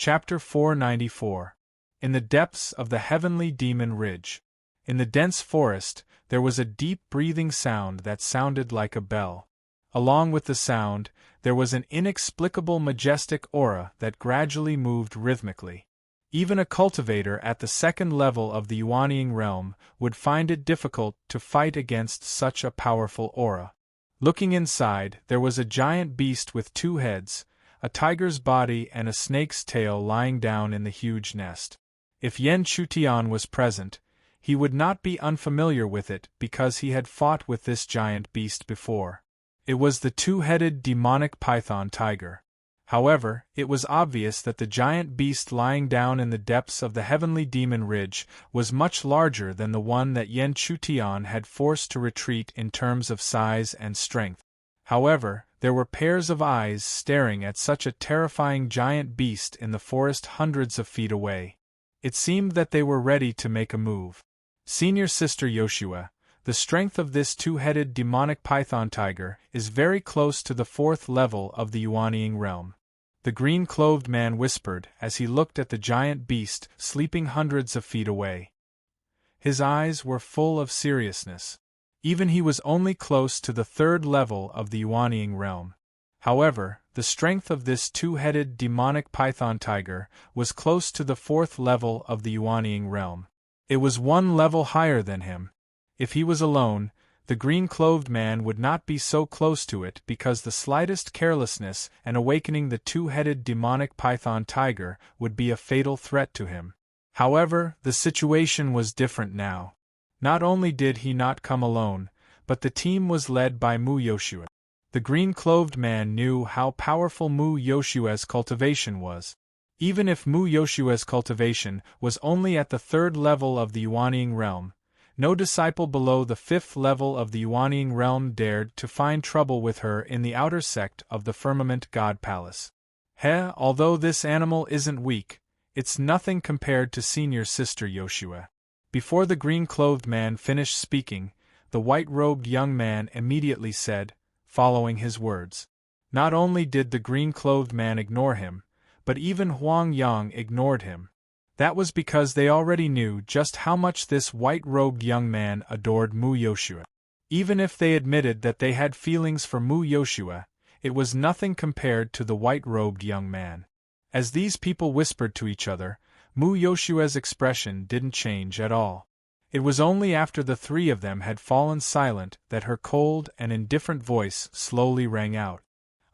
Chapter 494. In the depths of the heavenly demon ridge. In the dense forest, there was a deep breathing sound that sounded like a bell. Along with the sound, there was an inexplicable majestic aura that gradually moved rhythmically. Even a cultivator at the second level of the Yuanying realm would find it difficult to fight against such a powerful aura. Looking inside, there was a giant beast with two heads, a tiger's body and a snake's tail lying down in the huge nest. If Yan Chutian was present, he would not be unfamiliar with it because he had fought with this giant beast before. It was the two-headed demonic python tiger. However, it was obvious that the giant beast lying down in the depths of the heavenly demon ridge was much larger than the one that Yan Chutian had forced to retreat in terms of size and strength. However, there were pairs of eyes staring at such a terrifying giant beast in the forest hundreds of feet away. It seemed that they were ready to make a move. Senior Sister Yoshua, the strength of this two-headed demonic python tiger is very close to the fourth level of the Yuanying realm. The green-clothed man whispered as he looked at the giant beast sleeping hundreds of feet away. His eyes were full of seriousness. Even he was only close to the third level of the Yuanying realm. However, the strength of this two-headed demonic python tiger was close to the fourth level of the Yuanying realm. It was one level higher than him. If he was alone, the green-clothed man would not be so close to it because the slightest carelessness and awakening the two-headed demonic python tiger would be a fatal threat to him. However, the situation was different now. Not only did he not come alone, but the team was led by Mu Yoshua. The green-clothed man knew how powerful Mu Yoshua's cultivation was. Even if Mu Yoshua's cultivation was only at the third level of the Yuanying realm, no disciple below the fifth level of the Yuanying realm dared to find trouble with her in the outer sect of the Firmament God Palace. Although this animal isn't weak, it's nothing compared to Senior Sister Yoshua. Before the green-clothed man finished speaking, the white-robed young man immediately said, following his words. Not only did the green-clothed man ignore him, but even Huang Yang ignored him. That was because they already knew just how much this white-robed young man adored Mu Yoshua. Even if they admitted that they had feelings for Mu Yoshua, it was nothing compared to the white-robed young man. As these people whispered to each other, Mu Yoshua's expression didn't change at all. It was only after the three of them had fallen silent that her cold and indifferent voice slowly rang out.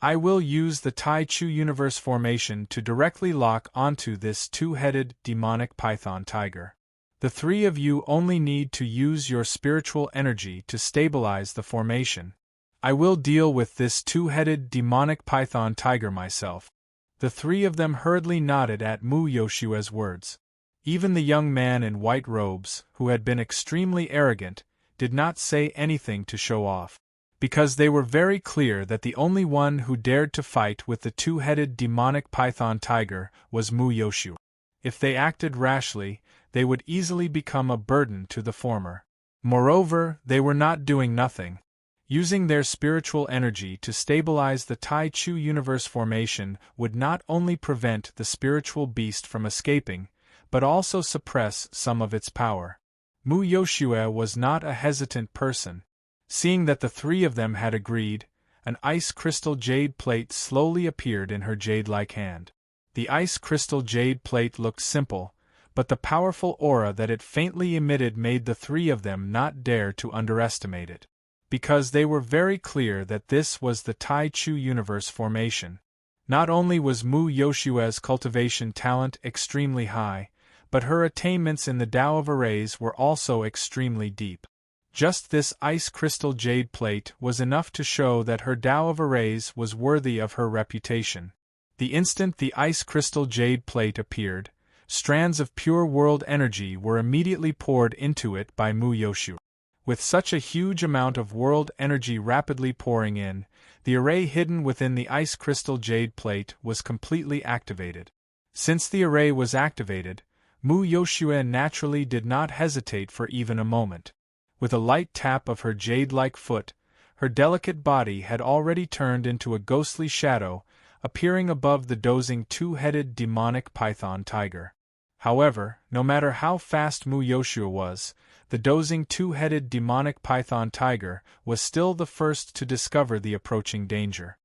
I will use the Tai Chu universe formation to directly lock onto this two-headed demonic python tiger. The three of you only need to use your spiritual energy to stabilize the formation. I will deal with this two-headed demonic python tiger myself. The three of them hurriedly nodded at Mu Yoshua's words. Even the young man in white robes, who had been extremely arrogant, did not say anything to show off. Because they were very clear that the only one who dared to fight with the two-headed demonic python tiger was Mu Yoshua. If they acted rashly, they would easily become a burden to the former. Moreover, they were not doing nothing. Using their spiritual energy to stabilize the Tai Chu universe formation would not only prevent the spiritual beast from escaping, but also suppress some of its power. Mu Yoshua was not a hesitant person. Seeing that the three of them had agreed, an ice crystal jade plate slowly appeared in her jade-like hand. The ice crystal jade plate looked simple, but the powerful aura that it faintly emitted made the three of them not dare to underestimate it. Because they were very clear that this was the Tai Chu universe formation. Not only was Mu Yoshua's cultivation talent extremely high, but her attainments in the Tao of Arrays were also extremely deep. Just this ice crystal jade plate was enough to show that her Tao of Arrays was worthy of her reputation. The instant the ice crystal jade plate appeared, strands of pure world energy were immediately poured into it by Mu Yoshua. With such a huge amount of world energy rapidly pouring in, the array hidden within the ice crystal jade plate was completely activated. Since the array was activated, Mu Yoshua naturally did not hesitate for even a moment. With a light tap of her jade-like foot, her delicate body had already turned into a ghostly shadow, appearing above the dozing two-headed demonic python tiger. However, no matter how fast Mu Yoshua was, the dozing two-headed demonic python tiger was still the first to discover the approaching danger.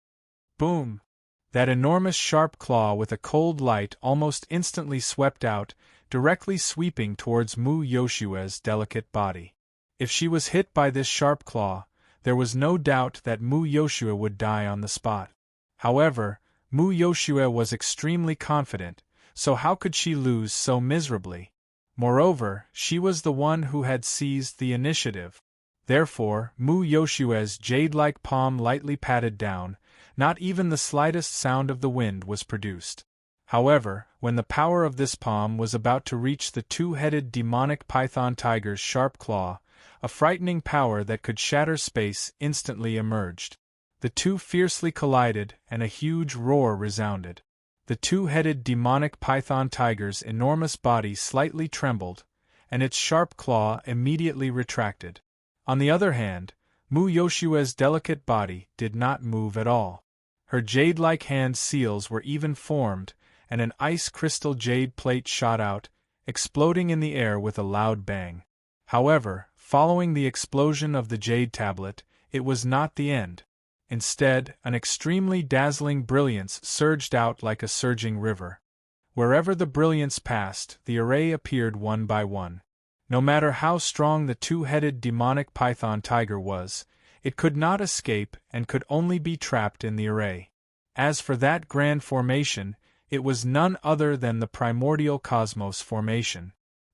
Boom! That enormous sharp claw with a cold light almost instantly swept out, directly sweeping towards Mu Yoshua's delicate body. If she was hit by this sharp claw, there was no doubt that Mu Yoshua would die on the spot. However, Mu Yoshua was extremely confident, so how could she lose so miserably? Moreover, she was the one who had seized the initiative. Therefore, Mu Yoshua's jade-like palm lightly patted down, not even the slightest sound of the wind was produced. However, when the power of this palm was about to reach the two-headed demonic python tiger's sharp claw, a frightening power that could shatter space instantly emerged. The two fiercely collided, and a huge roar resounded. The two-headed demonic python tiger's enormous body slightly trembled, and its sharp claw immediately retracted. On the other hand, Mu Yoshua's delicate body did not move at all. Her jade-like hand seals were even formed, and an ice-crystal jade plate shot out, exploding in the air with a loud bang. However, following the explosion of the jade tablet, it was not the end. Instead, an extremely dazzling brilliance surged out like a surging river. Wherever the brilliance passed, the array appeared one by one. No matter how strong the two-headed demonic python tiger was, it could not escape and could only be trapped in the array. As for that grand formation, it was none other than the primordial cosmos formation.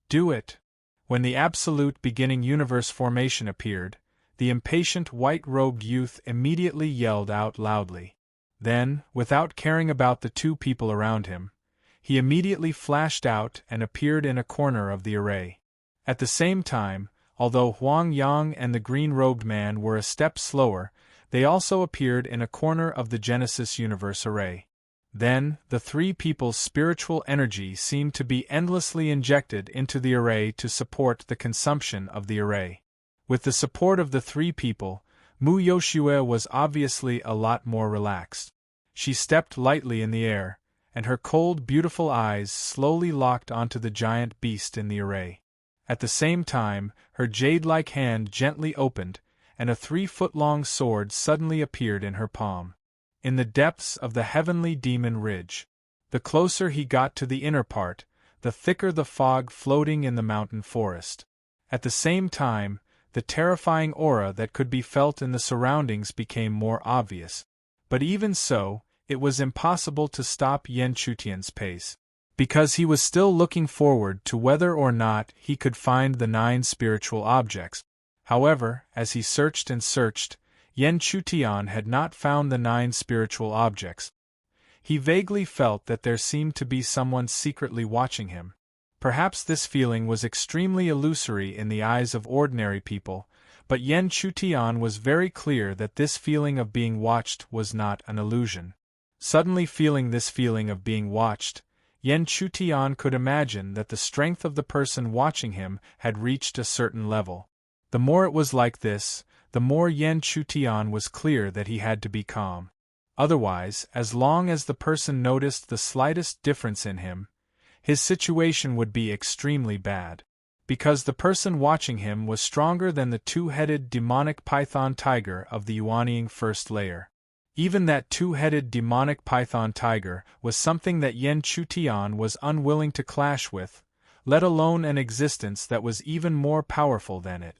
Do it! When the absolute beginning universe formation appeared, the impatient white-robed youth immediately yelled out loudly. Then, without caring about the two people around him, he immediately flashed out and appeared in a corner of the array. At the same time, although Huang Yang and the green-robed man were a step slower, they also appeared in a corner of the Genesis Universe array. Then, the three people's spiritual energy seemed to be endlessly injected into the array to support the consumption of the array. With the support of the three people, Mu Yoshua was obviously a lot more relaxed. She stepped lightly in the air, and her cold, beautiful eyes slowly locked onto the giant beast in the array. At the same time, her jade-like hand gently opened, and a 3-foot-long sword suddenly appeared in her palm. In the depths of the heavenly demon ridge. The closer he got to the inner part, the thicker the fog floating in the mountain forest. At the same time, the terrifying aura that could be felt in the surroundings became more obvious. But even so, it was impossible to stop Yan Chutian's pace, because he was still looking forward to whether or not he could find the 9 spiritual objects. However, as he searched and searched, Yan Chutian had not found the 9 spiritual objects. He vaguely felt that there seemed to be someone secretly watching him. Perhaps this feeling was extremely illusory in the eyes of ordinary people, but Yan Chutian was very clear that this feeling of being watched was not an illusion. Suddenly feeling this feeling of being watched, Yan Chutian could imagine that the strength of the person watching him had reached a certain level. The more it was like this, the more Yan Chutian was clear that he had to be calm. Otherwise, as long as the person noticed the slightest difference in him, his situation would be extremely bad. Because the person watching him was stronger than the two-headed demonic python tiger of the Yuanying first layer. Even that two-headed demonic python tiger was something that Yan Chutian was unwilling to clash with, let alone an existence that was even more powerful than it.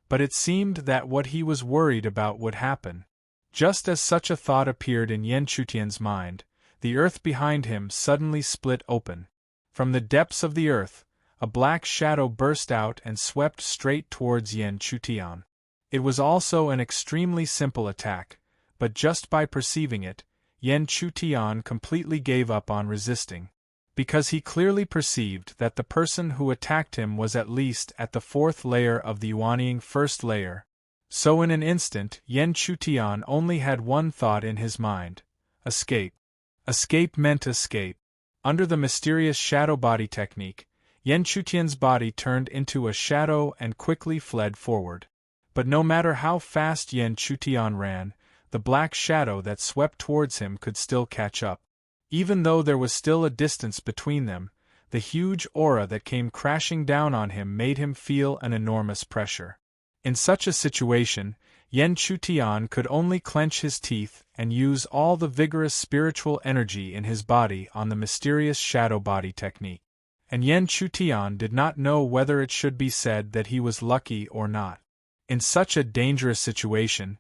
But it seemed that what he was worried about would happen. Just as such a thought appeared in Yan Chutian's mind, the earth behind him suddenly split open. From the depths of the earth, a black shadow burst out and swept straight towards Yan Chutian. It was also an extremely simple attack, but just by perceiving it, Yan Chutian completely gave up on resisting. Because he clearly perceived that the person who attacked him was at least at the 4th layer of the Yuanying first layer. So in an instant, Yan Chutian only had one thought in his mind: escape. Escape meant escape. Under the mysterious shadow body technique, Yan Chutian's body turned into a shadow and quickly fled forward. But no matter how fast Yan Chutian ran, the black shadow that swept towards him could still catch up. Even though there was still a distance between them, the huge aura that came crashing down on him made him feel an enormous pressure. In such a situation, Yen Chutian could only clench his teeth and use all the vigorous spiritual energy in his body on the mysterious shadow body technique. And Yen Chutian did not know whether it should be said that he was lucky or not. In such a dangerous situation,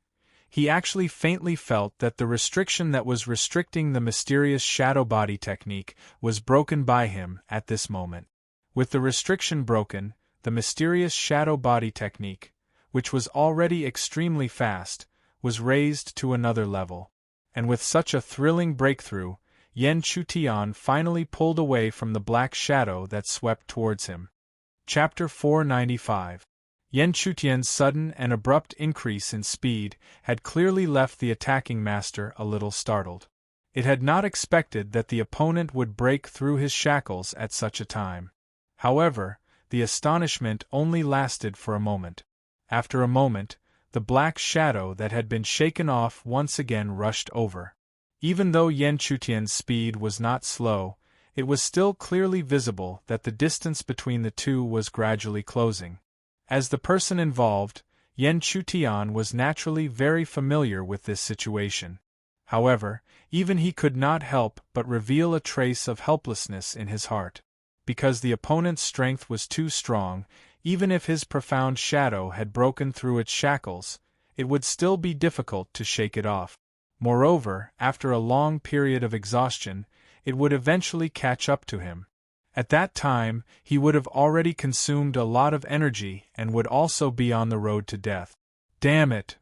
he actually faintly felt that the restriction that was restricting the mysterious shadow body technique was broken by him at this moment. With the restriction broken, the mysterious shadow body technique, which was already extremely fast, was raised to another level. And with such a thrilling breakthrough, Yen Chutian finally pulled away from the black shadow that swept towards him. Chapter 495. Yen Chutian's sudden and abrupt increase in speed had clearly left the attacking master a little startled. It had not expected that the opponent would break through his shackles at such a time. However, the astonishment only lasted for a moment. After a moment, the black shadow that had been shaken off once again rushed over. Even though Yen Chutian's speed was not slow, it was still clearly visible that the distance between the two was gradually closing. As the person involved, Yen Chutian was naturally very familiar with this situation. However, even he could not help but reveal a trace of helplessness in his heart. Because the opponent's strength was too strong, even if his profound shadow had broken through its shackles, it would still be difficult to shake it off. Moreover, after a long period of exhaustion, it would eventually catch up to him. At that time, he would have already consumed a lot of energy and would also be on the road to death. Damn it!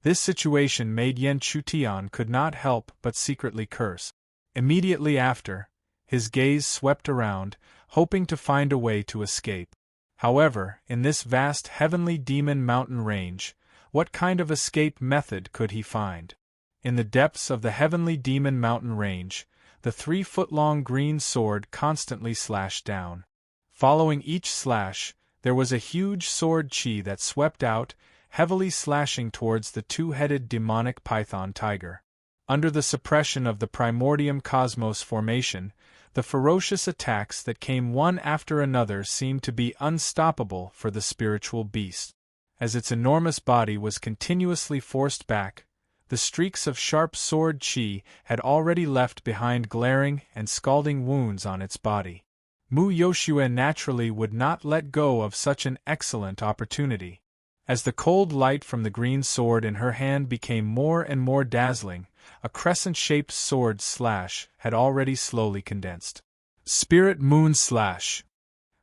This situation made Yen Chutian could not help but secretly curse. Immediately after, his gaze swept around, hoping to find a way to escape. However, in this vast heavenly demon mountain range, what kind of escape method could he find? In the depths of the heavenly demon mountain range, the 3-foot-long green sword constantly slashed down. Following each slash, there was a huge sword chi that swept out, heavily slashing towards the two-headed demonic python tiger. Under the suppression of the primordium cosmos formation, the ferocious attacks that came one after another seemed to be unstoppable for the spiritual beast. As its enormous body was continuously forced back, the streaks of sharp sword chi had already left behind glaring and scalding wounds on its body. Mu Yoshue naturally would not let go of such an excellent opportunity. As the cold light from the green sword in her hand became more and more dazzling, a crescent-shaped sword slash had already slowly condensed. Spirit Moon Slash!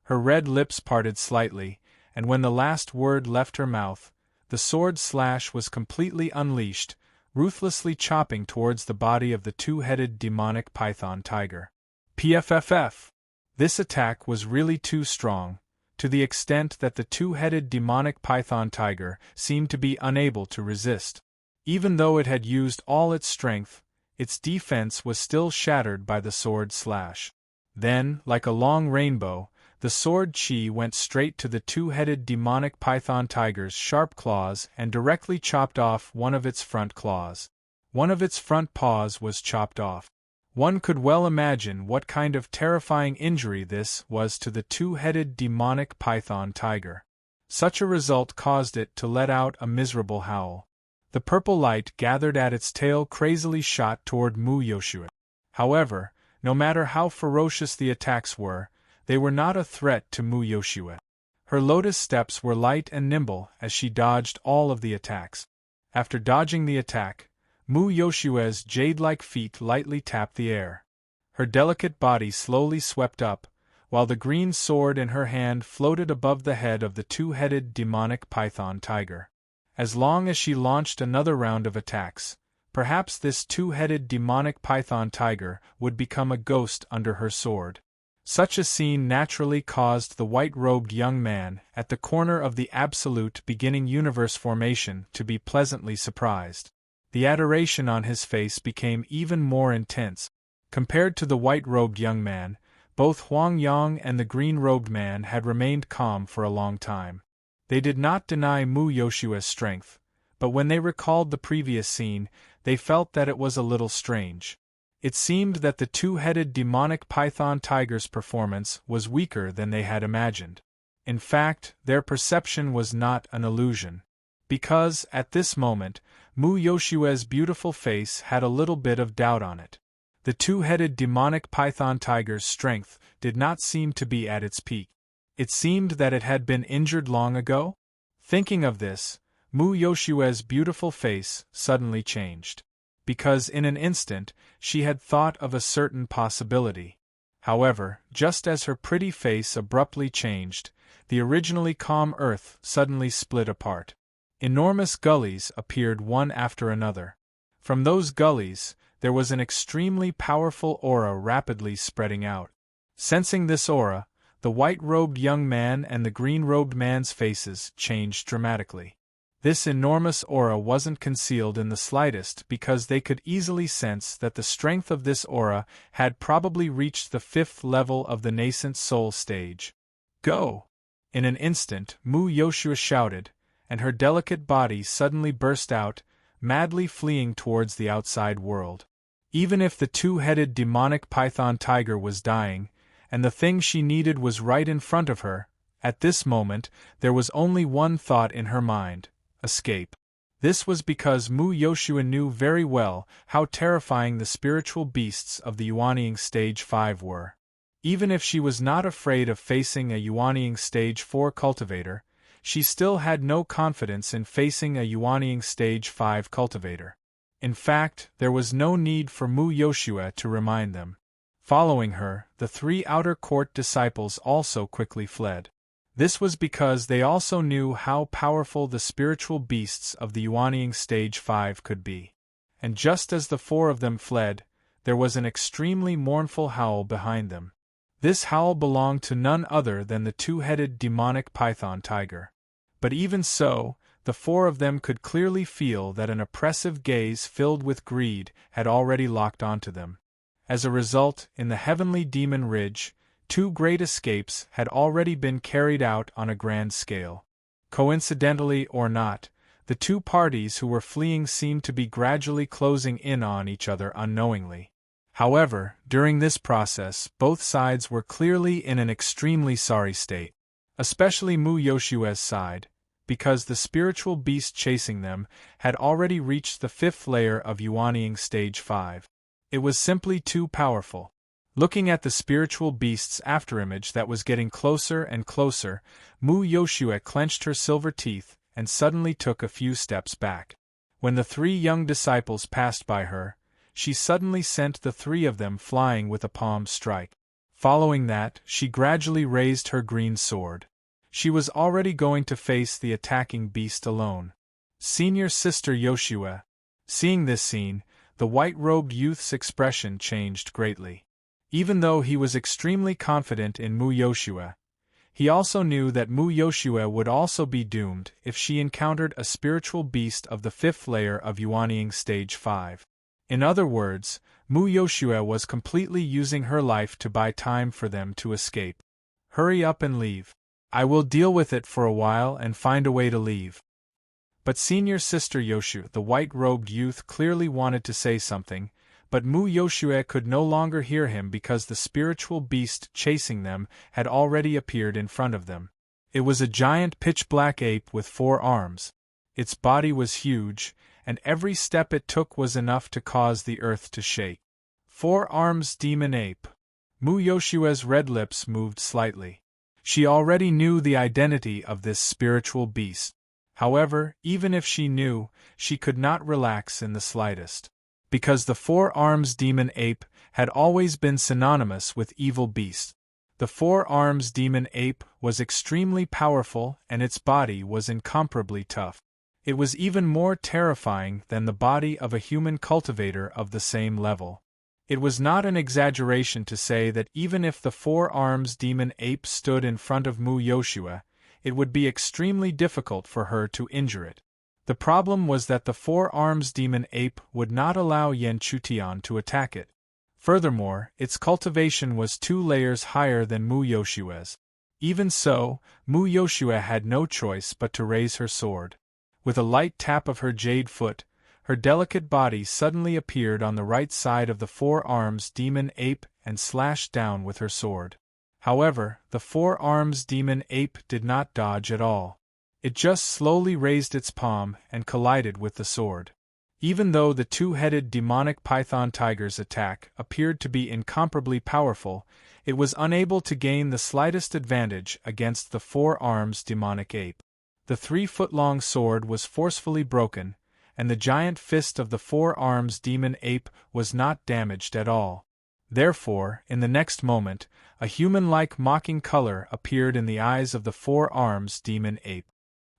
Her red lips parted slightly, and when the last word left her mouth, the sword slash was completely unleashed, ruthlessly chopping towards the body of the two-headed demonic python tiger. PFFF! This attack was really too strong, to the extent that the two-headed demonic python tiger seemed to be unable to resist. Even though it had used all its strength, its defense was still shattered by the sword slash. Then, like a long rainbow, the sword chi went straight to the two-headed demonic python tiger's sharp claws and directly chopped off one of its front claws. One of its front paws was chopped off. One could well imagine what kind of terrifying injury this was to the two-headed demonic python tiger. Such a result caused it to let out a miserable howl. The purple light gathered at its tail crazily shot toward Mu Yoshue. However, no matter how ferocious the attacks were, they were not a threat to Mu Yoshue. Her lotus steps were light and nimble as she dodged all of the attacks. After dodging the attack, Mu Yoshue's jade-like feet lightly tapped the air. Her delicate body slowly swept up, while the green sword in her hand floated above the head of the two-headed demonic python tiger. As long as she launched another round of attacks, perhaps this two-headed demonic python tiger would become a ghost under her sword. Such a scene naturally caused the white-robed young man at the corner of the absolute beginning universe formation to be pleasantly surprised. The adoration on his face became even more intense. Compared to the white-robed young man, both Huang Yang and the green-robed man had remained calm for a long time. They did not deny Mu Yoshue's strength, but when they recalled the previous scene, they felt that it was a little strange. It seemed that the two-headed demonic python tiger's performance was weaker than they had imagined. In fact, their perception was not an illusion. Because, at this moment, Mu Yoshue's beautiful face had a little bit of doubt on it. The two-headed demonic python tiger's strength did not seem to be at its peak. It seemed that it had been injured long ago? Thinking of this, Mu Yoshue's beautiful face suddenly changed. Because in an instant, she had thought of a certain possibility. However, just as her pretty face abruptly changed, the originally calm earth suddenly split apart. Enormous gullies appeared one after another. From those gullies, there was an extremely powerful aura rapidly spreading out. Sensing this aura, the white-robed young man and the green-robed man's faces changed dramatically. This enormous aura wasn't concealed in the slightest because they could easily sense that the strength of this aura had probably reached the 5th level of the nascent soul stage. Go! In an instant, Mu Yoshua shouted, and her delicate body suddenly burst out, madly fleeing towards the outside world. Even if the two-headed demonic python tiger was dying, and the thing she needed was right in front of her, at this moment there was only one thought in her mind: escape. This was because Mu Yoshua knew very well how terrifying the spiritual beasts of the Yuanying Stage 5 were. Even if she was not afraid of facing a Yuanying Stage 4 cultivator, she still had no confidence in facing a Yuanying Stage 5 cultivator. In fact, there was no need for Mu Yoshua to remind them. Following her, the 3 outer court disciples also quickly fled. This was because they also knew how powerful the spiritual beasts of the Yuanying Stage 5 could be. And just as the 4 of them fled, there was an extremely mournful howl behind them. This howl belonged to none other than the two-headed demonic python tiger. But even so, the 4 of them could clearly feel that an oppressive gaze filled with greed had already locked onto them. As a result, in the heavenly demon ridge, 2 great escapes had already been carried out on a grand scale. Coincidentally or not, the 2 parties who were fleeing seemed to be gradually closing in on each other unknowingly. However, during this process, both sides were clearly in an extremely sorry state. Especially Mu Yoshua's side, because the spiritual beast chasing them had already reached the 5th layer of Yuanying Stage 5. It was simply too powerful. Looking at the spiritual beast's afterimage that was getting closer and closer, Mu Yoshua clenched her silver teeth and suddenly took a few steps back. When the 3 young disciples passed by her, she suddenly sent the 3 of them flying with a palm strike. Following that, she gradually raised her green sword. She was already going to face the attacking beast alone. Senior Sister Yoshua. Seeing this scene, the white-robed youth's expression changed greatly. Even though he was extremely confident in Mu Yoshua, he also knew that Mu Yoshua would also be doomed if she encountered a spiritual beast of the 5th layer of Yuanying Stage 5. In other words, Mu Yoshua was completely using her life to buy time for them to escape. Hurry up and leave. I will deal with it for a while and find a way to leave. But Senior Sister Yoshua, the white-robed youth, clearly wanted to say something, but Mu Yoshua could no longer hear him because the spiritual beast chasing them had already appeared in front of them. It was a giant pitch-black ape with 4 arms. Its body was huge, and every step it took was enough to cause the earth to shake. 4 arms demon ape. Mu Yoshua's red lips moved slightly. She already knew the identity of this spiritual beast. However, even if she knew, she could not relax in the slightest. Because the 4 arms demon ape had always been synonymous with evil beast. The 4 arms demon ape was extremely powerful and its body was incomparably tough. It was even more terrifying than the body of a human cultivator of the same level. It was not an exaggeration to say that even if the 4 arms demon ape stood in front of Mu Yoshua, it would be extremely difficult for her to injure it. The problem was that the 4 arms demon ape would not allow Yen Chutian to attack it. Furthermore, its cultivation was 2 layers higher than Mu Yoshua's. Even so, Mu Yoshua had no choice but to raise her sword. With a light tap of her jade foot, her delicate body suddenly appeared on the right side of the four-arms demon ape and slashed down with her sword. However, the four-arms demon ape did not dodge at all. It just slowly raised its palm and collided with the sword. Even though the two-headed demonic python tiger's attack appeared to be incomparably powerful, it was unable to gain the slightest advantage against the four-arms demonic ape. The 3-foot-long sword was forcefully broken, and the giant fist of the four-arms demon ape was not damaged at all. Therefore, in the next moment, a human-like mocking color appeared in the eyes of the four-arms demon ape.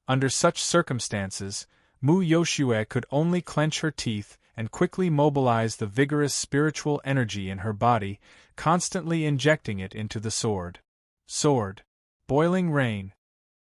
Under such circumstances, Mu Yoshue could only clench her teeth and quickly mobilize the vigorous spiritual energy in her body, constantly injecting it into the sword. Sword. Boiling rain.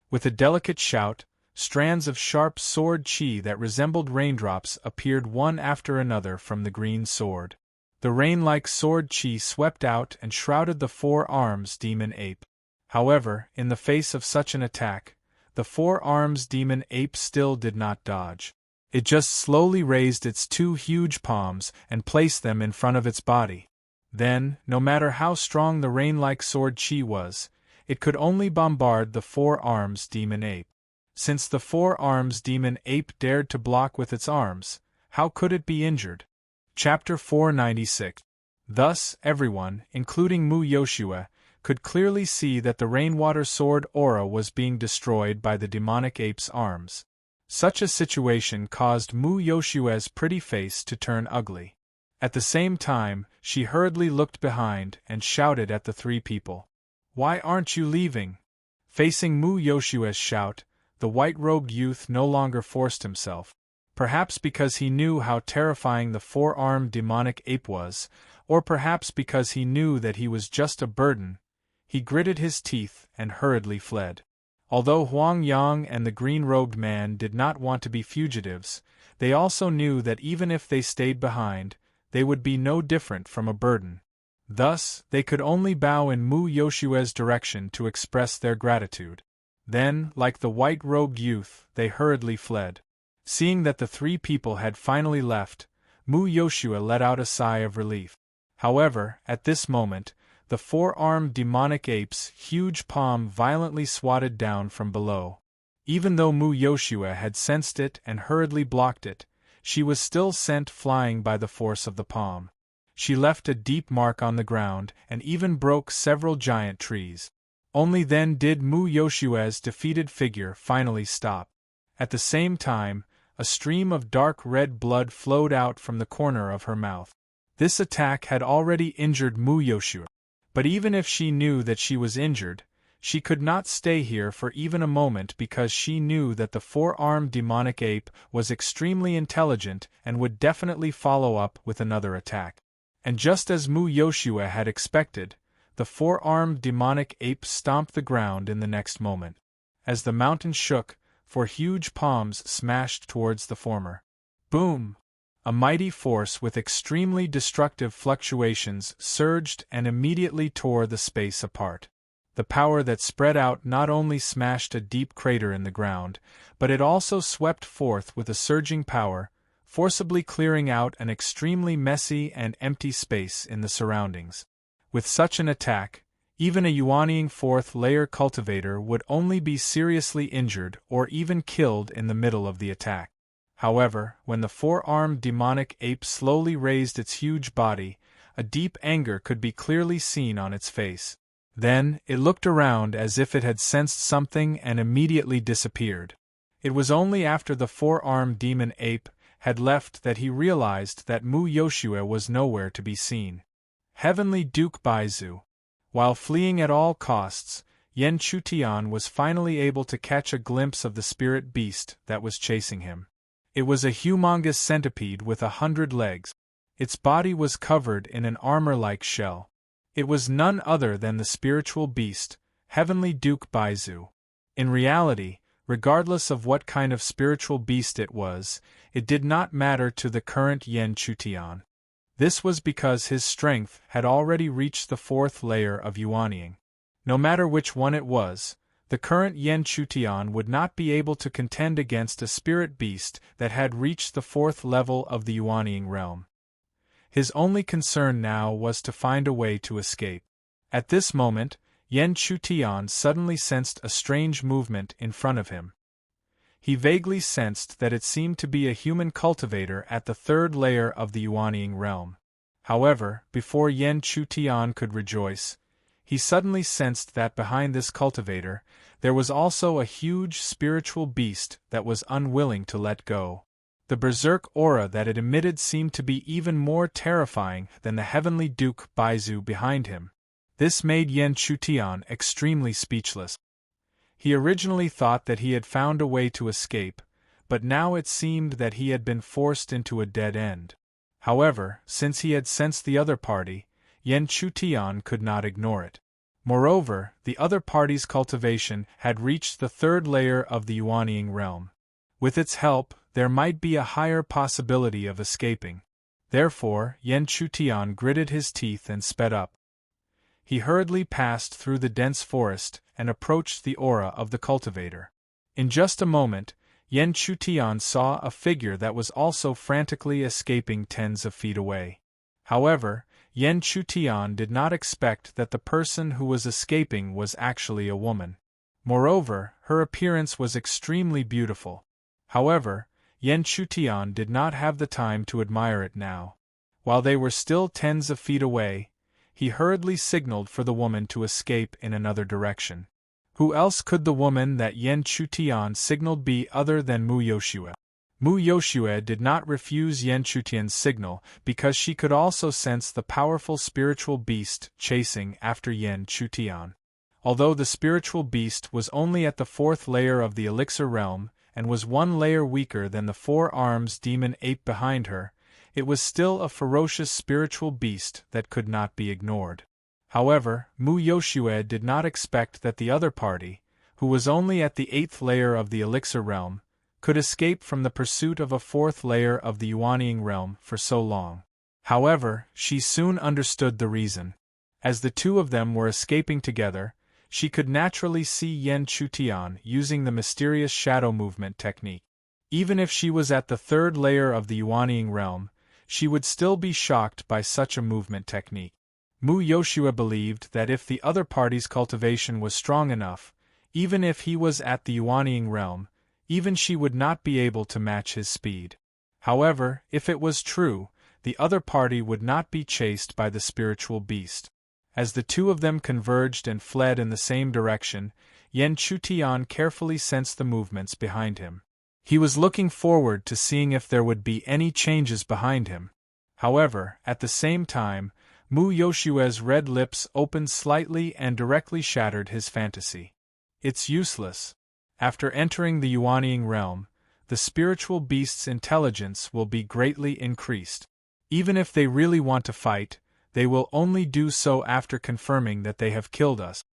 With a delicate shout, strands of sharp sword chi that resembled raindrops appeared one after another from the green sword. The rain-like sword chi swept out and shrouded the four-arms demon ape. However, in the face of such an attack, the four-arms demon ape still did not dodge. It just slowly raised its two huge palms and placed them in front of its body. Then, no matter how strong the rain-like sword chi was, it could only bombard the four-arms demon ape. Since the four-arms demon ape dared to block with its arms, how could it be injured? Chapter 496. Thus, everyone, including Mu Yoshue, could clearly see that the rainwater sword aura was being destroyed by the demonic ape's arms. Such a situation caused Mu Yoshue's pretty face to turn ugly. At the same time, she hurriedly looked behind and shouted at the three people. "Why aren't you leaving?" Facing Mu Yoshue's shout, the white-robed youth no longer forced himself. Perhaps because he knew how terrifying the four-armed demonic ape was, or perhaps because he knew that he was just a burden, he gritted his teeth and hurriedly fled. Although Huang Yang and the green-robed man did not want to be fugitives, they also knew that even if they stayed behind, they would be no different from a burden. Thus, they could only bow in Mu Yoshue's direction to express their gratitude. Then, like the white-robed youth, they hurriedly fled. Seeing that the three people had finally left, Mu Yoshue let out a sigh of relief. However, at this moment, the four-armed demonic ape's huge palm violently swatted down from below. Even though Mu Yoshue had sensed it and hurriedly blocked it, she was still sent flying by the force of the palm. She left a deep mark on the ground and even broke several giant trees. Only then did Mu Yoshue's defeated figure finally stop. At the same time, a stream of dark red blood flowed out from the corner of her mouth. This attack had already injured Mu Yoshue. But even if she knew that she was injured, she could not stay here for even a moment because she knew that the four-armed demonic ape was extremely intelligent and would definitely follow up with another attack. And just as Mu Yoshue had expected, the four-armed demonic ape stomped the ground in the next moment. As the mountain shook, four huge palms smashed towards the former. Boom! A mighty force with extremely destructive fluctuations surged and immediately tore the space apart. The power that spread out not only smashed a deep crater in the ground, but it also swept forth with a surging power, forcibly clearing out an extremely messy and empty space in the surroundings. With such an attack, even a Yuanying fourth-layer cultivator would only be seriously injured or even killed in the middle of the attack. However, when the four-armed demonic ape slowly raised its huge body, a deep anger could be clearly seen on its face. Then, it looked around as if it had sensed something and immediately disappeared. It was only after the four-armed demon ape had left that he realized that Mu Yoshue was nowhere to be seen. Heavenly Duke Baizu. While fleeing at all costs, Yen Chutian was finally able to catch a glimpse of the spirit beast that was chasing him. It was a humongous centipede with 100 legs. Its body was covered in an armor-like shell. It was none other than the spiritual beast, Heavenly Duke Baizu. In reality, regardless of what kind of spiritual beast it was, it did not matter to the current Yen Chutian. This was because his strength had already reached the fourth layer of Yuanying. No matter which one it was, The current Yen Chutian would not be able to contend against a spirit beast that had reached the 4th level of the Yuanying realm. His only concern now was to find a way to escape. At this moment, Yen Chutian suddenly sensed a strange movement in front of him. He vaguely sensed that it seemed to be a human cultivator at the 3rd layer of the Yuanying realm. However, before Yen Chutian could rejoice, he suddenly sensed that behind this cultivator, there was also a huge spiritual beast that was unwilling to let go. The berserk aura that it emitted seemed to be even more terrifying than the heavenly Duke Baizu behind him. This made Yen Chutian extremely speechless. He originally thought that he had found a way to escape, but now it seemed that he had been forced into a dead end. However, since he had sensed the other party, Yen Chutian could not ignore it. Moreover, the other party's cultivation had reached the 3rd layer of the Yuanying realm. With its help, there might be a higher possibility of escaping. Therefore, Yen Chutian gritted his teeth and sped up. He hurriedly passed through the dense forest and approached the aura of the cultivator. In just a moment, Yen Chutian saw a figure that was also frantically escaping tens of feet away. However, Yen Chutian did not expect that the person who was escaping was actually a woman. Moreover, her appearance was extremely beautiful. However, Yen Chutian did not have the time to admire it now. While they were still tens of feet away, he hurriedly signaled for the woman to escape in another direction. Who else could the woman that Yen Chutian signaled be other than Mu Yoshue? Mu Yoshue did not refuse Yen Chutian's signal because she could also sense the powerful spiritual beast chasing after Yen Chutian. Although the spiritual beast was only at the 4th layer of the elixir realm and was 1 layer weaker than the 4 arms demon ape behind her, it was still a ferocious spiritual beast that could not be ignored. However, Mu Yoshue did not expect that the other party, who was only at the 8th layer of the elixir realm, could escape from the pursuit of a 4th layer of the Yuanying realm for so long. However, she soon understood the reason. As the two of them were escaping together, she could naturally see Yen Chutian using the mysterious shadow movement technique. Even if she was at the 3rd layer of the Yuanying realm, she would still be shocked by such a movement technique. Mu Yoshue believed that if the other party's cultivation was strong enough, even if he was at the Yuanying realm, even she would not be able to match his speed. However, if it was true, the other party would not be chased by the spiritual beast. As the two of them converged and fled in the same direction, Yen Chutian carefully sensed the movements behind him. He was looking forward to seeing if there would be any changes behind him. However, at the same time, Mu Yoshue's red lips opened slightly and directly shattered his fantasy. It's useless. After entering the Yuanying realm, the spiritual beast's intelligence will be greatly increased. Even if they really want to fight, they will only do so after confirming that they have killed us.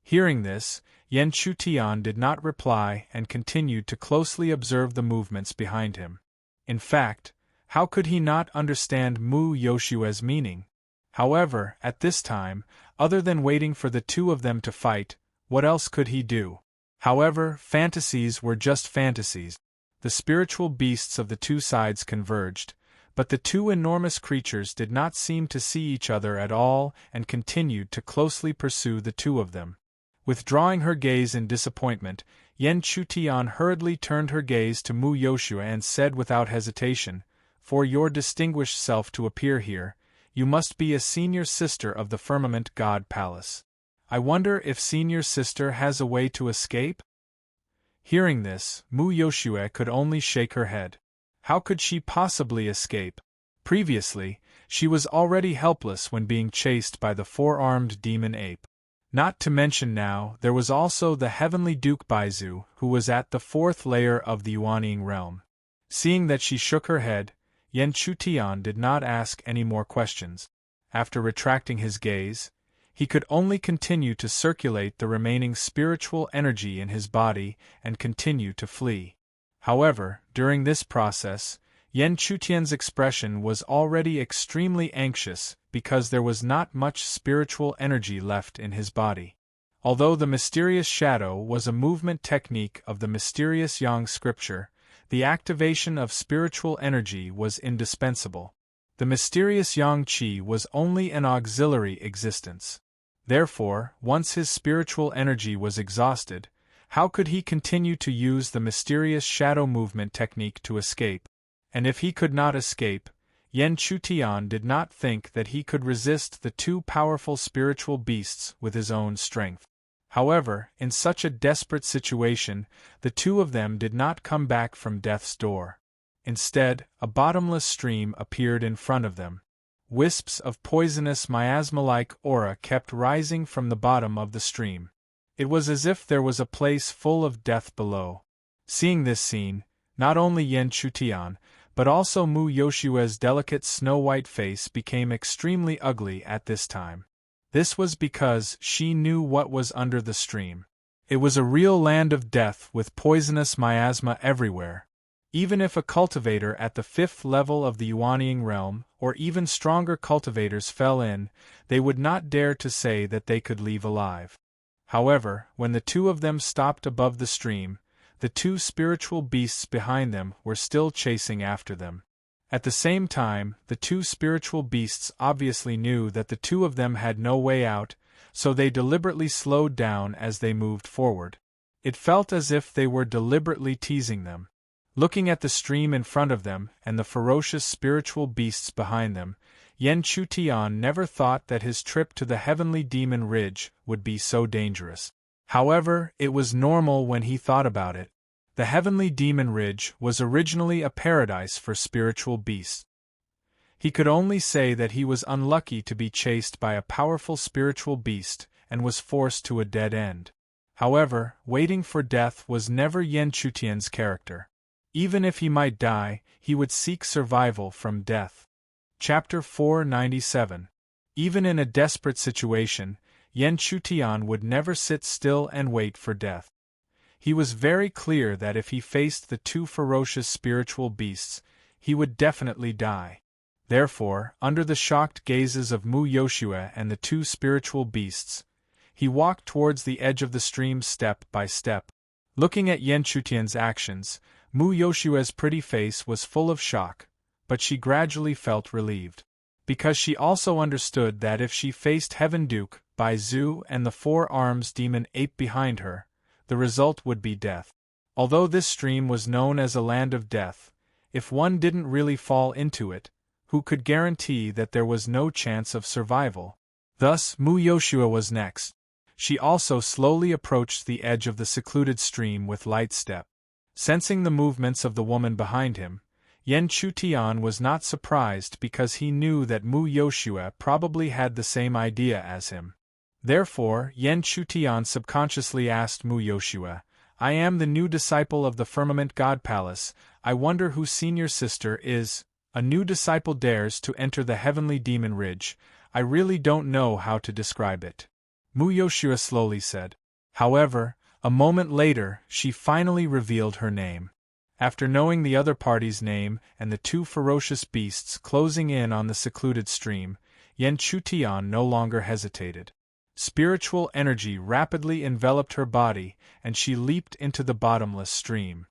Hearing this, Yen Chutian did not reply and continued to closely observe the movements behind him. In fact, how could he not understand Mu Yoshue's meaning? However, at this time, other than waiting for the two of them to fight, what else could he do? However, fantasies were just fantasies. The spiritual beasts of the two sides converged, but the two enormous creatures did not seem to see each other at all and continued to closely pursue the two of them. Withdrawing her gaze in disappointment, Yen Chutian hurriedly turned her gaze to Mu Yoshue and said without hesitation, "For your distinguished self to appear here, you must be a senior sister of the Firmament God Palace. I wonder if senior sister has a way to escape?" Hearing this, Mu Yoshue could only shake her head. How could she possibly escape? Previously, she was already helpless when being chased by the 4-armed demon ape. Not to mention now, there was also the heavenly Duke Baizu, who was at the 4th layer of the Yuanying realm. Seeing that she shook her head, Yen Chutian did not ask any more questions. After retracting his gaze, he could only continue to circulate the remaining spiritual energy in his body and continue to flee. However, during this process, Yen Chutian's expression was already extremely anxious because there was not much spiritual energy left in his body. Although the mysterious shadow was a movement technique of the mysterious Yang scripture, the activation of spiritual energy was indispensable. The mysterious Yang Qi was only an auxiliary existence. Therefore, once his spiritual energy was exhausted, how could he continue to use the mysterious shadow movement technique to escape? And if he could not escape, Yan Chutian did not think that he could resist the two powerful spiritual beasts with his own strength. However, in such a desperate situation, the two of them did not come back from death's door. Instead, a bottomless stream appeared in front of them. Wisps of poisonous miasma-like aura kept rising from the bottom of the stream. It was as if there was a place full of death below. Seeing this scene, not only Yan Chutian, but also Mu Yoshua's delicate snow-white face became extremely ugly at this time. This was because she knew what was under the stream. It was a real land of death with poisonous miasma everywhere. Even if a cultivator at the 5th level of the Yuanying realm, or even stronger cultivators fell in, they would not dare to say that they could leave alive. However, when the two of them stopped above the stream, the two spiritual beasts behind them were still chasing after them. At the same time, the two spiritual beasts obviously knew that the two of them had no way out, so they deliberately slowed down as they moved forward. It felt as if they were deliberately teasing them. Looking at the stream in front of them and the ferocious spiritual beasts behind them, Yan Chutian never thought that his trip to the Heavenly Demon Ridge would be so dangerous. However, it was normal when he thought about it. The Heavenly Demon Ridge was originally a paradise for spiritual beasts. He could only say that he was unlucky to be chased by a powerful spiritual beast and was forced to a dead end. However, waiting for death was never Yan Chutian's character. Even if he might die, he would seek survival from death. Chapter 497. Even in a desperate situation, Yan Chutian would never sit still and wait for death. He was very clear that if he faced the two ferocious spiritual beasts, he would definitely die. Therefore, under the shocked gazes of Mu Yoshua and the two spiritual beasts, he walked towards the edge of the stream step by step. Looking at Yan Chutian's actions, Mu Yoshua's pretty face was full of shock, but she gradually felt relieved. Because she also understood that if she faced Heaven Duke, Bai Zhu and the 4 arms demon ape behind her, the result would be death. Although this stream was known as a land of death, if one didn't really fall into it, who could guarantee that there was no chance of survival? Thus, Mu Yoshua was next. She also slowly approached the edge of the secluded stream with light step. Sensing the movements of the woman behind him, Yan Chutian was not surprised because he knew that Mu Yoshua probably had the same idea as him. Therefore, Yan Chutian subconsciously asked Mu Yoshua, "I am the new disciple of the Firmament God Palace. I wonder whose senior sister is. A new disciple dares to enter the Heavenly Demon Ridge. I really don't know how to describe it," Mu Yoshua slowly said. However, a moment later, she finally revealed her name. After knowing the other party's name and the two ferocious beasts closing in on the secluded stream, Yan Chutian no longer hesitated. Spiritual energy rapidly enveloped her body, and she leaped into the bottomless stream.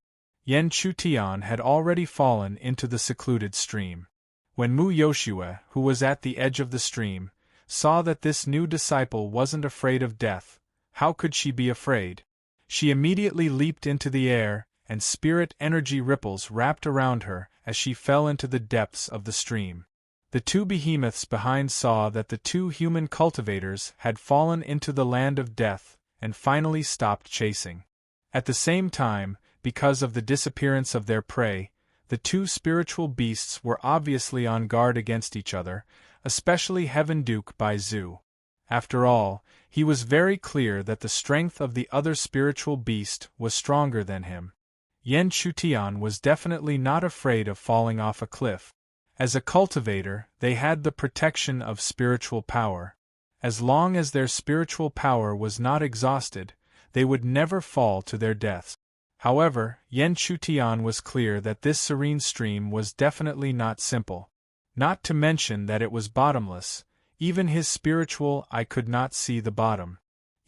Yan Chutian had already fallen into the secluded stream. When Mu Yoshua, who was at the edge of the stream, saw that this new disciple wasn't afraid of death, how could she be afraid? She immediately leaped into the air, and spirit energy ripples wrapped around her as she fell into the depths of the stream. The two behemoths behind saw that the two human cultivators had fallen into the land of death and finally stopped chasing. At the same time, because of the disappearance of their prey, the two spiritual beasts were obviously on guard against each other, especially Heaven Duke Bai Zhu. After all, he was very clear that the strength of the other spiritual beast was stronger than him. Yan Chutian was definitely not afraid of falling off a cliff. As a cultivator, they had the protection of spiritual power. As long as their spiritual power was not exhausted, they would never fall to their deaths. However, Yan Chutian was clear that this serene stream was definitely not simple. Not to mention that it was bottomless. Even his spiritual eye could not see the bottom.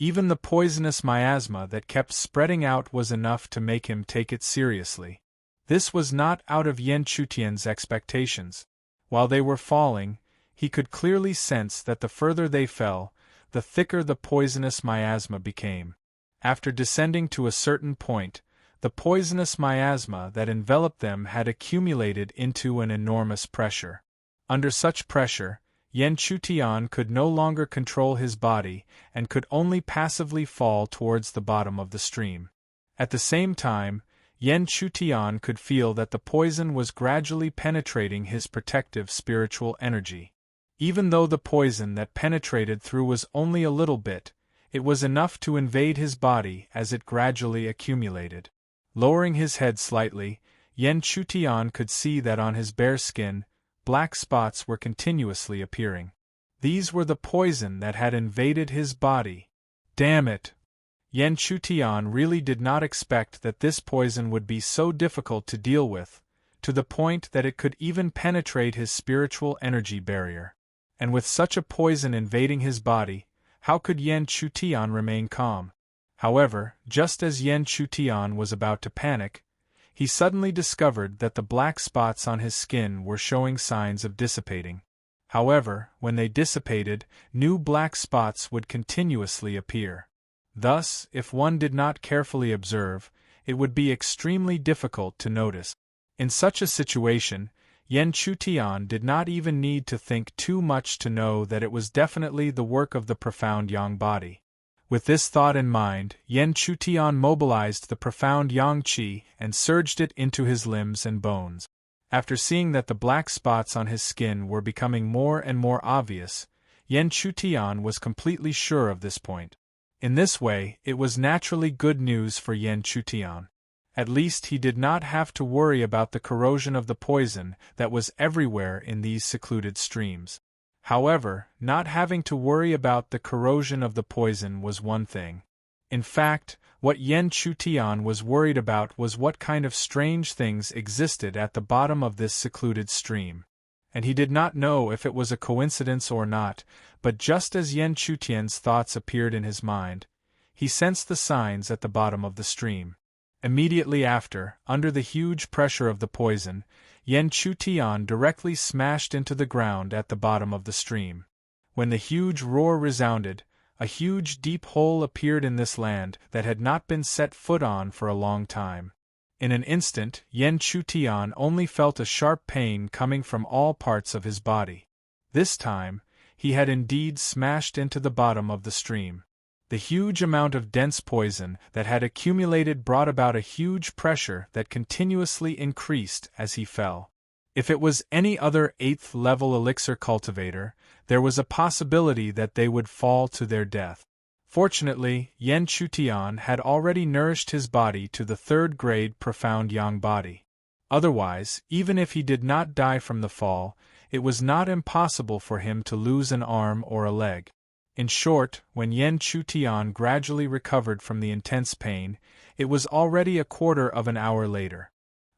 Even the poisonous miasma that kept spreading out was enough to make him take it seriously. This was not out of Yan Chutian's expectations. While they were falling, he could clearly sense that the further they fell, the thicker the poisonous miasma became. After descending to a certain point, the poisonous miasma that enveloped them had accumulated into an enormous pressure. Under such pressure, Yan Chutian could no longer control his body and could only passively fall towards the bottom of the stream. At the same time, Yan Chutian could feel that the poison was gradually penetrating his protective spiritual energy. Even though the poison that penetrated through was only a little bit, it was enough to invade his body as it gradually accumulated. Lowering his head slightly, Yan Chutian could see that on his bare skin, black spots were continuously appearing. These were the poison that had invaded his body. Damn it! Yan Chutian really did not expect that this poison would be so difficult to deal with, to the point that it could even penetrate his spiritual energy barrier. And with such a poison invading his body, how could Yan Chutian remain calm? However, just as Yan Chutian was about to panic, he suddenly discovered that the black spots on his skin were showing signs of dissipating. However, when they dissipated, new black spots would continuously appear. Thus, if one did not carefully observe, it would be extremely difficult to notice. In such a situation, Yan Chutian did not even need to think too much to know that it was definitely the work of the profound yang body. With this thought in mind, Yan Chutian mobilized the profound yang qi and surged it into his limbs and bones. After seeing that the black spots on his skin were becoming more and more obvious, Yan Chutian was completely sure of this point. In this way, it was naturally good news for Yan Chutian. At least he did not have to worry about the corrosion of the poison that was everywhere in these secluded streams. However, not having to worry about the corrosion of the poison was one thing. In fact, what Yan Chutian was worried about was what kind of strange things existed at the bottom of this secluded stream. And he did not know if it was a coincidence or not, but just as Yan Chutian's thoughts appeared in his mind, he sensed the signs at the bottom of the stream. Immediately after, under the huge pressure of the poison, Yan Chutian directly smashed into the ground at the bottom of the stream. When the huge roar resounded, a huge deep hole appeared in this land that had not been set foot on for a long time. In an instant, Yan Chutian only felt a sharp pain coming from all parts of his body. This time, he had indeed smashed into the bottom of the stream. The huge amount of dense poison that had accumulated brought about a huge pressure that continuously increased as he fell. If it was any other 8th level elixir cultivator, there was a possibility that they would fall to their death. Fortunately, Yan Chutian had already nourished his body to the 3rd grade profound yang body. Otherwise, even if he did not die from the fall, it was not impossible for him to lose an arm or a leg. In short, when Yan Chutian gradually recovered from the intense pain, it was already a quarter of an hour later.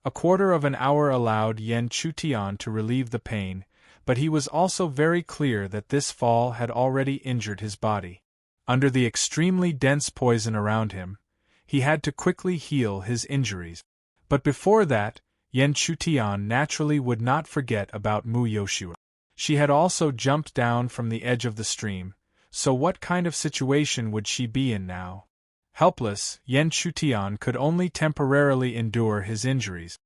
A quarter of an hour allowed Yan Chutian to relieve the pain, but he was also very clear that this fall had already injured his body. Under the extremely dense poison around him, he had to quickly heal his injuries. But before that, Yan Chutian naturally would not forget about Mu Yoshua. She had also jumped down from the edge of the stream, so what kind of situation would she be in now? Helpless, Yan Chutian could only temporarily endure his injuries.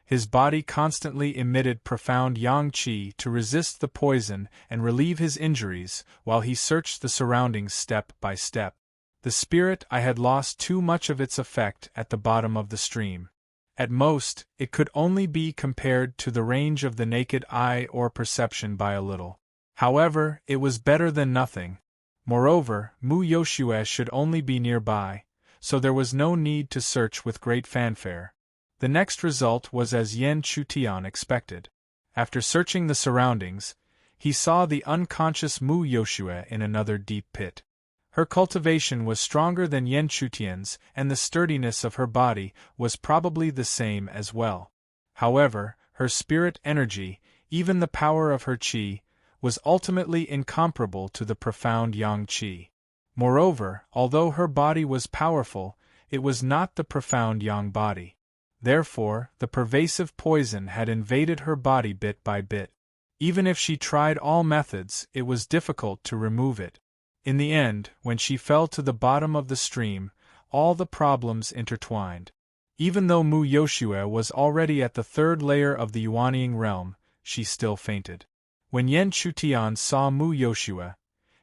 His body constantly emitted profound yang qi to resist the poison and relieve his injuries while he searched the surroundings step by step. The spirit I had lost too much of its effect at the bottom of the stream. At most, it could only be compared to the range of the naked eye or perception by a little. However, it was better than nothing. Moreover, Mu Yoshue should only be nearby, so there was no need to search with great fanfare. The next result was as Yan Chutian expected. After searching the surroundings, he saw the unconscious Mu Yoshue in another deep pit. Her cultivation was stronger than Yan Chutian's, and the sturdiness of her body was probably the same as well. However, her spirit energy, even the power of her qi, was ultimately incomparable to the profound yang qi. Moreover, although her body was powerful, it was not the profound yang body. Therefore, the pervasive poison had invaded her body bit by bit. Even if she tried all methods, it was difficult to remove it. In the end, when she fell to the bottom of the stream, all the problems intertwined. Even though Mu Yoshue was already at the third layer of the Yuanying realm, she still fainted. When Yan Chutian saw Mu Yoshue,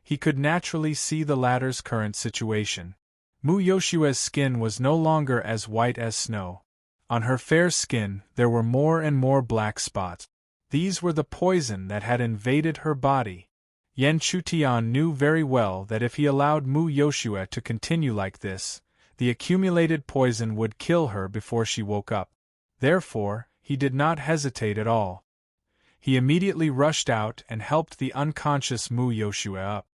he could naturally see the latter's current situation. Mu Yoshue's skin was no longer as white as snow. On her fair skin there were more and more black spots. These were the poison that had invaded her body. Yan Chutian knew very well that if he allowed Mu Yoshue to continue like this, the accumulated poison would kill her before she woke up. Therefore, he did not hesitate at all. He immediately rushed out and helped the unconscious Mu Yoshue up.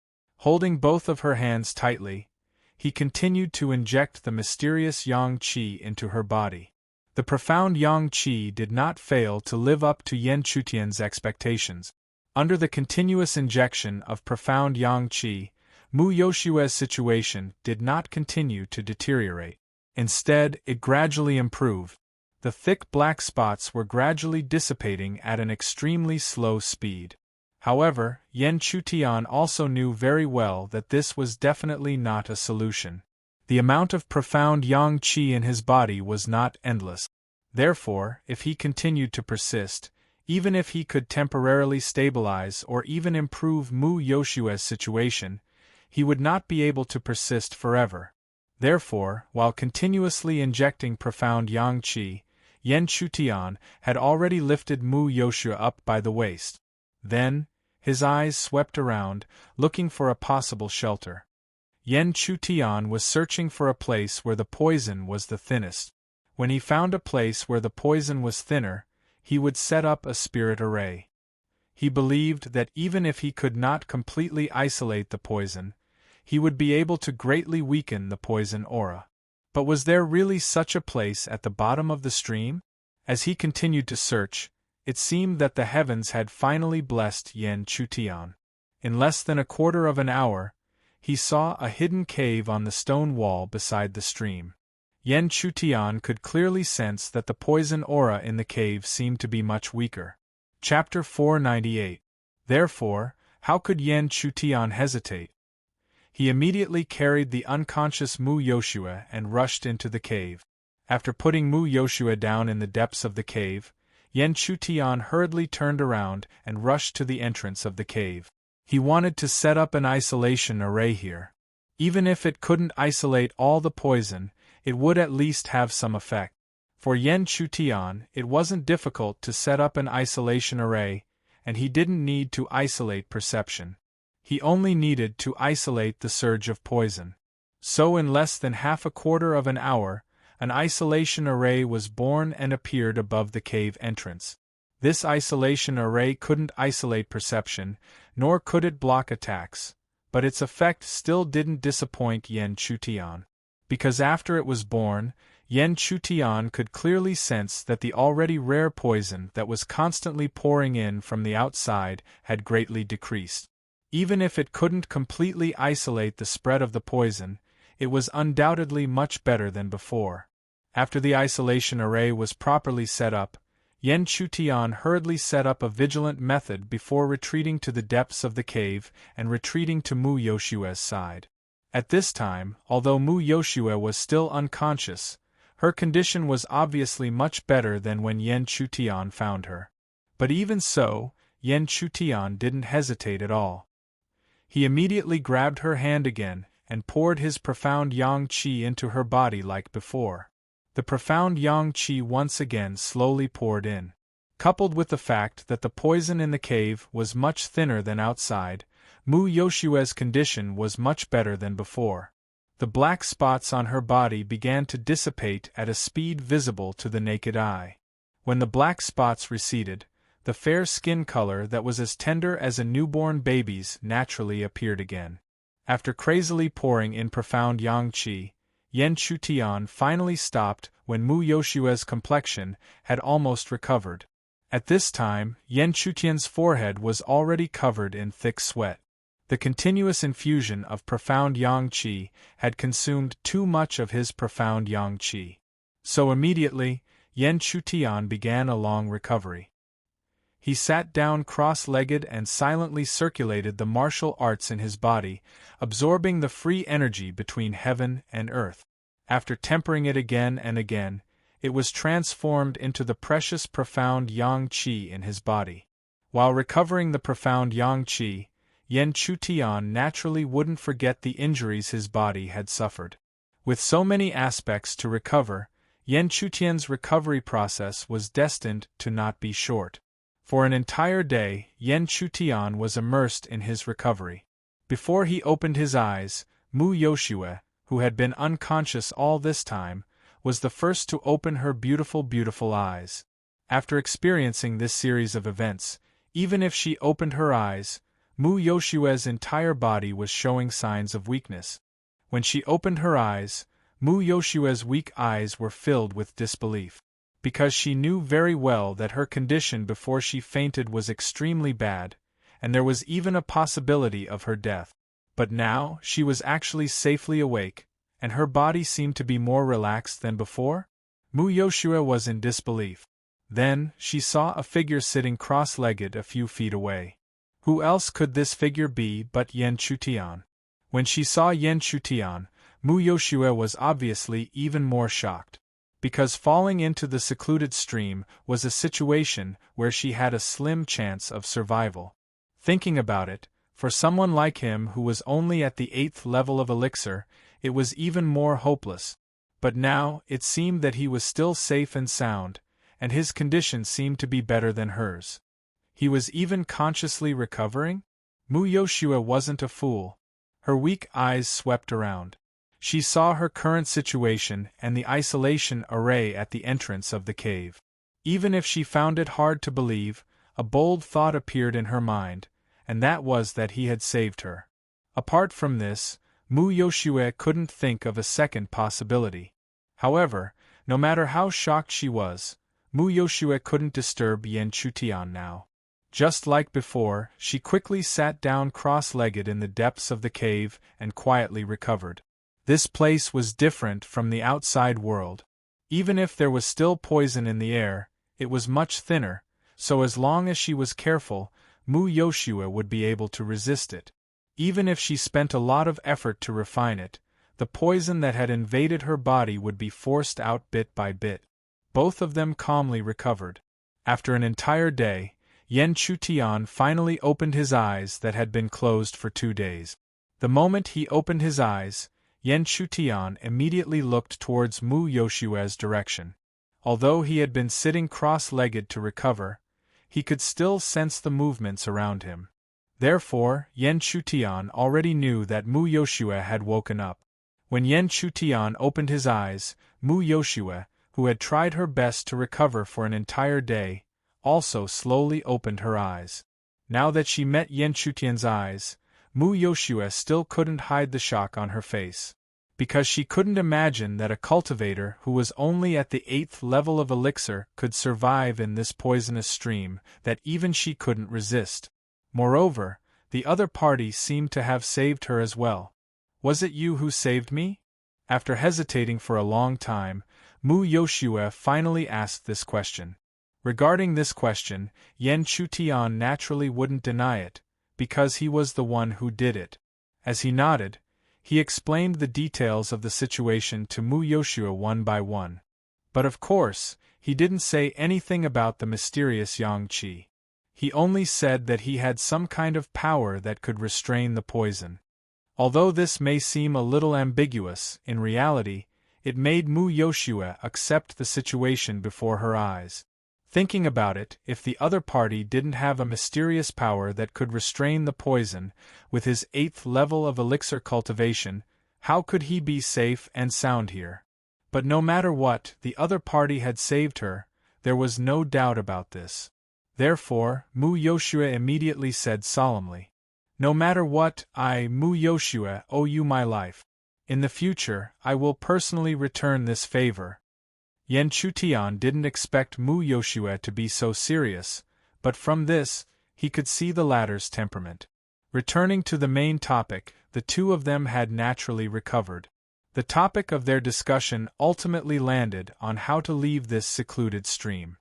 Holding both of her hands tightly, he continued to inject the mysterious yang qi into her body. The profound yang qi did not fail to live up to Yan Chutian's expectations. Under the continuous injection of profound yang qi, Mu Yoshue's situation did not continue to deteriorate. Instead, it gradually improved. The thick black spots were gradually dissipating at an extremely slow speed. However, Yan Chutian also knew very well that this was definitely not a solution. The amount of profound yang qi in his body was not endless. Therefore, if he continued to persist, even if he could temporarily stabilize or even improve Mu Yoshue's situation, he would not be able to persist forever. Therefore, while continuously injecting profound yang qi, Yan Chutian had already lifted Mu Yoshue up by the waist. Then, his eyes swept around, looking for a possible shelter. Yan Chutian was searching for a place where the poison was the thinnest. When he found a place where the poison was thinner, he would set up a spirit array. He believed that even if he could not completely isolate the poison, he would be able to greatly weaken the poison aura. But was there really such a place at the bottom of the stream? As he continued to search, it seemed that the heavens had finally blessed Yan Chutian. In less than a quarter of an hour, he saw a hidden cave on the stone wall beside the stream. Yan Chutian could clearly sense that the poison aura in the cave seemed to be much weaker. Chapter 498. Therefore, how could Yan Chutian hesitate? He immediately carried the unconscious Mu Yoshue and rushed into the cave. After putting Mu Yoshue down in the depths of the cave, Yan Chutian hurriedly turned around and rushed to the entrance of the cave. He wanted to set up an isolation array here. Even if it couldn't isolate all the poison, it would at least have some effect. For Yan Chutian, it wasn't difficult to set up an isolation array, and he didn't need to isolate perception. He only needed to isolate the surge of poison. So in less than half a quarter of an hour, an isolation array was born and appeared above the cave entrance. This isolation array couldn't isolate perception, nor could it block attacks, but its effect still didn't disappoint Yan Chutian. Because after it was born, Yan Chutian could clearly sense that the already rare poison that was constantly pouring in from the outside had greatly decreased. Even if it couldn't completely isolate the spread of the poison, it was undoubtedly much better than before. After the isolation array was properly set up, Yan Chutian hurriedly set up a vigilant method before retreating to the depths of the cave and retreating to Mu Yoshue's side. At this time, although Mu Yoshue was still unconscious, her condition was obviously much better than when Yan Chutian found her. But even so, Yan Chutian didn't hesitate at all. He immediately grabbed her hand again and poured his profound yang qi into her body like before. The profound yang qi once again slowly poured in. Coupled with the fact that the poison in the cave was much thinner than outside, Mu Yoshue's condition was much better than before. The black spots on her body began to dissipate at a speed visible to the naked eye. When the black spots receded, the fair skin color that was as tender as a newborn baby's naturally appeared again. After crazily pouring in profound yang qi, Yan Chutian finally stopped when Mu Yoshue's complexion had almost recovered. At this time, Yan Chutian's forehead was already covered in thick sweat. The continuous infusion of profound yang qi had consumed too much of his profound yang qi. So immediately, Yan Chutian began a long recovery. He sat down cross-legged and silently circulated the martial arts in his body, absorbing the free energy between heaven and earth. After tempering it again and again, it was transformed into the precious profound yang qi in his body. While recovering the profound yang qi, Yan Chutian naturally wouldn't forget the injuries his body had suffered. With so many aspects to recover, Yan Chutian's recovery process was destined to not be short. For an entire day, Yan Chutian was immersed in his recovery. Before he opened his eyes, Mu Yoshue, who had been unconscious all this time, was the first to open her beautiful eyes. After experiencing this series of events, even if she opened her eyes, Mu Yoshue's entire body was showing signs of weakness. When she opened her eyes, Mu Yoshue's weak eyes were filled with disbelief. Because she knew very well that her condition before she fainted was extremely bad, and there was even a possibility of her death. But now she was actually safely awake, and her body seemed to be more relaxed than before? Mu Yoshue was in disbelief. Then, she saw a figure sitting cross-legged a few feet away. Who else could this figure be but Yan Chutian? When she saw Yan Chutian, Mu Yoshue was obviously even more shocked. Because falling into the secluded stream was a situation where she had a slim chance of survival. Thinking about it, for someone like him who was only at the 8th level of elixir, it was even more hopeless. But now, it seemed that he was still safe and sound, and his condition seemed to be better than hers. He was even consciously recovering? Mu Yoshue wasn't a fool. Her weak eyes swept around. She saw her current situation and the isolation array at the entrance of the cave. Even if she found it hard to believe, a bold thought appeared in her mind, and that was that he had saved her. Apart from this, Mu Yoshue couldn't think of a second possibility. However, no matter how shocked she was, Mu Yoshue couldn't disturb Yan Chutian now. Just like before, she quickly sat down cross-legged in the depths of the cave and quietly recovered. This place was different from the outside world. Even if there was still poison in the air, it was much thinner, so as long as she was careful, Mu Yoshue would be able to resist it. Even if she spent a lot of effort to refine it, the poison that had invaded her body would be forced out bit by bit. Both of them calmly recovered. After an entire day, Yan Chutian finally opened his eyes that had been closed for 2 days. The moment he opened his eyes, Yan Chutian immediately looked towards Mu Yoshue's direction. Although he had been sitting cross-legged to recover, he could still sense the movements around him. Therefore, Yan Chutian already knew that Mu Yoshue had woken up. When Yan Chutian opened his eyes, Mu Yoshue, who had tried her best to recover for an entire day, also slowly opened her eyes. Now that she met Yan Chutian's eyes, Mu Yoshue still couldn't hide the shock on her face. Because she couldn't imagine that a cultivator who was only at the 8th level of elixir could survive in this poisonous stream that even she couldn't resist. Moreover, the other party seemed to have saved her as well. Was it you who saved me? After hesitating for a long time, Mu Yoshue finally asked this question. Regarding this question, Yan Chutian naturally wouldn't deny it, because he was the one who did it. As he nodded, he explained the details of the situation to Mu Yoshue one by one. But of course, he didn't say anything about the mysterious yang qi. He only said that he had some kind of power that could restrain the poison. Although this may seem a little ambiguous, in reality, it made Mu Yoshue accept the situation before her eyes. Thinking about it, if the other party didn't have a mysterious power that could restrain the poison, with his 8th level of elixir cultivation, how could he be safe and sound here? But no matter what, the other party had saved her, there was no doubt about this. Therefore, Mu Yoshue immediately said solemnly, "No matter what, I, Mu Yoshue, owe you my life. In the future, I will personally return this favor." Yan Chutian didn't expect Mu Yoshue to be so serious, but from this, he could see the latter's temperament. Returning to the main topic, the two of them had naturally recovered. The topic of their discussion ultimately landed on how to leave this secluded stream.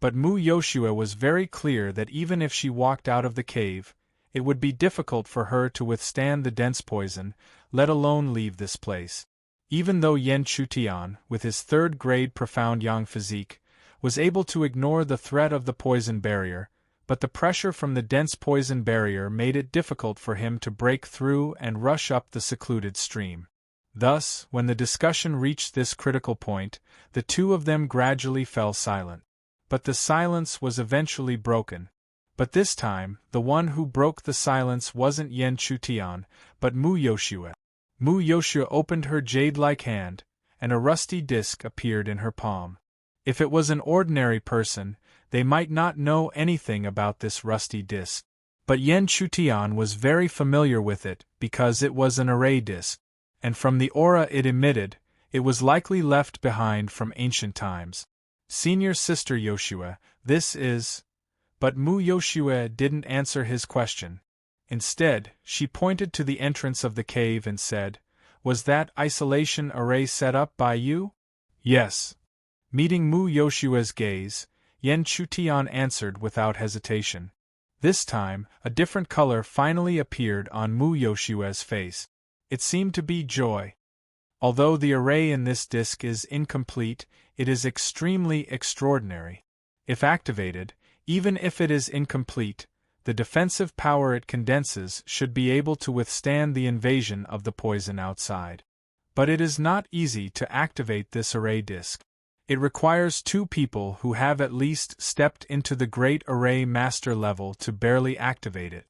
But Mu Yoshua was very clear that even if she walked out of the cave, it would be difficult for her to withstand the dense poison, let alone leave this place. Even though Yan Chutian, with his third-grade profound yang physique, was able to ignore the threat of the poison barrier, but the pressure from the dense poison barrier made it difficult for him to break through and rush up the secluded stream. Thus, when the discussion reached this critical point, the two of them gradually fell silent. But the silence was eventually broken. But this time, the one who broke the silence wasn't Yan Chutian, but Mu Yoshua. Mu Yoshua opened her jade-like hand, and a rusty disc appeared in her palm. If it was an ordinary person, they might not know anything about this rusty disc. But Yan Chutian was very familiar with it because it was an array disc, and from the aura it emitted, it was likely left behind from ancient times. Senior Sister Yoshua, this is... But Mu Yoshua didn't answer his question. Instead, she pointed to the entrance of the cave and said, "Was that isolation array set up by you?" "Yes." Meeting Mu Yoshua's gaze, Yan Chutian answered without hesitation. This time, a different color finally appeared on Mu Yoshua's face. It seemed to be joy. Although the array in this disk is incomplete, it is extremely extraordinary. If activated, even if it is incomplete, the defensive power it condenses should be able to withstand the invasion of the poison outside. But it is not easy to activate this array disk. It requires two people who have at least stepped into the Great Array Master level to barely activate it.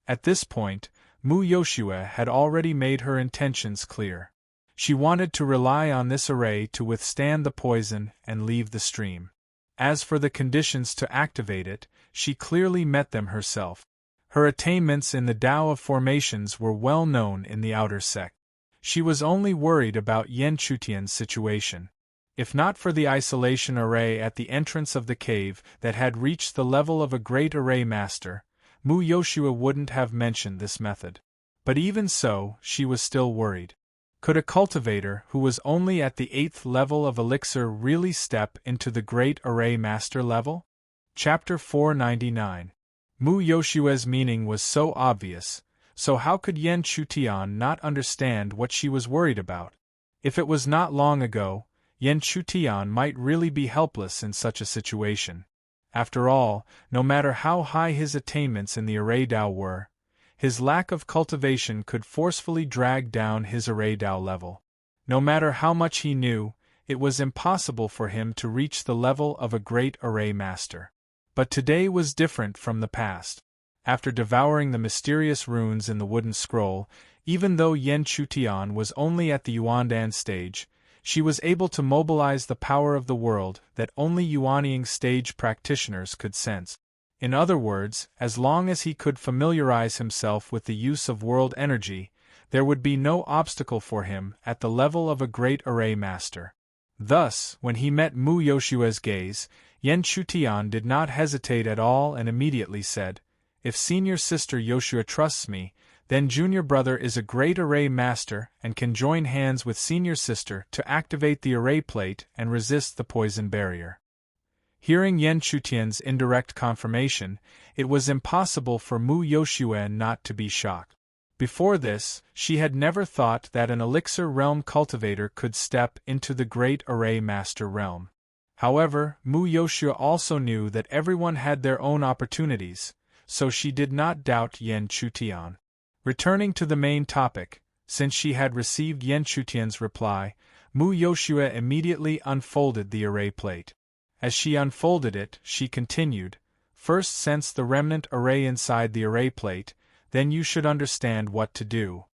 At this point, Mu Yoshua had already made her intentions clear. She wanted to rely on this array to withstand the poison and leave the stream. As for the conditions to activate it, she clearly met them herself. Her attainments in the Tao of Formations were well known in the outer sect. She was only worried about Yan Chutian's situation. If not for the isolation array at the entrance of the cave that had reached the level of a Great Array Master, Mu Yoshua wouldn't have mentioned this method. But even so, she was still worried. Could a cultivator who was only at the 8th level of elixir really step into the Great Array Master level? Chapter 499. Mu Yoshua's meaning was so obvious, so how could Yan Chutian not understand what she was worried about? If it was not long ago, Yan Chutian might really be helpless in such a situation. After all, no matter how high his attainments in the Array Tao were, his lack of cultivation could forcefully drag down his Array Tao level. No matter how much he knew, it was impossible for him to reach the level of a Great Array Master. But today was different from the past. After devouring the mysterious runes in the wooden scroll, even though Yan Chutian was only at the Yuandan stage, she was able to mobilize the power of the world that only Yuanying stage practitioners could sense. In other words, as long as he could familiarize himself with the use of world energy, there would be no obstacle for him at the level of a Great Array Master. Thus, when he met Mu Yoshua's gaze, Yan Chutian did not hesitate at all and immediately said, "If Senior Sister Yoshua trusts me, then Junior Brother is a Great Array Master and can join hands with Senior Sister to activate the array plate and resist the poison barrier." Hearing Yan Chutian's indirect confirmation, it was impossible for Mu Yoshua not to be shocked. Before this, she had never thought that an elixir realm cultivator could step into the Great Array Master realm. However, Mu Yoshua also knew that everyone had their own opportunities, so she did not doubt Yan Chutian. Returning to the main topic, since she had received Yan Chutian's reply, Mu Yoshua immediately unfolded the array plate. As she unfolded it, she continued, "First sense the remnant array inside the array plate, then you should understand what to do."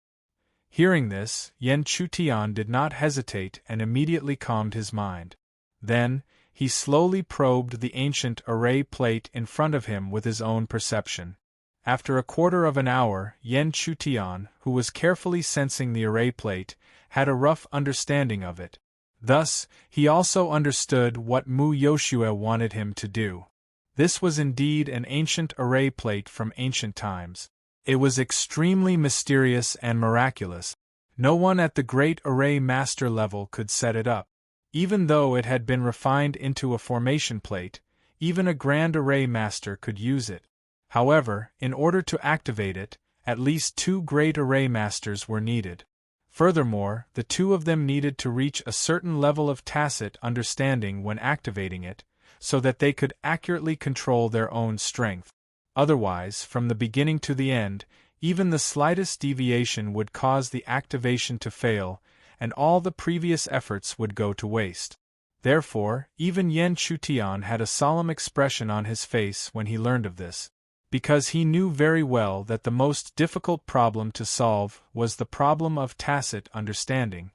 Hearing this, Yan Chutian did not hesitate and immediately calmed his mind. Then, he slowly probed the ancient array plate in front of him with his own perception. After a quarter of an hour, Yan Chutian, who was carefully sensing the array plate, had a rough understanding of it. Thus, he also understood what Mu Yoshua wanted him to do. This was indeed an ancient array plate from ancient times. It was extremely mysterious and miraculous. No one at the Great Array Master level could set it up. Even though it had been refined into a formation plate, even a Grand Array Master could use it. However, in order to activate it, at least 2 Great Array Masters were needed. Furthermore, the 2 of them needed to reach a certain level of tacit understanding when activating it, so that they could accurately control their own strength. Otherwise, from the beginning to the end, even the slightest deviation would cause the activation to fail, and all the previous efforts would go to waste. Therefore, even Yen Chutian had a solemn expression on his face when he learned of this, because he knew very well that the most difficult problem to solve was the problem of tacit understanding.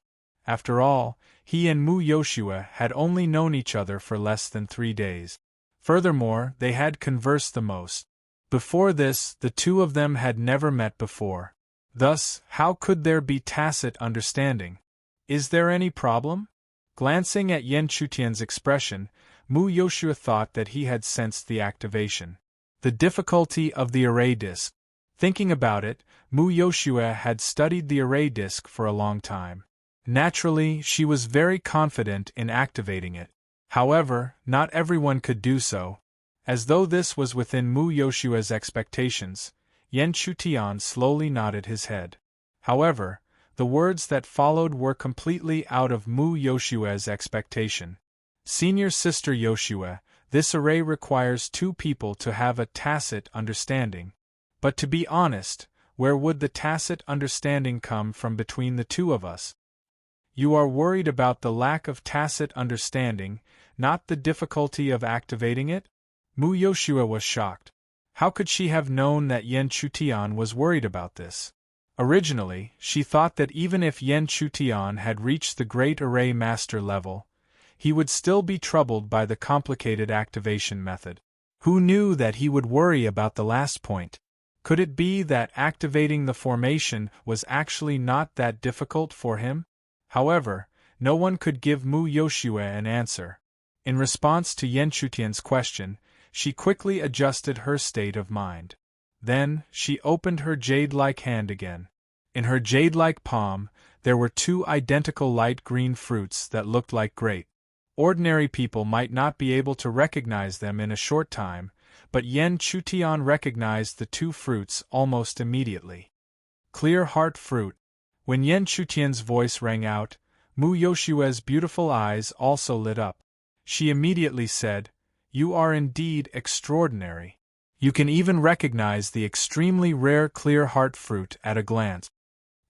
After all, he and Mu Yoshua had only known each other for less than 3 days. Furthermore, they had conversed the most. Before this, the 2 of them had never met before. Thus, how could there be tacit understanding? Is there any problem? Glancing at Yen Chutian's expression, Mu Yoshua thought that he had sensed the activation. The difficulty of the array disk. Thinking about it, Mu Yoshua had studied the array disk for a long time. Naturally, she was very confident in activating it. However, not everyone could do so. As though this was within Mu Yoshua's expectations, Yen Chutian slowly nodded his head. However, the words that followed were completely out of Mu Yoshua's expectation. Senior Sister Yoshua, this array requires 2 people to have a tacit understanding. But to be honest, where would the tacit understanding come from between the 2 of us? You are worried about the lack of tacit understanding, not the difficulty of activating it? Mu Yoshua was shocked. How could she have known that Yen Chutian was worried about this? Originally, she thought that even if Yen Chutian had reached the Great Array Master level, he would still be troubled by the complicated activation method. Who knew that he would worry about the last point? Could it be that activating the formation was actually not that difficult for him? However, no one could give Mu Yoshua an answer. In response to Yen Chutian's question, she quickly adjusted her state of mind. Then, she opened her jade-like hand again. In her jade-like palm, there were 2 identical light green fruits that looked like grapes. Ordinary people might not be able to recognize them in a short time, but Yen Chutian recognized the 2 fruits almost immediately. Clear heart fruit. When Yen Chutian's voice rang out, Mu Yoshua's beautiful eyes also lit up. She immediately said, "You are indeed extraordinary. You can even recognize the extremely rare clear heart fruit at a glance."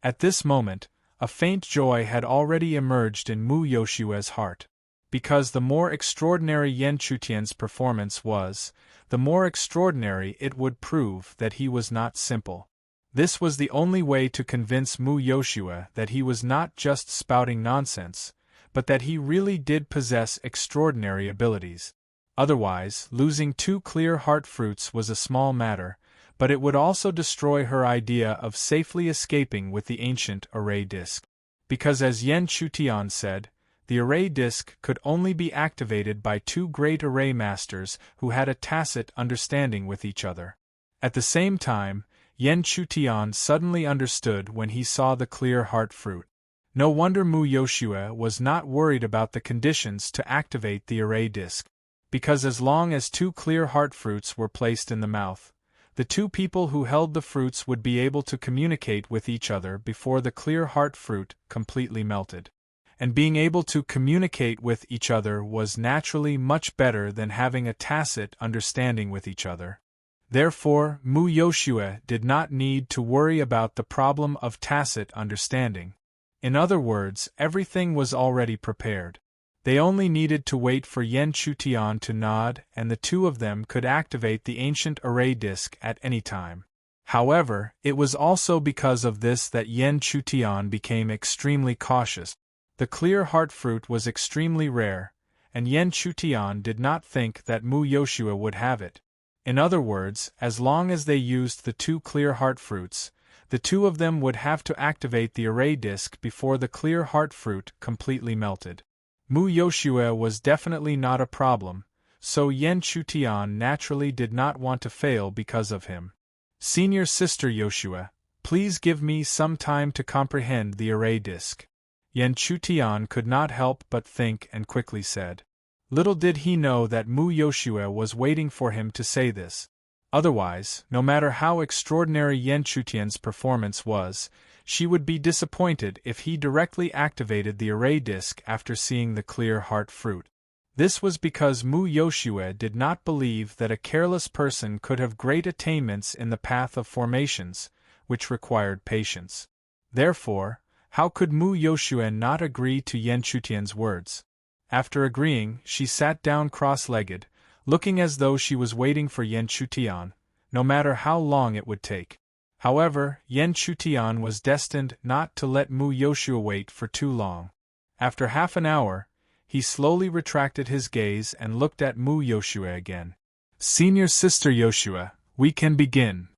At this moment, a faint joy had already emerged in Mu Yoshua's heart. Because the more extraordinary Yen Chutian's performance was, the more extraordinary it would prove that he was not simple. This was the only way to convince Mu Yoshua that he was not just spouting nonsense, but that he really did possess extraordinary abilities. Otherwise, losing 2 clear heart fruits was a small matter, but it would also destroy her idea of safely escaping with the ancient array disk. Because as Yen Chutian said, the array disk could only be activated by 2 great array masters who had a tacit understanding with each other. At the same time, Yen Chutian suddenly understood when he saw the clear heart fruit. No wonder Mu Yoshua was not worried about the conditions to activate the array disk. Because as long as 2 clear heart fruits were placed in the mouth, the 2 people who held the fruits would be able to communicate with each other before the clear heart fruit completely melted. And being able to communicate with each other was naturally much better than having a tacit understanding with each other. Therefore, Mu Yoshua did not need to worry about the problem of tacit understanding. In other words, everything was already prepared. They only needed to wait for Yen Chutian to nod, and the 2 of them could activate the ancient array disk at any time. However, it was also because of this that Yen Chutian became extremely cautious. The clear heart fruit was extremely rare, and Yen Chutian did not think that Mu Yoshua would have it. In other words, as long as they used the 2 clear heart fruits, the 2 of them would have to activate the array disk before the clear heart fruit completely melted. Mu Yoshua was definitely not a problem, so Yen Chutian naturally did not want to fail because of him. Senior Sister Yoshua, please give me some time to comprehend the array disk. Yan Chutian could not help but think and quickly said. Little did he know that Mu Yoshua was waiting for him to say this. Otherwise, no matter how extraordinary Yan Chutian's performance was, she would be disappointed if he directly activated the array disk after seeing the clear heart fruit. This was because Mu Yoshua did not believe that a careless person could have great attainments in the path of formations, which required patience. Therefore, how could Mu Yoshua not agree to Yan Chutian's words? After agreeing, she sat down cross-legged, looking as though she was waiting for Yan Chutian, no matter how long it would take. However, Yan Chutian was destined not to let Mu Yoshua wait for too long. After half an hour, he slowly retracted his gaze and looked at Mu Yoshua again. Senior Sister Yoshua, we can begin.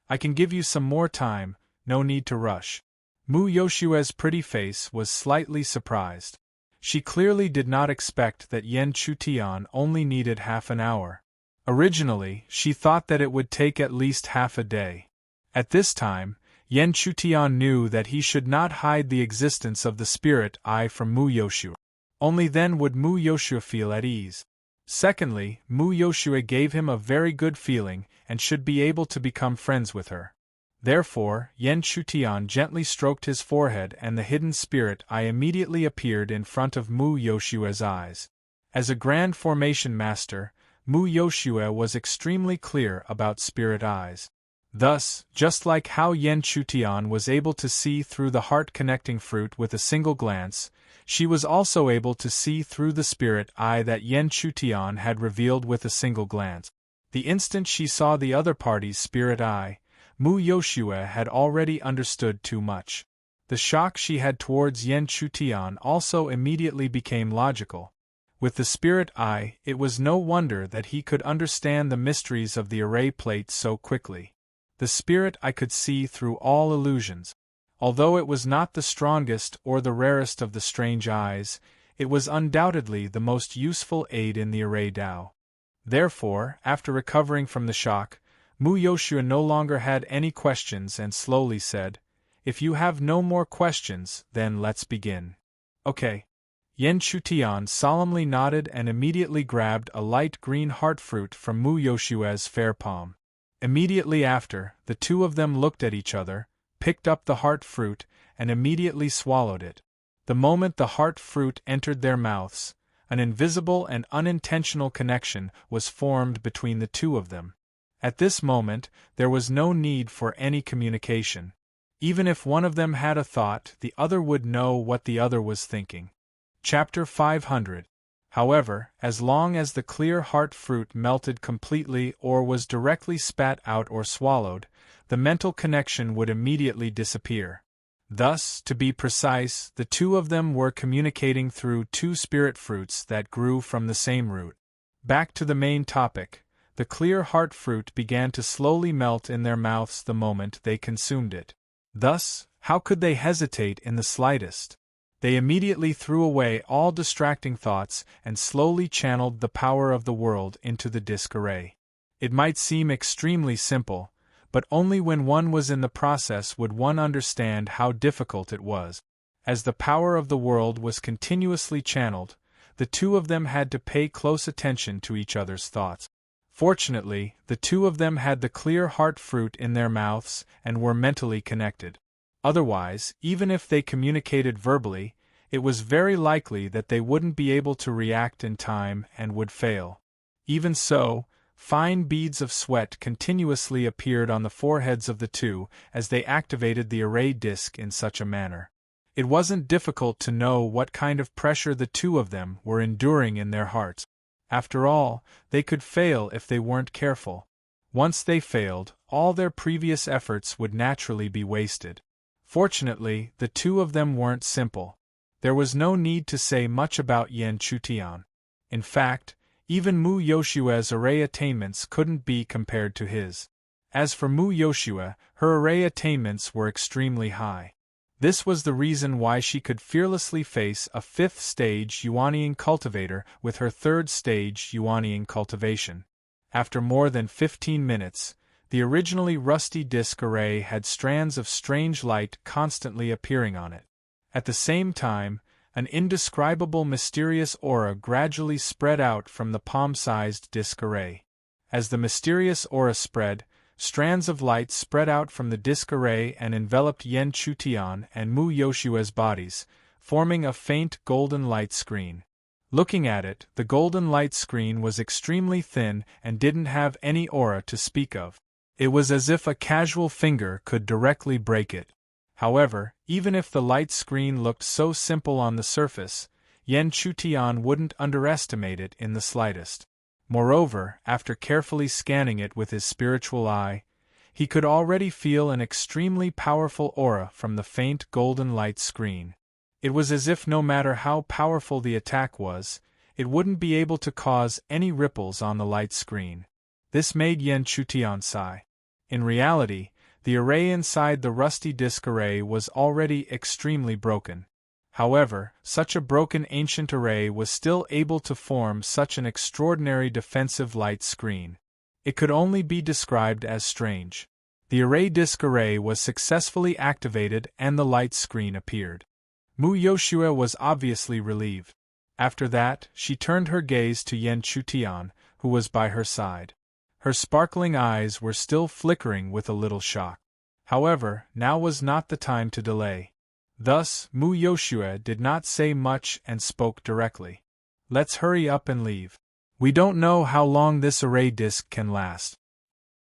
I can give you some more time, no need to rush. Mu Yoshua's pretty face was slightly surprised. She clearly did not expect that Yan Chutian only needed half an hour. Originally, she thought that it would take at least half a day. At this time, Yan Chutian knew that he should not hide the existence of the spirit eye from Mu Yoshua. Only then would Mu Yoshua feel at ease. Secondly, Mu Yoshua gave him a very good feeling and should be able to become friends with her. Therefore, Yan Chutian gently stroked his forehead and the hidden spirit eye immediately appeared in front of Mu Yoshua's eyes. As a grand formation master, Mu Yoshua was extremely clear about spirit eyes. Thus, just like how Yan Chutian was able to see through the heart-connecting fruit with a single glance, she was also able to see through the spirit eye that Yan Chutian had revealed with a single glance. The instant she saw the other party's spirit eye, Mu Yoshua had already understood too much. The shock she had towards Yan Chutian also immediately became logical. With the spirit eye, it was no wonder that he could understand the mysteries of the array plate so quickly. The spirit eye could see through all illusions. Although it was not the strongest or the rarest of the strange eyes, it was undoubtedly the most useful aid in the array Tao. Therefore, after recovering from the shock, Mu Yoshua no longer had any questions and slowly said, "If you have no more questions, then let's begin." Okay. Yan Chutian solemnly nodded and immediately grabbed a light green heart fruit from Mu Yoshua's fair palm. Immediately after, the two of them looked at each other, picked up the heart fruit, and immediately swallowed it. The moment the heart fruit entered their mouths, an invisible and unintentional connection was formed between the two of them. At this moment, there was no need for any communication. Even if one of them had a thought, the other would know what the other was thinking. Chapter 500. However, as long as the clear heart fruit melted completely or was directly spat out or swallowed, the mental connection would immediately disappear. Thus, to be precise, the two of them were communicating through two spirit fruits that grew from the same root. Back to the main topic. The clear heart fruit began to slowly melt in their mouths the moment they consumed it. Thus, how could they hesitate in the slightest? They immediately threw away all distracting thoughts and slowly channeled the power of the world into the disk array. It might seem extremely simple, but only when one was in the process would one understand how difficult it was. As the power of the world was continuously channeled, the two of them had to pay close attention to each other's thoughts. Fortunately, the two of them had the clear heart fruit in their mouths and were mentally connected. Otherwise, even if they communicated verbally, it was very likely that they wouldn't be able to react in time and would fail. Even so, fine beads of sweat continuously appeared on the foreheads of the two as they activated the array disk in such a manner. It wasn't difficult to know what kind of pressure the two of them were enduring in their hearts. After all, they could fail if they weren't careful. Once they failed, all their previous efforts would naturally be wasted. Fortunately, the two of them weren't simple. There was no need to say much about Yan Chutian. In fact, even Mu Yoshua's array attainments couldn't be compared to his. As for Mu Yoshua, her array attainments were extremely high. This was the reason why she could fearlessly face a 5th-stage Yuanian cultivator with her 3rd-stage Yuanian cultivation. After more than 15 minutes, the originally rusty disk array had strands of strange light constantly appearing on it. At the same time, an indescribable mysterious aura gradually spread out from the palm-sized disk array. As the mysterious aura spread, strands of light spread out from the disk array and enveloped Yen Chutian and Mu Yoshua's bodies, forming a faint golden light screen. Looking at it, the golden light screen was extremely thin and didn't have any aura to speak of. It was as if a casual finger could directly break it. However, even if the light screen looked so simple on the surface, Yen Chutian wouldn't underestimate it in the slightest. Moreover, after carefully scanning it with his spiritual eye, he could already feel an extremely powerful aura from the faint golden light screen. It was as if no matter how powerful the attack was, it wouldn't be able to cause any ripples on the light screen. This made Yen Chutian sigh. In reality, the array inside the rusty disk array was already extremely broken. However, such a broken ancient array was still able to form such an extraordinary defensive light screen. It could only be described as strange. The array disk array was successfully activated and the light screen appeared. Mu Yoshua was obviously relieved. After that, she turned her gaze to Yen Chutian, who was by her side. Her sparkling eyes were still flickering with a little shock. However, now was not the time to delay. Thus, Mu Yoshua did not say much and spoke directly. Let's hurry up and leave. We don't know how long this array disk can last.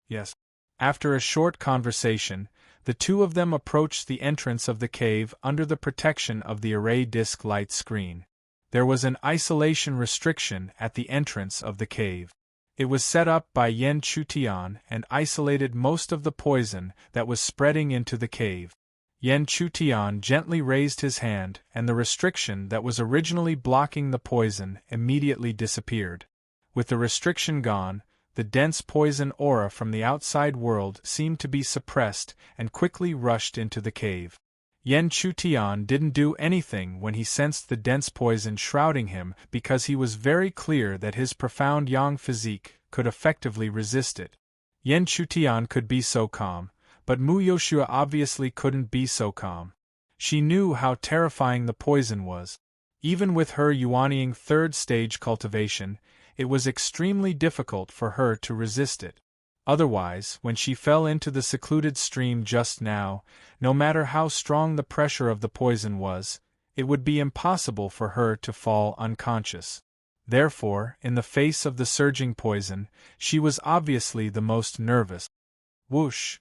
Yes. After a short conversation, the two of them approached the entrance of the cave under the protection of the array disk light screen. There was an isolation restriction at the entrance of the cave. It was set up by Yen Chutian and isolated most of the poison that was spreading into the cave. Yen Chutian gently raised his hand, and the restriction that was originally blocking the poison immediately disappeared. With the restriction gone, the dense poison aura from the outside world seemed to be suppressed and quickly rushed into the cave. Yen Chutian didn't do anything when he sensed the dense poison shrouding him because he was very clear that his profound yang physique could effectively resist it. Yen Chutian could be so calm, but Mu Yoshua obviously couldn't be so calm. She knew how terrifying the poison was. Even with her yuanying third-stage cultivation, it was extremely difficult for her to resist it. Otherwise, when she fell into the secluded stream just now, no matter how strong the pressure of the poison was, it would be impossible for her to fall unconscious. Therefore, in the face of the surging poison, she was obviously the most nervous. Whoosh!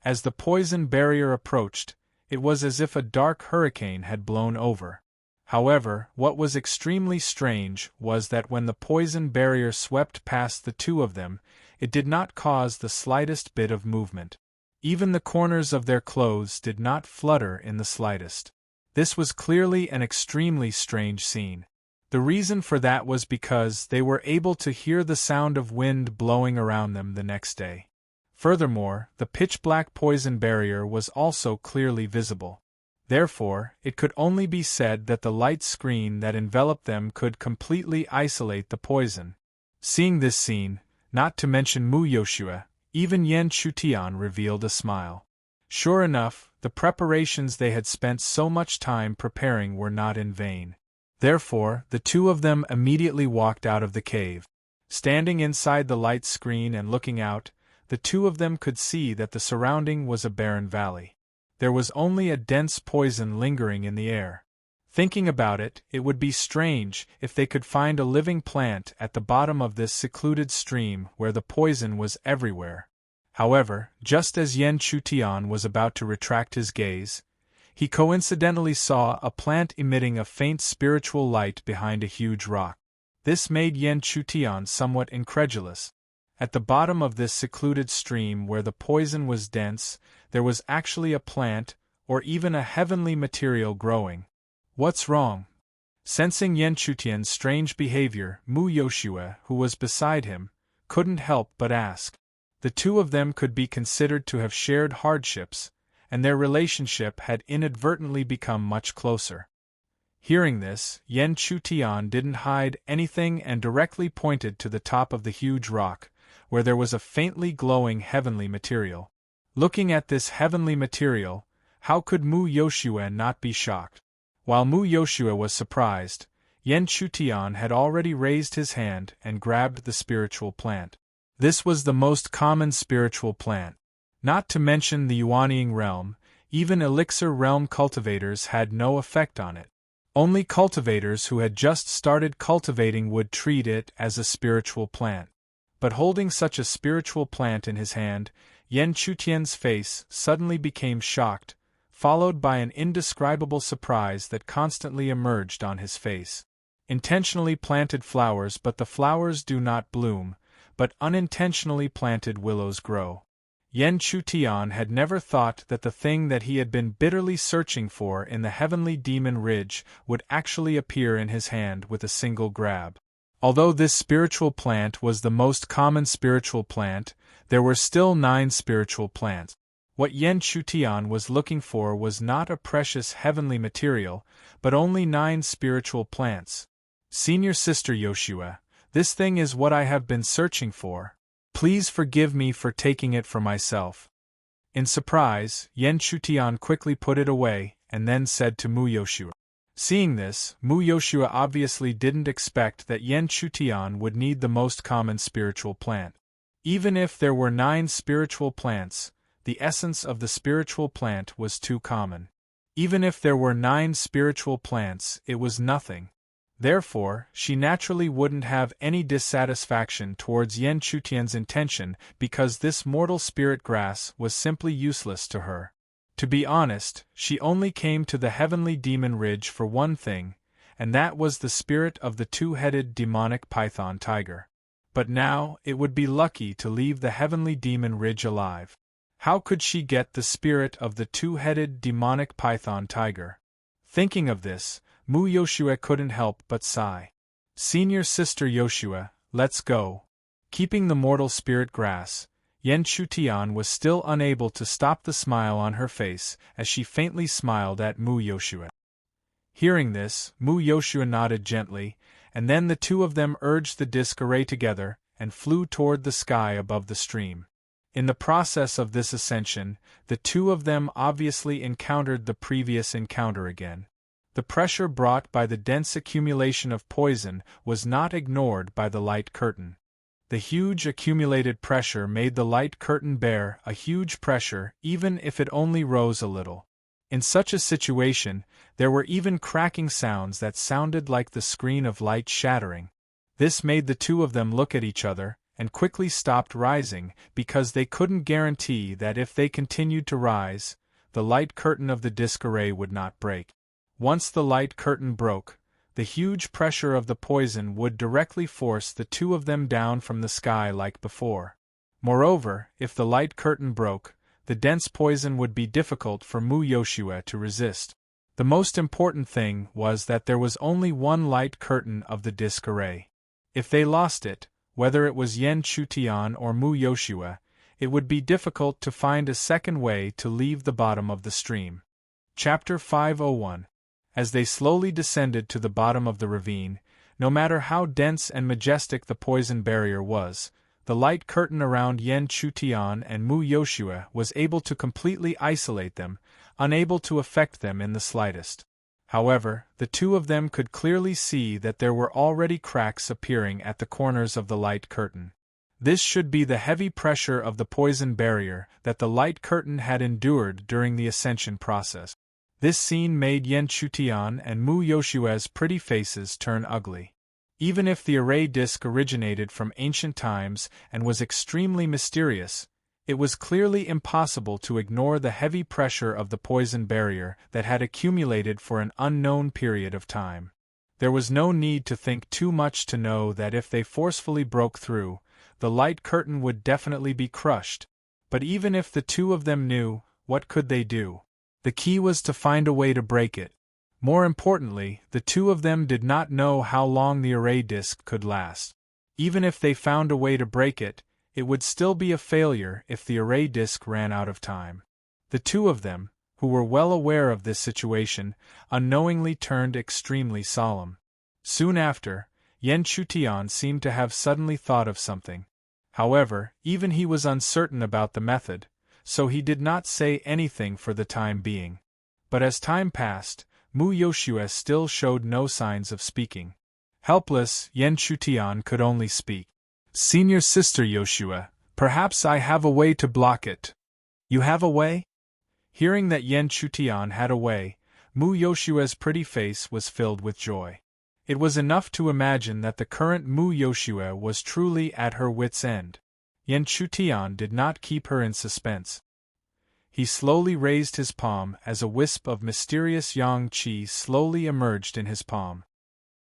As the poison barrier approached, it was as if a dark hurricane had blown over. However, what was extremely strange was that when the poison barrier swept past the two of them, it did not cause the slightest bit of movement. Even the corners of their clothes did not flutter in the slightest. This was clearly an extremely strange scene. The reason for that was because they were able to hear the sound of wind blowing around them the next day. Furthermore, the pitch-black poison barrier was also clearly visible. Therefore, it could only be said that the light screen that enveloped them could completely isolate the poison. Seeing this scene, not to mention Mu Yoshua, even Yen Chutian revealed a smile. Sure enough, the preparations they had spent so much time preparing were not in vain. Therefore, the two of them immediately walked out of the cave. Standing inside the light screen and looking out, the two of them could see that the surrounding was a barren valley. There was only a dense poison lingering in the air. Thinking about it, it would be strange if they could find a living plant at the bottom of this secluded stream where the poison was everywhere. However, just as Yen Chutian was about to retract his gaze, he coincidentally saw a plant emitting a faint spiritual light behind a huge rock. This made Yen Chutian somewhat incredulous. At the bottom of this secluded stream where the poison was dense, there was actually a plant, or even a heavenly material growing. What's wrong? Sensing Yen Chutian's strange behavior, Mu Yoshua, who was beside him, couldn't help but ask. The two of them could be considered to have shared hardships, and their relationship had inadvertently become much closer. Hearing this, Yen Chutian didn't hide anything and directly pointed to the top of the huge rock, where there was a faintly glowing heavenly material. Looking at this heavenly material, how could Mu Yoshue not be shocked? While Mu Yoshue was surprised, Yen Chutian had already raised his hand and grabbed the spiritual plant. This was the most common spiritual plant. Not to mention the Yuanying realm, even elixir realm cultivators had no effect on it. Only cultivators who had just started cultivating would treat it as a spiritual plant. But holding such a spiritual plant in his hand, Yen Chutian's face suddenly became shocked, followed by an indescribable surprise that constantly emerged on his face. Intentionally planted flowers, but the flowers do not bloom, but unintentionally planted willows grow. Yen Chutian had never thought that the thing that he had been bitterly searching for in the heavenly demon ridge would actually appear in his hand with a single grab. Although this spiritual plant was the most common spiritual plant, there were still 9 spiritual plants. What Yen Chutian was looking for was not a precious heavenly material, but only 9 spiritual plants. Senior Sister Yoshua, this thing is what I have been searching for. Please forgive me for taking it for myself. In surprise, Yen Chutian quickly put it away, and then said to Mu Yoshua. Seeing this, Mu Yoshua obviously didn't expect that Yen Chutian would need the most common spiritual plant. Even if there were 9 spiritual plants, the essence of the spiritual plant was too common. Even if there were 9 spiritual plants, it was nothing. Therefore, she naturally wouldn't have any dissatisfaction towards Yen Chutian's intention because this mortal spirit grass was simply useless to her. To be honest, she only came to the heavenly demon ridge for one thing, and that was the spirit of the 2-headed demonic python tiger. But now, it would be lucky to leave the heavenly demon ridge alive. How could she get the spirit of the 2-headed demonic python tiger? Thinking of this, Mu Yoshua couldn't help but sigh. Senior Sister Yoshua, let's go. Keeping the mortal spirit grass, Yen Chutian was still unable to stop the smile on her face as she faintly smiled at Mu Yoshua. Hearing this, Mu Yoshua nodded gently, and then the 2 of them urged the disc array together and flew toward the sky above the stream. In the process of this ascension, the 2 of them obviously encountered the previous encounter again. The pressure brought by the dense accumulation of poison was not ignored by the light curtain. The huge accumulated pressure made the light curtain bear a huge pressure even if it only rose a little. In such a situation, there were even cracking sounds that sounded like the screen of light shattering. This made the 2 of them look at each other and quickly stopped rising because they couldn't guarantee that if they continued to rise, the light curtain of the disc array would not break. Once the light curtain broke, the huge pressure of the poison would directly force the 2 of them down from the sky like before. Moreover, if the light curtain broke, the dense poison would be difficult for Mu Yoshua to resist. The most important thing was that there was only one light curtain of the disc array. If they lost it, whether it was Yen Chutian or Mu Yoshua, it would be difficult to find a second way to leave the bottom of the stream. Chapter 501. As they slowly descended to the bottom of the ravine, no matter how dense and majestic the poison barrier was, the light curtain around Yen Chutian and Mu Yoshua was able to completely isolate them, unable to affect them in the slightest. However, the 2 of them could clearly see that there were already cracks appearing at the corners of the light curtain. This should be the heavy pressure of the poison barrier that the light curtain had endured during the ascension process. This scene made Yen Chutian and Mu Yoshua's pretty faces turn ugly. Even if the array disc originated from ancient times and was extremely mysterious, it was clearly impossible to ignore the heavy pressure of the poison barrier that had accumulated for an unknown period of time. There was no need to think too much to know that if they forcefully broke through, the light curtain would definitely be crushed. But even if the 2 of them knew, what could they do? The key was to find a way to break it. More importantly, the 2 of them did not know how long the array disk could last. Even if they found a way to break it, it would still be a failure if the array disk ran out of time. The 2 of them, who were well aware of this situation, unknowingly turned extremely solemn. Soon after, Yen Chutian seemed to have suddenly thought of something. However, even he was uncertain about the method, so he did not say anything for the time being. But as time passed, Mu Yoshue still showed no signs of speaking. Helpless, Yen Chutian could only speak. Senior Sister Yoshue, perhaps I have a way to block it. You have a way? Hearing that Yen Chutian had a way, Mu Yoshue's pretty face was filled with joy. It was enough to imagine that the current Mu Yoshue was truly at her wit's end. Yen Chutian did not keep her in suspense. He slowly raised his palm as a wisp of mysterious yang qi slowly emerged in his palm.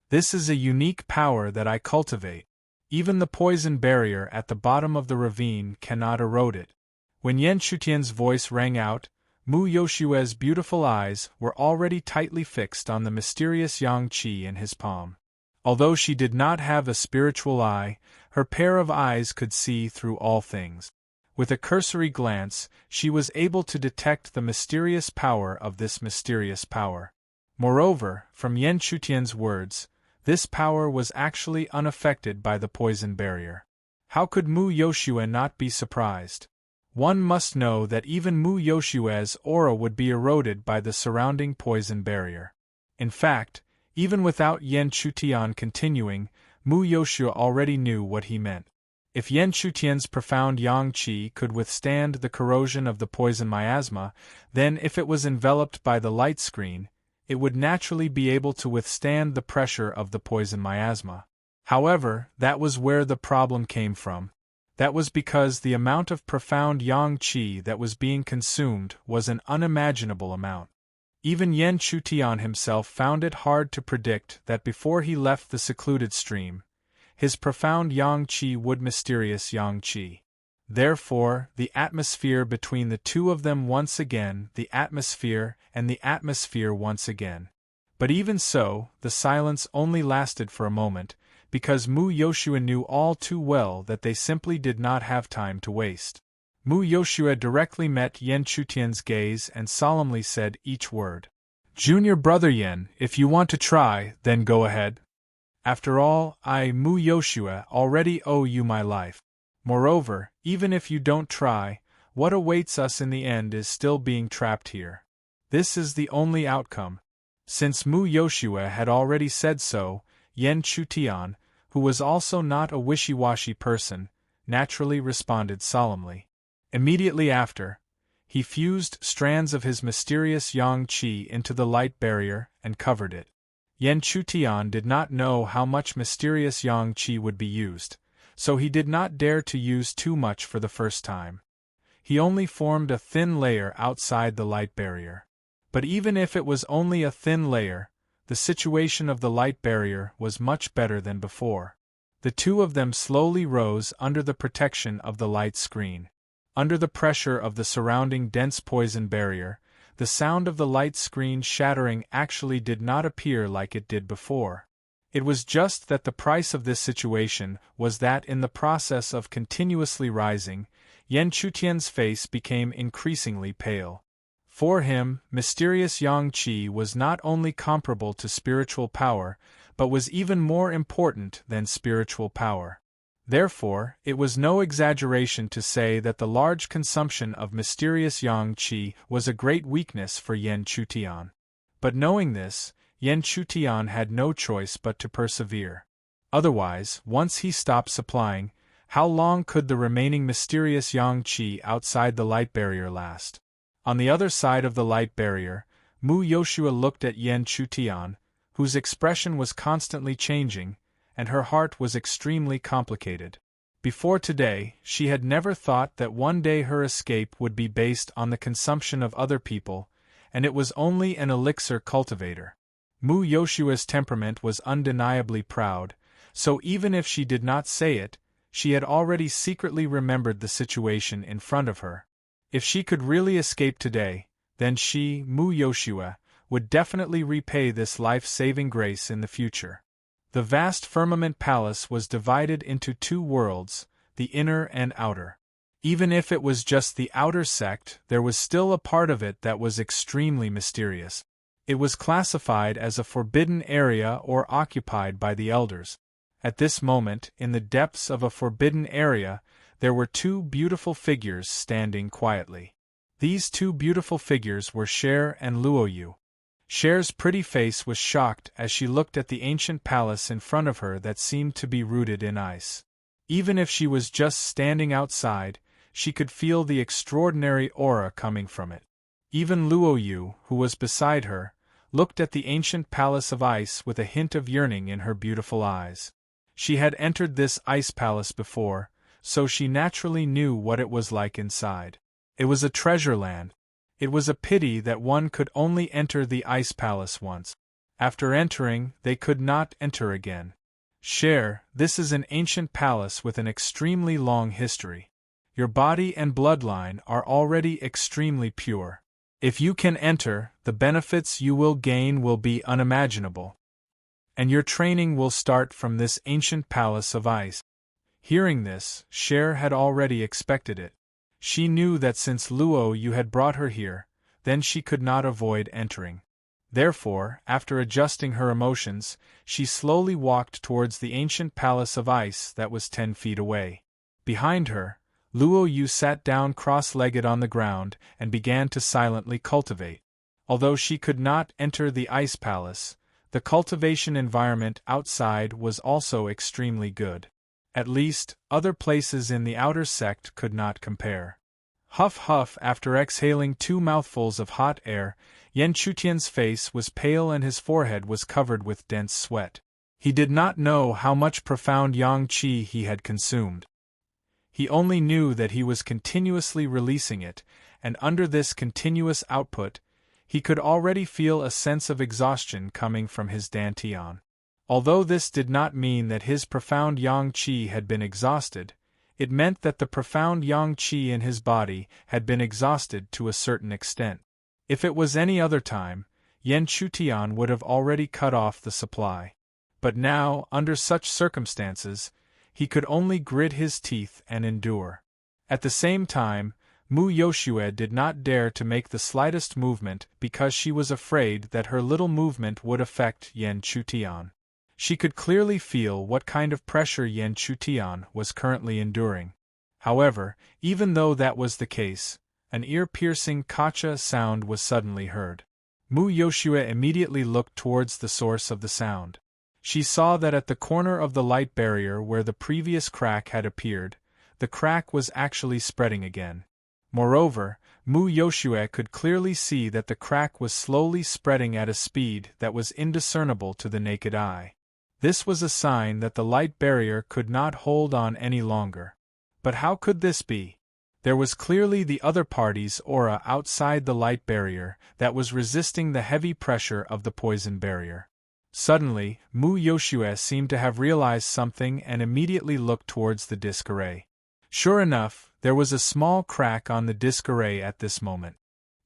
This is a unique power that I cultivate. Even the poison barrier at the bottom of the ravine cannot erode it. When Yen Chutian's voice rang out, Mu Yoshue's beautiful eyes were already tightly fixed on the mysterious yang qi in his palm. Although she did not have a spiritual eye, her pair of eyes could see through all things. With a cursory glance, she was able to detect the mysterious power of this mysterious power. Moreover, from Yen Chutian's words, this power was actually unaffected by the poison barrier. How could Mu Yoshue not be surprised? One must know that even Mu Yoshue's aura would be eroded by the surrounding poison barrier. In fact, even without Yen Chutian continuing, Mu Yoshue already knew what he meant. If Yen Chutian's profound yang qi could withstand the corrosion of the poison miasma, then if it was enveloped by the light screen, it would naturally be able to withstand the pressure of the poison miasma. However, that was where the problem came from. That was because the amount of profound yang qi that was being consumed was an unimaginable amount. Even Yen Chutian himself found it hard to predict that before he left the secluded stream, his profound yang qi would mysterious yang qi. Therefore, the atmosphere between the two of them once again, the atmosphere and the atmosphere once again. But even so, the silence only lasted for a moment, because Mu Yoshue knew all too well that they simply did not have time to waste. Mu Yoshue directly met Yen Chutian's gaze and solemnly said each word. Junior brother Yen, if you want to try, then go ahead. After all, I, Mu Yoshue, already owe you my life. Moreover, even if you don't try, what awaits us in the end is still being trapped here. This is the only outcome. Since Mu Yoshue had already said so, Yen Chutian, who was also not a wishy-washy person, naturally responded solemnly. Immediately after, he fused strands of his mysterious yang qi into the light barrier and covered it. Yen Chutian did not know how much mysterious yang qi would be used, so he did not dare to use too much for the first time. He only formed a thin layer outside the light barrier. But even if it was only a thin layer, the situation of the light barrier was much better than before. The two of them slowly rose under the protection of the light screen. Under the pressure of the surrounding dense poison barrier, the sound of the light screen shattering actually did not appear like it did before. It was just that the price of this situation was that in the process of continuously rising, Yen Chutian's face became increasingly pale. For him, mysterious yang qi was not only comparable to spiritual power, but was even more important than spiritual power. Therefore, it was no exaggeration to say that the large consumption of mysterious yang qi was a great weakness for Yen Chutian. But knowing this, Yen Chutian had no choice but to persevere. Otherwise, once he stopped supplying, how long could the remaining mysterious yang qi outside the light barrier last? On the other side of the light barrier, Mu Yoshue looked at Yen Chutian, whose expression was constantly changing, and her heart was extremely complicated. Before today, she had never thought that one day her escape would be based on the consumption of other people, and it was only an elixir cultivator. Mu Yoshue's temperament was undeniably proud, so even if she did not say it, she had already secretly remembered the situation in front of her. If she could really escape today, then she, Mu Yoshue, would definitely repay this life-saving grace in the future. The vast firmament palace was divided into two worlds, the inner and outer. Even if it was just the outer sect, there was still a part of it that was extremely mysterious. It was classified as a forbidden area or occupied by the elders. At this moment, in the depths of a forbidden area, there were two beautiful figures standing quietly. These two beautiful figures were Cher and Luoyu. Cher's pretty face was shocked as she looked at the ancient palace in front of her that seemed to be rooted in ice. Even if she was just standing outside, she could feel the extraordinary aura coming from it. Even Luoyu, who was beside her, looked at the ancient palace of ice with a hint of yearning in her beautiful eyes. She had entered this ice palace before, so she naturally knew what it was like inside. It was a treasure land. It was a pity that one could only enter the ice palace once. After entering, they could not enter again. Cher, this is an ancient palace with an extremely long history. Your body and bloodline are already extremely pure. If you can enter, the benefits you will gain will be unimaginable. And your training will start from this ancient palace of ice. Hearing this, Cher had already expected it. She knew that since Luoyu had brought her here, then she could not avoid entering. Therefore, after adjusting her emotions, she slowly walked towards the ancient palace of ice that was 10 feet away. Behind her, Luoyu sat down cross-legged on the ground and began to silently cultivate. Although she could not enter the ice palace, the cultivation environment outside was also extremely good. At least, other places in the outer sect could not compare. Huff huff. After exhaling 2 mouthfuls of hot air, Yan Chutian's face was pale and his forehead was covered with dense sweat. He did not know how much profound yang qi he had consumed. He only knew that he was continuously releasing it, and under this continuous output, he could already feel a sense of exhaustion coming from his dantian. Although this did not mean that his profound yang qi had been exhausted, it meant that the profound yang qi in his body had been exhausted to a certain extent. If it was any other time, Yan Chutian would have already cut off the supply. But now, under such circumstances, he could only grit his teeth and endure. At the same time, Mu Yoshue did not dare to make the slightest movement because she was afraid that her little movement would affect Yan Chutian. She could clearly feel what kind of pressure Yan Chutian was currently enduring. However, even though that was the case, an ear-piercing kacha sound was suddenly heard. Mu Yoshue immediately looked towards the source of the sound. She saw that at the corner of the light barrier where the previous crack had appeared, the crack was actually spreading again. Moreover, Mu Yoshue could clearly see that the crack was slowly spreading at a speed that was indiscernible to the naked eye. This was a sign that the light barrier could not hold on any longer. But how could this be? There was clearly the other party's aura outside the light barrier that was resisting the heavy pressure of the poison barrier. Suddenly, Mu Yoshue seemed to have realized something and immediately looked towards the disc array. Sure enough, there was a small crack on the disc array at this moment.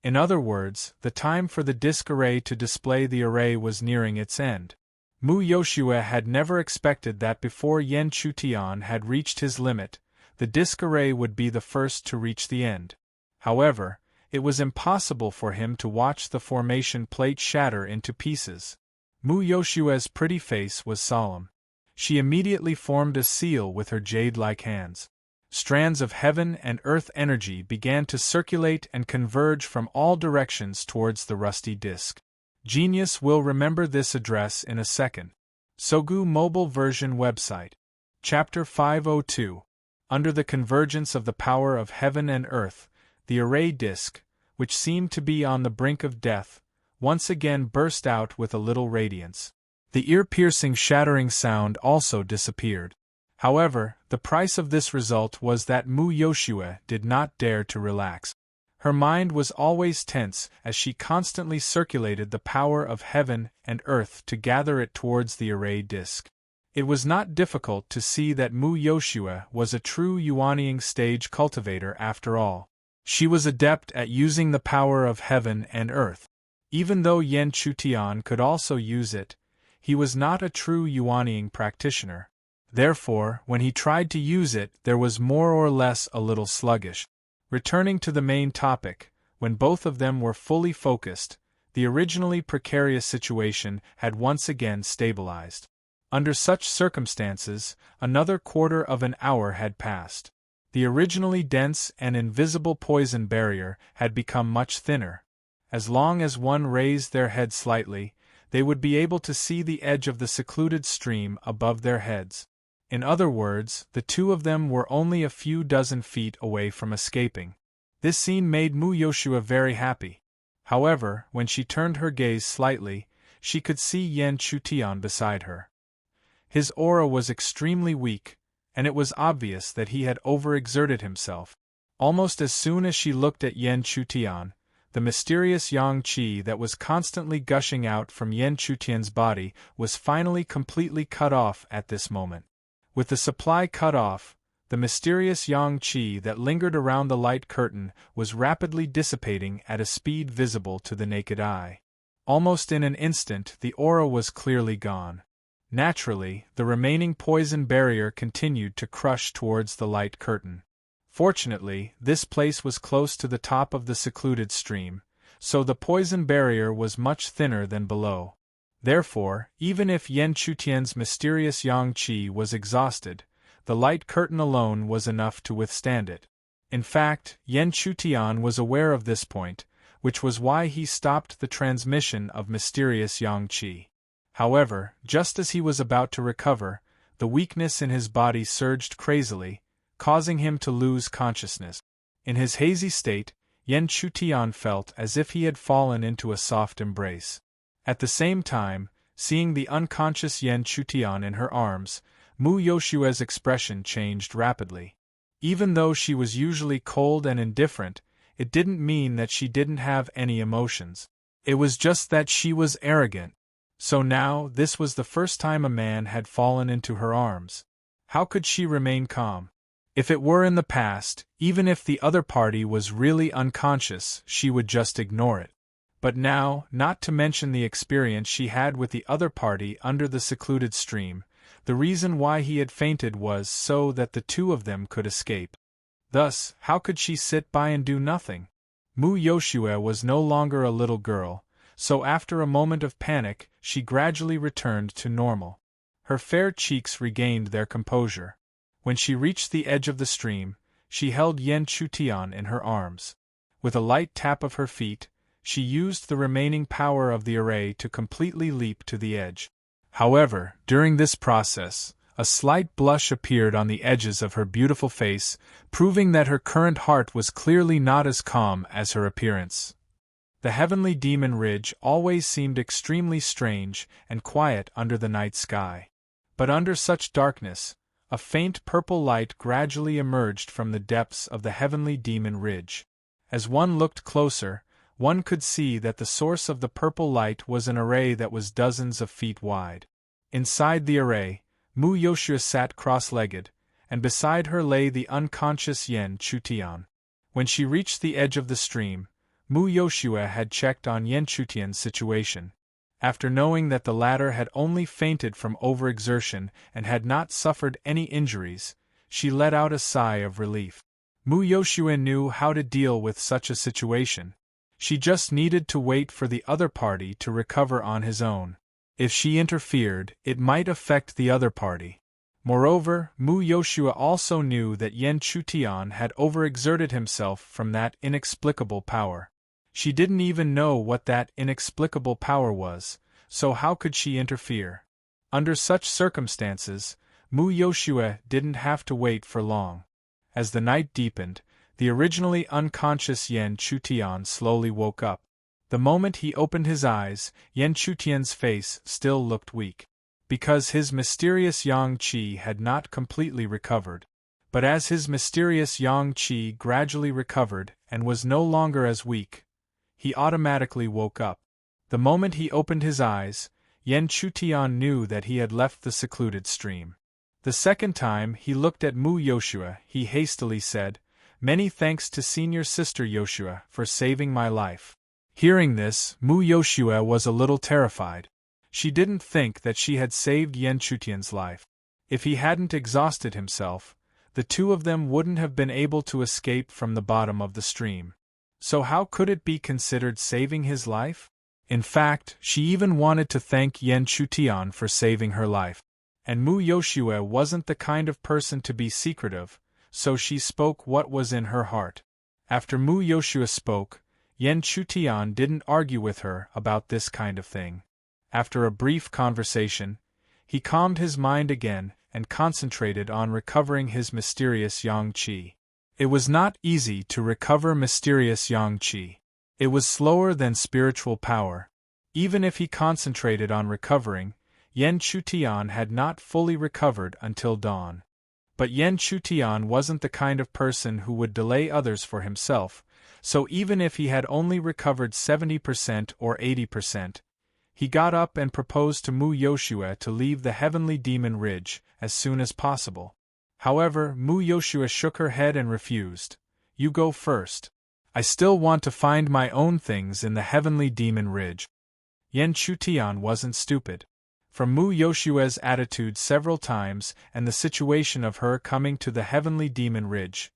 In other words, the time for the disc array to display the array was nearing its end. Mu Yoshue had never expected that before Yan Chutian had reached his limit, the disc array would be the first to reach the end. However, it was impossible for him to watch the formation plate shatter into pieces. Mu Yoshue's pretty face was solemn. She immediately formed a seal with her jade-like hands. Strands of heaven and earth energy began to circulate and converge from all directions towards the rusty disc. Genius will remember this address in a second. Sogu Mobile Version Website. Chapter 502. Under the convergence of the power of heaven and earth, the array disk, which seemed to be on the brink of death, once again burst out with a little radiance. The ear-piercing shattering sound also disappeared. However, the price of this result was that Mu Yoshue did not dare to relax. Her mind was always tense as she constantly circulated the power of heaven and earth to gather it towards the array disk. It was not difficult to see that Mu Yoshue was a true Yuanying stage cultivator after all. She was adept at using the power of heaven and earth. Even though Yan Chutian could also use it, he was not a true Yuanying practitioner. Therefore, when he tried to use it, there was more or less a little sluggish. Returning to the main topic, when both of them were fully focused, the originally precarious situation had once again stabilized. Under such circumstances, another quarter of an hour had passed. The originally dense and invisible poison barrier had become much thinner. As long as one raised their head slightly, they would be able to see the edge of the secluded stream above their heads. In other words, the two of them were only a few dozen feet away from escaping. This scene made Mu Yoshua very happy. However, when she turned her gaze slightly, she could see Yan Chutian beside her. His aura was extremely weak, and it was obvious that he had overexerted himself. Almost as soon as she looked at Yan Chutian, the mysterious yang qi that was constantly gushing out from Yan Chutian's body was finally completely cut off at this moment. With the supply cut off, the mysterious yang qi that lingered around the light curtain was rapidly dissipating at a speed visible to the naked eye. Almost in an instant the aura was clearly gone. Naturally, the remaining poison barrier continued to crush towards the light curtain. Fortunately, this place was close to the top of the secluded stream, so the poison barrier was much thinner than below. Therefore, even if Yan Chutian's mysterious yang qi was exhausted, the light curtain alone was enough to withstand it. In fact, Yan Chutian was aware of this point, which was why he stopped the transmission of mysterious yang qi. However, just as he was about to recover, the weakness in his body surged crazily, causing him to lose consciousness. In his hazy state, Yan Chutian felt as if he had fallen into a soft embrace. At the same time, seeing the unconscious Yan Chutian in her arms, Mu Yoshua's expression changed rapidly. Even though she was usually cold and indifferent, it didn't mean that she didn't have any emotions. It was just that she was arrogant. So now, this was the first time a man had fallen into her arms. How could she remain calm? If it were in the past, even if the other party was really unconscious, she would just ignore it. But now, not to mention the experience she had with the other party under the secluded stream, the reason why he had fainted was so that the two of them could escape. Thus, how could she sit by and do nothing? Mu Yoshua was no longer a little girl, so after a moment of panic, she gradually returned to normal. Her fair cheeks regained their composure. When she reached the edge of the stream, she held Yan Chutian in her arms. With a light tap of her feet, she used the remaining power of the array to completely leap to the edge. However, during this process, a slight blush appeared on the edges of her beautiful face, proving that her current heart was clearly not as calm as her appearance. The heavenly demon ridge always seemed extremely strange and quiet under the night sky. But under such darkness, a faint purple light gradually emerged from the depths of the heavenly demon ridge. As one looked closer, one could see that the source of the purple light was an array that was dozens of feet wide. Inside the array, Mu Yoshua sat cross-legged, and beside her lay the unconscious Yan Chutian. When she reached the edge of the stream, Mu Yoshua had checked on Yan Chutian's situation. After knowing that the latter had only fainted from overexertion and had not suffered any injuries, she let out a sigh of relief. Mu Yoshua knew how to deal with such a situation. She just needed to wait for the other party to recover on his own. If she interfered, it might affect the other party. Moreover, Mu Yoshua also knew that Yan Chutian had overexerted himself from that inexplicable power. She didn't even know what that inexplicable power was, so how could she interfere? Under such circumstances, Mu Yoshua didn't have to wait for long. As the night deepened, the originally unconscious Yan Chutian slowly woke up. The moment he opened his eyes, Yan Chutian's face still looked weak, because his mysterious yang qi had not completely recovered. But as his mysterious yang qi gradually recovered and was no longer as weak, he automatically woke up. The moment he opened his eyes, Yan Chutian knew that he had left the secluded stream. The second time he looked at Mu Yoshua, he hastily said, "Many thanks to Senior Sister Yoshua for saving my life." Hearing this, Mu Yoshua was a little terrified. She didn't think that she had saved Yan Chutian's life. If he hadn't exhausted himself, the two of them wouldn't have been able to escape from the bottom of the stream. So how could it be considered saving his life? In fact, she even wanted to thank Yan Chutian for saving her life. And Mu Yoshua wasn't the kind of person to be secretive, so she spoke what was in her heart. After Mu Yoshua spoke, Yen Chutian didn't argue with her about this kind of thing. After a brief conversation, he calmed his mind again and concentrated on recovering his mysterious yang qi. It was not easy to recover mysterious yang qi. It was slower than spiritual power. Even if he concentrated on recovering, Yen Chutian had not fully recovered until dawn. But Yen Chutian wasn't the kind of person who would delay others for himself, so even if he had only recovered 70% or 80%, he got up and proposed to Mu Yoshua to leave the heavenly demon ridge as soon as possible. However, Mu Yoshua shook her head and refused. "You go first. I still want to find my own things in the heavenly demon ridge." Yen Chutian wasn't stupid. From Mu Yoshua's attitude several times and the situation of her coming to the heavenly demon ridge,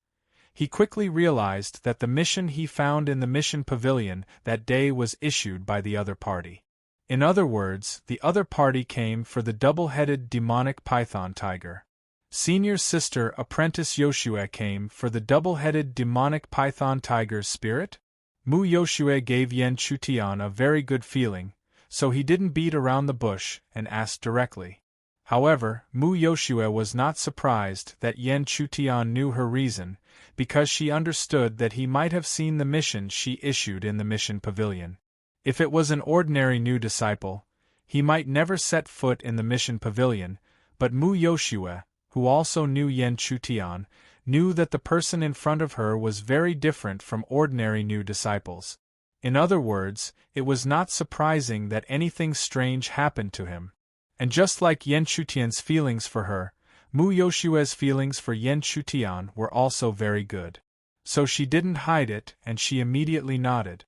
he quickly realized that the mission he found in the mission pavilion that day was issued by the other party. In other words, the other party came for the double-headed demonic python tiger. Senior Sister Apprentice Yoshua came for the double-headed demonic python tiger's spirit? Mu Yoshua gave Yen Chutian a very good feeling, so he didn't beat around the bush and asked directly. However, Mu Yoshua was not surprised that Yen Chutian knew her reason, because she understood that he might have seen the mission she issued in the mission pavilion. If it was an ordinary new disciple, he might never set foot in the mission pavilion, but Mu Yoshua, who also knew Yen Chutian, knew that the person in front of her was very different from ordinary new disciples. In other words, it was not surprising that anything strange happened to him. And just like Yen Chutian's feelings for her, Mu Yoshua's feelings for Yen Chutian were also very good. So she didn't hide it, and she immediately nodded.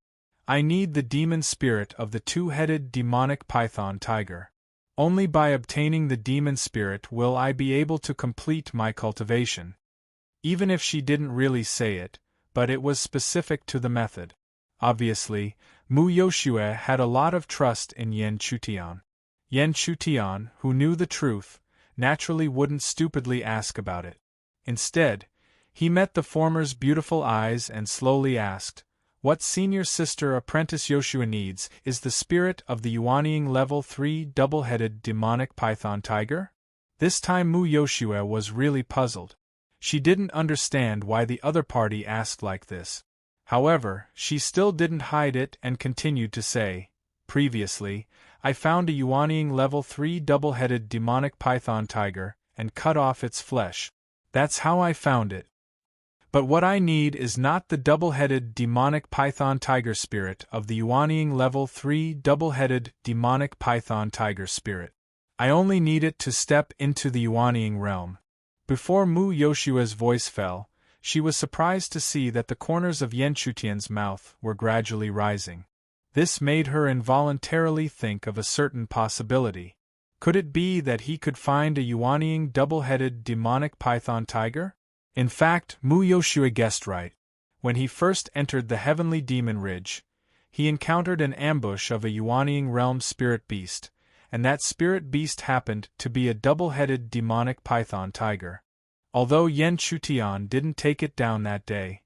"I need the demon spirit of the two-headed demonic python tiger. Only by obtaining the demon spirit will I be able to complete my cultivation." Even if she didn't really say it, but it was specific to the method. Obviously, Mu Yoshua had a lot of trust in Yen Chutian. Yen Chutian, who knew the truth, naturally wouldn't stupidly ask about it. Instead, he met the former's beautiful eyes and slowly asked, "What Senior Sister Apprentice Yoshua needs is the spirit of the Yuanying Level 3 double-headed demonic python tiger?" This time Mu Yoshua was really puzzled. She didn't understand why the other party asked like this. However, she still didn't hide it and continued to say, "Previously, I found a Yuanying Level 3 double-headed demonic python tiger and cut off its flesh. That's how I found it. But what I need is not the double-headed demonic python tiger spirit of the Yuanying Level 3 double-headed demonic python tiger spirit. I only need it to step into the Yuanying realm." Before Mu Yoshua's voice fell, she was surprised to see that the corners of Yen Chutian's mouth were gradually rising. This made her involuntarily think of a certain possibility. Could it be that he could find a Yuanying double-headed demonic python tiger? In fact, Mu Yoshua guessed right. When he first entered the heavenly demon ridge, he encountered an ambush of a Yuanying realm spirit beast, and that spirit beast happened to be a double-headed demonic python tiger. Although Yen Chutian didn't take it down that day,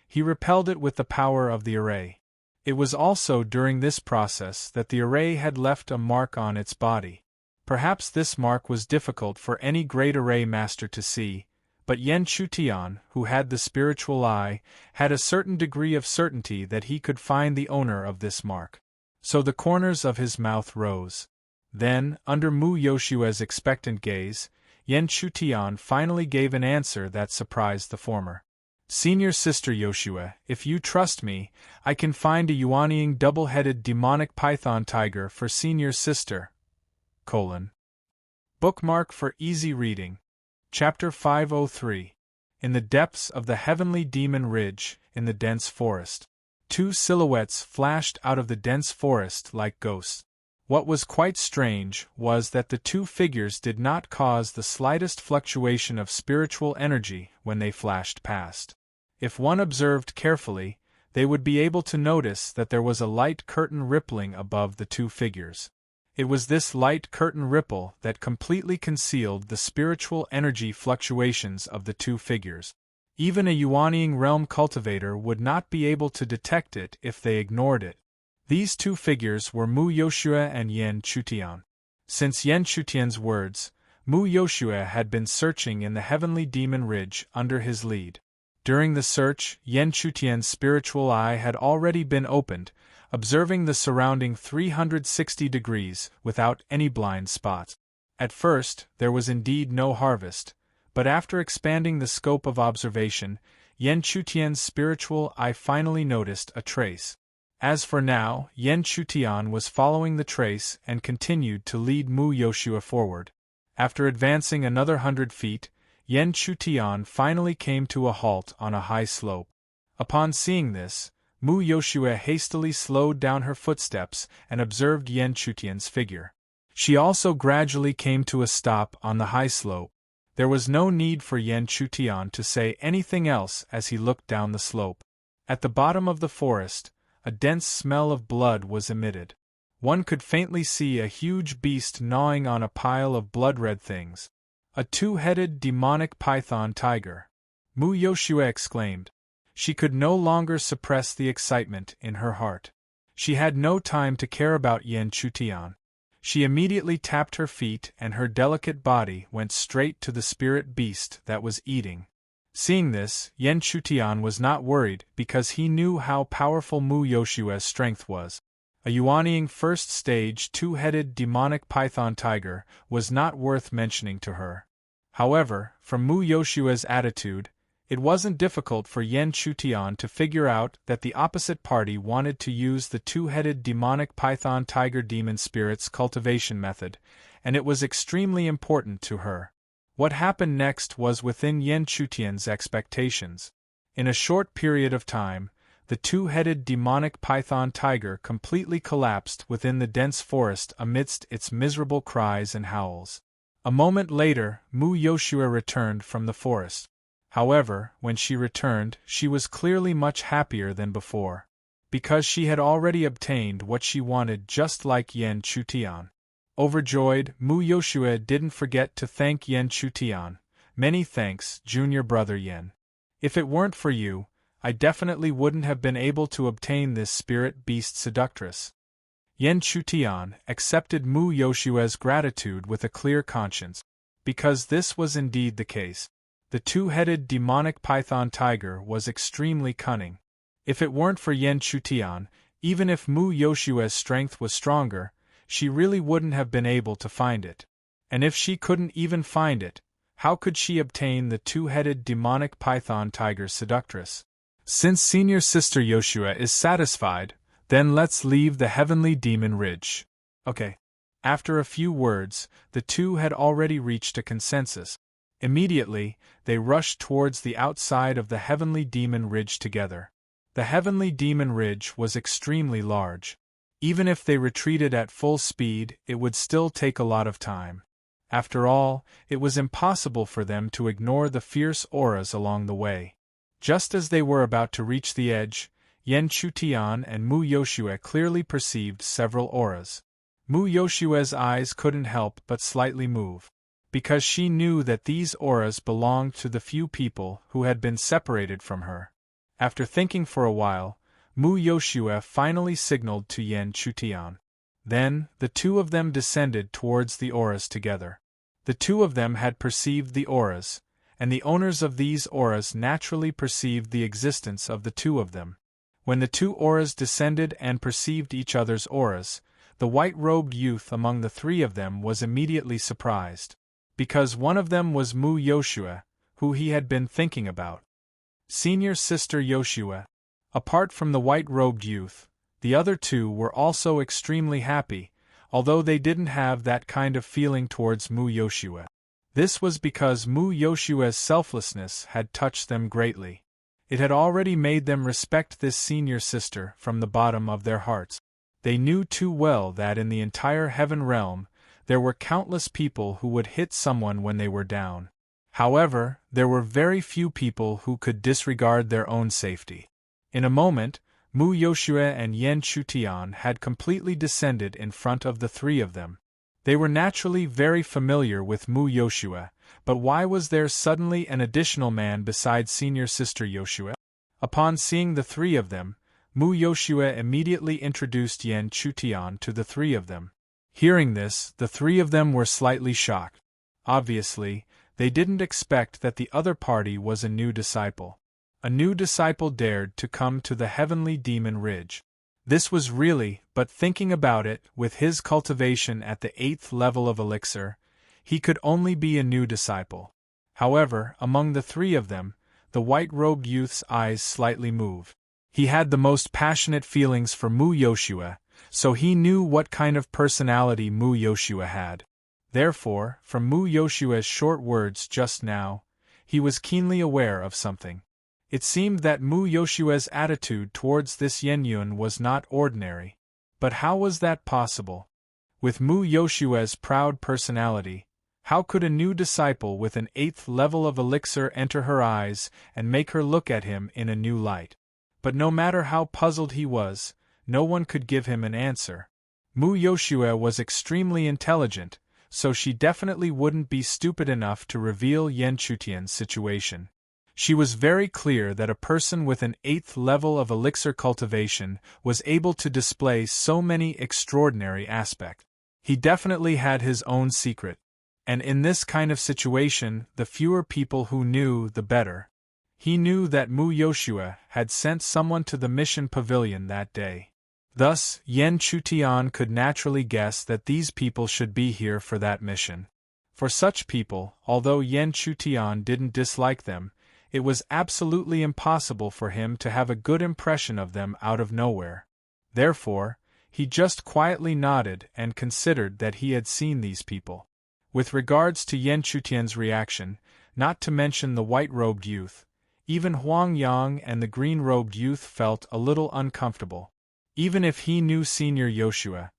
he repelled it with the power of the array. It was also during this process that the array had left a mark on its body. Perhaps this mark was difficult for any great array master to see, but Yen Chutian, who had the spiritual eye, had a certain degree of certainty that he could find the owner of this mark. So the corners of his mouth rose. Then, under Mu Yoshua's expectant gaze, Yen Chutian finally gave an answer that surprised the former. "Senior Sister Yoshua, if you trust me, I can find a Yuanying double-headed demonic python tiger for Senior Sister. Bookmark for easy reading. Chapter 503. In the depths of the heavenly demon ridge, in the dense forest. Two silhouettes flashed out of the dense forest like ghosts. What was quite strange was that the two figures did not cause the slightest fluctuation of spiritual energy when they flashed past. If one observed carefully, they would be able to notice that there was a light curtain rippling above the two figures. It was this light curtain ripple that completely concealed the spiritual energy fluctuations of the two figures. Even a Yuanying realm cultivator would not be able to detect it if they ignored it. These two figures were Mu Yoshua and Yan Chutian. Since Yan Chutian's words, Mu Yoshua had been searching in the heavenly demon ridge under his lead. During the search, Yan Chutian's spiritual eye had already been opened, observing the surrounding 360 degrees without any blind spots. At first, there was indeed no harvest, but after expanding the scope of observation, Yan Chutian's spiritual eye finally noticed a trace. As for now, Yan Chutian was following the trace and continued to lead Mu Yoshua forward. After advancing another 100 feet, Yan Chutian finally came to a halt on a high slope. Upon seeing this, Mu Yoshua hastily slowed down her footsteps and observed Yan Chutian's figure. She also gradually came to a stop on the high slope. There was no need for Yan Chutian to say anything else as he looked down the slope. At the bottom of the forest, a dense smell of blood was emitted. One could faintly see a huge beast gnawing on a pile of blood-red things. A two-headed demonic python tiger. Mu Yoshua exclaimed. She could no longer suppress the excitement in her heart. She had no time to care about Yan Chutian. She immediately tapped her feet and her delicate body went straight to the spirit beast that was eating. Seeing this, Yan Chutian was not worried because he knew how powerful Mu Yoshua's strength was. A Yuanying first-stage two-headed demonic python tiger was not worth mentioning to her. However, from Mu Yoshua's attitude, it wasn't difficult for Yan Chutian to figure out that the opposite party wanted to use the two-headed demonic python tiger demon spirit's cultivation method, and it was extremely important to her. What happened next was within Yan Chutian's expectations. In a short period of time, the two-headed demonic python tiger completely collapsed within the dense forest amidst its miserable cries and howls. A moment later, Mu Yoshua returned from the forest. However, when she returned, she was clearly much happier than before. Because she had already obtained what she wanted just like Yan Chutian. Overjoyed, Mu Yoshua didn't forget to thank Yan Chutian. Many thanks, junior brother Yan. If it weren't for you, I definitely wouldn't have been able to obtain this spirit beast seductress. Yan Chutian accepted Mu Yoshua's gratitude with a clear conscience, because this was indeed the case. The two-headed demonic python tiger was extremely cunning. If it weren't for Yan Chutian, even if Mu Yoshua's strength was stronger, she really wouldn't have been able to find it. And if she couldn't even find it, how could she obtain the two-headed demonic python tiger's seductress? Since senior sister Yoshua is satisfied, then let's leave the heavenly demon ridge. Okay. After a few words, the two had already reached a consensus. Immediately, they rushed towards the outside of the heavenly demon ridge together. The heavenly demon ridge was extremely large. Even if they retreated at full speed, it would still take a lot of time. After all, it was impossible for them to ignore the fierce auras along the way. Just as they were about to reach the edge, Yan Chutian and Mu Yoshua clearly perceived several auras. Mu Yoshua's eyes couldn't help but slightly move, because she knew that these auras belonged to the few people who had been separated from her. After thinking for a while, Mu Yoshua finally signaled to Yan Chutian. Then, the two of them descended towards the auras together. The two of them had perceived the auras, and the owners of these auras naturally perceived the existence of the two of them. When the two auras descended and perceived each other's auras, the white-robed youth among the three of them was immediately surprised. Because one of them was Mu Yoshua, who he had been thinking about. Senior sister Yoshua. Apart from the white-robed youth, the other two were also extremely happy, although they didn't have that kind of feeling towards Mu Yoshua. This was because Mu Yoshua's selflessness had touched them greatly. It had already made them respect this senior sister from the bottom of their hearts. They knew too well that in the entire heaven realm, there were countless people who would hit someone when they were down. However, there were very few people who could disregard their own safety. In a moment, Mu Yoshua and Yan Chutian had completely descended in front of the three of them. They were naturally very familiar with Mu Yoshua, but why was there suddenly an additional man besides senior sister Yoshua? Upon seeing the three of them, Mu Yoshua immediately introduced Yan Chutian to the three of them. Hearing this, the three of them were slightly shocked. Obviously, they didn't expect that the other party was a new disciple. A new disciple dared to come to the heavenly demon ridge. This was really, but thinking about it, with his cultivation at the 8th level of elixir, he could only be a new disciple. However, among the three of them, the white-robed youth's eyes slightly moved. He had the most passionate feelings for Mu Yoshua, so he knew what kind of personality Mu Yoshua had. Therefore, from Mu Yoshua's short words just now, he was keenly aware of something. It seemed that Mu Yoshua's attitude towards this Yenyun was not ordinary. But how was that possible? With Mu Yoshua's proud personality, how could a new disciple with an 8th level of elixir enter her eyes and make her look at him in a new light? But no matter how puzzled he was, no one could give him an answer. Mu Yoshua was extremely intelligent, so she definitely wouldn't be stupid enough to reveal Yan Chutian's situation. She was very clear that a person with an 8th level of elixir cultivation was able to display so many extraordinary aspects. He definitely had his own secret, and in this kind of situation, the fewer people who knew, the better. He knew that Mu Yoshua had sent someone to the mission pavilion that day. Thus, Yan Chutian could naturally guess that these people should be here for that mission. For such people, although Yan Chutian didn't dislike them, it was absolutely impossible for him to have a good impression of them out of nowhere. Therefore, he just quietly nodded and considered that he had seen these people. With regards to Yan Chutian's reaction, not to mention the white-robed youth, even Huang Yang and the green-robed youth felt a little uncomfortable. Even if he knew Senior Yoshua,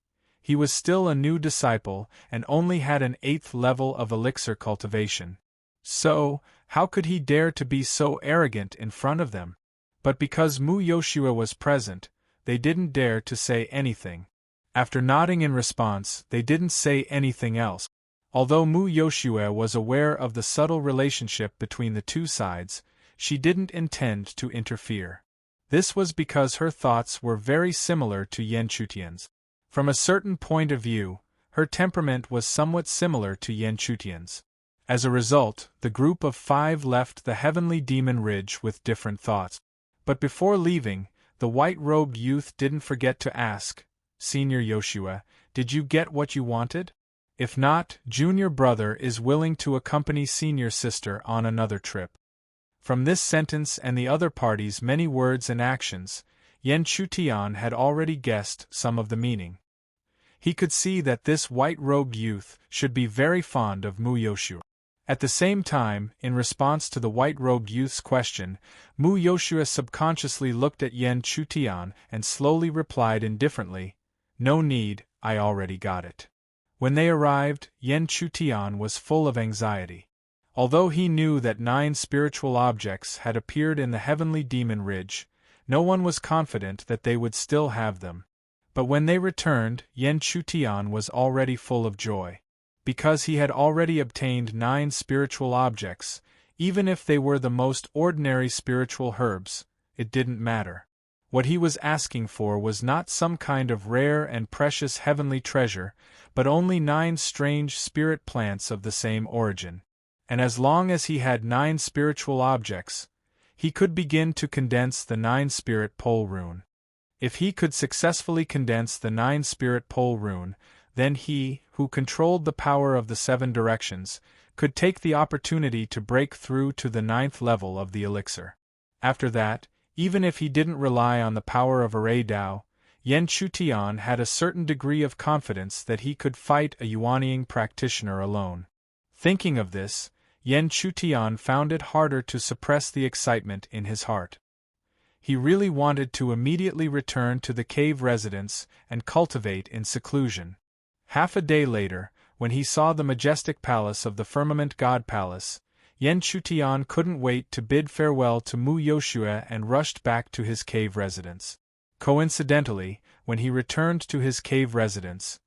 he was still a new disciple and only had an 8th level of elixir cultivation. So, how could he dare to be so arrogant in front of them? But because Mu Yoshua was present, they didn't dare to say anything. After nodding in response, they didn't say anything else. Although Mu Yoshua was aware of the subtle relationship between the two sides, she didn't intend to interfere. This was because her thoughts were very similar to Yan Chutian's. From a certain point of view, her temperament was somewhat similar to Yan Chutian's. As a result, the group of 5 left the heavenly demon ridge with different thoughts. But before leaving, the white-robed youth didn't forget to ask, "Senior Yoshua, did you get what you wanted? If not, junior brother is willing to accompany senior sister on another trip." From this sentence and the other party's many words and actions, Yan Chutian had already guessed some of the meaning. He could see that this white-robed youth should be very fond of Mu Yoshua. At the same time, in response to the white-robed youth's question, Mu Yoshua subconsciously looked at Yan Chutian and slowly replied indifferently, "No need, I already got it." When they arrived, Yan Chutian was full of anxiety. Although he knew that 9 spiritual objects had appeared in the heavenly demon ridge, no one was confident that they would still have them. But when they returned, Yan Chutian was already full of joy. Because he had already obtained 9 spiritual objects, even if they were the most ordinary spiritual herbs, it didn't matter. What he was asking for was not some kind of rare and precious heavenly treasure, but only 9 strange spirit plants of the same origin. And as long as he had 9 spiritual objects, he could begin to condense the 9 spirit pole rune. If he could successfully condense the 9 spirit pole rune, then he, who controlled the power of the 7 directions, could take the opportunity to break through to the 9th level of the elixir. After that, even if he didn't rely on the power of Array Dao, Yan Chutian had a certain degree of confidence that he could fight a Yuanying practitioner alone. Thinking of this, Yan Chutian found it harder to suppress the excitement in his heart. He really wanted to immediately return to the cave residence and cultivate in seclusion. Half a day later, when he saw the majestic palace of the Firmament God Palace, Yan Chutian couldn't wait to bid farewell to Mu Yoshua and rushed back to his cave residence. Coincidentally, when he returned to his cave residence,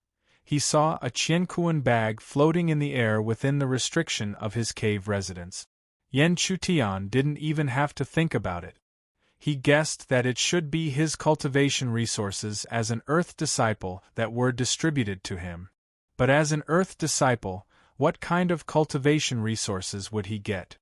he saw a Qiankuan bag floating in the air within the restriction of his cave residence. Yan Chutian didn't even have to think about it. He guessed that it should be his cultivation resources as an Earth disciple that were distributed to him. But as an Earth disciple, what kind of cultivation resources would he get?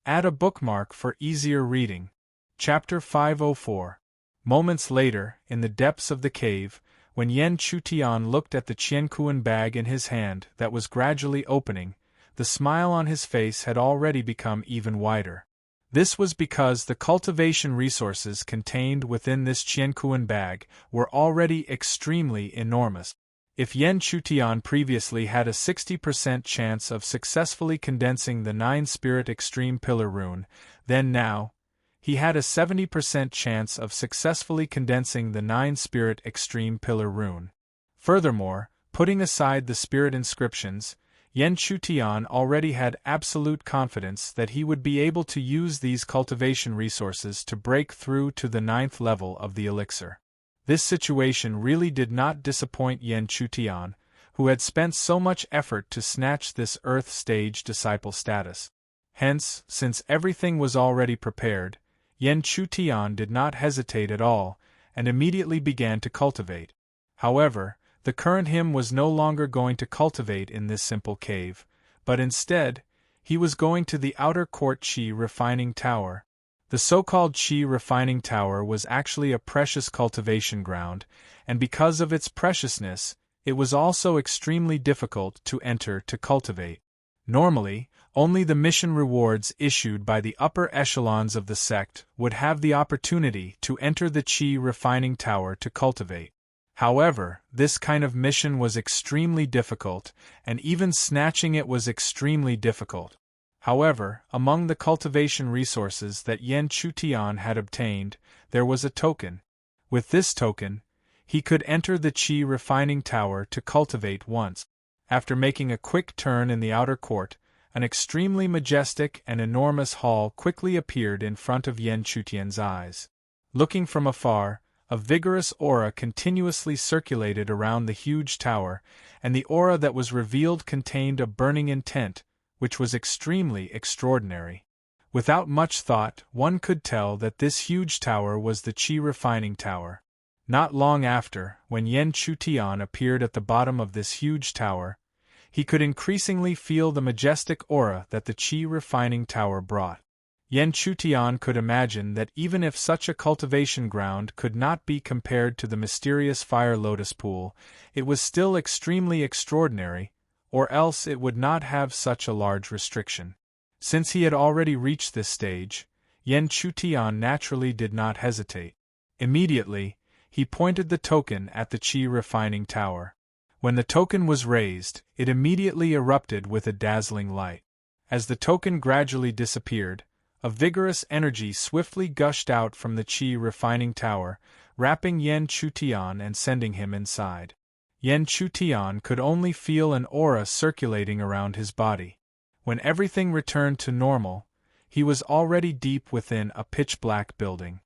Add a bookmark for easier reading. Chapter 504. Moments later, in the depths of the cave, when Yan Chutian looked at the Qiankuan bag in his hand that was gradually opening, the smile on his face had already become even wider. This was because the cultivation resources contained within this Qiankuan bag were already extremely enormous. If Yan Chutian previously had a 60% chance of successfully condensing the 9-spirit extreme pillar rune, then now, he had a 70% chance of successfully condensing the 9-spirit extreme pillar rune. Furthermore, putting aside the spirit inscriptions, Yan Chutian already had absolute confidence that he would be able to use these cultivation resources to break through to the 9th level of the elixir. This situation really did not disappoint Yan Chutian, who had spent so much effort to snatch this Earth stage disciple status. Hence, since everything was already prepared, Yan Chutian did not hesitate at all, and immediately began to cultivate. However, the current him was no longer going to cultivate in this simple cave, but instead, he was going to the outer court Qi refining tower. The so-called Qi refining tower was actually a precious cultivation ground, and because of its preciousness, it was also extremely difficult to enter to cultivate. Normally, only the mission rewards issued by the upper echelons of the sect would have the opportunity to enter the Qi refining tower to cultivate. However, this kind of mission was extremely difficult, and even snatching it was extremely difficult. However, among the cultivation resources that Yan Chutian had obtained, there was a token. With this token, he could enter the Qi refining tower to cultivate once. After making a quick turn in the outer court, an extremely majestic and enormous hall quickly appeared in front of Yan Chutian's eyes. Looking from afar, a vigorous aura continuously circulated around the huge tower, and the aura that was revealed contained a burning intent, which was extremely extraordinary. Without much thought, one could tell that this huge tower was the Qi refining tower. Not long after, when Yan Chutian appeared at the bottom of this huge tower, he could increasingly feel the majestic aura that the Qi refining tower brought. Yan Chutian could imagine that even if such a cultivation ground could not be compared to the mysterious fire lotus pool, it was still extremely extraordinary, or else it would not have such a large restriction. Since he had already reached this stage, Yan Chutian naturally did not hesitate. Immediately, he pointed the token at the Qi refining tower. When the token was raised, it immediately erupted with a dazzling light. As the token gradually disappeared, a vigorous energy swiftly gushed out from the Qi refining tower, wrapping Yan Chutian and sending him inside. Yan Chutian could only feel an aura circulating around his body. When everything returned to normal, he was already deep within a pitch-black building.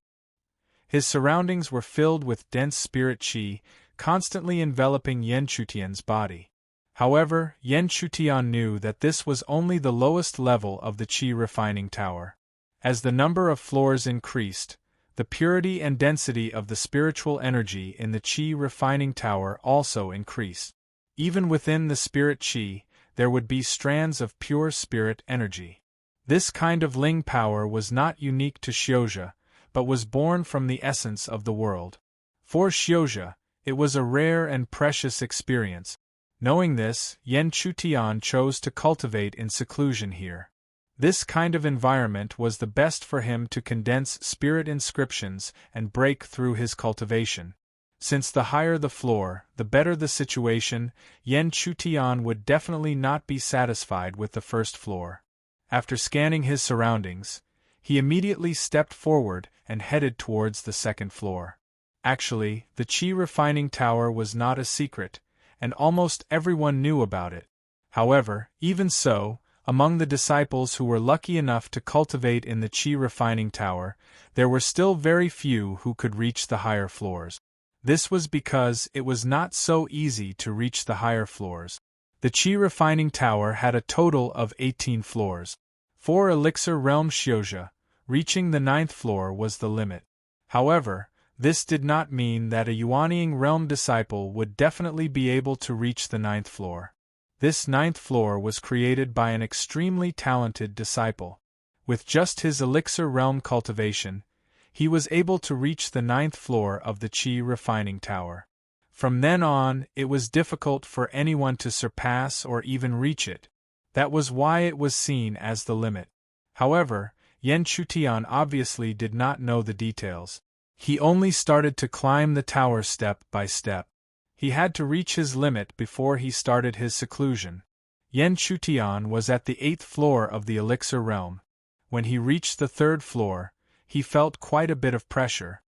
His surroundings were filled with dense spirit Qi, constantly enveloping Yan Chutian's body. However, Yan Chutian knew that this was only the lowest level of the Qi refining tower. As the number of floors increased, the purity and density of the spiritual energy in the Qi refining tower also increased. Even within the spirit Qi, there would be strands of pure spirit energy. This kind of Ling power was not unique to Xiuzhe, but was born from the essence of the world. For Xiuzhe, it was a rare and precious experience. Knowing this, Yan Chutian chose to cultivate in seclusion here. This kind of environment was the best for him to condense spirit inscriptions and break through his cultivation. Since the higher the floor, the better the situation, Yan Chutian would definitely not be satisfied with the first floor. After scanning his surroundings, he immediately stepped forward and headed towards the second floor. Actually, the Qi refining tower was not a secret, and almost everyone knew about it. However, even so, among the disciples who were lucky enough to cultivate in the Qi refining tower, there were still very few who could reach the higher floors. This was because it was not so easy to reach the higher floors. The Qi refining tower had a total of 18 floors. 4 elixir realm Xiuzha, reaching the 9th floor was the limit. However, this did not mean that a Yuanying realm disciple would definitely be able to reach the 9th floor. This 9th floor was created by an extremely talented disciple. With just his elixir realm cultivation, he was able to reach the 9th floor of the Qi refining tower. From then on, it was difficult for anyone to surpass or even reach it. That was why it was seen as the limit. However, Yan Chutian obviously did not know the details. He only started to climb the tower step by step. He had to reach his limit before he started his seclusion. Yan Chutian was at the 8th floor of the elixir realm. When he reached the 3rd floor, he felt quite a bit of pressure.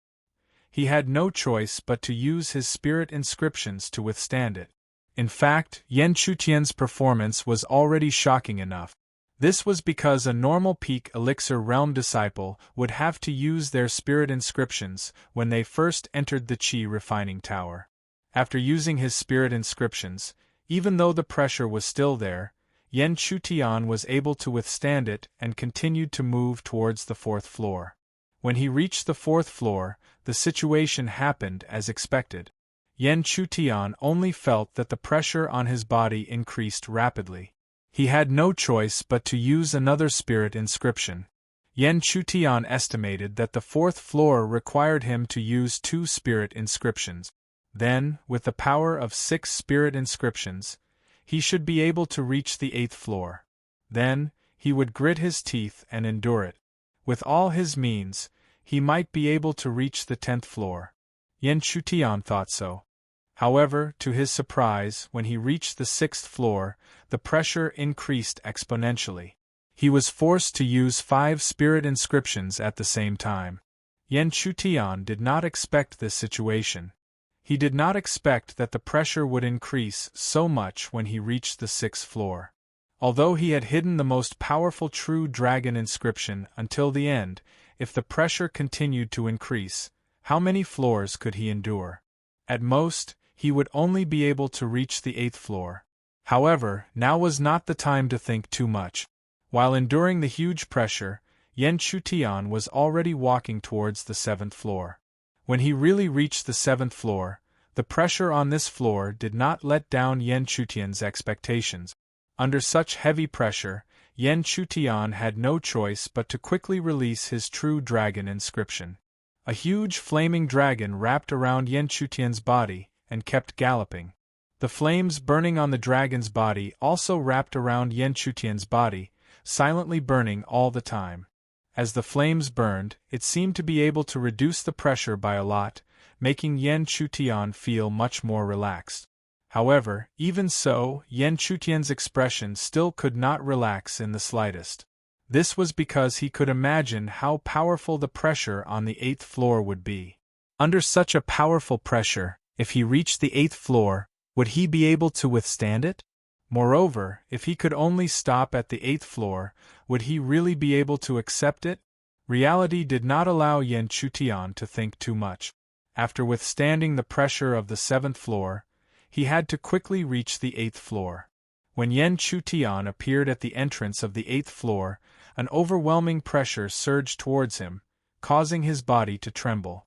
He had no choice but to use his spirit inscriptions to withstand it. In fact, Yan Chutian's performance was already shocking enough. This was because a normal peak elixir realm disciple would have to use their spirit inscriptions when they first entered the Qi refining tower. After using his spirit inscriptions, even though the pressure was still there, Yan Chutian was able to withstand it and continued to move towards the 4th floor. When he reached the 4th floor, the situation happened as expected. Yan Chutian only felt that the pressure on his body increased rapidly. He had no choice but to use another spirit inscription. Yan Chutian estimated that the 4th floor required him to use 2 spirit inscriptions. Then, with the power of 6 spirit inscriptions, he should be able to reach the 8th floor. Then, he would grit his teeth and endure it. With all his means, he might be able to reach the 10th floor. Yan Chutian thought so. However, to his surprise, when he reached the 6th floor, the pressure increased exponentially. He was forced to use 5 spirit inscriptions at the same time. Yan Chutian did not expect this situation. He did not expect that the pressure would increase so much when he reached the 6th floor. Although he had hidden the most powerful true dragon inscription until the end, if the pressure continued to increase, how many floors could he endure? At most, he would only be able to reach the 8th floor. However, now was not the time to think too much. While enduring the huge pressure, Yan Chutian was already walking towards the 7th floor. When he really reached the 7th floor, the pressure on this floor did not let down Yan Chutian's expectations. Under such heavy pressure, Yan Chutian had no choice but to quickly release his true dragon inscription. A huge flaming dragon wrapped around Yan Chutian's body and kept galloping. The flames burning on the dragon's body also wrapped around Yan Chutian's body, silently burning all the time. As the flames burned, it seemed to be able to reduce the pressure by a lot, making Yan Chutian feel much more relaxed. However, even so, Yan Chutian's expression still could not relax in the slightest. This was because he could imagine how powerful the pressure on the 8th floor would be. Under such a powerful pressure, if he reached the 8th floor, would he be able to withstand it? Moreover, if he could only stop at the 8th floor, would he really be able to accept it? Reality did not allow Yan Chutian to think too much. After withstanding the pressure of the 7th floor, he had to quickly reach the 8th floor. When Yan Chutian appeared at the entrance of the 8th floor, an overwhelming pressure surged towards him, causing his body to tremble.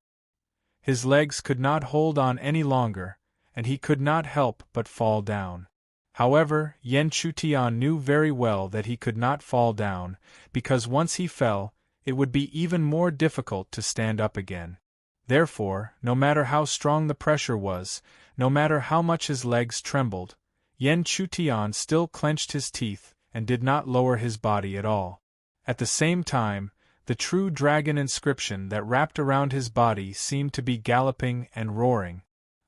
His legs could not hold on any longer, and he could not help but fall down. However, Yan Chutian knew very well that he could not fall down, because once he fell, it would be even more difficult to stand up again. Therefore, no matter how strong the pressure was, no matter how much his legs trembled, Yan Chutian still clenched his teeth and did not lower his body at all. At the same time, the true dragon inscription that wrapped around his body seemed to be galloping and roaring.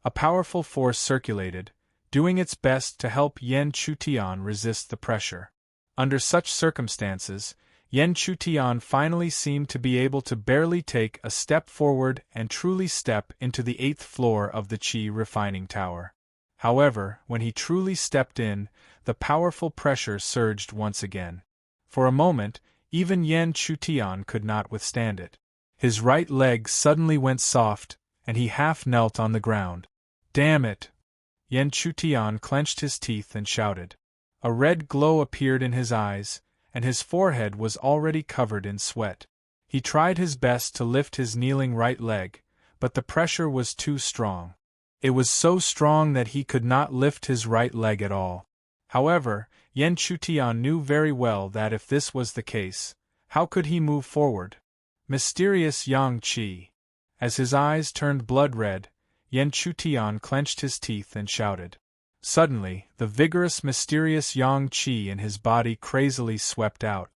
A powerful force circulated, doing its best to help Yan Chutian resist the pressure. Under such circumstances, Yan Chutian finally seemed to be able to barely take a step forward and truly step into the 8th floor of the Qi refining tower. However, when he truly stepped in, the powerful pressure surged once again. For a moment, even Yan Chutian could not withstand it. His right leg suddenly went soft, and he half knelt on the ground. "Damn it!" Yan Chutian clenched his teeth and shouted. A red glow appeared in his eyes, and his forehead was already covered in sweat. He tried his best to lift his kneeling right leg, but the pressure was too strong. It was so strong that he could not lift his right leg at all. However, Yan Chutian knew very well that if this was the case, how could he move forward? Mysterious Yang Qi. As his eyes turned blood red, Yan Chutian clenched his teeth and shouted. Suddenly, the vigorous mysterious Yang Qi in his body crazily swept out.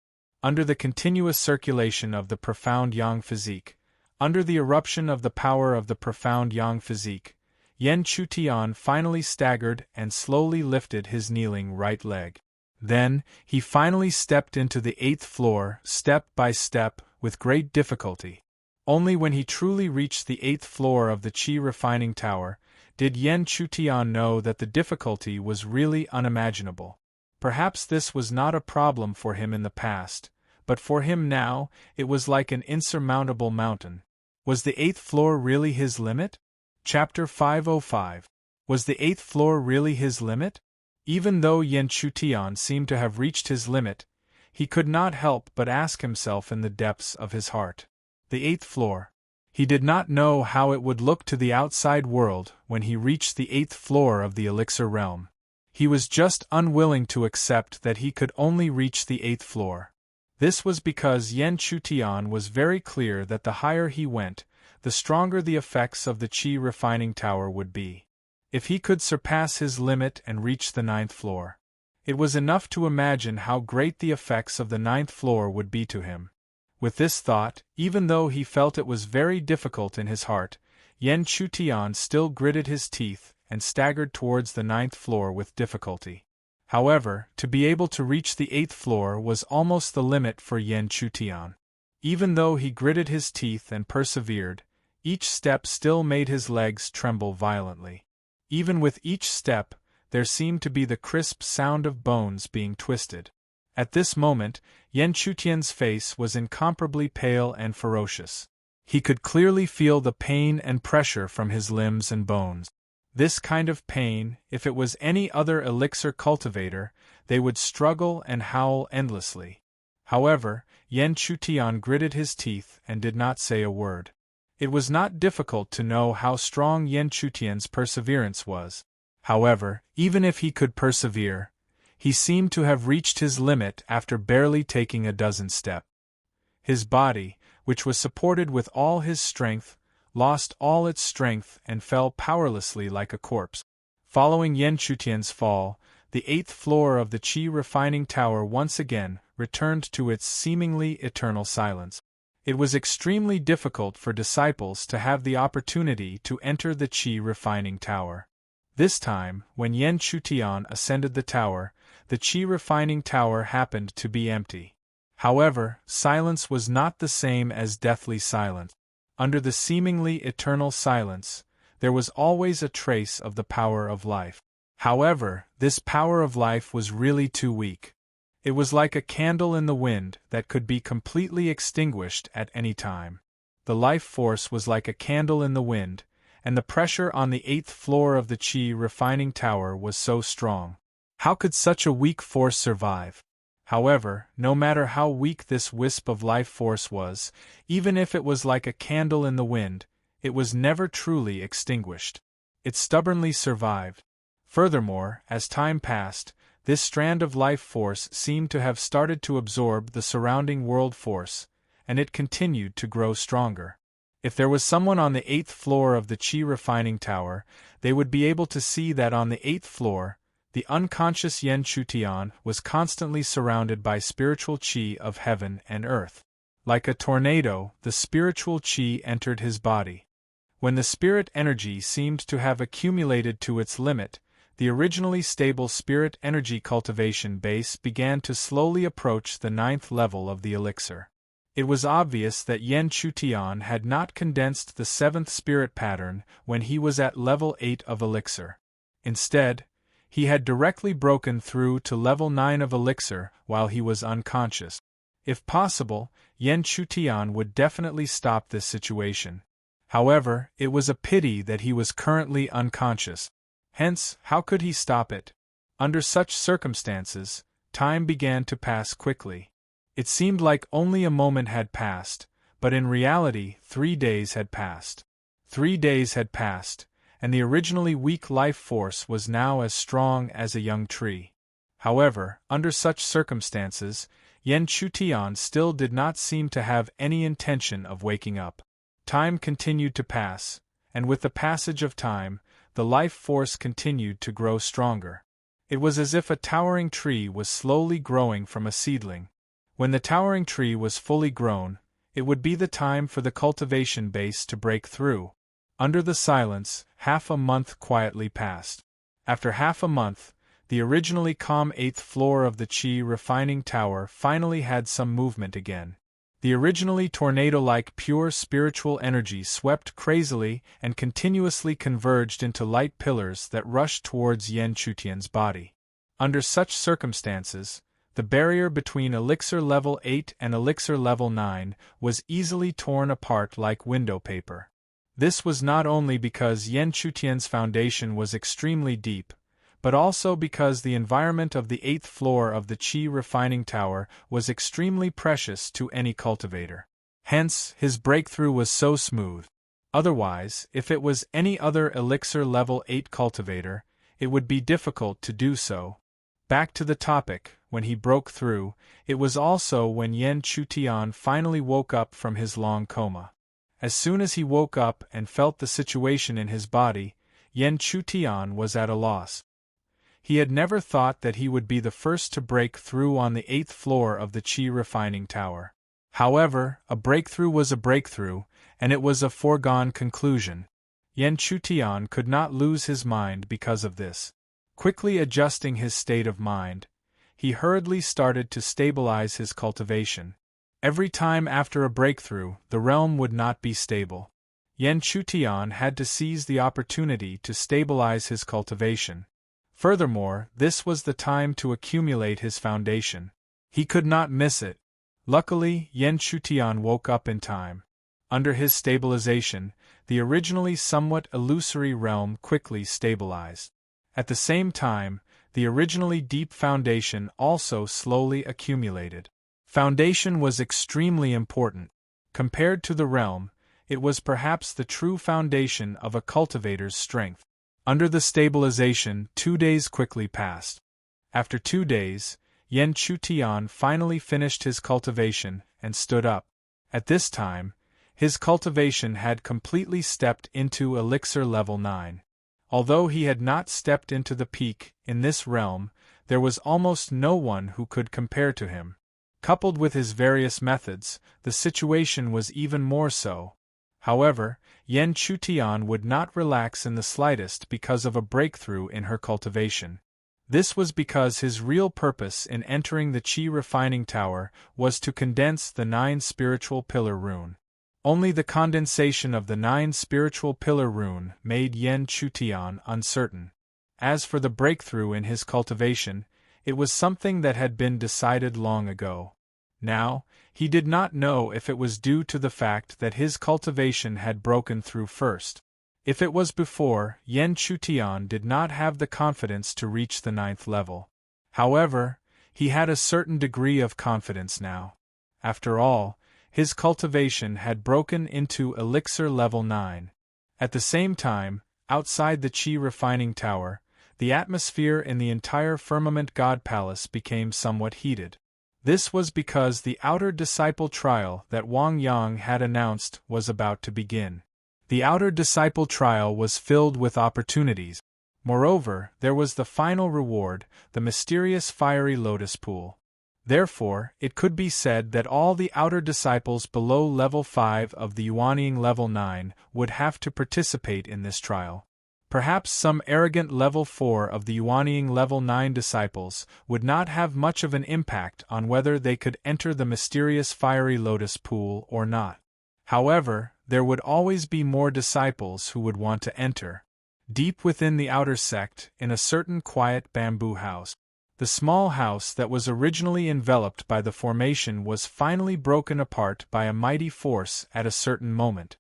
Under the continuous circulation of the profound Yang physique, under the eruption of the power of the profound Yang physique, Yan Chutian finally staggered and slowly lifted his kneeling right leg. Then, he finally stepped into the 8th floor, step by step, with great difficulty. Only when he truly reached the 8th floor of the Qi refining tower, did Yan Chutian know that the difficulty was really unimaginable. Perhaps this was not a problem for him in the past, but for him now, it was like an insurmountable mountain. Was the 8th floor really his limit? Chapter 505. Was the 8th floor really his limit? Even though Yan Chutian seemed to have reached his limit, he could not help but ask himself in the depths of his heart. The 8th floor. He did not know how it would look to the outside world when he reached the 8th floor of the elixir realm. He was just unwilling to accept that he could only reach the 8th floor. This was because Yan Chutian was very clear that the higher he went, the stronger the effects of the Qi refining tower would be. If he could surpass his limit and reach the 9th floor, it was enough to imagine how great the effects of the 9th floor would be to him. With this thought, even though he felt it was very difficult in his heart, Yan Chutian still gritted his teeth and staggered towards the 9th floor with difficulty. However, to be able to reach the 8th floor was almost the limit for Yan Chutian. Even though he gritted his teeth and persevered, each step still made his legs tremble violently. Even with each step, there seemed to be the crisp sound of bones being twisted. At this moment, Yan Chutian's face was incomparably pale and ferocious. He could clearly feel the pain and pressure from his limbs and bones. This kind of pain, if it was any other elixir cultivator, they would struggle and howl endlessly. However, Yan Chutian gritted his teeth and did not say a word. It was not difficult to know how strong Yan Chutian's perseverance was. However, even if he could persevere, he seemed to have reached his limit after barely taking a dozen steps. His body, which was supported with all his strength, lost all its strength and fell powerlessly like a corpse. Following Yan Chutian's fall, the 8th floor of the Qi refining tower once again returned to its seemingly eternal silence. It was extremely difficult for disciples to have the opportunity to enter the Qi refining tower. This time, when Yan Chutian ascended the tower, the Qi refining tower happened to be empty. However, silence was not the same as deathly silence. Under the seemingly eternal silence, there was always a trace of the power of life. However, this power of life was really too weak. It was like a candle in the wind that could be completely extinguished at any time. The life force was like a candle in the wind, and the pressure on the 8th floor of the Qi refining tower was so strong. How could such a weak force survive? However, no matter how weak this wisp of life force was, even if it was like a candle in the wind, it was never truly extinguished. It stubbornly survived. Furthermore, as time passed, this strand of life force seemed to have started to absorb the surrounding world force, and it continued to grow stronger. If there was someone on the 8th floor of the Qi refining tower, they would be able to see that on the 8th floor, the unconscious Yan Chutian was constantly surrounded by spiritual Qi of heaven and earth. Like a tornado, the spiritual Qi entered his body. When the spirit energy seemed to have accumulated to its limit, the originally stable spirit energy cultivation base began to slowly approach the 9th level of the elixir. It was obvious that Yan Chutian had not condensed the 7th spirit pattern when he was at level 8 of elixir. Instead, he had directly broken through to level 9 of elixir while he was unconscious. If possible, Yan Chutian would definitely stop this situation. However, it was a pity that he was currently unconscious. Hence, how could he stop it? Under such circumstances, time began to pass quickly. It seemed like only a moment had passed, but in reality 3 days had passed. 3 days had passed, and the originally weak life force was now as strong as a young tree. However, under such circumstances, Yen Chutian still did not seem to have any intention of waking up. Time continued to pass, and with the passage of time, the life force continued to grow stronger. It was as if a towering tree was slowly growing from a seedling. When the towering tree was fully grown, it would be the time for the cultivation base to break through. Under the silence, half a month quietly passed. After half a month, the originally calm 8th floor of the Qi refining tower finally had some movement again. The originally tornado-like pure spiritual energy swept crazily and continuously converged into light pillars that rushed towards Yen Chutian's body. Under such circumstances, the barrier between Elixir Level 8 and Elixir Level 9 was easily torn apart like window paper. This was not only because Yen Chutian's foundation was extremely deep, but also because the environment of the 8th floor of the Qi refining tower was extremely precious to any cultivator. Hence, his breakthrough was so smooth. Otherwise, if it was any other Elixir Level 8 cultivator, it would be difficult to do so. Back to the topic, when he broke through, it was also when Yen Chutian finally woke up from his long coma. As soon as he woke up and felt the situation in his body, Yen Chutian was at a loss. He had never thought that he would be the first to break through on the 8th floor of the Qi refining tower. However, a breakthrough was a breakthrough, and it was a foregone conclusion. Yen Chutian could not lose his mind because of this. Quickly adjusting his state of mind, he hurriedly started to stabilize his cultivation. Every time after a breakthrough, the realm would not be stable. Yen Chutian had to seize the opportunity to stabilize his cultivation. Furthermore, this was the time to accumulate his foundation. He could not miss it. Luckily, Yen Chutian woke up in time. Under his stabilization, the originally somewhat illusory realm quickly stabilized. At the same time, the originally deep foundation also slowly accumulated. Foundation was extremely important. Compared to the realm, it was perhaps the true foundation of a cultivator's strength. Under the stabilization, 2 days quickly passed. After 2 days, Yen Chutian finally finished his cultivation and stood up. At this time, his cultivation had completely stepped into Elixir Level 9. Although he had not stepped into the peak in this realm, there was almost no one who could compare to him. Coupled with his various methods, the situation was even more so. However, Yen Chutian would not relax in the slightest because of a breakthrough in her cultivation. This was because his real purpose in entering the Qi refining tower was to condense the 9 spiritual pillar rune. Only the condensation of the 9 spiritual pillar rune made Yen Chutian uncertain. As for the breakthrough in his cultivation, it was something that had been decided long ago. Now, he did not know if it was due to the fact that his cultivation had broken through first. If it was before, Yen Chutian did not have the confidence to reach the 9th level. However, he had a certain degree of confidence now. After all, his cultivation had broken into Elixir Level 9. At the same time, outside the Qi refining tower, the atmosphere in the entire Firmament God Palace became somewhat heated. This was because the outer disciple trial that Wang Yang had announced was about to begin. The outer disciple trial was filled with opportunities. Moreover, there was the final reward, the mysterious fiery lotus pool. Therefore, it could be said that all the outer disciples below level 5 of the Yuanying level 9 would have to participate in this trial. Perhaps some arrogant level 4 of the Yuanying level 9 disciples would not have much of an impact on whether they could enter the mysterious fiery lotus pool or not. However, there would always be more disciples who would want to enter. Deep within the outer sect, in a certain quiet bamboo house, the small house that was originally enveloped by the formation was finally broken apart by a mighty force at a certain moment.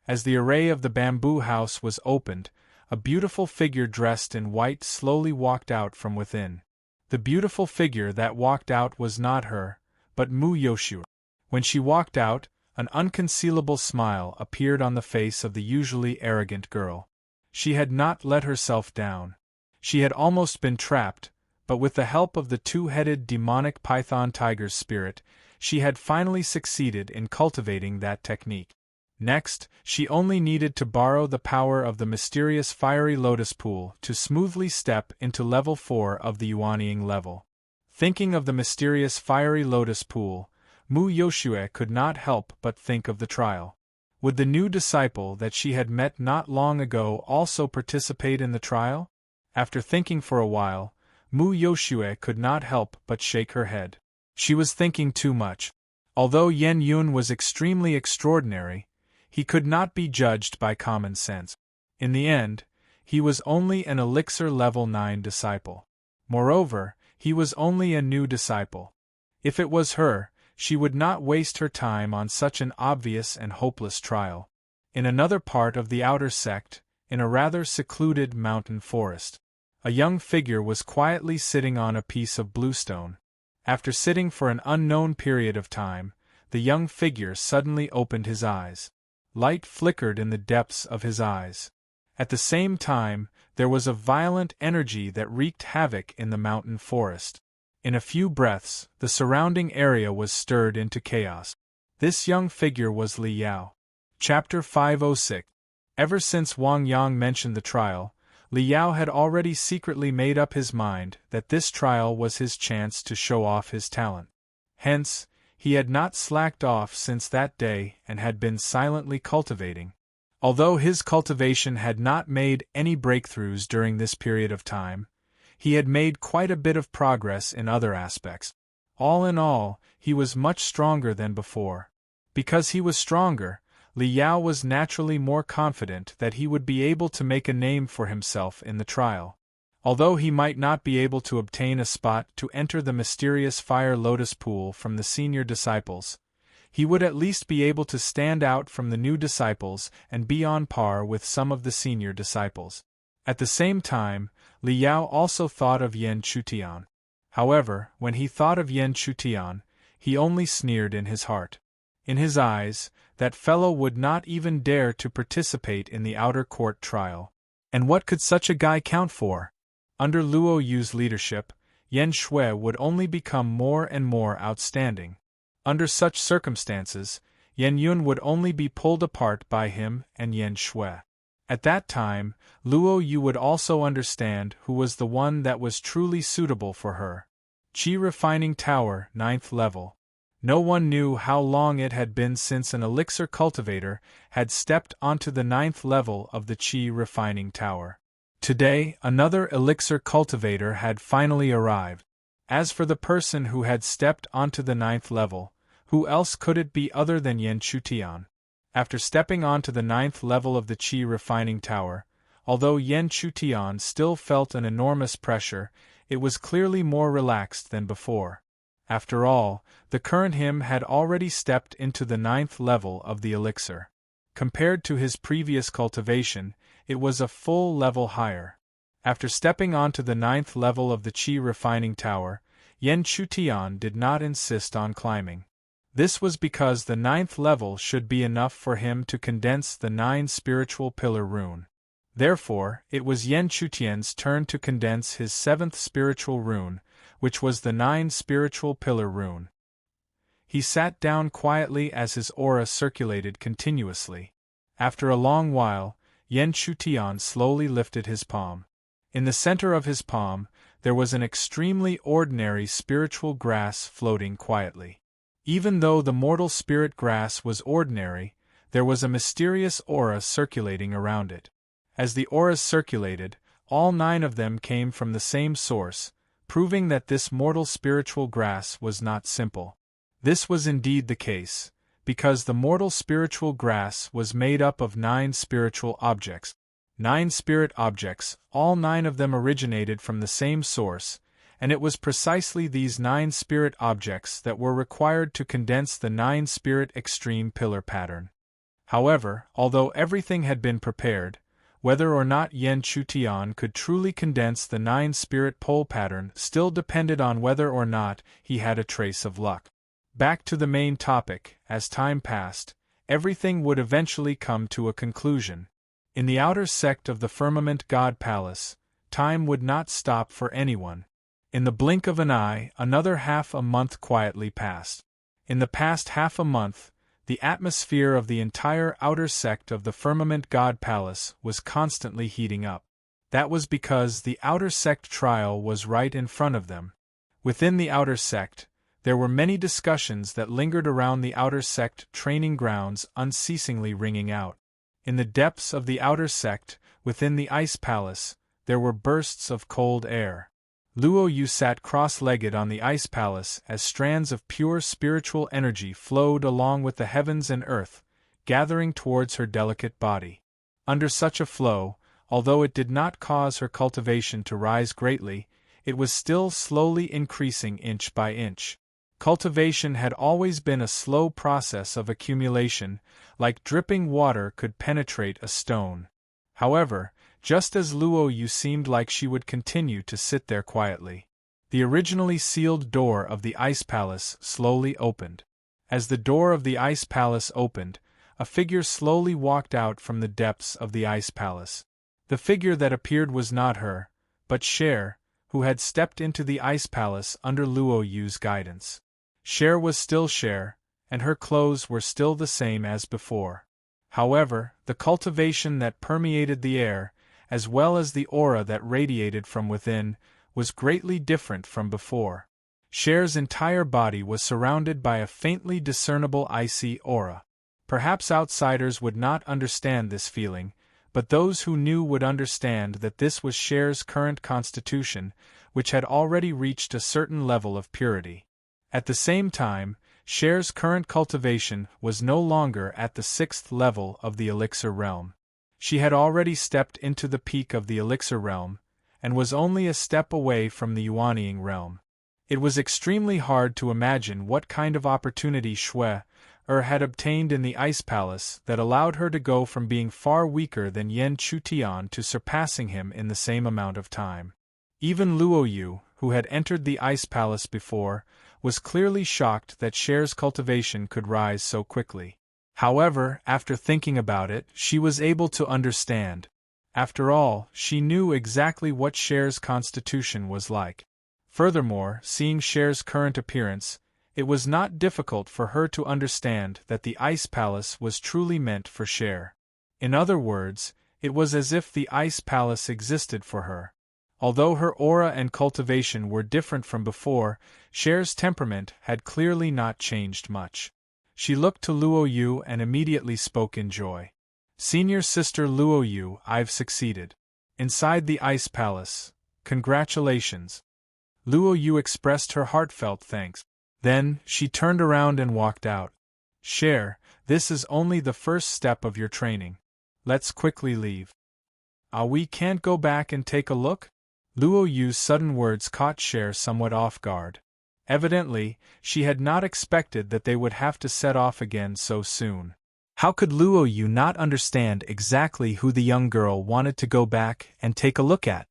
As the array of the bamboo house was opened, a beautiful figure dressed in white slowly walked out from within. The beautiful figure that walked out was not her, but Mu Yoshua. When she walked out, an unconcealable smile appeared on the face of the usually arrogant girl. She had not let herself down. She had almost been trapped, but with the help of the two-headed demonic python tiger's spirit, she had finally succeeded in cultivating that technique. Next, she only needed to borrow the power of the mysterious fiery lotus pool to smoothly step into level 4 of the Yuanying level. Thinking of the mysterious fiery lotus pool, Mu Yoshue could not help but think of the trial. Would the new disciple that she had met not long ago also participate in the trial? After thinking for a while, Mu Yoshue could not help but shake her head. She was thinking too much. Although Yen Yun was extremely extraordinary, he could not be judged by common sense. In the end, he was only an elixir level 9 disciple. Moreover, he was only a new disciple. If it was her, she would not waste her time on such an obvious and hopeless trial. In another part of the outer sect, in a rather secluded mountain forest, a young figure was quietly sitting on a piece of bluestone. After sitting for an unknown period of time, the young figure suddenly opened his eyes. Light flickered in the depths of his eyes. At the same time, there was a violent energy that wreaked havoc in the mountain forest. In a few breaths, the surrounding area was stirred into chaos. This young figure was Li Yao. Chapter 506. Ever since Wang Yang mentioned the trial, Li Yao had already secretly made up his mind that this trial was his chance to show off his talent. Hence, he had not slacked off since that day and had been silently cultivating. Although his cultivation had not made any breakthroughs during this period of time, he had made quite a bit of progress in other aspects. All in all, he was much stronger than before. Because he was stronger, Li Yao was naturally more confident that he would be able to make a name for himself in the trial. Although he might not be able to obtain a spot to enter the mysterious fire lotus pool from the senior disciples, he would at least be able to stand out from the new disciples and be on par with some of the senior disciples. At the same time, Li Yao also thought of Yan Chutian. However, when he thought of Yan Chutian, he only sneered in his heart. In his eyes, that fellow would not even dare to participate in the outer court trial. And what could such a guy count for? Under Luo Yu's leadership, Yan Shui would only become more and more outstanding. Under such circumstances, Yen Yun would only be pulled apart by him and Yan Shui. At that time, Luo Yu would also understand who was the one that was truly suitable for her. Qi Refining Tower, 9th level. No one knew how long it had been since an elixir cultivator had stepped onto the 9th level of the Qi Refining Tower. Today, another elixir cultivator had finally arrived. As for the person who had stepped onto the 9th level, who else could it be other than Yan Chutian? After stepping onto the 9th level of the Qi Refining Tower, although Yan Chutian still felt an enormous pressure, it was clearly more relaxed than before. After all, the current him had already stepped into the 9th level of the elixir. Compared to his previous cultivation, it was a full level higher. After stepping onto the 9th level of the Qi Refining Tower, Yan Chutian did not insist on climbing. This was because the 9th level should be enough for him to condense the 9 spiritual pillar rune. Therefore, it was Yan Chutian's turn to condense his 7th spiritual rune, which was the 9 spiritual pillar rune. He sat down quietly as his aura circulated continuously. After a long while, Yan Chutian slowly lifted his palm. In the center of his palm, there was an extremely ordinary spiritual grass floating quietly. Even though the mortal spirit grass was ordinary, there was a mysterious aura circulating around it. As the auras circulated, all 9 of them came from the same source, proving that this mortal spiritual grass was not simple. This was indeed the case, because the mortal spiritual grass was made up of 9 spiritual objects. 9 spirit objects, all 9 of them originated from the same source, and it was precisely these 9 spirit objects that were required to condense the 9 spirit extreme pillar pattern. However, although everything had been prepared, whether or not Yen Chutian could truly condense the 9-spirit pole pattern still depended on whether or not he had a trace of luck. Back to the main topic, as time passed, everything would eventually come to a conclusion. In the outer sect of the Firmament God Palace, time would not stop for anyone. In the blink of an eye, another half a month quietly passed. In the past half a month, the atmosphere of the entire outer sect of the Firmament God Palace was constantly heating up. That was because the outer sect trial was right in front of them. Within the outer sect, there were many discussions that lingered around the outer sect training grounds, unceasingly ringing out. In the depths of the outer sect, within the Ice Palace, there were bursts of cold air. Luo Yu sat cross-legged on the Ice Palace as strands of pure spiritual energy flowed along with the heavens and earth, gathering towards her delicate body. Under such a flow, although it did not cause her cultivation to rise greatly, it was still slowly increasing inch by inch. Cultivation had always been a slow process of accumulation, like dripping water could penetrate a stone. However, just as Luo Yu seemed like she would continue to sit there quietly, the originally sealed door of the Ice Palace slowly opened. As the door of the Ice Palace opened, a figure slowly walked out from the depths of the Ice Palace. The figure that appeared was not her, but Cher, who had stepped into the Ice Palace under Luo Yu's guidance. Cher was still Cher, and her clothes were still the same as before. However, the cultivation that permeated the air, as well as the aura that radiated from within, was greatly different from before. Cher's entire body was surrounded by a faintly discernible icy aura. Perhaps outsiders would not understand this feeling, but those who knew would understand that this was Cher's current constitution, which had already reached a certain level of purity. At the same time, Cher's current cultivation was no longer at the 6th level of the elixir realm. She had already stepped into the peak of the elixir realm, and was only a step away from the Yuanying realm. It was extremely hard to imagine what kind of opportunity Shui had obtained in the Ice Palace that allowed her to go from being far weaker than Yen Chutian to surpassing him in the same amount of time. Even Luo Yu, who had entered the Ice Palace before, was clearly shocked that Cher's cultivation could rise so quickly. However, after thinking about it, she was able to understand. After all, she knew exactly what Cher's constitution was like. Furthermore, seeing Cher's current appearance, it was not difficult for her to understand that the Ice Palace was truly meant for Cher. In other words, it was as if the Ice Palace existed for her. Although her aura and cultivation were different from before, Cher's temperament had clearly not changed much. She looked to Luo Yu and immediately spoke in joy. "Senior Sister Luo Yu, I've succeeded. Inside the Ice Palace. Congratulations." Luo Yu expressed her heartfelt thanks. Then, she turned around and walked out. "Cher, this is only the first step of your training. Let's quickly leave." We can't go back and take a look?" Luo Yu's sudden words caught Cher somewhat off guard. Evidently, she had not expected that they would have to set off again so soon. How could Luo Yu not understand exactly who the young girl wanted to go back and take a look at?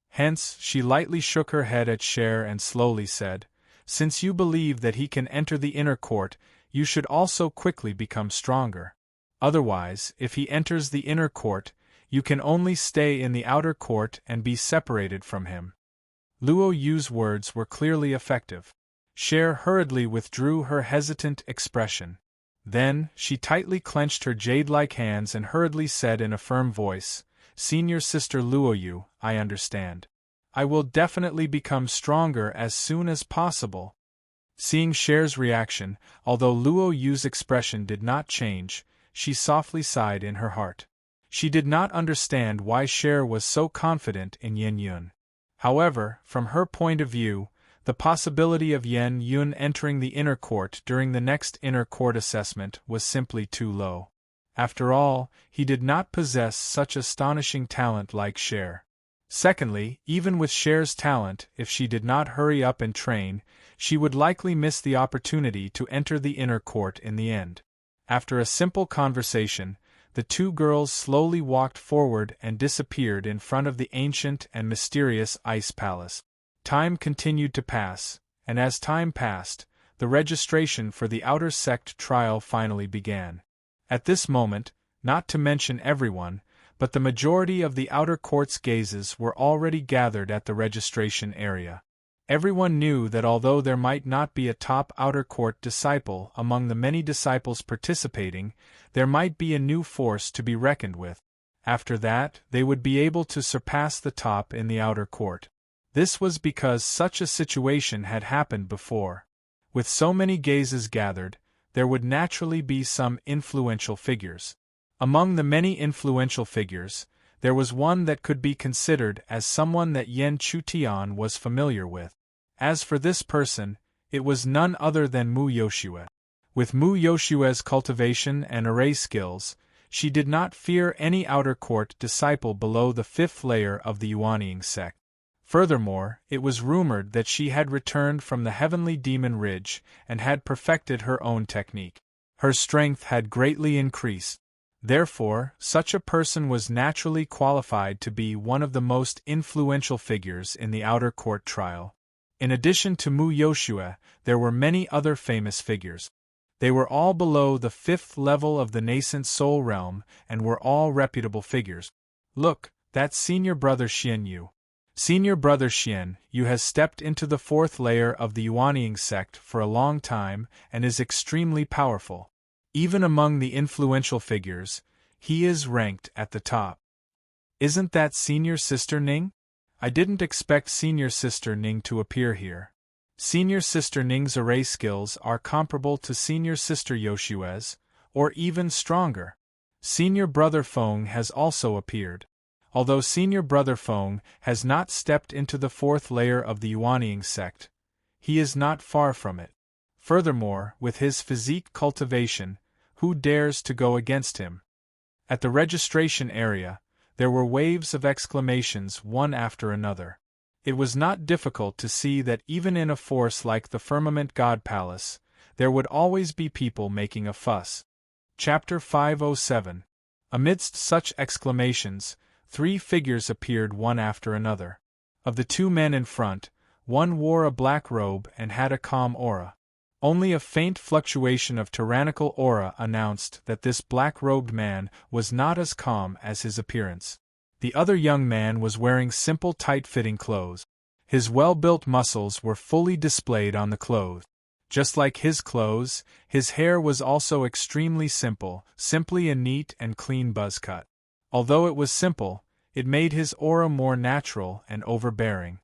Hence, she lightly shook her head at Cher and slowly said, "Since you believe that he can enter the inner court, you should also quickly become stronger. Otherwise, if he enters the inner court, you can only stay in the outer court and be separated from him." Luo Yu's words were clearly effective. Cher hurriedly withdrew her hesitant expression. Then, she tightly clenched her jade-like hands and hurriedly said in a firm voice, "Senior Sister Luo Yu, I understand. I will definitely become stronger as soon as possible." Seeing Cher's reaction, although Luo Yu's expression did not change, she softly sighed in her heart. She did not understand why Cher was so confident in Yen Yun. However, from her point of view, the possibility of Yen Yun entering the inner court during the next inner court assessment was simply too low. After all, he did not possess such astonishing talent like Cher. Secondly, even with Cher's talent, if she did not hurry up and train, she would likely miss the opportunity to enter the inner court in the end. After a simple conversation, the two girls slowly walked forward and disappeared in front of the ancient and mysterious ice palace. Time continued to pass, and as time passed, the registration for the outer sect trial finally began. At this moment, not to mention everyone, but the majority of the outer court's gazes were already gathered at the registration area. Everyone knew that although there might not be a top outer court disciple among the many disciples participating, there might be a new force to be reckoned with. After that, they would be able to surpass the top in the outer court. This was because such a situation had happened before. With so many gazes gathered, there would naturally be some influential figures. Among the many influential figures, there was one that could be considered as someone that Yan Chutian was familiar with. As for this person, it was none other than Mu Yoshue. With Mu Yoshue's cultivation and array skills, she did not fear any outer court disciple below the 5th layer of the Yuanying sect. Furthermore, it was rumored that she had returned from the heavenly demon ridge and had perfected her own technique. Her strength had greatly increased. Therefore, such a person was naturally qualified to be one of the most influential figures in the outer court trial. In addition to Mu Yoshue, there were many other famous figures. They were all below the 5th level of the nascent soul realm and were all reputable figures. Look, that's Senior Brother Xian Yu. Senior Brother Xian Yu has stepped into the 4th layer of the Yuanying sect for a long time and is extremely powerful. Even among the influential figures, he is ranked at the top. Isn't that Senior Sister Ning? I didn't expect Senior Sister Ning to appear here. Senior Sister Ning's array skills are comparable to Senior Sister Yoshue's, or even stronger. Senior Brother Feng has also appeared. Although Senior Brother Feng has not stepped into the 4th layer of the Yuanying sect, he is not far from it. Furthermore, with his physique cultivation, who dares to go against him? At the registration area, there were waves of exclamations one after another. It was not difficult to see that even in a force like the Firmament God Palace, there would always be people making a fuss. Chapter 507. Amidst such exclamations, 3 figures appeared one after another. Of the 2 men in front, one wore a black robe and had a calm aura. Only a faint fluctuation of tyrannical aura announced that this black-robed man was not as calm as his appearance. The other young man was wearing simple tight-fitting clothes. His well-built muscles were fully displayed on the clothes. Just like his clothes, his hair was also extremely simple, simply a neat and clean buzz cut. Although it was simple, it made his aura more natural and overbearing.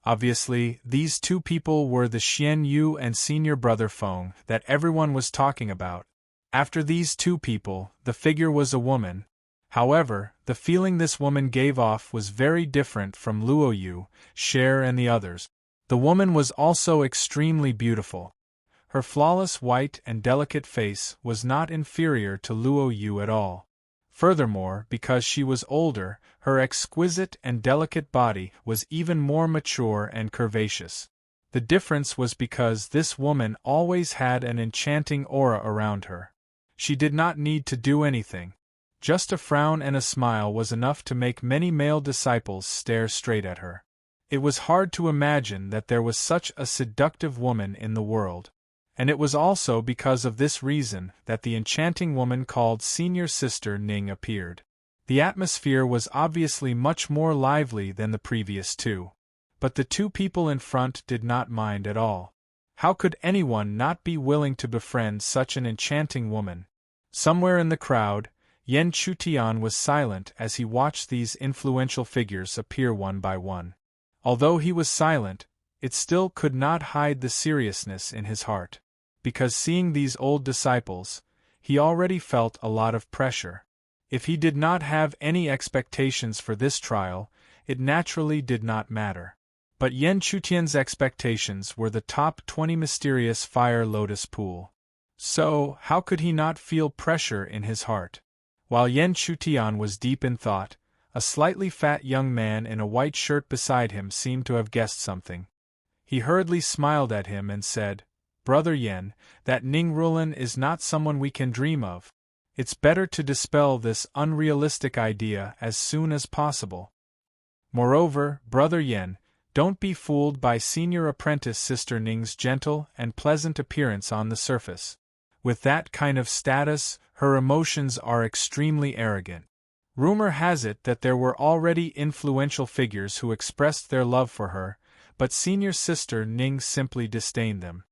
Obviously, these 2 people were the Xian Yu and Senior Brother Feng that everyone was talking about. After these 2 people, the figure was a woman. However, the feeling this woman gave off was very different from Luo Yu, Cher and the others. The woman was also extremely beautiful. Her flawless white and delicate face was not inferior to Luo Yu at all. Furthermore, because she was older, her exquisite and delicate body was even more mature and curvaceous. The difference was because this woman always had an enchanting aura around her. She did not need to do anything. Just a frown and a smile was enough to make many male disciples stare straight at her. It was hard to imagine that there was such a seductive woman in the world. And it was also because of this reason that the enchanting woman called Senior Sister Ning appeared. The atmosphere was obviously much more lively than the previous 2. But the 2 people in front did not mind at all. How could anyone not be willing to befriend such an enchanting woman? Somewhere in the crowd, Yan Chutian was silent as he watched these influential figures appear one by one. Although he was silent, it still could not hide the seriousness in his heart. Because seeing these old disciples, he already felt a lot of pressure. If he did not have any expectations for this trial, it naturally did not matter. But Yan Chutian's expectations were the top 20 mysterious fire lotus pool. So, how could he not feel pressure in his heart? While Yan Chutian was deep in thought, a slightly fat young man in a white shirt beside him seemed to have guessed something. He hurriedly smiled at him and said, Brother Yen, that Ning Rulan is not someone we can dream of. It's better to dispel this unrealistic idea as soon as possible. Moreover, Brother Yen, don't be fooled by senior apprentice Sister Ning's gentle and pleasant appearance on the surface. With that kind of status, her emotions are extremely arrogant. Rumor has it that there were already influential figures who expressed their love for her, but senior Sister Ning simply disdained them.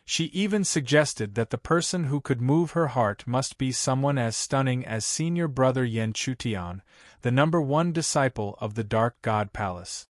She even suggested that the person who could move her heart must be someone as stunning as senior brother Yen Chutian, the #1 disciple of the Dark God Palace.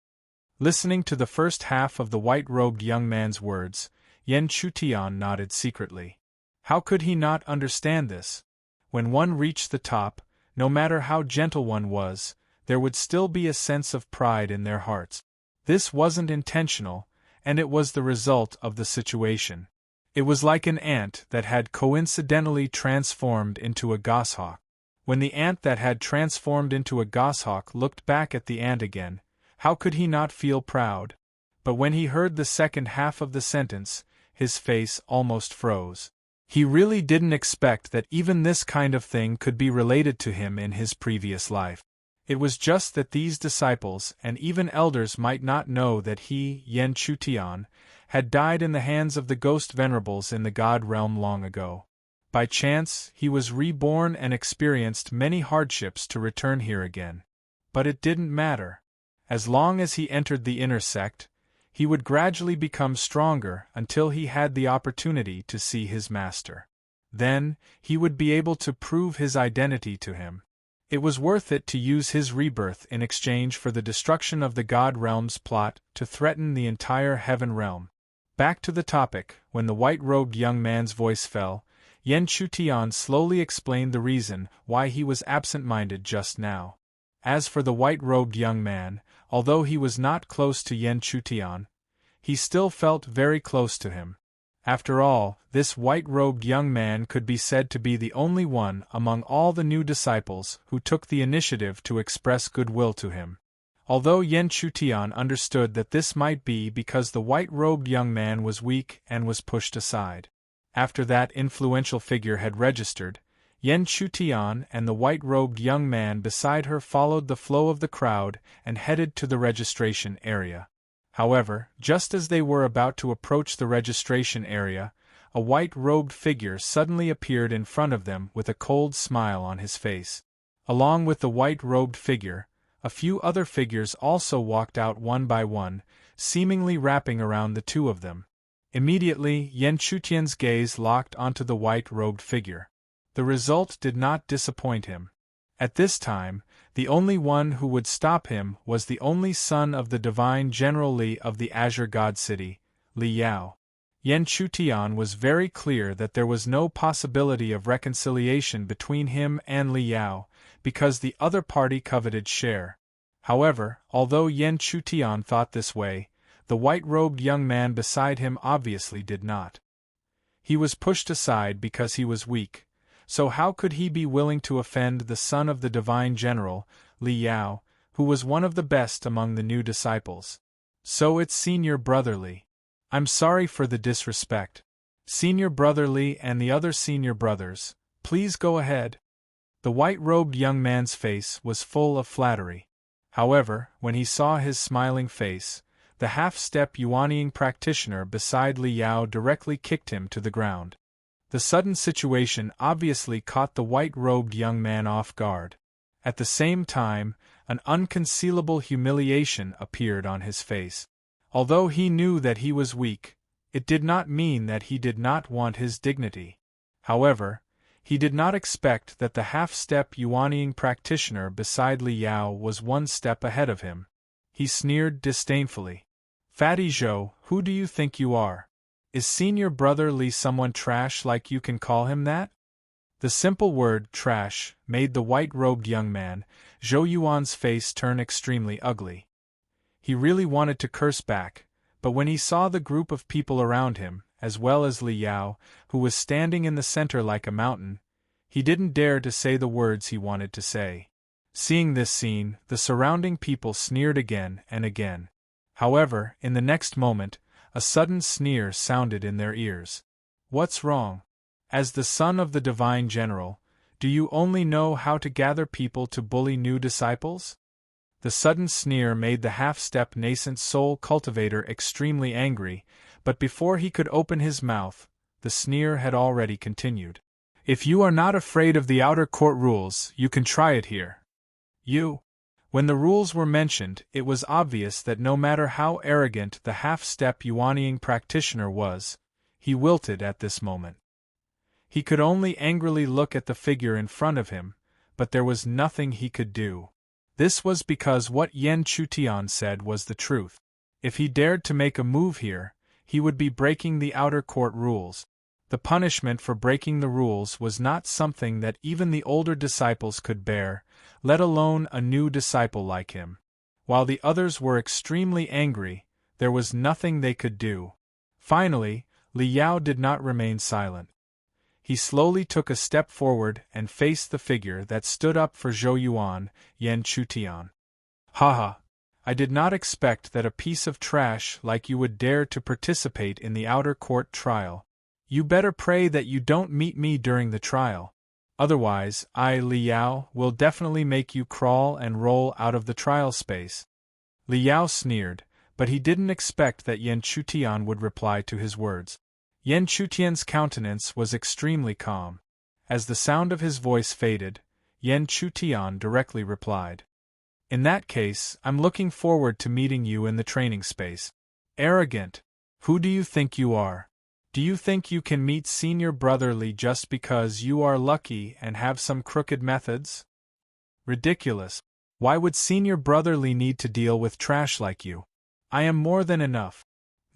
Listening to the first half of the white-robed young man's words, Yen Chutian nodded secretly. How could he not understand this? When one reached the top, no matter how gentle one was, there would still be a sense of pride in their hearts. This wasn't intentional, and it was the result of the situation. It was like an ant that had coincidentally transformed into a goshawk. When the ant that had transformed into a goshawk looked back at the ant again, how could he not feel proud? But when he heard the second half of the sentence, his face almost froze. He really didn't expect that even this kind of thing could be related to him in his previous life. It was just that these disciples and even elders might not know that he, Yen Chutian, had died in the hands of the ghost venerables in the God realm long ago. By chance, he was reborn and experienced many hardships to return here again. But it didn't matter. As long as he entered the inner sect, he would gradually become stronger until he had the opportunity to see his master. Then, he would be able to prove his identity to him. It was worth it to use his rebirth in exchange for the destruction of the God realm's plot to threaten the entire heaven realm. Back to the topic, when the white-robed young man's voice fell, Yen Chutian slowly explained the reason why he was absent-minded just now. As for the white-robed young man, although he was not close to Yen Chutian, he still felt very close to him. After all, this white-robed young man could be said to be the only one among all the new disciples who took the initiative to express goodwill to him. Although Yen Chutian understood that this might be because the white-robed young man was weak and was pushed aside. After that influential figure had registered, Yen Chutian and the white-robed young man beside her followed the flow of the crowd and headed to the registration area. However, just as they were about to approach the registration area, a white-robed figure suddenly appeared in front of them with a cold smile on his face. Along with the white-robed figure, a few other figures also walked out one by one, seemingly wrapping around the two of them. Immediately, Yen Chutian's gaze locked onto the white-robed figure. The result did not disappoint him. At this time, the only one who would stop him was the only son of the divine General Li of the Azure God City, Li Yao. Yen Chutian was very clear that there was no possibility of reconciliation between him and Li Yao, because the other party coveted share. However, although Yen Chutian thought this way, the white-robed young man beside him obviously did not. He was pushed aside because he was weak, so how could he be willing to offend the son of the divine general, Li Yao, who was one of the best among the new disciples? So it's Senior Brother Li. I'm sorry for the disrespect. Senior Brother Li and the other senior brothers, please go ahead. The white-robed young man's face was full of flattery. However, when he saw his smiling face, the half-step Yuanying practitioner beside Li Yao directly kicked him to the ground. The sudden situation obviously caught the white-robed young man off guard. At the same time, an unconcealable humiliation appeared on his face. Although he knew that he was weak, it did not mean that he did not want his dignity. However, he did not expect that the half-step Yuanying practitioner beside Li Yao was one step ahead of him. He sneered disdainfully. Fatty Zhou, who do you think you are? Is Senior Brother Li someone trash like you can call him that? The simple word trash made the white-robed young man, Zhou Yuan's face turn extremely ugly. He really wanted to curse back, but when he saw the group of people around him, as well as Li Yao, who was standing in the center like a mountain, he didn't dare to say the words he wanted to say. Seeing this scene, the surrounding people sneered again and again. However, in the next moment, a sudden sneer sounded in their ears. What's wrong? As the son of the divine general, do you only know how to gather people to bully new disciples? The sudden sneer made the half-step nascent soul cultivator extremely angry, but before he could open his mouth, the sneer had already continued. If you are not afraid of the outer court rules, you can try it here. When the rules were mentioned, it was obvious that no matter how arrogant the half-step Yuanying practitioner was, he wilted at this moment. He could only angrily look at the figure in front of him, but there was nothing he could do. This was because what Yan Chutian said was the truth. If he dared to make a move here, he would be breaking the outer court rules. The punishment for breaking the rules was not something that even the older disciples could bear, let alone a new disciple like him. While the others were extremely angry, there was nothing they could do. Finally, Li Yao did not remain silent. He slowly took a step forward and faced the figure that stood up for Zhou Yuan, Yan Chutian. Haha! I did not expect that a piece of trash like you would dare to participate in the outer court trial. You better pray that you don't meet me during the trial. Otherwise, I, Li Yao, will definitely make you crawl and roll out of the trial space. Li Yao sneered, but he didn't expect that Yan Chutian would reply to his words. Yan Chutian's countenance was extremely calm. As the sound of his voice faded, Yan Chutian directly replied. In that case, I'm looking forward to meeting you in the training space. Arrogant! Who do you think you are? Do you think you can meet Senior Brother Li just because you are lucky and have some crooked methods? Ridiculous! Why would Senior Brother Li need to deal with trash like you? I am more than enough.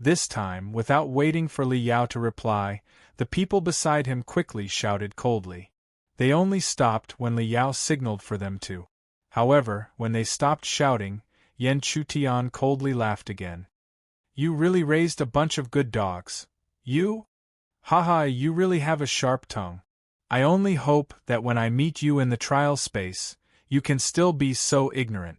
This time, without waiting for Li Yao to reply, the people beside him quickly shouted coldly. They only stopped when Li Yao signaled for them to. However, when they stopped shouting, Yan Chutian coldly laughed again. You really raised a bunch of good dogs. You? Haha, you really have a sharp tongue. I only hope that when I meet you in the trial space, you can still be so ignorant.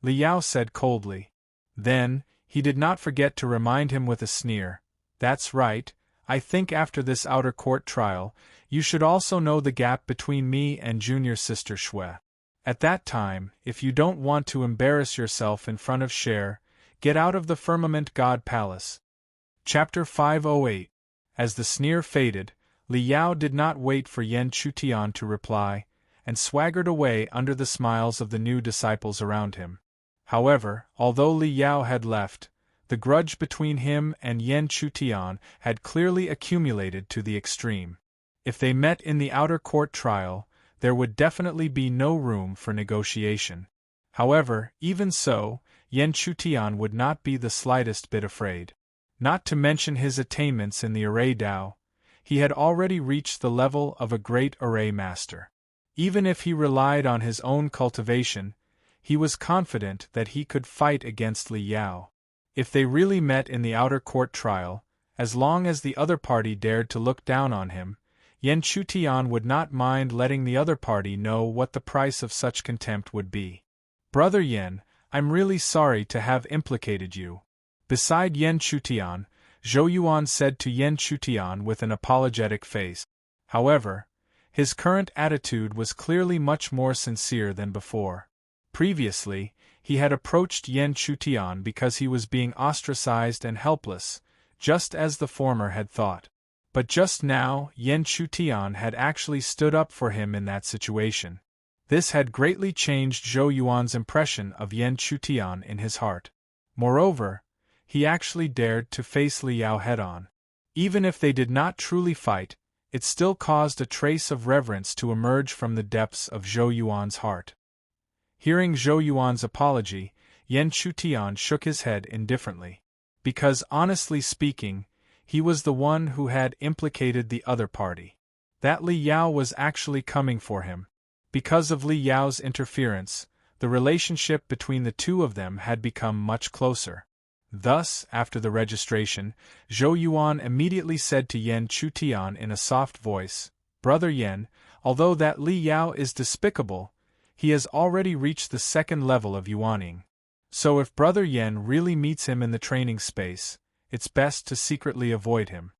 Li Yao said coldly. Then, he did not forget to remind him with a sneer, that's right, I think after this outer court trial, you should also know the gap between me and junior sister Shui. At that time, if you don't want to embarrass yourself in front of Cher, get out of the Firmament God Palace. Chapter 508. As the sneer faded, Li Yao did not wait for Yan Chutian to reply, and swaggered away under the smiles of the new disciples around him. However, although Li Yao had left, the grudge between him and Yan Chutian had clearly accumulated to the extreme. If they met in the outer court trial, there would definitely be no room for negotiation. However, even so, Yan Chutian would not be the slightest bit afraid. Not to mention his attainments in the array Dao, he had already reached the level of a great array master. Even if he relied on his own cultivation, he was confident that he could fight against Li Yao. If they really met in the outer court trial, as long as the other party dared to look down on him, Yan Chutian would not mind letting the other party know what the price of such contempt would be. Brother Yan, I'm really sorry to have implicated you. Beside Yan Chutian, Zhou Yuan said to Yan Chutian with an apologetic face. However, his current attitude was clearly much more sincere than before. Previously, he had approached Yan Chutian because he was being ostracized and helpless, just as the former had thought. But just now, Yan Chutian had actually stood up for him in that situation. This had greatly changed Zhou Yuan's impression of Yan Chutian in his heart. Moreover, he actually dared to face Li Yao head-on. Even if they did not truly fight, it still caused a trace of reverence to emerge from the depths of Zhou Yuan's heart. Hearing Zhou Yuan's apology, Yan Chutian shook his head indifferently. Because honestly speaking, he was the one who had implicated the other party. That Li Yao was actually coming for him. Because of Li Yao's interference, the relationship between the two of them had become much closer. Thus, after the registration, Zhou Yuan immediately said to Yan Chutian in a soft voice, Brother Yan, although that Li Yao is despicable, he has already reached the second level of Yuaning. So if Brother Yan really meets him in the training space, it's best to secretly avoid him.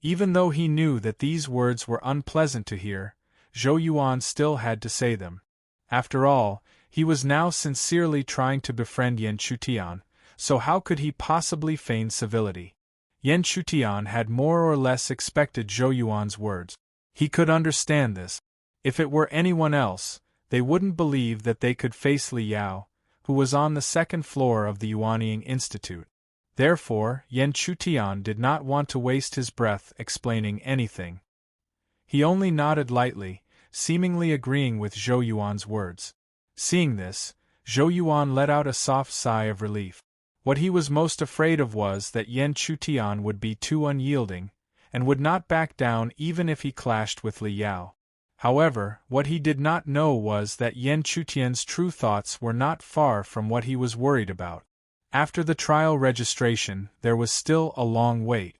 Even though he knew that these words were unpleasant to hear, Zhou Yuan still had to say them. After all, he was now sincerely trying to befriend Yan Chutian, so how could he possibly feign civility? Yan Chutian had more or less expected Zhou Yuan's words. He could understand this. If it were anyone else, they wouldn't believe that they could face Li Yao, who was on the second floor of the Yuanying Institute. Therefore, Yan Chutian did not want to waste his breath explaining anything. He only nodded lightly, seemingly agreeing with Zhou Yuan's words. Seeing this, Zhou Yuan let out a soft sigh of relief. What he was most afraid of was that Yan Chutian would be too unyielding, and would not back down even if he clashed with Li Yao. However, what he did not know was that Yan Chutian's true thoughts were not far from what he was worried about. After the trial registration, there was still a long wait.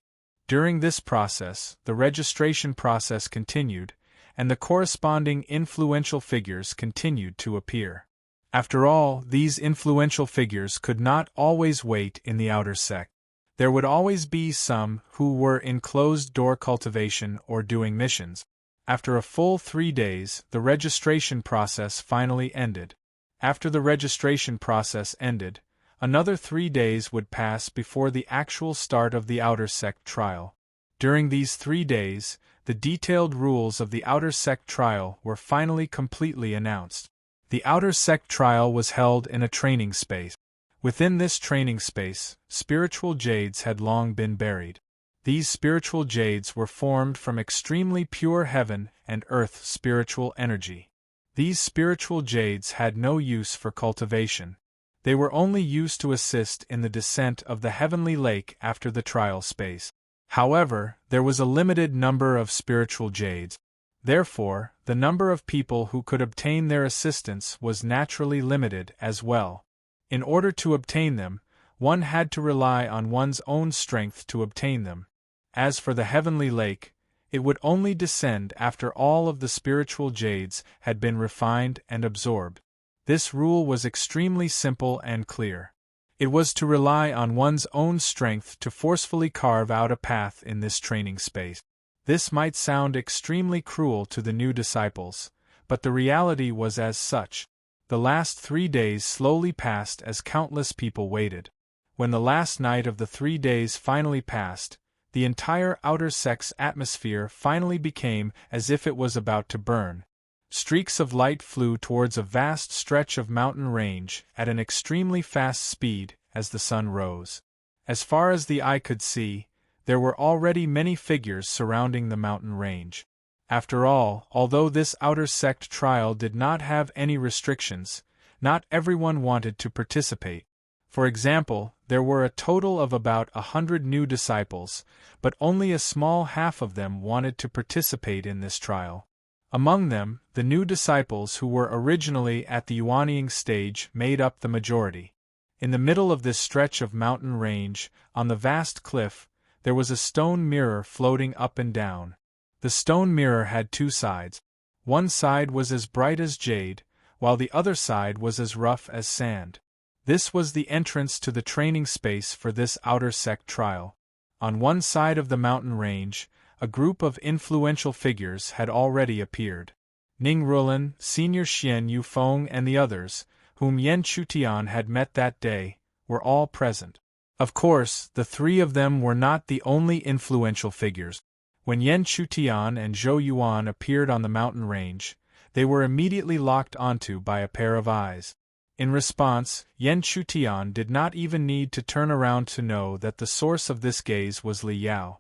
During this process, the registration process continued, and the corresponding influential figures continued to appear. After all, these influential figures could not always wait in the outer sect. There would always be some who were in closed-door cultivation or doing missions. After a full 3 days, the registration process finally ended. After the registration process ended, another 3 days would pass before the actual start of the outer sect trial. During these 3 days, the detailed rules of the outer sect trial were finally completely announced. The outer sect trial was held in a training space. Within this training space, spiritual jades had long been buried. These spiritual jades were formed from extremely pure heaven and earth spiritual energy. These spiritual jades had no use for cultivation. They were only used to assist in the descent of the heavenly lake after the trial space. However, there was a limited number of spiritual jades. Therefore, the number of people who could obtain their assistance was naturally limited as well. In order to obtain them, one had to rely on one's own strength to obtain them. As for the heavenly lake, it would only descend after all of the spiritual jades had been refined and absorbed. This rule was extremely simple and clear. It was to rely on one's own strength to forcefully carve out a path in this training space. This might sound extremely cruel to the new disciples, but the reality was as such. The last 3 days slowly passed as countless people waited. When the last night of the 3 days finally passed, the entire outer sect's atmosphere finally became as if it was about to burn. Streaks of light flew towards a vast stretch of mountain range at an extremely fast speed as the sun rose. As far as the eye could see, there were already many figures surrounding the mountain range. After all, although this outer sect trial did not have any restrictions, not everyone wanted to participate. For example, there were a total of about 100 new disciples, but only a small half of them wanted to participate in this trial. Among them, the new disciples who were originally at the Yuanying stage made up the majority. In the middle of this stretch of mountain range, on the vast cliff, there was a stone mirror floating up and down. The stone mirror had 2 sides. One side was as bright as jade, while the other side was as rough as sand. This was the entrance to the training space for this outer sect trial. On one side of the mountain range, a group of influential figures had already appeared. Ning Rulan, Senior Xian Yufeng and the others, whom Yan Chutian had met that day, were all present. Of course, the 3 of them were not the only influential figures. When Yan Chutian and Zhou Yuan appeared on the mountain range, they were immediately locked onto by a pair of eyes. In response, Yan Chutian did not even need to turn around to know that the source of this gaze was Li Yao.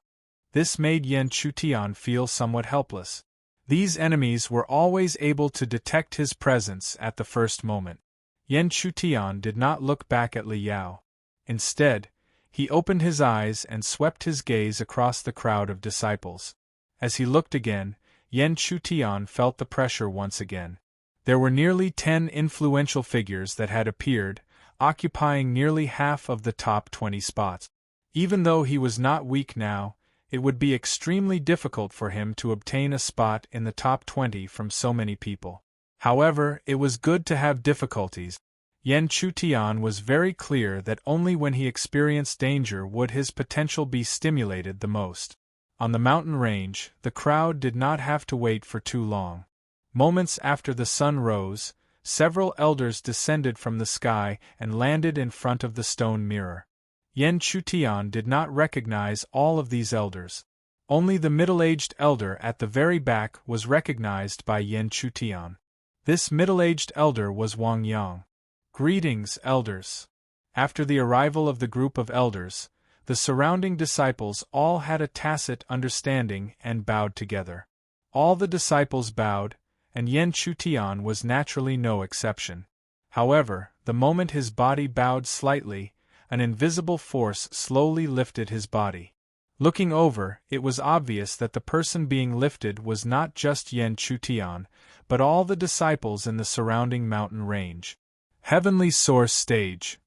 This made Yan Chutian feel somewhat helpless. These enemies were always able to detect his presence at the first moment. Yan Chutian did not look back at Li Yao. Instead, he opened his eyes and swept his gaze across the crowd of disciples. As he looked again, Yan Chutian felt the pressure once again. There were nearly 10 influential figures that had appeared, occupying nearly half of the top 20 spots. Even though he was not weak now, it would be extremely difficult for him to obtain a spot in the top 20 from so many people. However, it was good to have difficulties. Yan Chutian was very clear that only when he experienced danger would his potential be stimulated the most. On the mountain range, the crowd did not have to wait for too long. Moments after the sun rose, several elders descended from the sky and landed in front of the stone mirror. Yen Chutian did not recognize all of these elders. Only the middle-aged elder at the very back was recognized by Yen Chutian. This middle-aged elder was Wang Yang. "Greetings, elders." After the arrival of the group of elders, the surrounding disciples all had a tacit understanding and bowed together. All the disciples bowed, and Yen Chutian was naturally no exception. However, the moment his body bowed slightly, an invisible force slowly lifted his body. Looking over, it was obvious that the person being lifted was not just Yen Chutian, but all the disciples in the surrounding mountain range. Heavenly Source Stage.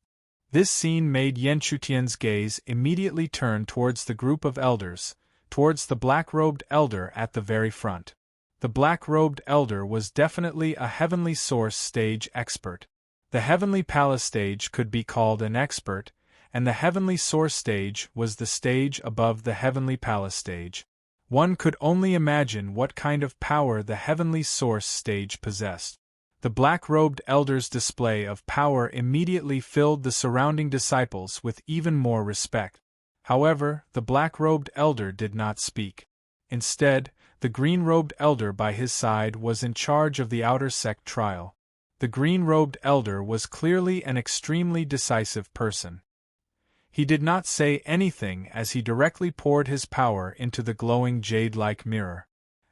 This scene made Yen Chutian's gaze immediately turn towards the group of elders, towards the black-robed elder at the very front. The black-robed elder was definitely a Heavenly Source Stage expert. The Heavenly Palace Stage could be called an expert, and the Heavenly Source Stage was the stage above the Heavenly Palace Stage. One could only imagine what kind of power the Heavenly Source Stage possessed. The black-robed elder's display of power immediately filled the surrounding disciples with even more respect. However, the black-robed elder did not speak. Instead, the green-robed elder by his side was in charge of the outer sect trial. The green-robed elder was clearly an extremely decisive person. He did not say anything as he directly poured his power into the glowing jade-like mirror.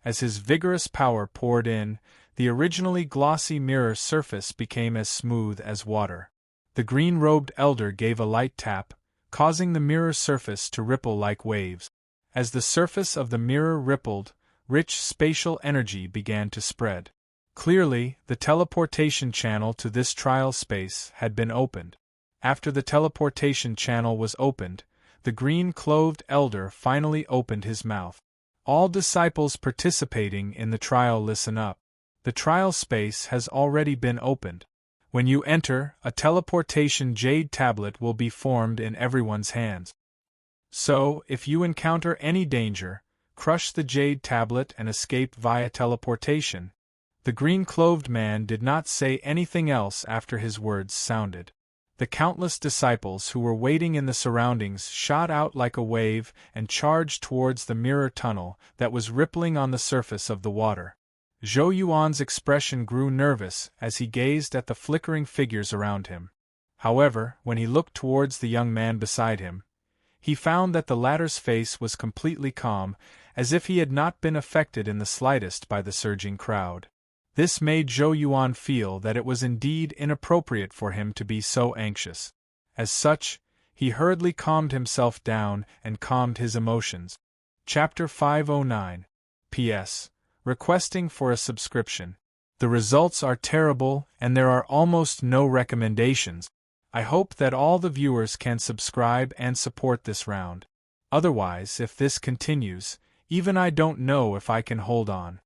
As his vigorous power poured in, the originally glossy mirror surface became as smooth as water. The green-robed elder gave a light tap, causing the mirror surface to ripple like waves. As the surface of the mirror rippled, rich spatial energy began to spread. Clearly, the teleportation channel to this trial space had been opened. After the teleportation channel was opened, the green-clothed elder finally opened his mouth. All disciples participating in the trial, listen up. The trial space has already been opened. When you enter, a teleportation jade tablet will be formed in everyone's hands. So, if you encounter any danger, crush the jade tablet and escape via teleportation. The green-clothed man did not say anything else after his words sounded. The countless disciples who were waiting in the surroundings shot out like a wave and charged towards the mirror tunnel that was rippling on the surface of the water. Zhou Yuan's expression grew nervous as he gazed at the flickering figures around him. However, when he looked towards the young man beside him, he found that the latter's face was completely calm, as if he had not been affected in the slightest by the surging crowd. This made Zhou Yuan feel that it was indeed inappropriate for him to be so anxious. As such, he hurriedly calmed himself down and calmed his emotions. Chapter 509. P.S. Requesting for a subscription. The results are terrible and there are almost no recommendations. I hope that all the viewers can subscribe and support this round. Otherwise, if this continues, even I don't know if I can hold on.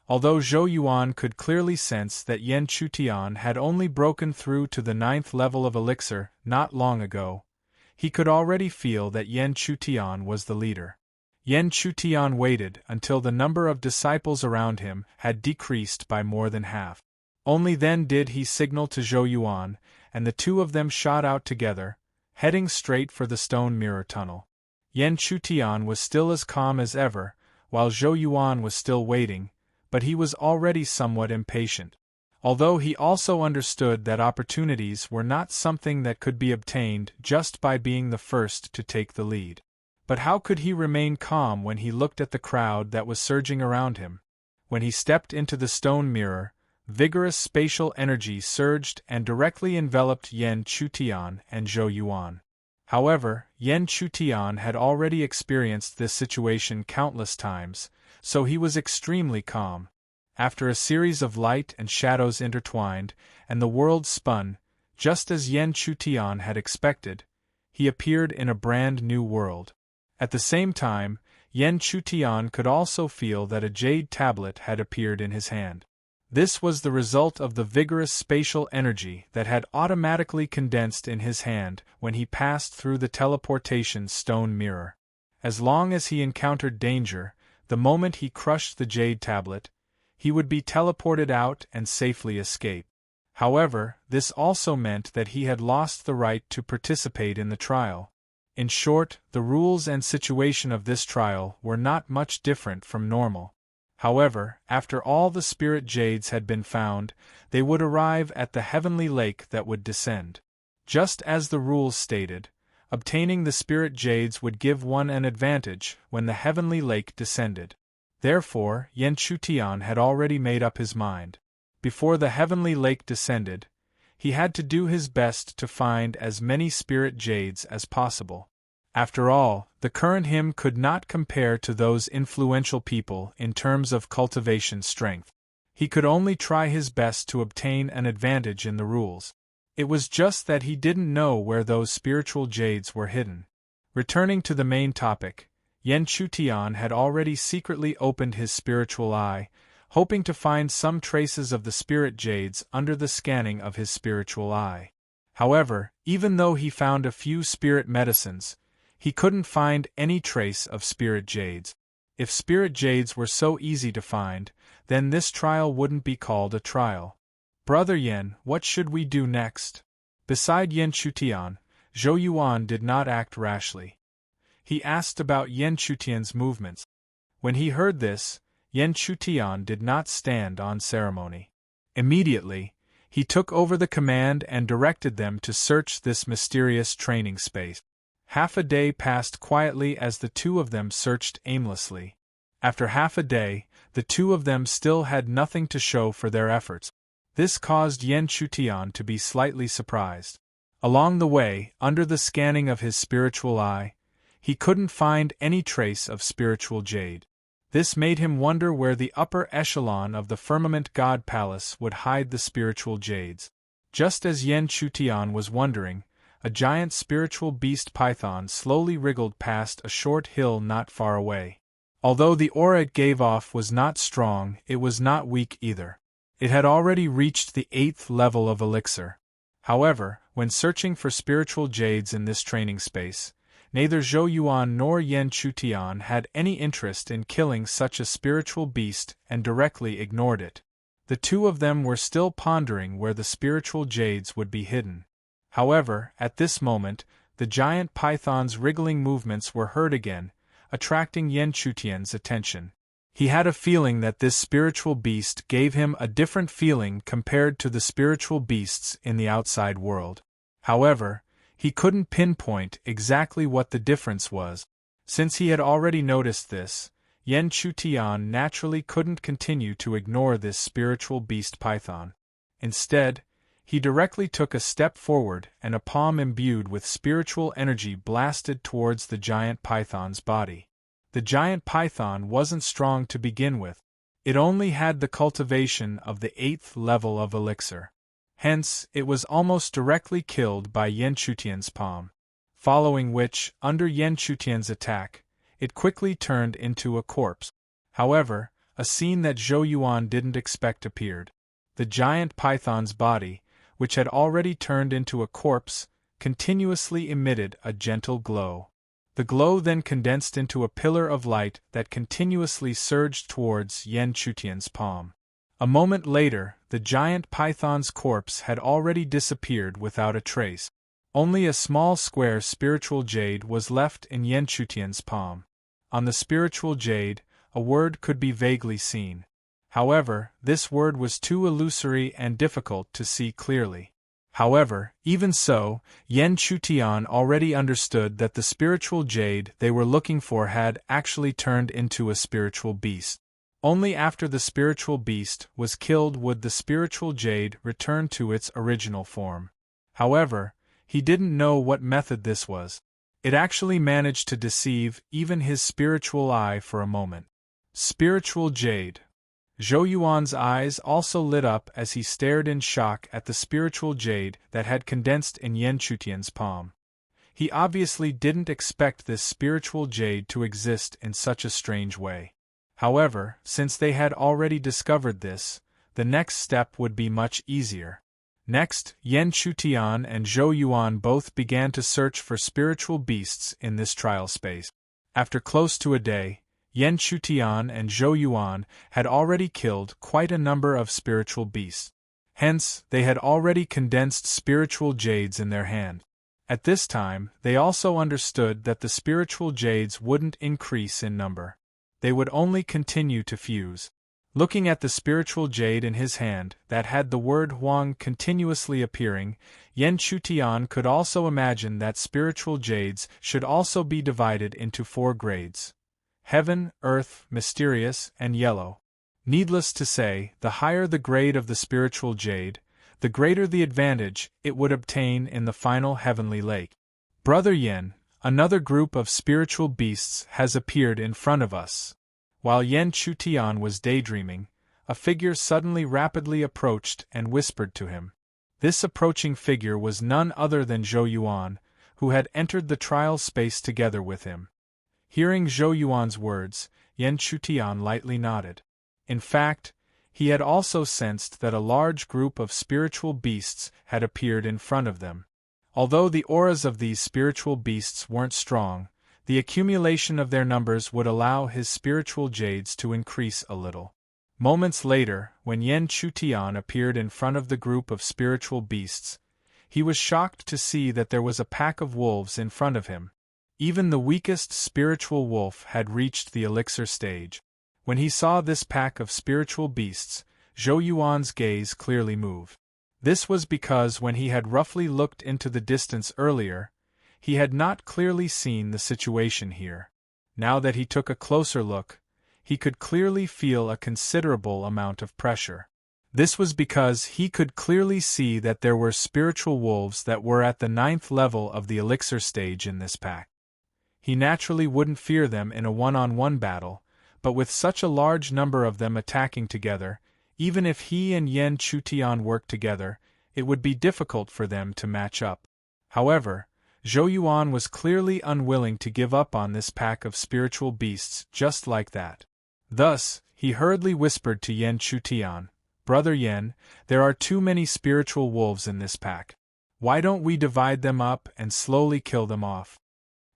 Although Zhou Yuan could clearly sense that Yen Chutian had only broken through to the 9th level of elixir not long ago, he could already feel that Yen Chutian was the leader. Yen Chutian waited until the number of disciples around him had decreased by more than half. Only then did he signal to Zhou Yuan, and the two of them shot out together, heading straight for the stone mirror tunnel. Yen Chutian was still as calm as ever, while Zhou Yuan was still waiting, but he was already somewhat impatient. Although he also understood that opportunities were not something that could be obtained just by being the first to take the lead. But how could he remain calm when he looked at the crowd that was surging around him? When he stepped into the stone mirror, vigorous spatial energy surged and directly enveloped Yen Chutian and Zhou Yuan. However, Yen Chutian had already experienced this situation countless times, so he was extremely calm. After a series of light and shadows intertwined, and the world spun, just as Yen Chutian had expected, he appeared in a brand new world. At the same time, Yen Chutian could also feel that a jade tablet had appeared in his hand. This was the result of the vigorous spatial energy that had automatically condensed in his hand when he passed through the teleportation stone mirror. As long as he encountered danger, the moment he crushed the jade tablet, he would be teleported out and safely escape. However, this also meant that he had lost the right to participate in the trial. In short, the rules and situation of this trial were not much different from normal. However, after all the spirit jades had been found, they would arrive at the heavenly lake that would descend. Just as the rules stated, obtaining the spirit jades would give one an advantage when the heavenly lake descended. Therefore, Yen Chutian had already made up his mind. Before the heavenly lake descended, he had to do his best to find as many spirit jades as possible. After all, the current him could not compare to those influential people in terms of cultivation strength. He could only try his best to obtain an advantage in the rules. It was just that he didn't know where those spiritual jades were hidden. Returning to the main topic, Yen Chutian had already secretly opened his spiritual eye, hoping to find some traces of the spirit jades under the scanning of his spiritual eye. However, even though he found a few spirit medicines, he couldn't find any trace of spirit jades. If spirit jades were so easy to find, then this trial wouldn't be called a trial. Brother Yen, what should we do next? Beside Yen Chutian, Zhou Yuan did not act rashly. He asked about Yen Chutian's movements. When he heard this, Yen Chutian did not stand on ceremony. Immediately, he took over the command and directed them to search this mysterious training space. Half a day passed quietly as the two of them searched aimlessly. After half a day, the two of them still had nothing to show for their efforts. This caused Yen Chutian to be slightly surprised. Along the way, under the scanning of his spiritual eye, he couldn't find any trace of spiritual jade. This made him wonder where the upper echelon of the Firmament God Palace would hide the spiritual jades. Just as Yen Chutian was wondering, a giant spiritual beast python slowly wriggled past a short hill not far away. Although the aura it gave off was not strong, it was not weak either. It had already reached the 8th level of elixir. However, when searching for spiritual jades in this training space, neither Zhou Yuan nor Yen Chutian had any interest in killing such a spiritual beast and directly ignored it. The two of them were still pondering where the spiritual jades would be hidden. However, at this moment, the giant python's wriggling movements were heard again, attracting Yen Chutian's attention. He had a feeling that this spiritual beast gave him a different feeling compared to the spiritual beasts in the outside world. However, he couldn't pinpoint exactly what the difference was. Since he had already noticed this, Yen Chutian naturally couldn't continue to ignore this spiritual beast python. Instead, he directly took a step forward and a palm imbued with spiritual energy blasted towards the giant python's body. The giant python wasn't strong to begin with. It only had the cultivation of the 8th level of elixir. Hence, it was almost directly killed by Yen Chutian's palm. Following which, under Yen Chutian's attack, it quickly turned into a corpse. However, a scene that Zhou Yuan didn't expect appeared. The giant python's body, which had already turned into a corpse, continuously emitted a gentle glow. The glow then condensed into a pillar of light that continuously surged towards Yen Chutian's palm. A moment later, the giant python's corpse had already disappeared without a trace. Only a small square spiritual jade was left in Yen Chutian's palm. On the spiritual jade, a word could be vaguely seen. However, this word was too illusory and difficult to see clearly. However, even so, Yen Chutian already understood that the spiritual jade they were looking for had actually turned into a spiritual beast. Only after the spiritual beast was killed would the spiritual jade return to its original form. However, he didn't know what method this was. It actually managed to deceive even his spiritual eye for a moment. Spiritual jade. Zhou Yuan's eyes also lit up as he stared in shock at the spiritual jade that had condensed in Yen Chutian's palm. He obviously didn't expect this spiritual jade to exist in such a strange way. However, since they had already discovered this, the next step would be much easier. Next, Yen Chutian and Zhou Yuan both began to search for spiritual beasts in this trial space. After close to a day, Yan Chutian and Zhou Yuan had already killed quite a number of spiritual beasts. Hence, they had already condensed spiritual jades in their hand. At this time, they also understood that the spiritual jades wouldn't increase in number. They would only continue to fuse. Looking at the spiritual jade in his hand, that had the word Huang continuously appearing, Yan Chutian could also imagine that spiritual jades should also be divided into 4 grades: heaven, earth, mysterious, and yellow. Needless to say, the higher the grade of the spiritual jade, the greater the advantage it would obtain in the final heavenly lake. Brother Yen, another group of spiritual beasts has appeared in front of us. While Yan Chutian was daydreaming, a figure suddenly rapidly approached and whispered to him. This approaching figure was none other than Zhou Yuan, who had entered the trial space together with him. Hearing Zhou Yuan's words, Yan Chutian lightly nodded. In fact, he had also sensed that a large group of spiritual beasts had appeared in front of them. Although the auras of these spiritual beasts weren't strong, the accumulation of their numbers would allow his spiritual jades to increase a little. Moments later, when Yan Chutian appeared in front of the group of spiritual beasts, he was shocked to see that there was a pack of wolves in front of him. Even the weakest spiritual wolf had reached the elixir stage. When he saw this pack of spiritual beasts, Zhou Yuan's gaze clearly moved. This was because when he had roughly looked into the distance earlier, he had not clearly seen the situation here. Now that he took a closer look, he could clearly feel a considerable amount of pressure. This was because he could clearly see that there were spiritual wolves that were at the 9th level of the elixir stage in this pack. He naturally wouldn't fear them in a one-on-one battle, but with such a large number of them attacking together, even if he and Yan Chutian worked together, it would be difficult for them to match up. However, Zhou Yuan was clearly unwilling to give up on this pack of spiritual beasts just like that. Thus, he hurriedly whispered to Yan Chutian, "Brother Yan, there are too many spiritual wolves in this pack. Why don't we divide them up and slowly kill them off?"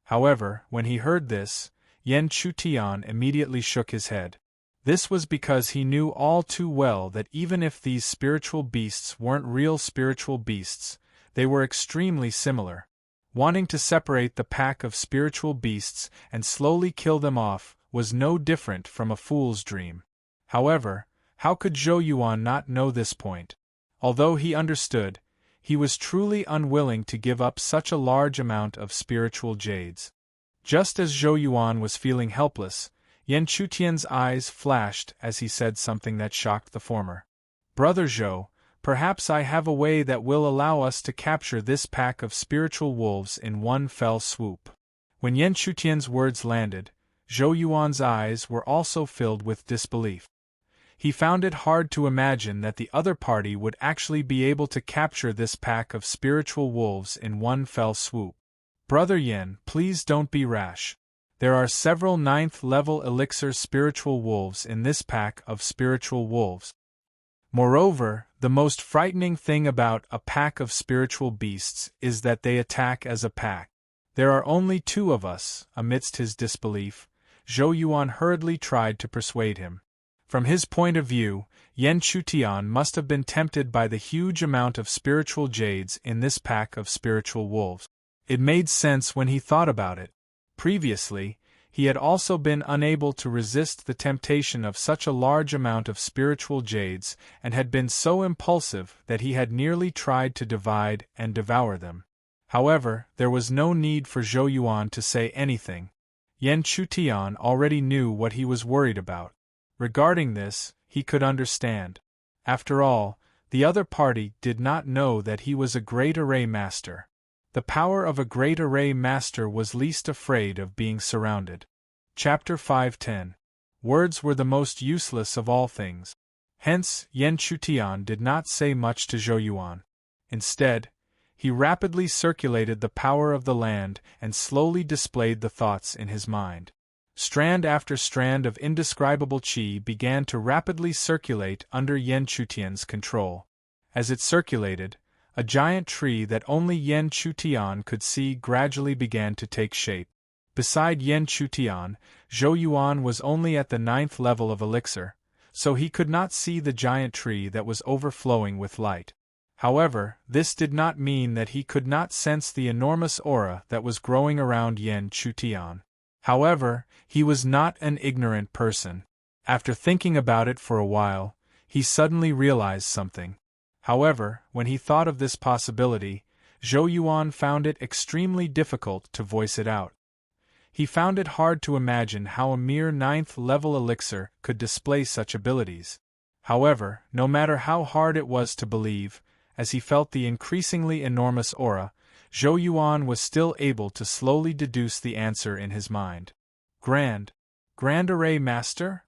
However, when he heard this, Yan Chutian immediately shook his head. This was because he knew all too well that even if these spiritual beasts weren't real spiritual beasts, they were extremely similar. Wanting to separate the pack of spiritual beasts and slowly kill them off was no different from a fool's dream. However, how could Zhou Yuan not know this point? Although he understood, he was truly unwilling to give up such a large amount of spiritual jades. Just as Zhou Yuan was feeling helpless, Yan Chutian's eyes flashed as he said something that shocked the former. "Brother Zhou, perhaps I have a way that will allow us to capture this pack of spiritual wolves in one fell swoop." When Yan Chutian's words landed, Zhou Yuan's eyes were also filled with disbelief. He found it hard to imagine that the other party would actually be able to capture this pack of spiritual wolves in one fell swoop. "Brother Yan, please don't be rash. There are several 9th-level elixir spiritual wolves in this pack of spiritual wolves. Moreover, the most frightening thing about a pack of spiritual beasts is that they attack as a pack. There are only 2 of us." Amidst his disbelief, Zhou Yuan hurriedly tried to persuade him. From his point of view, Yan Chutian must have been tempted by the huge amount of spiritual jades in this pack of spiritual wolves. It made sense when he thought about it. Previously, he had also been unable to resist the temptation of such a large amount of spiritual jades and had been so impulsive that he had nearly tried to divide and devour them. However, there was no need for Zhou Yuan to say anything. Yan Chutian already knew what he was worried about. Regarding this, he could understand. After all, the other party did not know that he was a great array master. The power of a great array master was least afraid of being surrounded. Chapter 5:10. Words were the most useless of all things. Hence, Yan Chutian did not say much to Zhou Yuan. Instead, he rapidly circulated the power of the land and slowly displayed the thoughts in his mind. Strand after strand of indescribable qi began to rapidly circulate under Yan Chutian's control. As it circulated, a giant tree that only Yan Chutian could see gradually began to take shape. Beside Yen Chutian, Zhou Yuan was only at the 9th level of elixir, so he could not see the giant tree that was overflowing with light. However, this did not mean that he could not sense the enormous aura that was growing around Yen Chutian. However, he was not an ignorant person. After thinking about it for a while, he suddenly realized something. However, when he thought of this possibility, Zhou Yuan found it extremely difficult to voice it out. He found it hard to imagine how a mere 9th level elixir could display such abilities. However, no matter how hard it was to believe, as he felt the increasingly enormous aura, Zhou Yuan was still able to slowly deduce the answer in his mind. Grand Array Master?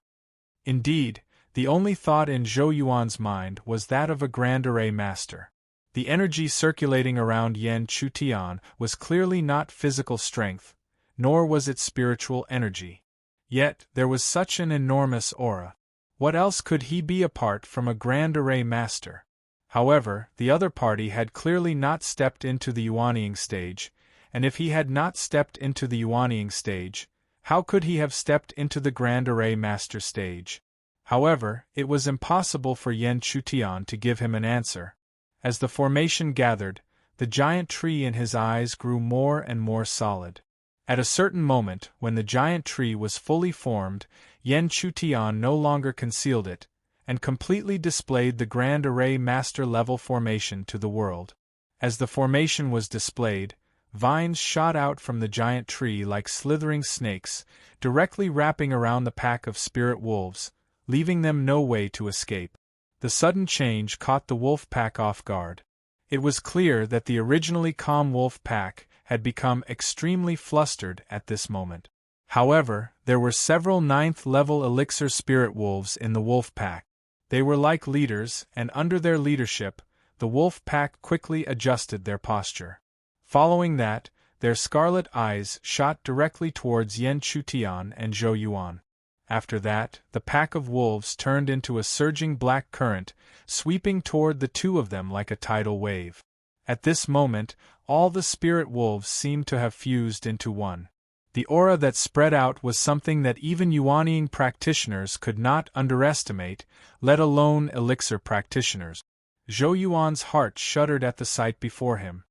Indeed, the only thought in Zhou Yuan's mind was that of a Grand Array Master. The energy circulating around Yen Chutian was clearly not physical strength, nor was it spiritual energy. Yet, there was such an enormous aura. What else could he be apart from a Grand Array Master? However, the other party had clearly not stepped into the Yuanying stage, and if he had not stepped into the Yuanying stage, how could he have stepped into the Grand Array Master stage? However, it was impossible for Yen Chutian to give him an answer. As the formation gathered, the giant tree in his eyes grew more and more solid. At a certain moment, when the giant tree was fully formed, Yen Chutian no longer concealed it, and completely displayed the Grand Array Master level formation to the world. As the formation was displayed, vines shot out from the giant tree like slithering snakes, directly wrapping around the pack of spirit wolves, leaving them no way to escape. The sudden change caught the wolf pack off guard. It was clear that the originally calm wolf pack had become extremely flustered at this moment. However, there were several 9th level elixir spirit wolves in the wolf pack. They were like leaders, and under their leadership, the wolf pack quickly adjusted their posture. Following that, their scarlet eyes shot directly towards Yen Chutian and Zhou Yuan. After that, the pack of wolves turned into a surging black current, sweeping toward the two of them like a tidal wave. At this moment, all the spirit wolves seemed to have fused into one. The aura that spread out was something that even Yuanying practitioners could not underestimate, let alone elixir practitioners. Zhou Yuan's heart shuddered at the sight before him.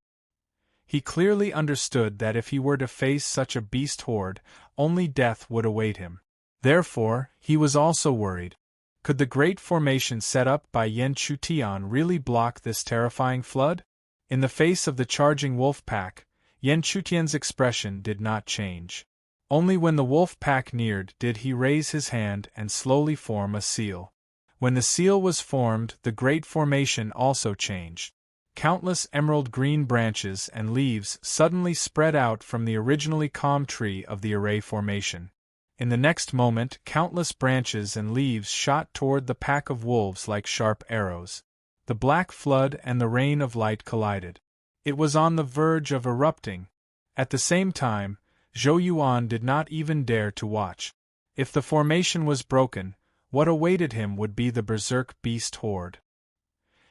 He clearly understood that if he were to face such a beast horde, only death would await him. Therefore, he was also worried. Could the great formation set up by Yen Chutian really block this terrifying flood? In the face of the charging wolf pack, Yen Chutian's expression did not change. Only when the wolf pack neared did he raise his hand and slowly form a seal. When the seal was formed, the great formation also changed. Countless emerald green branches and leaves suddenly spread out from the originally calm tree of the array formation. In the next moment, countless branches and leaves shot toward the pack of wolves like sharp arrows. The black flood and the rain of light collided. It was on the verge of erupting. At the same time, Zhou Yuan did not even dare to watch. If the formation was broken, what awaited him would be the berserk beast horde.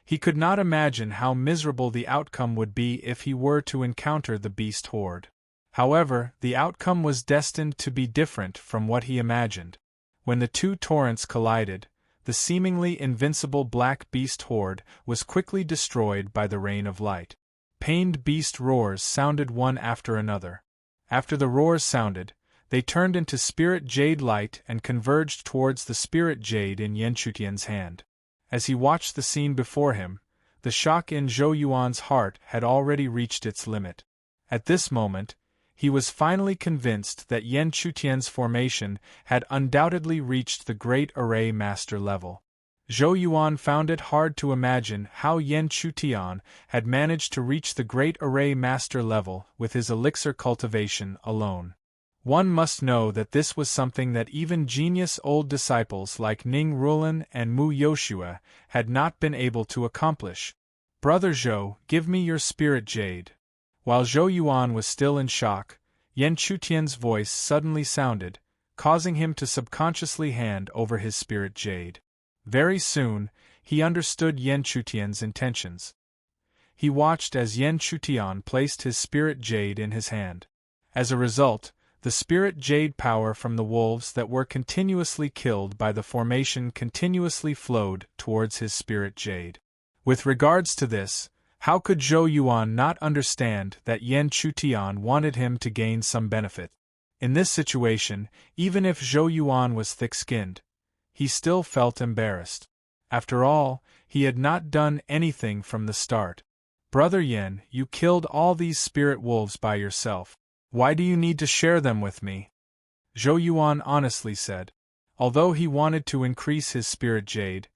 He could not imagine how miserable the outcome would be if he were to encounter the beast horde. However, the outcome was destined to be different from what he imagined. When the two torrents collided, the seemingly invincible black beast horde was quickly destroyed by the rain of light. Pained beast roars sounded one after another. After the roars sounded, they turned into spirit jade light and converged towards the spirit jade in Yen Chutian's hand. As he watched the scene before him, the shock in Zhou Yuan's heart had already reached its limit. At this moment, he was finally convinced that Yen Chutian's formation had undoubtedly reached the Great Array Master level. Zhou Yuan found it hard to imagine how Yen Chutian had managed to reach the Great Array Master level with his elixir cultivation alone. One must know that this was something that even genius old disciples like Ning Rulan and Mu Yoshua had not been able to accomplish. "Brother Zhou, give me your spirit jade." While Zhou Yuan was still in shock, Yen Chutian's voice suddenly sounded, causing him to subconsciously hand over his spirit jade. Very soon, he understood Yen Chutian's intentions. He watched as Yen Chutian placed his spirit jade in his hand. As a result, The spirit jade power from the wolves that were continuously killed by the formation continuously flowed towards his spirit jade. With regards to this, how could Zhou Yuan not understand that Yan Chutian wanted him to gain some benefit? In this situation, even if Zhou Yuan was thick-skinned, he still felt embarrassed. After all, he had not done anything from the start. Brother Yan, you killed all these spirit wolves by yourself. Why do you need to share them with me? Zhou Yuan honestly said. Although he wanted to increase his spirit jade,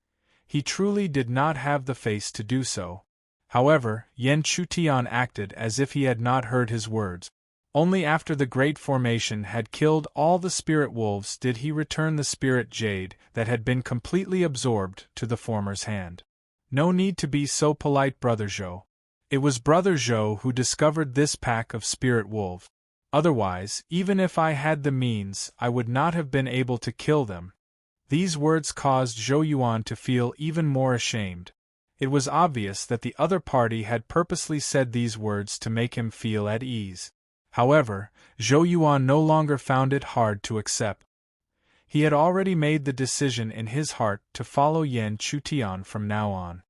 he truly did not have the face to do so. However, Yan Chutian acted as if he had not heard his words. Only after the great formation had killed all the spirit wolves did he return the spirit jade that had been completely absorbed to the former's hand. No need to be so polite, Brother Zhou. It was Brother Zhou who discovered this pack of spirit wolves. Otherwise, even if I had the means, I would not have been able to kill them. These words caused Zhou Yuan to feel even more ashamed. It was obvious that the other party had purposely said these words to make him feel at ease. However, Zhou Yuan no longer found it hard to accept. He had already made the decision in his heart to follow Yan Chutian from now on.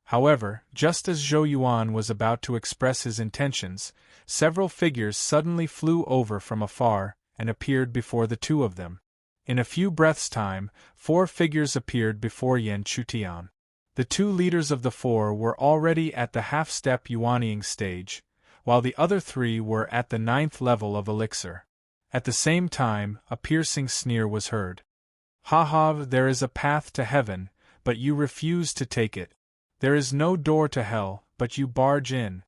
However, just as Zhou Yuan was about to express his intentions, several figures suddenly flew over from afar and appeared before the two of them. In a few breaths' time, 4 figures appeared before Yan Chutian. The 2 leaders of the 4 were already at the half-step Yuanying stage, while the other 3 were at the 9th level of elixir. At the same time, a piercing sneer was heard. "Ha ha, there is a path to heaven, but you refuse to take it. There is no door to hell, but you barge in.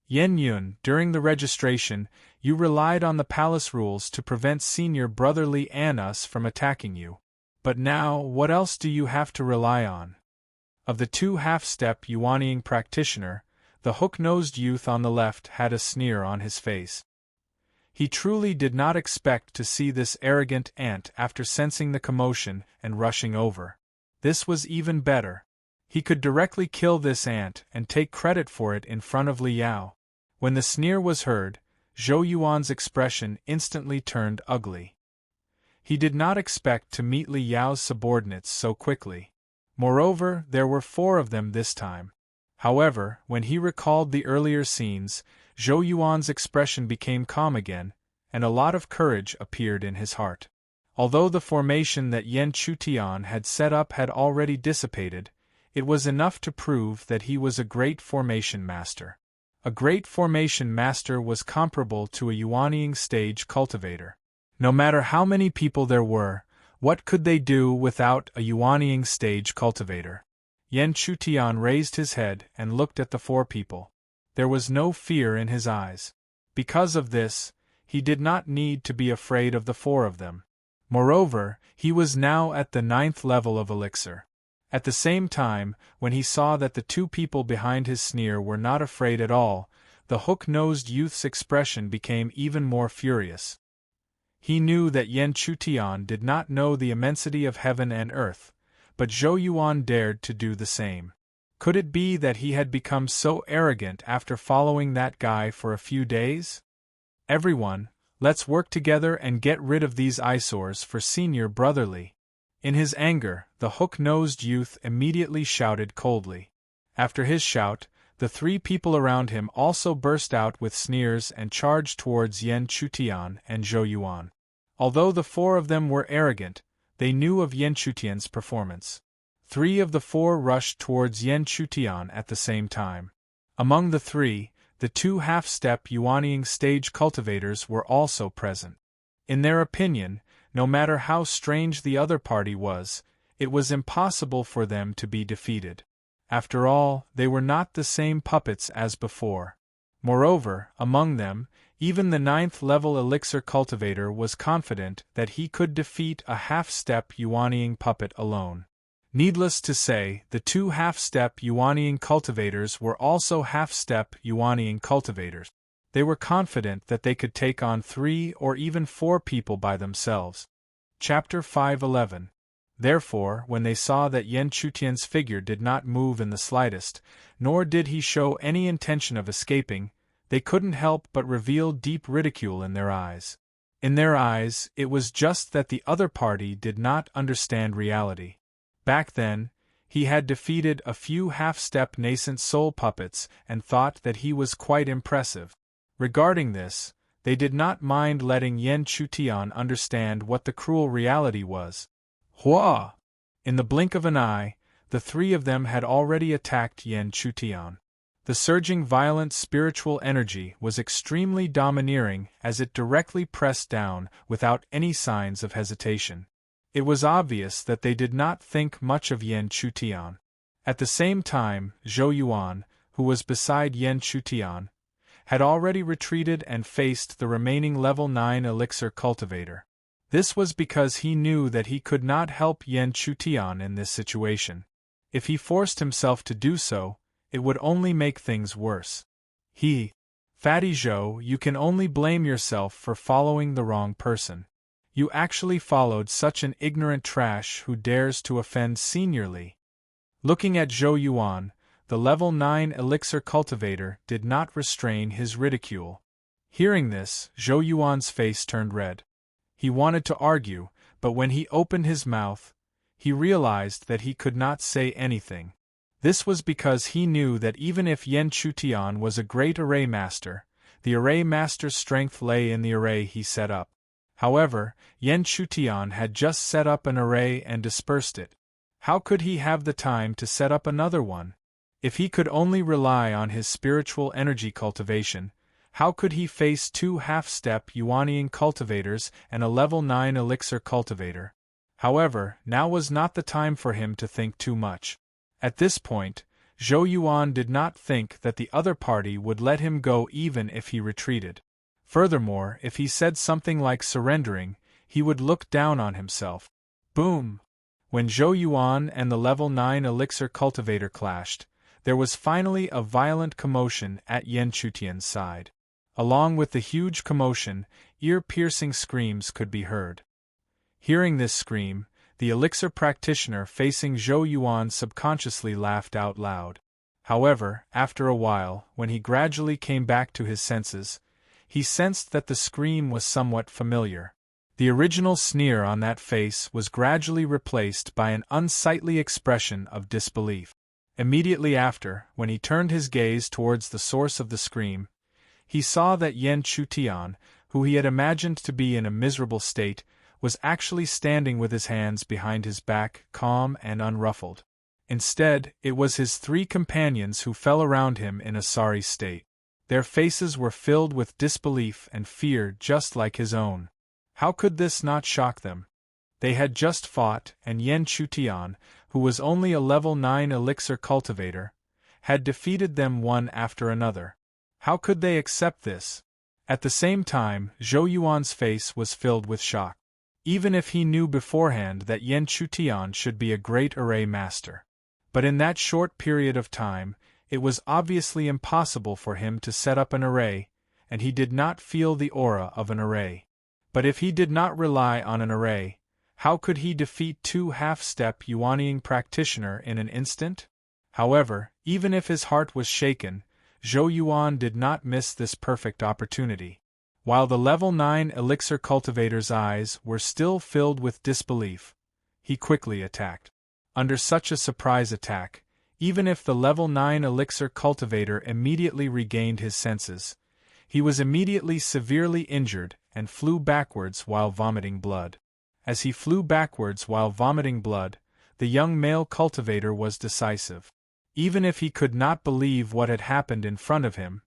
Yen Yun, during the registration, you relied on the palace rules to prevent senior brotherly and us from attacking you. But now, what else do you have to rely on?" Of the 2 half-step Yuanying practitioner, the hook-nosed youth on the left had a sneer on his face. He truly did not expect to see this arrogant ant after sensing the commotion and rushing over. This was even better. He could directly kill this ant and take credit for it in front of Li Yao. When the sneer was heard, Zhou Yuan's expression instantly turned ugly. He did not expect to meet Li Yao's subordinates so quickly. Moreover, there were 4 of them this time. However, when he recalled the earlier scenes, Zhou Yuan's expression became calm again, and a lot of courage appeared in his heart. Although the formation that Yan Chutian had set up had already dissipated, it was enough to prove that he was a great formation master. A great formation master was comparable to a Yuanying stage cultivator. No matter how many people there were, what could they do without a Yuanying stage cultivator? Yan Chutian raised his head and looked at the 4 people. There was no fear in his eyes. Because of this, he did not need to be afraid of the 4 of them. Moreover, he was now at the 9th level of elixir. At the same time, when he saw that the 2 people behind his sneer were not afraid at all, the hook-nosed youth's expression became even more furious. He knew that Yan Chutian did not know the immensity of heaven and earth, but Zhou Yuan dared to do the same. Could it be that he had become so arrogant after following that guy for a few days? "Everyone, let's work together and get rid of these eyesores for senior brotherly." In his anger, the hook-nosed youth immediately shouted coldly. After his shout, the 3 people around him also burst out with sneers and charged towards Yan Chutian and Zhou Yuan. Although the 4 of them were arrogant, they knew of Yan Chutian's performance. 3 of the 4 rushed towards Yan Chutian at the same time. Among the 3, the 2 half-step Yuanying stage cultivators were also present. In their opinion, no matter how strange the other party was, it was impossible for them to be defeated. After all, they were not the same puppets as before. Moreover, among them, even the 9th level elixir cultivator was confident that he could defeat a half-step Yuanying puppet alone. Needless to say, the 2 half-step Yuanying cultivators were also half-step Yuanying cultivators. They were confident that they could take on 3 or even 4 people by themselves. Chapter 5:11. Therefore, when they saw that Yan Chutian's figure did not move in the slightest, nor did he show any intention of escaping, they couldn't help but reveal deep ridicule in their eyes. In their eyes, it was just that the other party did not understand reality. Back then, he had defeated a few half-step nascent soul puppets and thought that he was quite impressive. Regarding this, they did not mind letting Yen Chutian understand what the cruel reality was. Hua! In the blink of an eye, the three of them had already attacked Yen Chutian. The surging violent spiritual energy was extremely domineering as it directly pressed down without any signs of hesitation. It was obvious that they did not think much of Yen Chutian. At the same time, Zhou Yuan, who was beside Yen Chutian, had already retreated and faced the remaining level 9 elixir cultivator. This was because he knew that he could not help Yen Chutian in this situation. If he forced himself to do so, it would only make things worse. Fatty Zhou, you can only blame yourself for following the wrong person. You actually followed such an ignorant trash who dares to offend seniorly. Looking at Zhou Yuan, the level 9 elixir cultivator did not restrain his ridicule. Hearing this, Zhou Yuan's face turned red. He wanted to argue, but when he opened his mouth, he realized that he could not say anything. This was because he knew that even if Yen Chutian was a great array master, the array master's strength lay in the array he set up. However, Yen Chutian had just set up an array and dispersed it. How could he have the time to set up another one? If he could only rely on his spiritual energy cultivation, how could he face 2 half-step Yuanian cultivators and a level 9 elixir cultivator? However, now was not the time for him to think too much. At this point, Zhou Yuan did not think that the other party would let him go even if he retreated. Furthermore, if he said something like surrendering, he would look down on himself. Boom! When Zhou Yuan and the level 9 elixir cultivator clashed, there was finally a violent commotion at Yen Chutian's side. Along with the huge commotion, ear-piercing screams could be heard. Hearing this scream, the elixir practitioner facing Zhou Yuan subconsciously laughed out loud. However, after a while, when he gradually came back to his senses, he sensed that the scream was somewhat familiar. The original sneer on that face was gradually replaced by an unsightly expression of disbelief. Immediately after, when he turned his gaze towards the source of the scream, he saw that Yen Chutian, who he had imagined to be in a miserable state, was actually standing with his hands behind his back, calm and unruffled. Instead, it was his 3 companions who fell around him in a sorry state. Their faces were filled with disbelief and fear just like his own. How could this not shock them? They had just fought, and Yen Chutian, who was only a level 9 elixir cultivator, had defeated them one after another. How could they accept this? At the same time, Zhou Yuan's face was filled with shock. Even if he knew beforehand that Yen Chutian should be a great array master. But in that short period of time, it was obviously impossible for him to set up an array, and he did not feel the aura of an array. But if he did not rely on an array, how could he defeat 2 half-step Yuanian practitioner in an instant? However, even if his heart was shaken, Zhou Yuan did not miss this perfect opportunity. While the level 9 elixir cultivator's eyes were still filled with disbelief, he quickly attacked. Under such a surprise attack, even if the level 9 elixir cultivator immediately regained his senses, he was immediately severely injured and flew backwards while vomiting blood. As he flew backwards while vomiting blood, the young male cultivator was decisive. Even if he could not believe what had happened in front of him,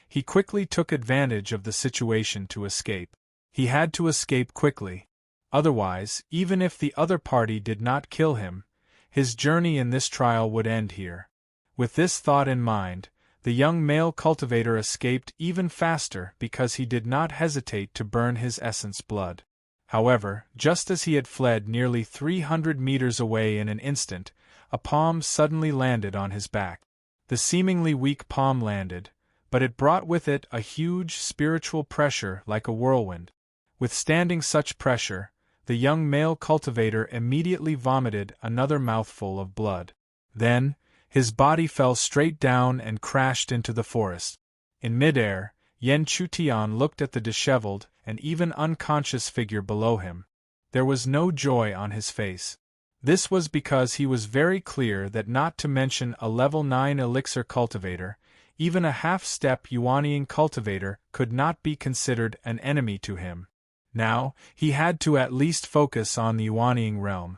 he quickly took advantage of the situation to escape. He had to escape quickly. Otherwise, even if the other party did not kill him, his journey in this trial would end here. With this thought in mind, the young male cultivator escaped even faster because he did not hesitate to burn his essence blood. However, just as he had fled nearly 300 meters away in an instant, a palm suddenly landed on his back. The seemingly weak palm landed, but it brought with it a huge spiritual pressure like a whirlwind. Withstanding such pressure, the young male cultivator immediately vomited another mouthful of blood. Then, his body fell straight down and crashed into the forest. In midair, Yen Chutian looked at the disheveled and even unconscious figure below him. There was no joy on his face. This was because he was very clear that, not to mention a level 9 elixir cultivator, even a half-step Yuaniing cultivator could not be considered an enemy to him. Now, he had to at least focus on the Yuaniing realm.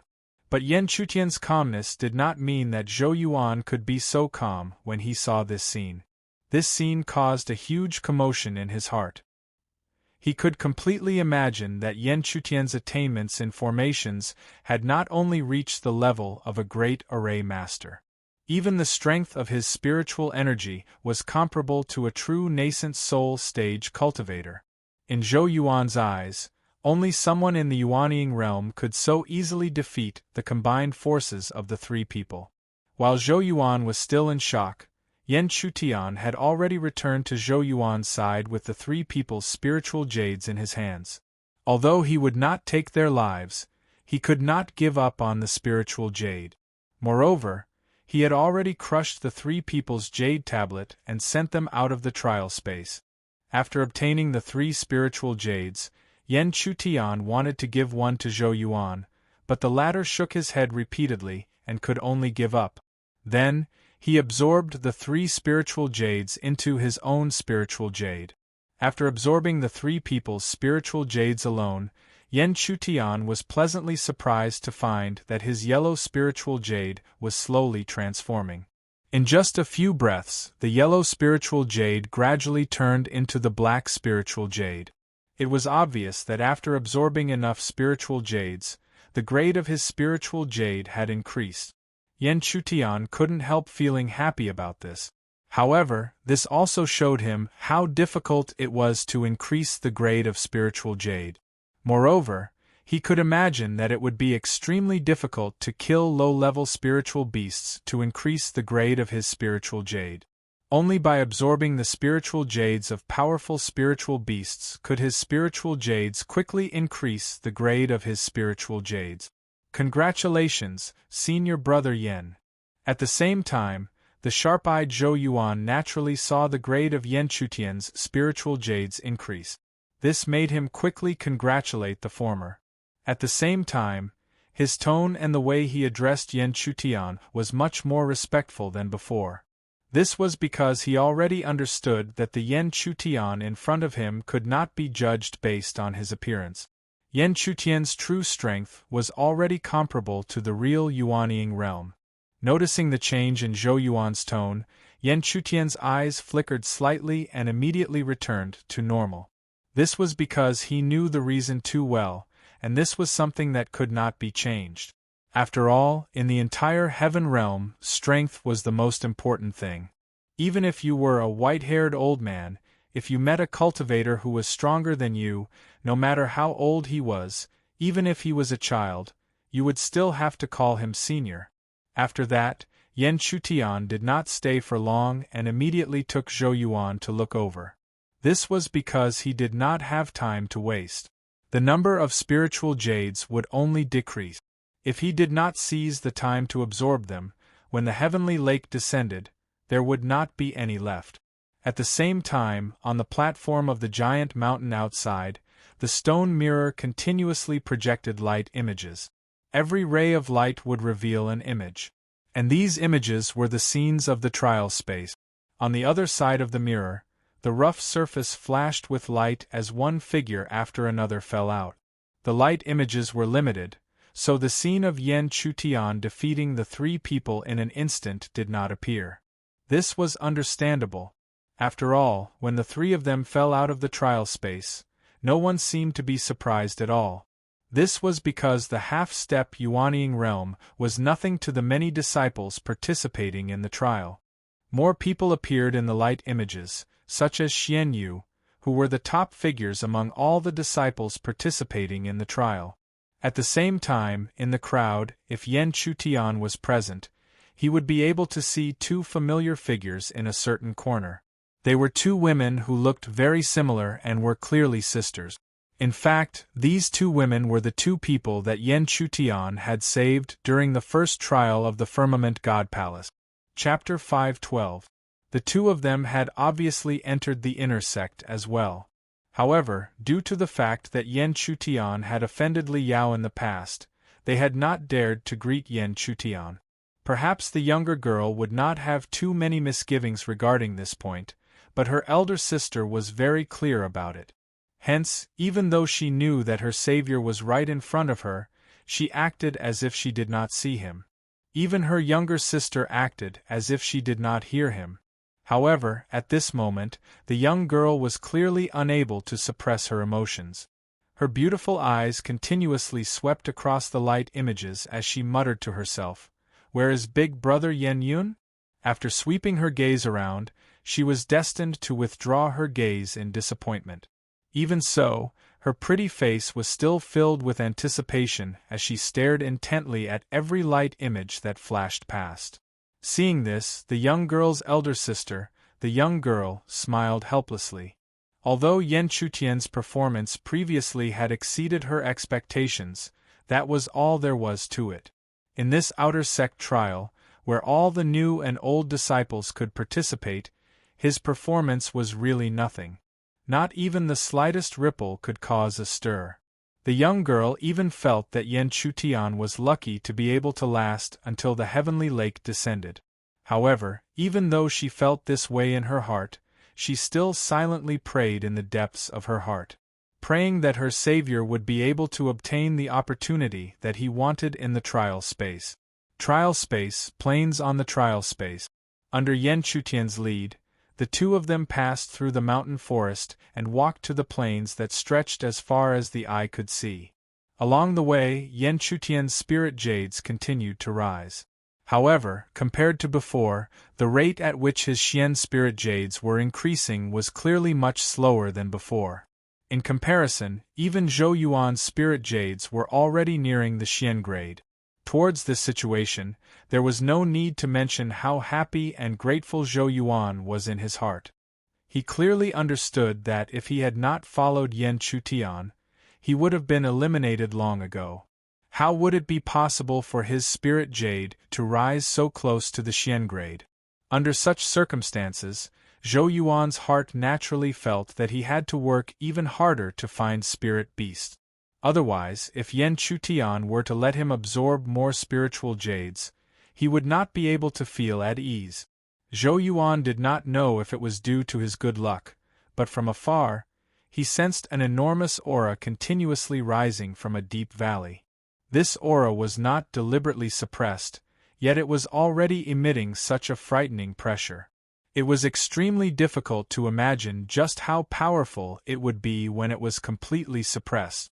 But Yan Chutian's calmness did not mean that Zhou Yuan could be so calm when he saw this scene. This scene caused a huge commotion in his heart. He could completely imagine that Yan Chutian's attainments in formations had not only reached the level of a great array master. Even the strength of his spiritual energy was comparable to a true nascent soul stage cultivator. In Zhou Yuan's eyes, only someone in the Yuaniing realm could so easily defeat the combined forces of the three people. While Zhou Yuan was still in shock, Yan Chutian had already returned to Zhou Yuan's side with the three people's spiritual jades in his hands. Although he would not take their lives, he could not give up on the spiritual jade. Moreover, he had already crushed the three people's jade tablet and sent them out of the trial space. After obtaining the three spiritual jades, Yan Chutian wanted to give one to Zhou Yuan, but the latter shook his head repeatedly and could only give up. Then, he absorbed the three spiritual jades into his own spiritual jade. After absorbing the three people's spiritual jades alone, Yan Chutian was pleasantly surprised to find that his yellow spiritual jade was slowly transforming. In just a few breaths, the yellow spiritual jade gradually turned into the black spiritual jade. It was obvious that after absorbing enough spiritual jades, the grade of his spiritual jade had increased. Yan Chutian couldn't help feeling happy about this. However, this also showed him how difficult it was to increase the grade of spiritual jade. Moreover, he could imagine that it would be extremely difficult to kill low-level spiritual beasts to increase the grade of his spiritual jade. Only by absorbing the spiritual jades of powerful spiritual beasts could his spiritual jades quickly increase the grade of his spiritual jades. Congratulations, senior brother Yan. At the same time, the sharp-eyed Zhou Yuan naturally saw the grade of Yan Chutian's spiritual jades increase. This made him quickly congratulate the former. At the same time, his tone and the way he addressed Yan Chutian was much more respectful than before. This was because he already understood that the Yan Chutian in front of him could not be judged based on his appearance. Yan Chutian's true strength was already comparable to the real Yuaniing realm. Noticing the change in Zhou Yuan's tone, Yan Chutian's eyes flickered slightly and immediately returned to normal. This was because he knew the reason too well, and this was something that could not be changed. After all, in the entire heaven realm, strength was the most important thing. Even if you were a white-haired old man, if you met a cultivator who was stronger than you, no matter how old he was, even if he was a child, you would still have to call him senior. After that, Yan Chutian did not stay for long and immediately took Zhou Yuan to look over. This was because he did not have time to waste. The number of spiritual jades would only decrease. If he did not seize the time to absorb them, when the heavenly lake descended, there would not be any left. At the same time, on the platform of the giant mountain outside, the stone mirror continuously projected light images. Every ray of light would reveal an image. And these images were the scenes of the trial space. On the other side of the mirror, the rough surface flashed with light as one figure after another fell out. The light images were limited, so the scene of Yan Chutian defeating the three people in an instant did not appear. This was understandable. After all, when the three of them fell out of the trial space, no one seemed to be surprised at all. This was because the half-step Yuaniing realm was nothing to the many disciples participating in the trial. More people appeared in the light images, such as Xian Yu, who were the top figures among all the disciples participating in the trial. At the same time, in the crowd, if Yan Chutian was present, he would be able to see two familiar figures in a certain corner. They were two women who looked very similar and were clearly sisters. In fact, these two women were the two people that Yan Chutian had saved during the first trial of the Firmament God Palace. Chapter 5:12. The two of them had obviously entered the inner sect as well. However, due to the fact that Yan Chutian had offended Li Yao in the past, they had not dared to greet Yan Chutian. Perhaps the younger girl would not have too many misgivings regarding this point, but her elder sister was very clear about it. Hence, even though she knew that her savior was right in front of her, she acted as if she did not see him. Even her younger sister acted as if she did not hear him. However, at this moment, the young girl was clearly unable to suppress her emotions. Her beautiful eyes continuously swept across the light images as she muttered to herself, "Where is big brother Yen Yun?" After sweeping her gaze around, she was destined to withdraw her gaze in disappointment. Even so, her pretty face was still filled with anticipation as she stared intently at every light image that flashed past. Seeing this, the young girl's elder sister, the young girl, smiled helplessly. Although Yan Chutian's performance previously had exceeded her expectations, that was all there was to it. In this outer sect trial, where all the new and old disciples could participate, his performance was really nothing. Not even the slightest ripple could cause a stir. The young girl even felt that Yan Chutian was lucky to be able to last until the heavenly lake descended. However, even though she felt this way in her heart, she still silently prayed in the depths of her heart, praying that her savior would be able to obtain the opportunity that he wanted in the trial space. Trial space, planes on the trial space. Under Yan Chutian's lead, the two of them passed through the mountain forest and walked to the plains that stretched as far as the eye could see. Along the way, Yan Chutian's spirit jades continued to rise. However, compared to before, the rate at which his Xian spirit jades were increasing was clearly much slower than before. In comparison, even Zhou Yuan's spirit jades were already nearing the Xian grade. Towards this situation, there was no need to mention how happy and grateful Zhou Yuan was in his heart. He clearly understood that if he had not followed Yan Chutian, he would have been eliminated long ago. How would it be possible for his spirit jade to rise so close to the Xian grade? Under such circumstances, Zhou Yuan's heart naturally felt that he had to work even harder to find spirit beasts. Otherwise, if Yan Chutian were to let him absorb more spiritual jades, he would not be able to feel at ease. Zhou Yuan did not know if it was due to his good luck, but from afar, he sensed an enormous aura continuously rising from a deep valley. This aura was not deliberately suppressed, yet it was already emitting such a frightening pressure. It was extremely difficult to imagine just how powerful it would be when it was completely suppressed.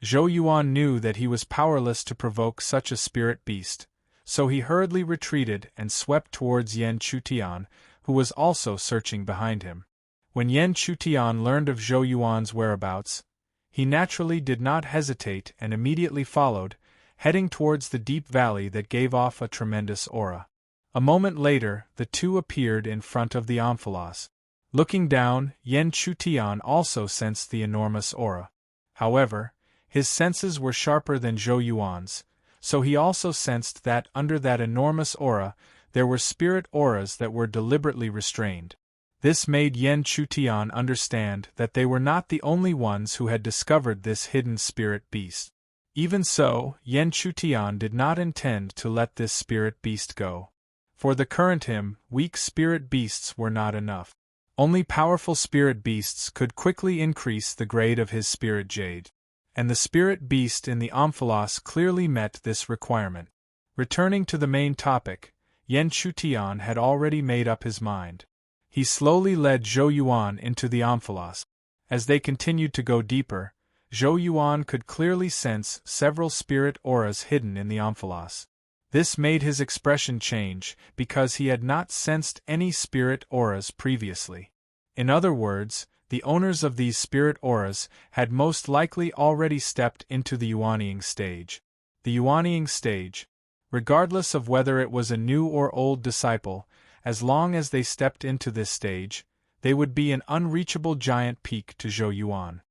Zhou Yuan knew that he was powerless to provoke such a spirit beast, so he hurriedly retreated and swept towards Yan Chutian, who was also searching behind him. When Yan Chutian learned of Zhou Yuan's whereabouts, he naturally did not hesitate and immediately followed, heading towards the deep valley that gave off a tremendous aura. A moment later, the two appeared in front of the omphalos. Looking down, Yan Chutian also sensed the enormous aura. However, his senses were sharper than Zhou Yuan's, so he also sensed that under that enormous aura, there were spirit auras that were deliberately restrained. This made Yan Chutian understand that they were not the only ones who had discovered this hidden spirit beast. Even so, Yan Chutian did not intend to let this spirit beast go. For the current him, weak spirit beasts were not enough. Only powerful spirit beasts could quickly increase the grade of his spirit jade. And the spirit beast in the omphalos clearly met this requirement. Returning to the main topic, Yan Chutian had already made up his mind. He slowly led Zhou Yuan into the omphalos. As they continued to go deeper, Zhou Yuan could clearly sense several spirit auras hidden in the omphalos. This made his expression change because he had not sensed any spirit auras previously. In other words, the owners of these spirit auras had most likely already stepped into the Yuanying stage. The Yuanying stage, regardless of whether it was a new or old disciple, as long as they stepped into this stage, they would be an unreachable giant peak to Zhou Yuan.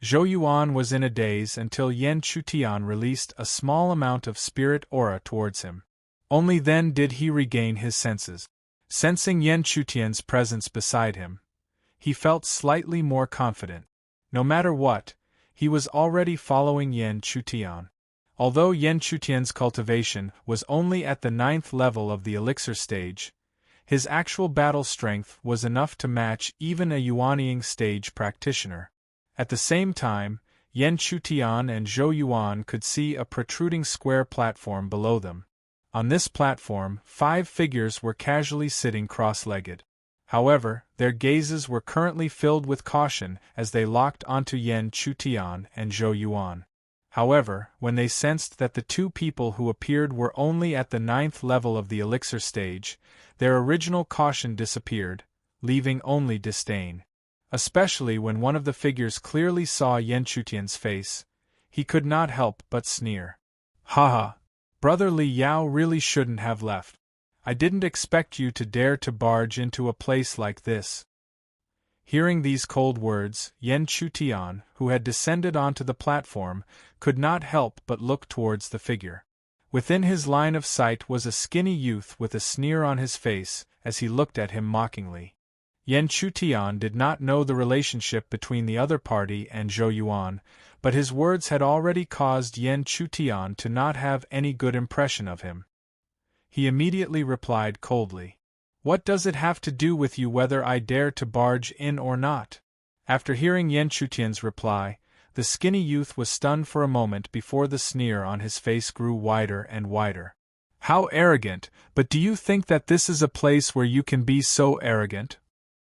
Zhou Yuan was in a daze until Yan Chutian released a small amount of spirit aura towards him. Only then did he regain his senses. Sensing Yan Chutian's presence beside him, he felt slightly more confident. No matter what, he was already following Yan Chutian. Although Yan Chutian's cultivation was only at the 9th level of the elixir stage, his actual battle strength was enough to match even a Yuanying stage practitioner. At the same time, Yan Chutian and Zhou Yuan could see a protruding square platform below them. On this platform, 5 figures were casually sitting cross-legged. However, their gazes were currently filled with caution as they locked onto Yan Chutian and Zhou Yuan. However, when they sensed that the 2 people who appeared were only at the 9th level of the elixir stage, their original caution disappeared, leaving only disdain. Especially when one of the figures clearly saw Yan Chutian's face, he could not help but sneer. "Haha! Brother Li Yao really shouldn't have left. I didn't expect you to dare to barge into a place like this." Hearing these cold words, Yan Chutian, who had descended onto the platform, could not help but look towards the figure. Within his line of sight was a skinny youth with a sneer on his face as he looked at him mockingly. Yan Chutian did not know the relationship between the other party and Zhou Yuan, but his words had already caused Yan Chutian to not have any good impression of him. He immediately replied coldly, "What does it have to do with you whether I dare to barge in or not?" After hearing Yan Chutian's reply, the skinny youth was stunned for a moment before the sneer on his face grew wider and wider. "How arrogant! But do you think that this is a place where you can be so arrogant?"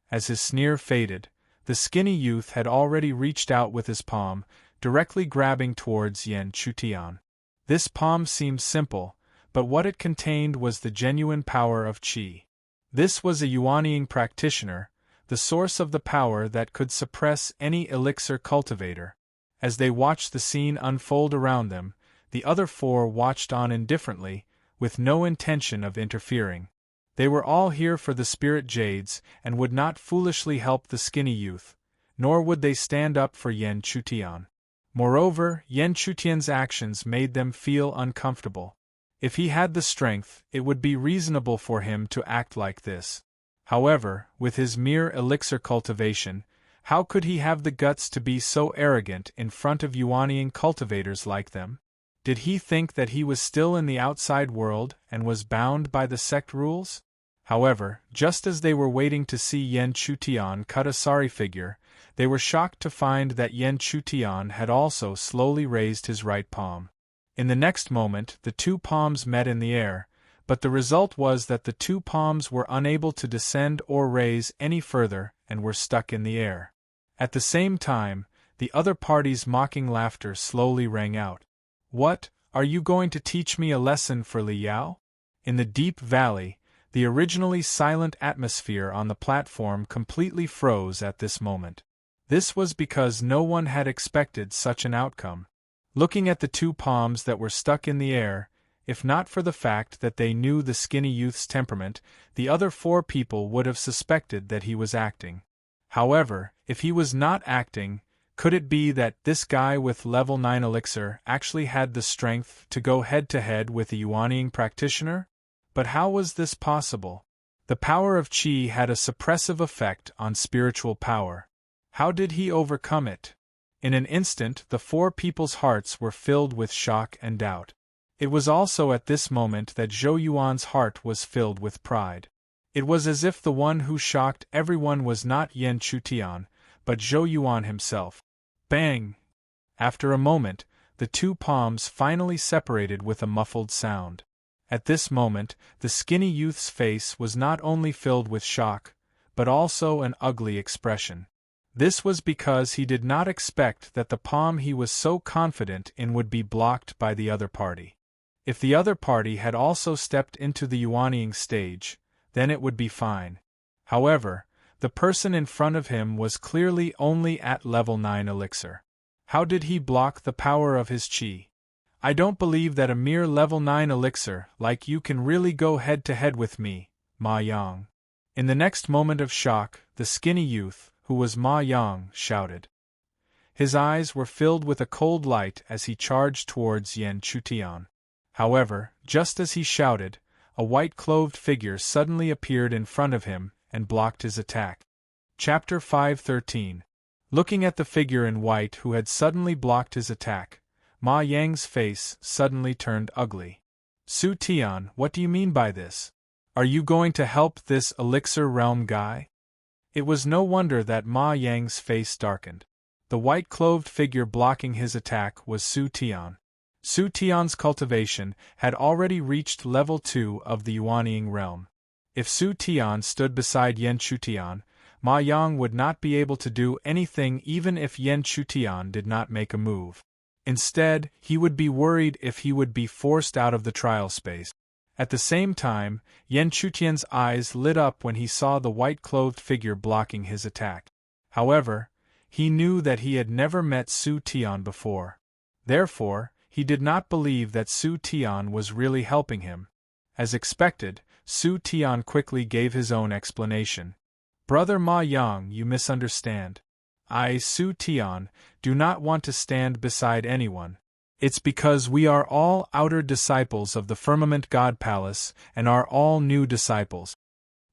As his sneer faded, the skinny youth had already reached out with his palm, directly grabbing towards Yan Chutian. This palm seemed simple, but what it contained was the genuine power of qi. This was a Yuanying practitioner, the source of the power that could suppress any elixir cultivator. As they watched the scene unfold around them, the other 4 watched on indifferently, with no intention of interfering. They were all here for the spirit jades and would not foolishly help the skinny youth, nor would they stand up for Yan Chutian. Moreover, Yan Chutian's actions made them feel uncomfortable. If he had the strength, it would be reasonable for him to act like this. However, with his mere elixir cultivation, how could he have the guts to be so arrogant in front of Yuanying cultivators like them? Did he think that he was still in the outside world and was bound by the sect rules? However, just as they were waiting to see Yan Chutian cut a sari figure, they were shocked to find that Yan Chutian had also slowly raised his right palm. In the next moment, the 2 palms met in the air, but the result was that the 2 palms were unable to descend or raise any further and were stuck in the air. At the same time, the other party's mocking laughter slowly rang out. "What, are you going to teach me a lesson for Li Yao?" In the deep valley, the originally silent atmosphere on the platform completely froze at this moment. This was because no one had expected such an outcome. Looking at the 2 palms that were stuck in the air, if not for the fact that they knew the skinny youth's temperament, the other 4 people would have suspected that he was acting. However, if he was not acting, could it be that this guy with level 9 elixir actually had the strength to go head-to-head with a Yuanying practitioner? But how was this possible? The power of qi had a suppressive effect on spiritual power. How did he overcome it? In an instant, the 4 people's hearts were filled with shock and doubt. It was also at this moment that Zhou Yuan's heart was filled with pride. It was as if the one who shocked everyone was not Yan Chutian, but Zhou Yuan himself. Bang! After a moment, the 2 palms finally separated with a muffled sound. At this moment, the skinny youth's face was not only filled with shock, but also an ugly expression. This was because he did not expect that the palm he was so confident in would be blocked by the other party. If the other party had also stepped into the Yuanying stage, then it would be fine. However, the person in front of him was clearly only at level 9 elixir. How did he block the power of his qi? "I don't believe that a mere level 9 elixir like you can really go head-to-head with me, Ma Yang." In the next moment of shock, the skinny youth, who was Ma Yang, shouted. His eyes were filled with a cold light as he charged towards Yan Chutian. However, just as he shouted, a white-clothed figure suddenly appeared in front of him and blocked his attack. Chapter 513. Looking at the figure in white who had suddenly blocked his attack, Ma Yang's face suddenly turned ugly. Su Tian, what do you mean by this? Are you going to help this elixir realm guy? It was no wonder that Ma Yang's face darkened. The white-clothed figure blocking his attack was Su Tian. Su Tian's cultivation had already reached level 2 of the Yuanying realm. If Su Tian stood beside Yan Chutian, Ma Yang would not be able to do anything even if Yan Chutian did not make a move. Instead, he would be worried if he would be forced out of the trial space. At the same time, Yan Chutian's eyes lit up when he saw the white-clothed figure blocking his attack. However, he knew that he had never met Su Tian before. Therefore, he did not believe that Su Tian was really helping him. As expected, Su Tian quickly gave his own explanation. Brother Ma Yang, you misunderstand. I, Su Tian, do not want to stand beside anyone. It's because we are all outer disciples of the Firmament God Palace and are all new disciples.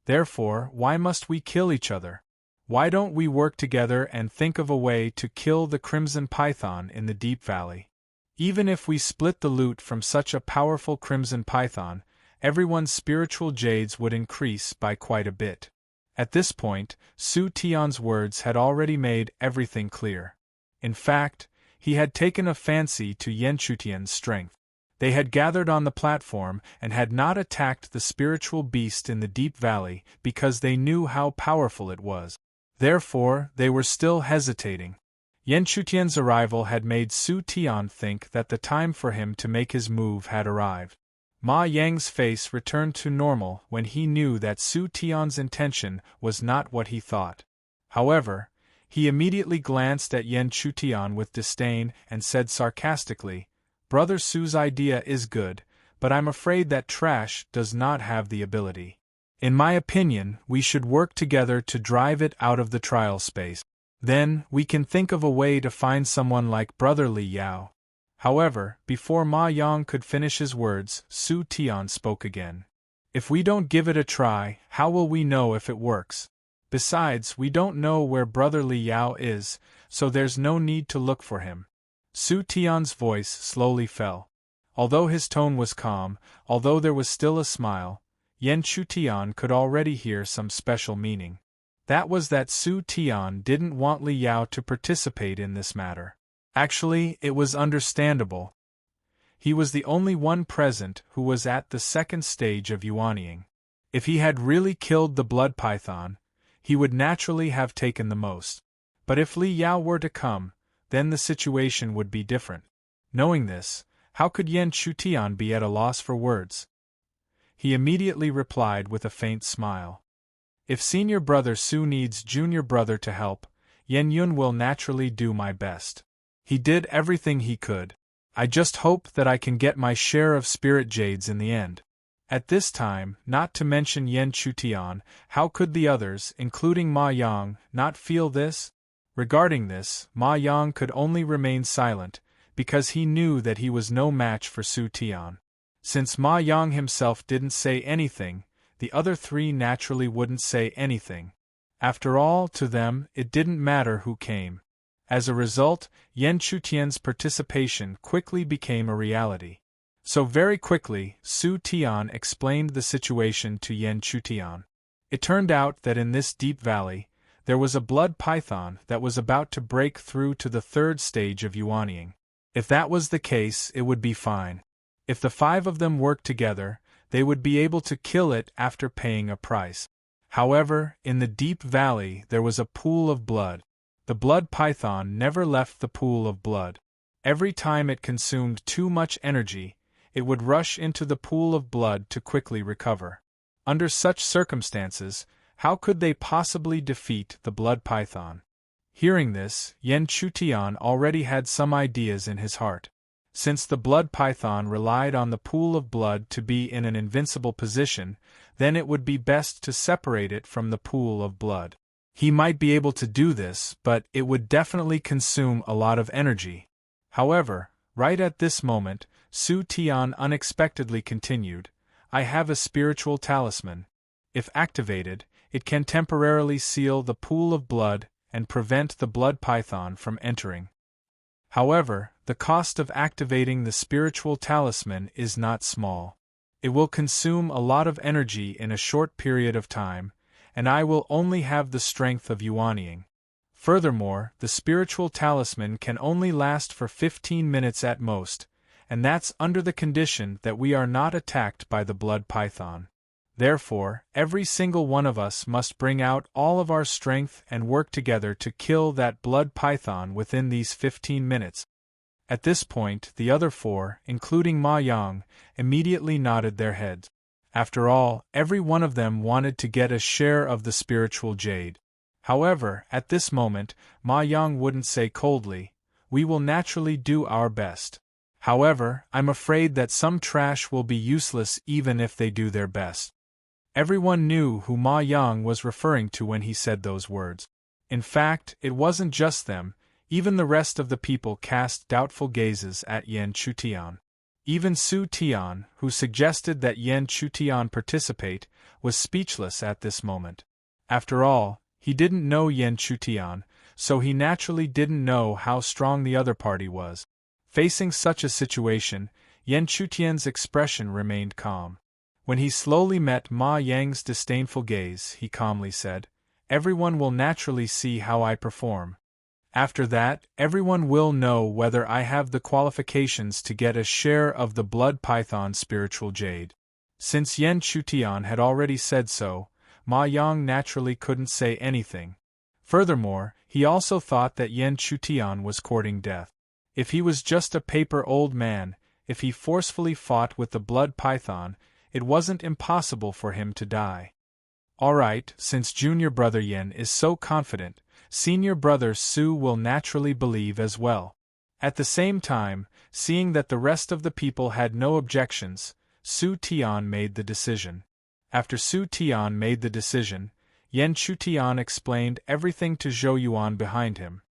Therefore, why must we kill each other? Why don't we work together and think of a way to kill the Crimson Python in the Deep Valley? Even if we split the loot from such a powerful Crimson Python, everyone's spiritual jades would increase by quite a bit. At this point, Su Tian's words had already made everything clear. In fact, he had taken a fancy to Yan Chutian's strength. They had gathered on the platform and had not attacked the spiritual beast in the Deep Valley because they knew how powerful it was. Therefore, they were still hesitating. Yan Chutian's arrival had made Su Tian think that the time for him to make his move had arrived. Ma Yang's face returned to normal when he knew that Su Tian's intention was not what he thought. However, he immediately glanced at Yan Chutian with disdain and said sarcastically, Brother Su's idea is good, but I'm afraid that trash does not have the ability. In my opinion, we should work together to drive it out of the trial space. Then, we can think of a way to find someone like Brother Li Yao. However, before Ma Yang could finish his words, Su Tian spoke again. If we don't give it a try, how will we know if it works? Besides, we don't know where Brother Li Yao is, so there's no need to look for him. Su Tian's voice slowly fell. Although his tone was calm, although there was still a smile, Yan Chutian could already hear some special meaning. That was that Su Tian didn't want Li Yao to participate in this matter. Actually, it was understandable. He was the only one present who was at the second stage of Yuanying. If he had really killed the blood python, he would naturally have taken the most. But if Li Yao were to come, then the situation would be different. Knowing this, how could Yan Chutian be at a loss for words? He immediately replied with a faint smile. If senior brother Su needs junior brother to help, Yan Yun will naturally do my best. He did everything he could. I just hope that I can get my share of spirit jades in the end. At this time, not to mention Yan Chutian, how could the others, including Ma Yang, not feel this? Regarding this, Ma Yang could only remain silent, because he knew that he was no match for Su Tian. Since Ma Yang himself didn't say anything, the other three naturally wouldn't say anything. After all, to them, it didn't matter who came. As a result, Yan Chutian's participation quickly became a reality. So very quickly, Su Tian explained the situation to Yan Chutian. It turned out that in this deep valley, there was a blood python that was about to break through to the third stage of Yuanying. If that was the case, it would be fine. If the 5 of them worked together, they would be able to kill it after paying a price. However, in the deep valley there was a pool of blood. The blood python never left the pool of blood. Every time it consumed too much energy, it would rush into the pool of blood to quickly recover. Under such circumstances, how could they possibly defeat the blood python? Hearing this, Yan Chutian already had some ideas in his heart. Since the blood python relied on the pool of blood to be in an invincible position, then it would be best to separate it from the pool of blood. He might be able to do this, but it would definitely consume a lot of energy. However, right at this moment, Su Tian unexpectedly continued, I have a spiritual talisman. If activated, it can temporarily seal the pool of blood and prevent the blood python from entering. However, the cost of activating the spiritual talisman is not small. It will consume a lot of energy in a short period of time, and I will only have the strength of Yuanying. Furthermore, the spiritual talisman can only last for 15 minutes at most, and that's under the condition that we are not attacked by the blood python. Therefore, every single one of us must bring out all of our strength and work together to kill that blood python within these 15 minutes. At this point, the other four, including Ma Yang, immediately nodded their heads. After all, every one of them wanted to get a share of the spiritual jade. However, at this moment, Ma Yang wouldn't say coldly, "We will naturally do our best. However, I'm afraid that some trash will be useless even if they do their best." Everyone knew who Ma Yang was referring to when he said those words. In fact, it wasn't just them, even the rest of the people cast doubtful gazes at Yan Chutian. Even Su Tian, who suggested that Yan Chutian participate, was speechless at this moment. After all, he didn't know Yan Chutian, so he naturally didn't know how strong the other party was. Facing such a situation, Yan Chutian's expression remained calm. When he slowly met Ma Yang's disdainful gaze, he calmly said, "Everyone will naturally see how I perform. After that, everyone will know whether I have the qualifications to get a share of the blood python spiritual jade." Since Yan Chutian had already said so, Ma Yang naturally couldn't say anything. Furthermore, he also thought that Yan Chutian was courting death. If he was just a paper old man, if he forcefully fought with the blood python, it wasn't impossible for him to die. Alright, since junior brother Yen is so confident, senior brother Su will naturally believe as well. At the same time, seeing that the rest of the people had no objections, Su Tian made the decision. After Su Tian made the decision, Yan Chutian explained everything to Zhou Yuan behind him.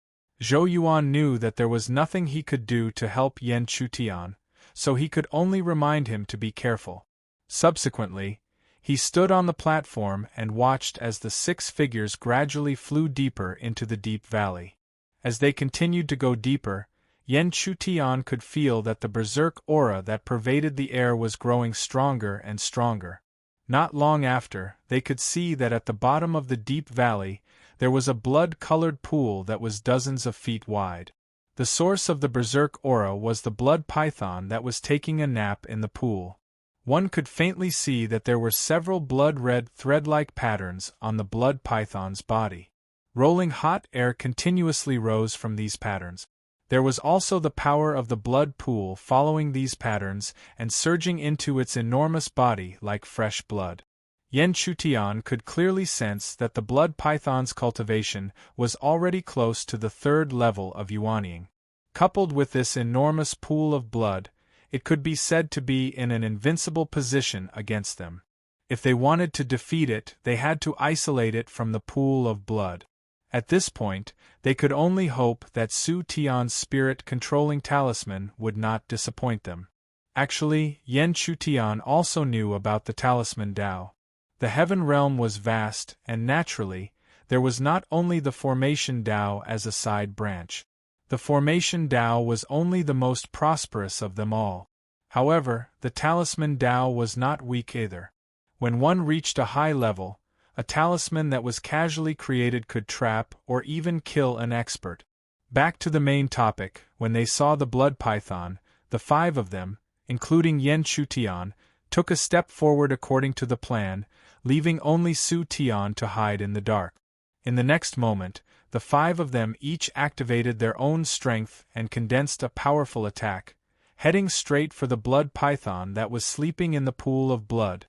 Zhou Yuan knew that there was nothing he could do to help Yan Chutian, so he could only remind him to be careful. Subsequently, he stood on the platform and watched as the 6 figures gradually flew deeper into the deep valley. As they continued to go deeper, Yan Chutian could feel that the berserk aura that pervaded the air was growing stronger and stronger. Not long after, they could see that at the bottom of the deep valley, there was a blood-colored pool that was dozens of feet wide. The source of the berserk aura was the blood python that was taking a nap in the pool. One could faintly see that there were several blood-red thread-like patterns on the blood python's body. Rolling hot air continuously rose from these patterns. There was also the power of the blood pool following these patterns and surging into its enormous body like fresh blood. Yan Chutian could clearly sense that the blood python's cultivation was already close to the 3rd level of Yuanying. Coupled with this enormous pool of blood, it could be said to be in an invincible position against them. If they wanted to defeat it, they had to isolate it from the pool of blood. At this point, they could only hope that Su Tian's spirit-controlling talisman would not disappoint them. Actually, Yan Chutian also knew about the talisman Dao. The heaven realm was vast, and naturally, there was not only the formation Dao as a side branch. The formation Dao was only the most prosperous of them all. However, the talisman Dao was not weak either. When one reached a high level, a talisman that was casually created could trap or even kill an expert. Back to the main topic, when they saw the blood python, the 5 of them, including Yan Chutian, took a step forward according to the plan, leaving only Su Tian to hide in the dark. In the next moment, the 5 of them each activated their own strength and condensed a powerful attack, heading straight for the blood python that was sleeping in the pool of blood.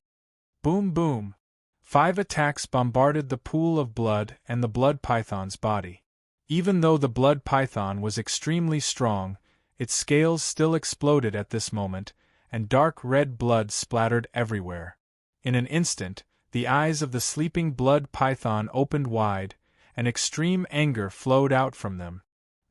Boom boom! 5 attacks bombarded the pool of blood and the blood python's body. Even though the blood python was extremely strong, its scales still exploded at this moment, and dark red blood splattered everywhere. In an instant, the eyes of the sleeping blood python opened wide, and extreme anger flowed out from them.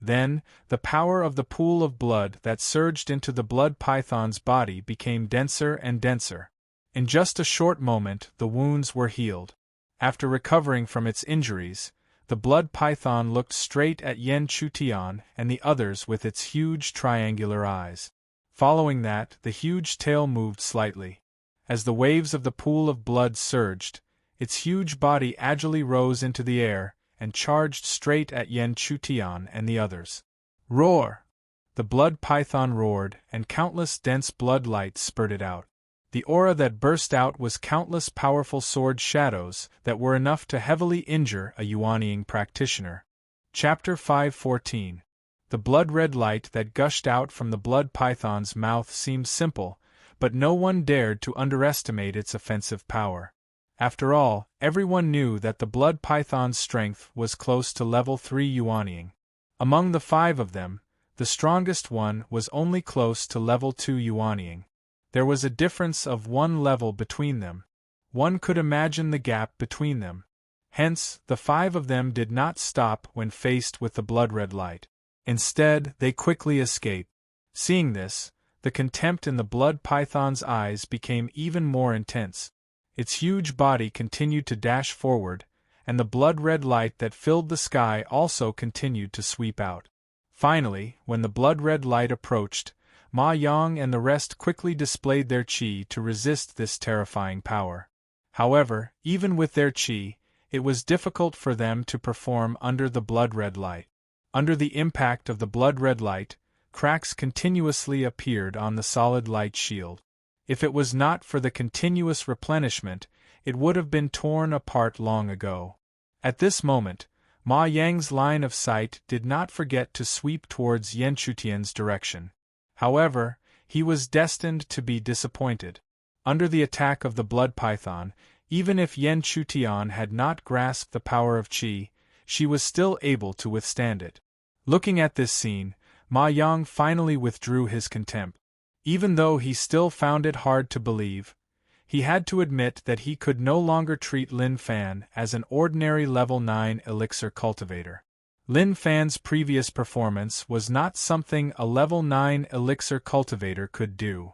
Then, the power of the pool of blood that surged into the blood python's body became denser and denser. In just a short moment, the wounds were healed. After recovering from its injuries, The blood python looked straight at Yen Chutian and the others with its huge triangular eyes. Following that, the huge tail moved slightly. As the waves of the pool of blood surged, its huge body agilely rose into the air and charged straight at Yen Chutian and the others. Roar! The blood python roared, and countless dense blood lights spurted out. The aura that burst out was countless powerful sword shadows that were enough to heavily injure a Yuanying practitioner. Chapter 5:14. The blood-red light that gushed out from the blood python's mouth seemed simple, but no one dared to underestimate its offensive power. After all, everyone knew that the blood python's strength was close to level 3 Yuanying. Among the 5 of them, the strongest one was only close to level 2 Yuanying. There was a difference of 1 level between them. One could imagine the gap between them. Hence, the 5 of them did not stop when faced with the blood-red light. Instead, they quickly escaped. Seeing this, the contempt in the blood python's eyes became even more intense. Its huge body continued to dash forward, and the blood-red light that filled the sky also continued to sweep out. Finally, when the blood-red light approached, Ma Yang and the rest quickly displayed their qi to resist this terrifying power. However, even with their qi, it was difficult for them to perform under the blood-red light. Under the impact of the blood-red light, cracks continuously appeared on the solid light shield. If it was not for the continuous replenishment, it would have been torn apart long ago. At this moment, Ma Yang's line of sight did not forget to sweep towards Yen Chutian's direction. However, he was destined to be disappointed. Under the attack of the blood python, even if Yen Chutian had not grasped the power of qi, she was still able to withstand it. Looking at this scene, Ma Yang finally withdrew his contempt. Even though he still found it hard to believe, he had to admit that he could no longer treat Lin Fan as an ordinary level 9 elixir cultivator. Lin Fan's previous performance was not something a level 9 elixir cultivator could do.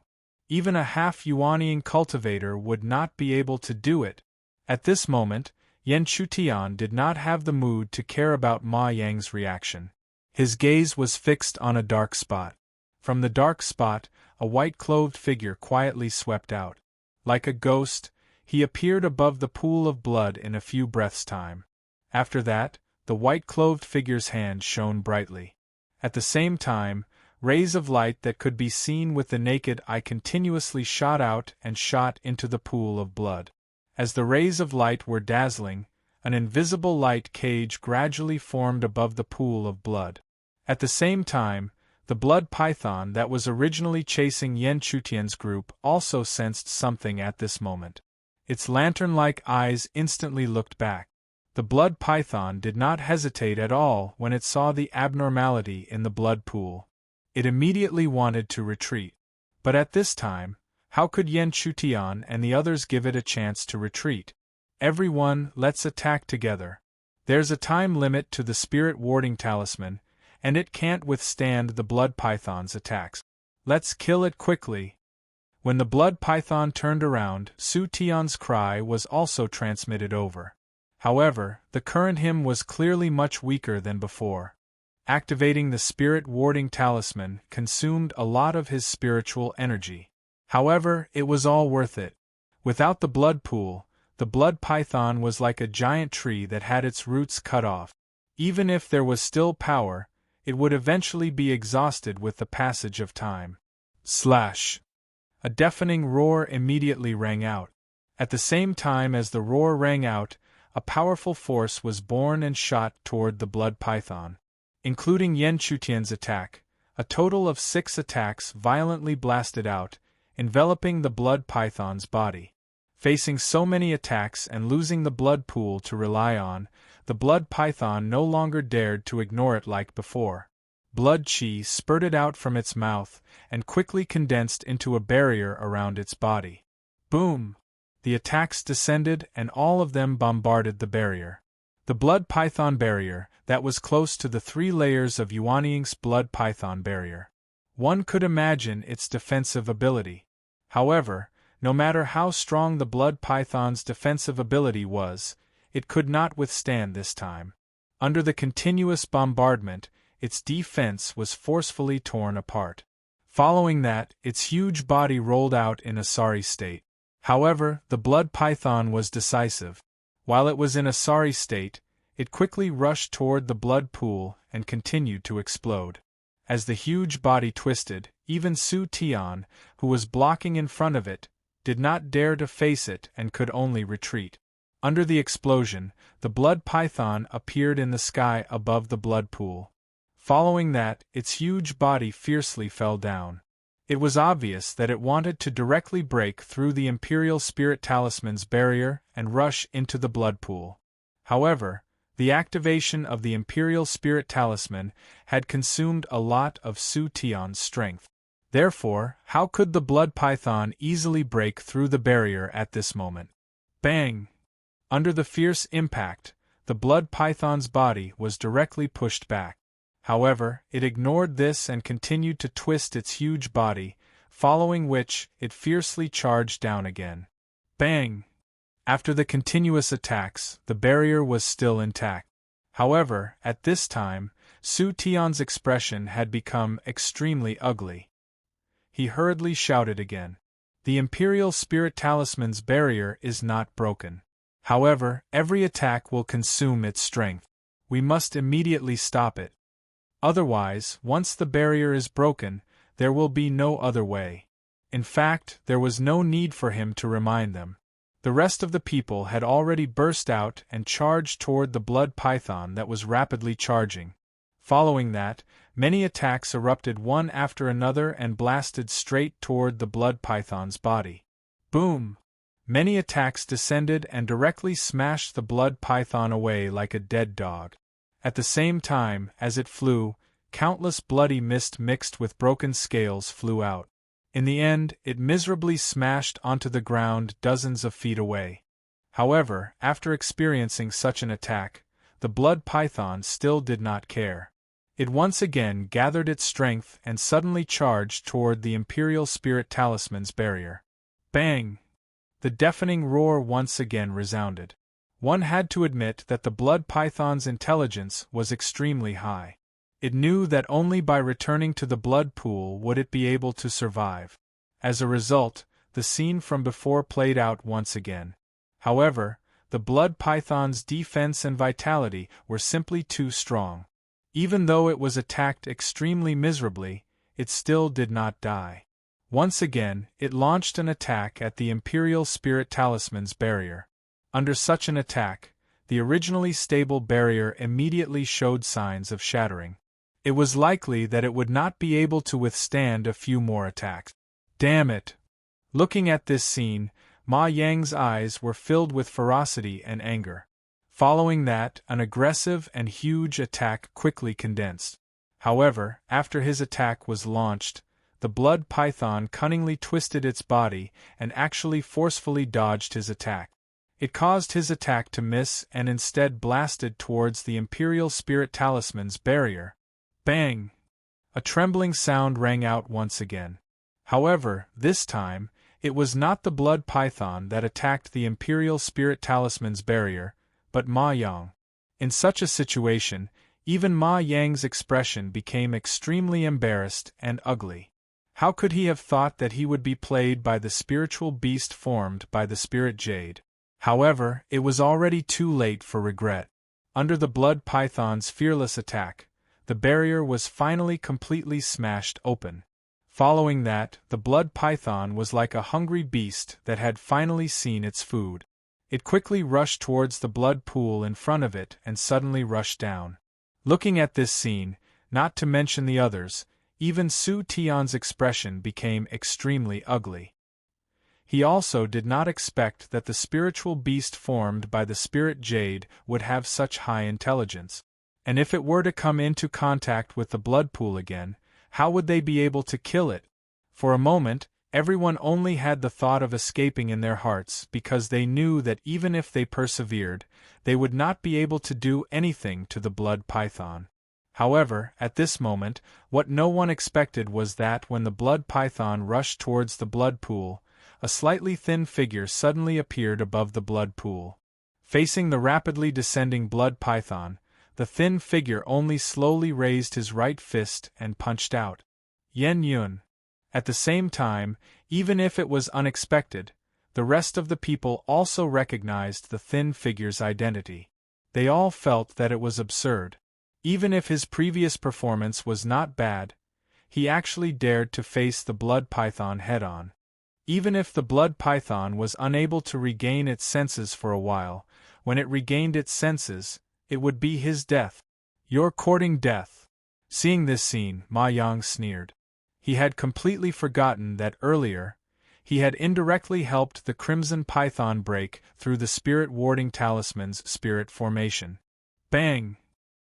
Even a half Yuanying cultivator would not be able to do it. At this moment, Yen Chutian did not have the mood to care about Ma Yang's reaction. His gaze was fixed on a dark spot. From the dark spot, a white-clothed figure quietly swept out. Like a ghost, he appeared above the pool of blood in a few breaths' time. After that, the white-clothed figure's hand shone brightly. At the same time, rays of light that could be seen with the naked eye continuously shot out and shot into the pool of blood. As the rays of light were dazzling, an invisible light cage gradually formed above the pool of blood. At the same time, the blood python that was originally chasing Yen Chutian's group also sensed something at this moment. Its lantern-like eyes instantly looked back. The blood python did not hesitate at all when it saw the abnormality in the blood pool. It immediately wanted to retreat. But at this time, how could Yen Chutian and the others give it a chance to retreat? Everyone, let's attack together. There's a time limit to the spirit warding talisman, and it can't withstand the blood python's attacks. Let's kill it quickly. When the blood python turned around, Su Tian's cry was also transmitted over. However, the current hymn was clearly much weaker than before. Activating the spirit warding talisman consumed a lot of his spiritual energy. However, it was all worth it. Without the blood pool, the blood python was like a giant tree that had its roots cut off. Even if there was still power, it would eventually be exhausted with the passage of time. Slash! A deafening roar immediately rang out. At the same time as the roar rang out, a powerful force was born and shot toward the blood python. Including Yen Chutian's attack, a total of 6 attacks violently blasted out, enveloping the blood python's body. Facing so many attacks and losing the blood pool to rely on, the blood python no longer dared to ignore it like before. Blood qi spurted out from its mouth and quickly condensed into a barrier around its body. Boom! The attacks descended and all of them bombarded the barrier. The blood python barrier, that was close to the 3 layers of Yuanying's blood python barrier. One could imagine its defensive ability. However, no matter how strong the blood python's defensive ability was, it could not withstand this time. Under the continuous bombardment, its defense was forcefully torn apart. Following that, its huge body rolled out in a sorry state. However, the blood python was decisive. While it was in a sorry state, it quickly rushed toward the blood pool and continued to explode. As the huge body twisted, even Su Tian, who was blocking in front of it, did not dare to face it and could only retreat. Under the explosion, the blood python appeared in the sky above the blood pool. Following that, its huge body fiercely fell down. It was obvious that it wanted to directly break through the Imperial Spirit Talisman's barrier and rush into the blood pool. However, the activation of the Imperial Spirit Talisman had consumed a lot of Su Tian's strength. Therefore, how could the blood python easily break through the barrier at this moment? Bang! Under the fierce impact, the blood python's body was directly pushed back. However, it ignored this and continued to twist its huge body, following which it fiercely charged down again. Bang! After the continuous attacks, the barrier was still intact. However, at this time, Su Tian's expression had become extremely ugly. He hurriedly shouted again. The Imperial Spirit Talisman's barrier is not broken. However, every attack will consume its strength. We must immediately stop it. Otherwise, once the barrier is broken, there will be no other way. In fact, there was no need for him to remind them. The rest of the people had already burst out and charged toward the blood python that was rapidly charging. Following that, many attacks erupted one after another and blasted straight toward the blood python's body. Boom! Many attacks descended and directly smashed the blood python away like a dead dog. At the same time, as it flew, countless bloody mist mixed with broken scales flew out. In the end, it miserably smashed onto the ground dozens of feet away. However, after experiencing such an attack, the blood python still did not care. It once again gathered its strength and suddenly charged toward the Imperial Spirit Talisman's barrier. Bang! The deafening roar once again resounded. One had to admit that the blood python's intelligence was extremely high. It knew that only by returning to the blood pool would it be able to survive. As a result, the scene from before played out once again. However, the blood python's defense and vitality were simply too strong. Even though it was attacked extremely miserably, it still did not die. Once again, it launched an attack at the Imperial Spirit Talisman's barrier. Under such an attack, the originally stable barrier immediately showed signs of shattering. It was likely that it would not be able to withstand a few more attacks. Damn it! Looking at this scene, Ma Yang's eyes were filled with ferocity and anger. Following that, an aggressive and huge attack quickly condensed. However, after his attack was launched, the blood python cunningly twisted its body and actually forcefully dodged his attack. It caused his attack to miss and instead blasted towards the Imperial Spirit Talisman's barrier. Bang! A trembling sound rang out once again. However, this time, it was not the blood python that attacked the Imperial Spirit Talisman's barrier, but Ma Yang. In such a situation, even Ma Yang's expression became extremely embarrassed and ugly. How could he have thought that he would be played by the spiritual beast formed by the spirit jade? However, it was already too late for regret. Under the blood python's fearless attack, the barrier was finally completely smashed open. Following that, the blood python was like a hungry beast that had finally seen its food. It quickly rushed towards the blood pool in front of it and suddenly rushed down. Looking at this scene, not to mention the others, even Su Tian's expression became extremely ugly. He also did not expect that the spiritual beast formed by the spirit jade would have such high intelligence. And if it were to come into contact with the blood pool again, how would they be able to kill it? For a moment, everyone only had the thought of escaping in their hearts because they knew that even if they persevered, they would not be able to do anything to the blood python. However, at this moment, what no one expected was that when the blood python rushed towards the blood pool, a slightly thin figure suddenly appeared above the blood pool. Facing the rapidly descending blood python, the thin figure only slowly raised his right fist and punched out. Yen Yun. At the same time, even if it was unexpected, the rest of the people also recognized the thin figure's identity. They all felt that it was absurd. Even if his previous performance was not bad, he actually dared to face the blood python head-on. Even if the blood python was unable to regain its senses for a while, when it regained its senses, it would be his death. "You're courting death." Seeing this scene, Ma Yang sneered. He had completely forgotten that earlier, he had indirectly helped the Crimson Python break through the Spirit Warding Talisman's spirit formation. Bang!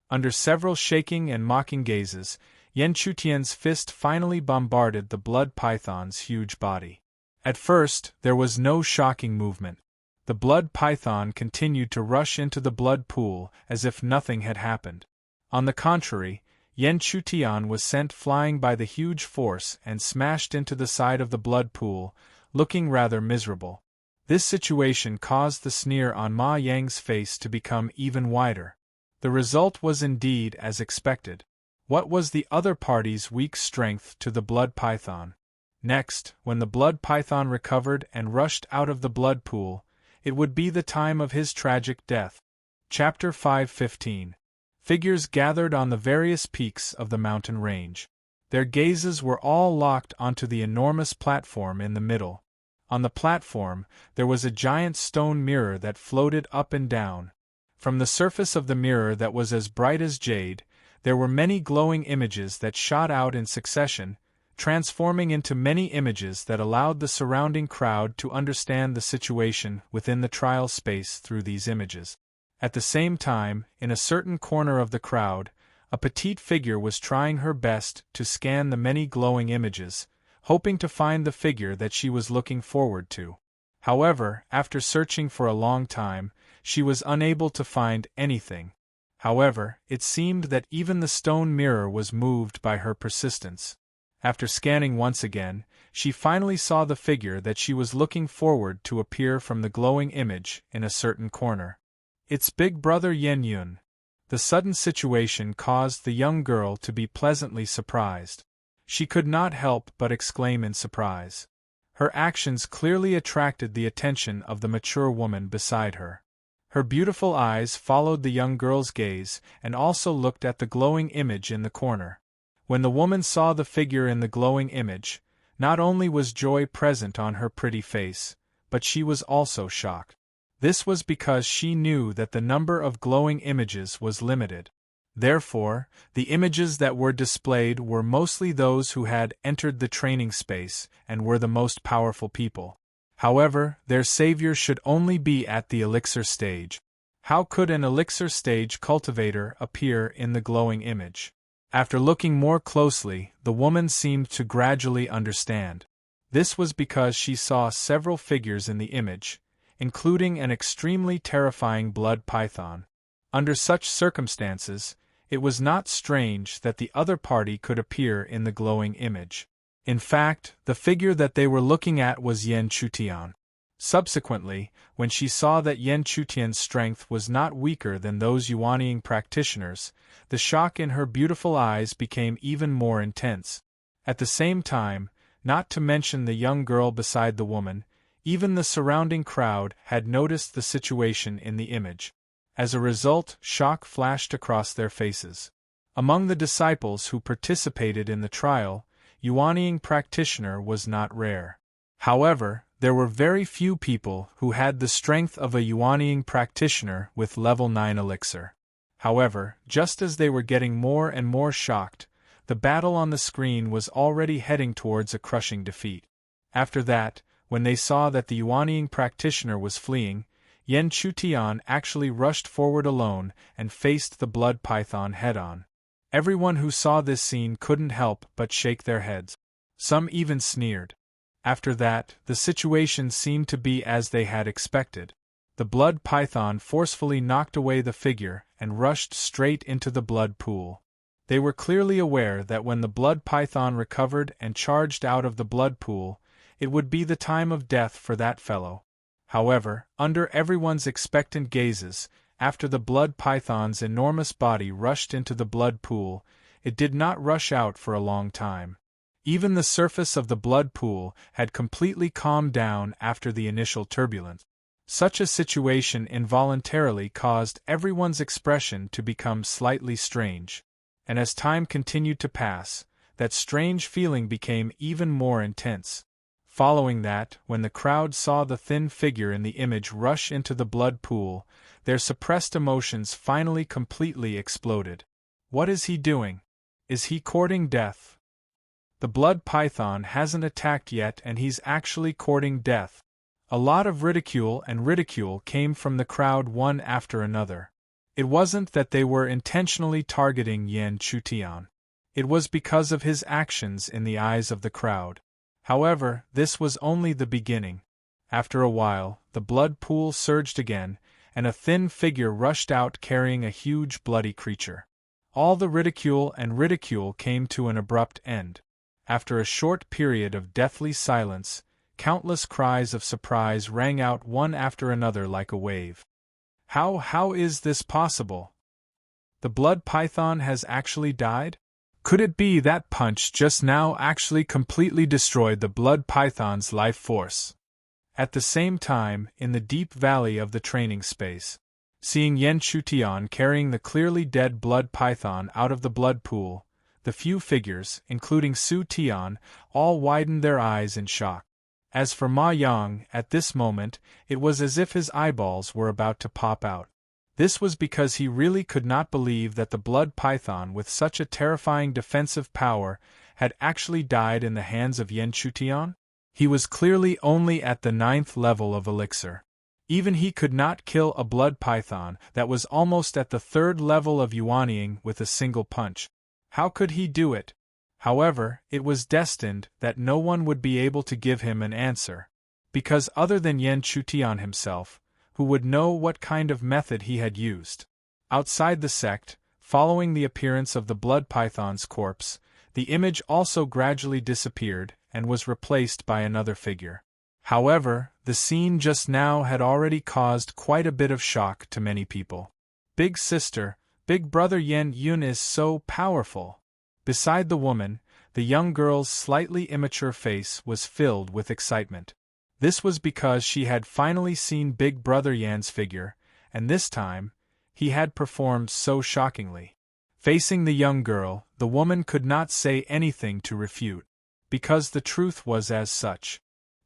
Under several shaking and mocking gazes, Yen Chutian's fist finally bombarded the blood python's huge body. At first, there was no shocking movement. The blood python continued to rush into the blood pool as if nothing had happened. On the contrary, Yen Chutian was sent flying by the huge force and smashed into the side of the blood pool, looking rather miserable. This situation caused the sneer on Ma Yang's face to become even wider. The result was indeed as expected. What was the other party's weak strength to the blood python? Next, when the blood python recovered and rushed out of the blood pool, it would be the time of his tragic death. Chapter 5:15. Figures gathered on the various peaks of the mountain range. Their gazes were all locked onto the enormous platform in the middle. On the platform, there was a giant stone mirror that floated up and down. From the surface of the mirror that was as bright as jade, there were many glowing images that shot out in succession, transforming into many images that allowed the surrounding crowd to understand the situation within the trial space through these images. At the same time, in a certain corner of the crowd, a petite figure was trying her best to scan the many glowing images, hoping to find the figure that she was looking forward to. However, after searching for a long time, she was unable to find anything. However, it seemed that even the stone mirror was moved by her persistence. After scanning once again, she finally saw the figure that she was looking forward to appear from the glowing image in a certain corner. It's big brother Yen Yun. The sudden situation caused the young girl to be pleasantly surprised. She could not help but exclaim in surprise. Her actions clearly attracted the attention of the mature woman beside her. Her beautiful eyes followed the young girl's gaze and also looked at the glowing image in the corner. When the woman saw the figure in the glowing image, not only was joy present on her pretty face, but she was also shocked. This was because she knew that the number of glowing images was limited. Therefore, the images that were displayed were mostly those who had entered the training space and were the most powerful people. However, their savior should only be at the elixir stage. How could an elixir stage cultivator appear in the glowing image? After looking more closely, the woman seemed to gradually understand. This was because she saw several figures in the image, including an extremely terrifying blood python. Under such circumstances, it was not strange that the other party could appear in the glowing image. In fact, the figure that they were looking at was Yen Chutian. Subsequently, when she saw that Yen Chutian's strength was not weaker than those Yuanying practitioners, the shock in her beautiful eyes became even more intense. At the same time, not to mention the young girl beside the woman, even the surrounding crowd had noticed the situation in the image. As a result, shock flashed across their faces. Among the disciples who participated in the trial, Yuanying practitioner was not rare. However, there were very few people who had the strength of a Yuanying practitioner with level 9 elixir. However, just as they were getting more and more shocked, the battle on the screen was already heading towards a crushing defeat. After that, when they saw that the Yuanying practitioner was fleeing, Yen Chutian actually rushed forward alone and faced the blood python head-on. Everyone who saw this scene couldn't help but shake their heads. Some even sneered. After that, the situation seemed to be as they had expected. The blood python forcefully knocked away the figure and rushed straight into the blood pool. They were clearly aware that when the blood python recovered and charged out of the blood pool, it would be the time of death for that fellow. However, under everyone's expectant gazes, after the blood python's enormous body rushed into the blood pool, it did not rush out for a long time. Even the surface of the blood pool had completely calmed down after the initial turbulence. Such a situation involuntarily caused everyone's expression to become slightly strange, and as time continued to pass, that strange feeling became even more intense. Following that, when the crowd saw the thin figure in the image rush into the blood pool, their suppressed emotions finally completely exploded. What is he doing? Is he courting death? The blood python hasn't attacked yet and he's actually courting death. A lot of ridicule came from the crowd one after another. It wasn't that they were intentionally targeting Yan Chutian. It was because of his actions in the eyes of the crowd. However, this was only the beginning. After a while, the blood pool surged again, and a thin figure rushed out carrying a huge bloody creature. All the ridicule came to an abrupt end. After a short period of deathly silence, countless cries of surprise rang out one after another like a wave. How is this possible? The blood python has actually died? Could it be that punch just now actually completely destroyed the blood python's life force? At the same time, in the deep valley of the training space, seeing Yan Chutian carrying the clearly dead blood python out of the blood pool, the few figures, including Su Tian, all widened their eyes in shock. As for Ma Yang, at this moment, it was as if his eyeballs were about to pop out. This was because he really could not believe that the blood python with such a terrifying defensive power had actually died in the hands of Yan Chutian. He was clearly only at the 9th level of elixir. Even he could not kill a blood python that was almost at the 3rd level of Yuanying with a single punch. How could he do it? However, it was destined that no one would be able to give him an answer, because other than Yan Chutian himself, who would know what kind of method he had used. Outside the sect, following the appearance of the blood python's corpse, the image also gradually disappeared and was replaced by another figure. However, the scene just now had already caused quite a bit of shock to many people. Big sister, big brother Yan Yun is so powerful. Beside the woman, the young girl's slightly immature face was filled with excitement. This was because she had finally seen Big Brother Yan's figure, and this time, he had performed so shockingly. Facing the young girl, the woman could not say anything to refute, because the truth was as such.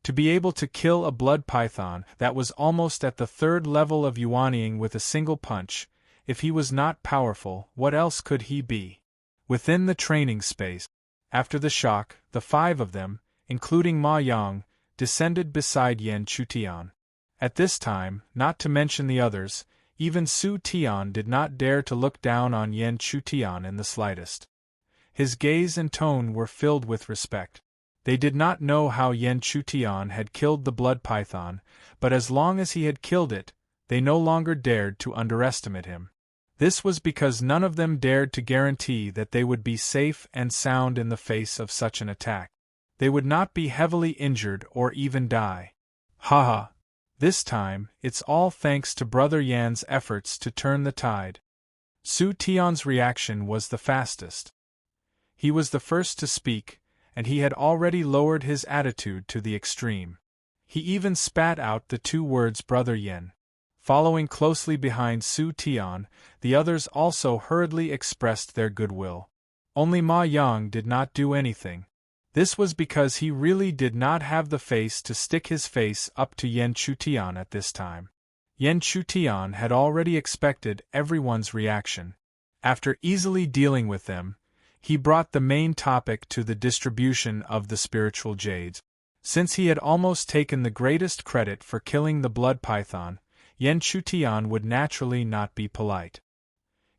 To be able to kill a blood python that was almost at the 3rd level of Yuanying with a single punch, if he was not powerful, what else could he be? Within the training space, after the shock, the 5 of them, including Ma Yang, descended beside Yan Chutian. At this time, not to mention the others, even Su Tian did not dare to look down on Yan Chutian in the slightest. His gaze and tone were filled with respect. They did not know how Yan Chutian had killed the blood python, but as long as he had killed it, they no longer dared to underestimate him. This was because none of them dared to guarantee that they would be safe and sound in the face of such an attack. They would not be heavily injured or even die. Haha! This time, it's all thanks to Brother Yan's efforts to turn the tide. Su Tian's reaction was the fastest. He was the first to speak, and he had already lowered his attitude to the extreme. He even spat out the 2 words Brother Yan. Following closely behind Su Tian, the others also hurriedly expressed their goodwill. Only Ma Yang did not do anything. This was because he really did not have the face to stick his face up to Yan Chutian at this time. Yan Chutian had already expected everyone's reaction. After easily dealing with them, he brought the main topic to the distribution of the spiritual jades. Since he had almost taken the greatest credit for killing the blood python, Yan Chutian would naturally not be polite.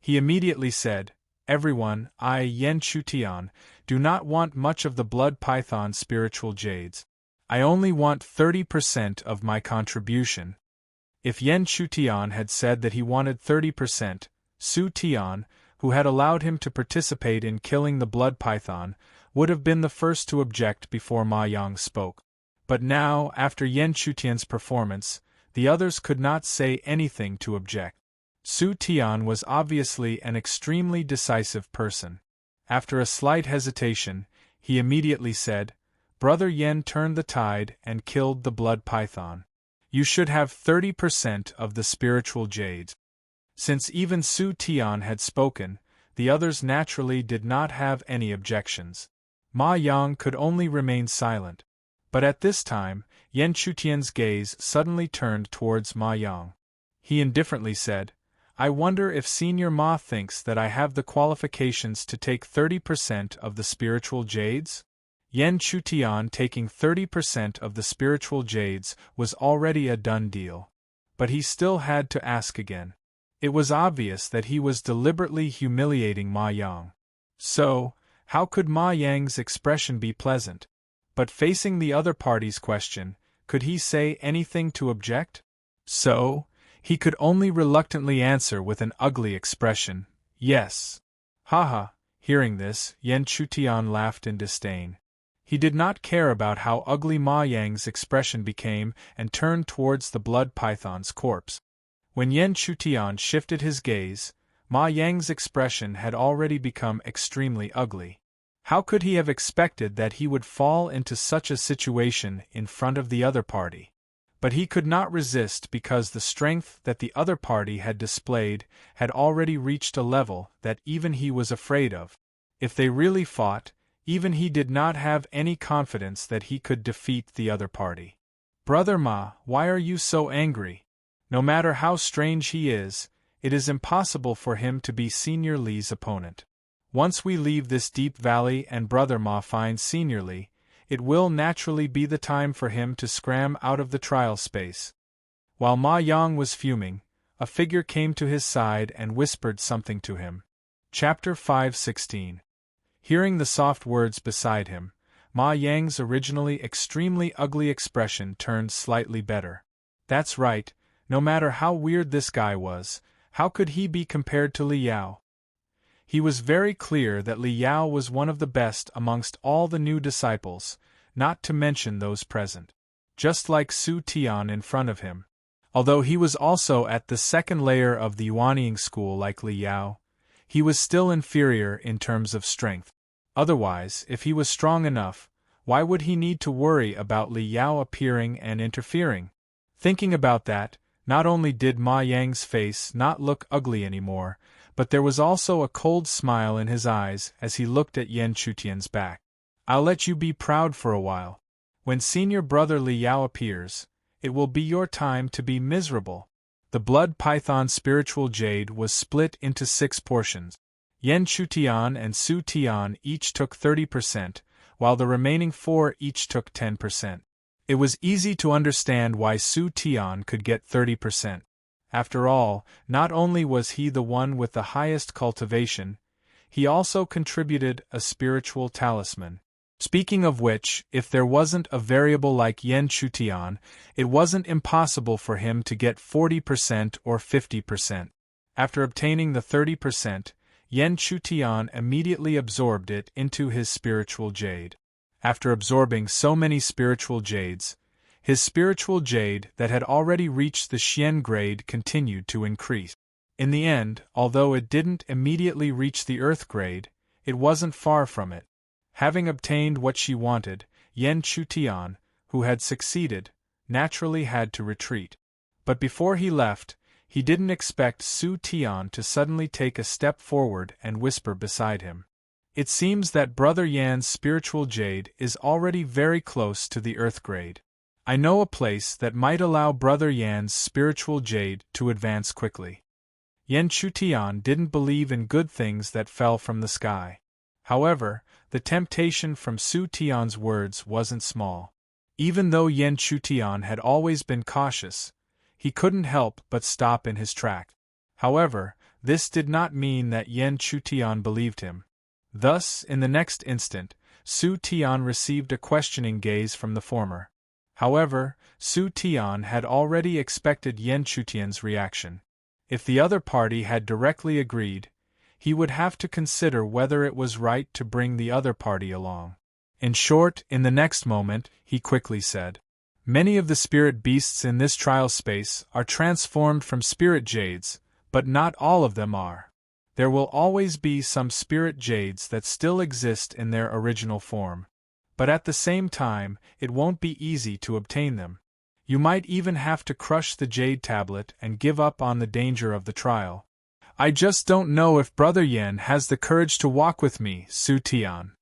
He immediately said, "Everyone, I, Yan Chutian, do not want much of the blood python's spiritual jades. I only want 30% of my contribution." If Yan Chutian had said that he wanted 30%, Su Tian, who had allowed him to participate in killing the blood python, would have been the first to object before Ma Yang spoke. But now, after Yan Chutian's performance, the others could not say anything to object. Su Tian was obviously an extremely decisive person. After a slight hesitation, he immediately said, "Brother Yen turned the tide and killed the blood python. You should have 30% of the spiritual jade." Since even Su Tian had spoken, the others naturally did not have any objections. Ma Yang could only remain silent. But at this time, Yen Chutian's gaze suddenly turned towards Ma Yang. He indifferently said, "I wonder if Senior Ma thinks that I have the qualifications to take 30% of the spiritual jades?" Yen Chutian taking 30% of the spiritual jades was already a done deal. But he still had to ask again. It was obvious that he was deliberately humiliating Ma Yang. So, how could Ma Yang's expression be pleasant? But facing the other party's question, could he say anything to object? So, he could only reluctantly answer with an ugly expression, "Yes." Haha, hearing this, Yen Chutian laughed in disdain. He did not care about how ugly Ma Yang's expression became and turned towards the blood python's corpse. When Yen Chutian shifted his gaze, Ma Yang's expression had already become extremely ugly. How could he have expected that he would fall into such a situation in front of the other party? But he could not resist because the strength that the other party had displayed had already reached a level that even he was afraid of. If they really fought, even he did not have any confidence that he could defeat the other party. "Brother Ma, why are you so angry? No matter how strange he is, it is impossible for him to be Senior Li's opponent. Once we leave this deep valley and Brother Ma finds Senior Li, it will naturally be the time for him to scram out of the trial space." While Ma Yang was fuming, a figure came to his side and whispered something to him. Chapter 5:16. Hearing the soft words beside him, Ma Yang's originally extremely ugly expression turned slightly better. That's right, no matter how weird this guy was, how could he be compared to Li Yao? He was very clear that Li Yao was one of the best amongst all the new disciples, not to mention those present. Just like Su Tian in front of him. Although he was also at the second layer of the Yuanying school like Li Yao, he was still inferior in terms of strength. Otherwise, if he was strong enough, why would he need to worry about Li Yao appearing and interfering? Thinking about that, not only did Ma Yang's face not look ugly anymore, but there was also a cold smile in his eyes as he looked at Yen Chutian's back. "I'll let you be proud for a while. When senior brother Li Yao appears, it will be your time to be miserable." The blood python's spiritual jade was split into 6 portions. Yen Chutian and Su Tian each took 30%, while the remaining 4 each took 10%. It was easy to understand why Su Tian could get 30%. After all, not only was he the one with the highest cultivation, he also contributed a spiritual talisman. Speaking of which, if there wasn't a variable like Yen Chutian, it wasn't impossible for him to get 40% or 50%. After obtaining the 30%, Yen Chutian immediately absorbed it into his spiritual jade. After absorbing so many spiritual jades, his spiritual jade that had already reached the Xian grade continued to increase. In the end, although it didn't immediately reach the Earth grade, it wasn't far from it. Having obtained what she wanted, Yen Chutian, who had succeeded, naturally had to retreat. But before he left, he didn't expect Su Tian to suddenly take a step forward and whisper beside him. "It seems that Brother Yan's spiritual jade is already very close to the Earth grade. I know a place that might allow Brother Yan's spiritual jade to advance quickly." Yen Chutian didn't believe in good things that fell from the sky. However, the temptation from Su Tian's words wasn't small. Even though Yen Chutian had always been cautious, he couldn't help but stop in his track. However, this did not mean that Yen Chutian believed him. Thus, in the next instant, Su Tian received a questioning gaze from the former. However, Su Tian had already expected Yen Chutian's reaction. If the other party had directly agreed, he would have to consider whether it was right to bring the other party along. In short, in the next moment, he quickly said, "Many of the spirit beasts in this trial space are transformed from spirit jades, But not all of them are. There will always be some spirit jades that still exist in their original form. But at the same time, it won't be easy to obtain them. You might even have to crush the jade tablet and give up on the danger of the trial. I just don't know if Brother Yen has the courage to walk with me, Su Tian.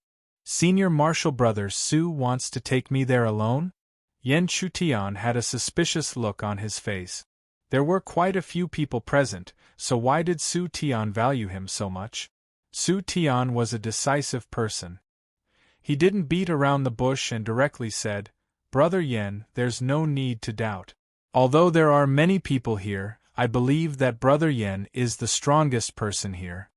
Senior Marshal Brother Su wants to take me there alone? Yen Chutian had a suspicious look on his face. There were quite a few people present, so why did Su Tian value him so much? Su Tian was a decisive person. He didn't beat around the bush and directly said, Brother Yen, there's no need to doubt. Although there are many people here, I believe that Brother Yen is the strongest person here.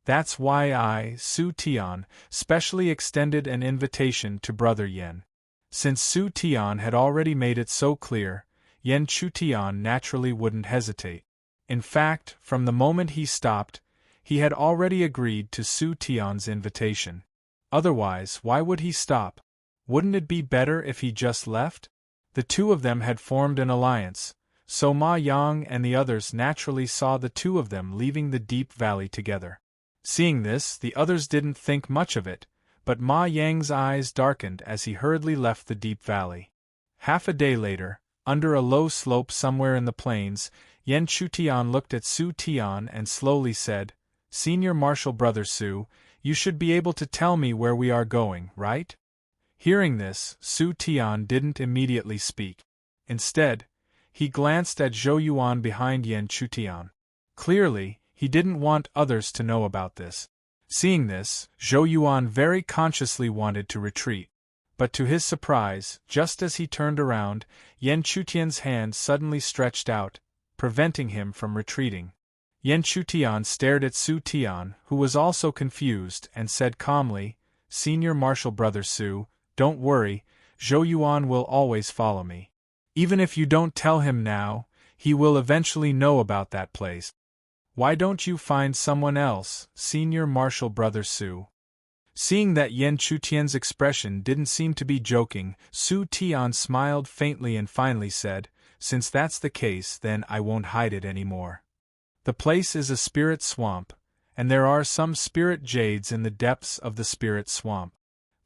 That's why I, Su Tian, specially extended an invitation to Brother Yen. Since Su Tian had already made it so clear, Yen Chutian naturally wouldn't hesitate. In fact, from the moment he stopped, he had already agreed to Su Tian's invitation. Otherwise, why would he stop? Wouldn't it be better if he just left? The two of them had formed an alliance, so Ma Yang and the others naturally saw the two of them leaving the deep valley together. Seeing this, the others didn't think much of it, but Ma Yang's eyes darkened as he hurriedly left the deep valley. Half a day later, under a low slope somewhere in the plains, Yen Chutian looked at Su Tian and slowly said, Senior Marshal Brother Su, you should be able to tell me where we are going, right? Hearing this, Su Tian didn't immediately speak. Instead, he glanced at Zhou Yuan behind Yen Chutian. Clearly, he didn't want others to know about this. Seeing this, Zhou Yuan very consciously wanted to retreat. But to his surprise, just as he turned around, Yen Chutian's hand suddenly stretched out, preventing him from retreating. Yen Chutian stared at Su Tian, who was also confused, and said calmly, Senior Marshal Brother Su, don't worry, Zhou Yuan will always follow me. Even if you don't tell him now, he will eventually know about that place. Why don't you find someone else, Senior Marshal Brother Su? Seeing that Yen Chutian's expression didn't seem to be joking, Su Tian smiled faintly and finally said, Since that's the case, then I won't hide it anymore. The place is a spirit swamp, and there are some spirit jades in the depths of the spirit swamp.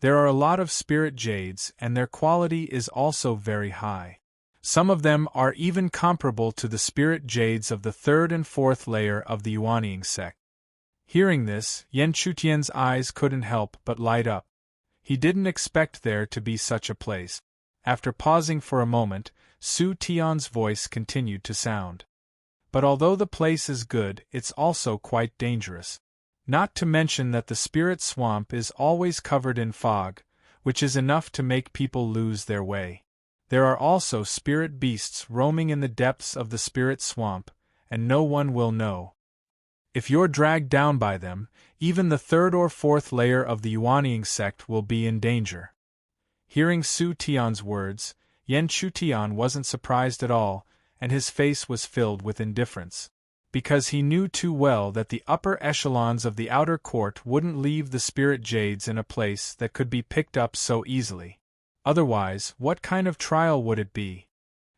There are a lot of spirit jades, and their quality is also very high. Some of them are even comparable to the spirit jades of the third and fourth layer of the Yuanying sect. Hearing this, Yen Chutian's eyes couldn't help but light up. He didn't expect there to be such a place. After pausing for a moment, Su Tian's voice continued to sound. But although the place is good, it's also quite dangerous. Not to mention that the spirit swamp is always covered in fog, which is enough to make people lose their way. There are also spirit beasts roaming in the depths of the spirit swamp, and no one will know. If you're dragged down by them, even the third or fourth layer of the Yuanying sect will be in danger. Hearing Su Tian's words, Yen Chutian wasn't surprised at all, and his face was filled with indifference. Because he knew too well that the upper echelons of the outer court wouldn't leave the spirit jades in a place that could be picked up so easily. Otherwise, what kind of trial would it be?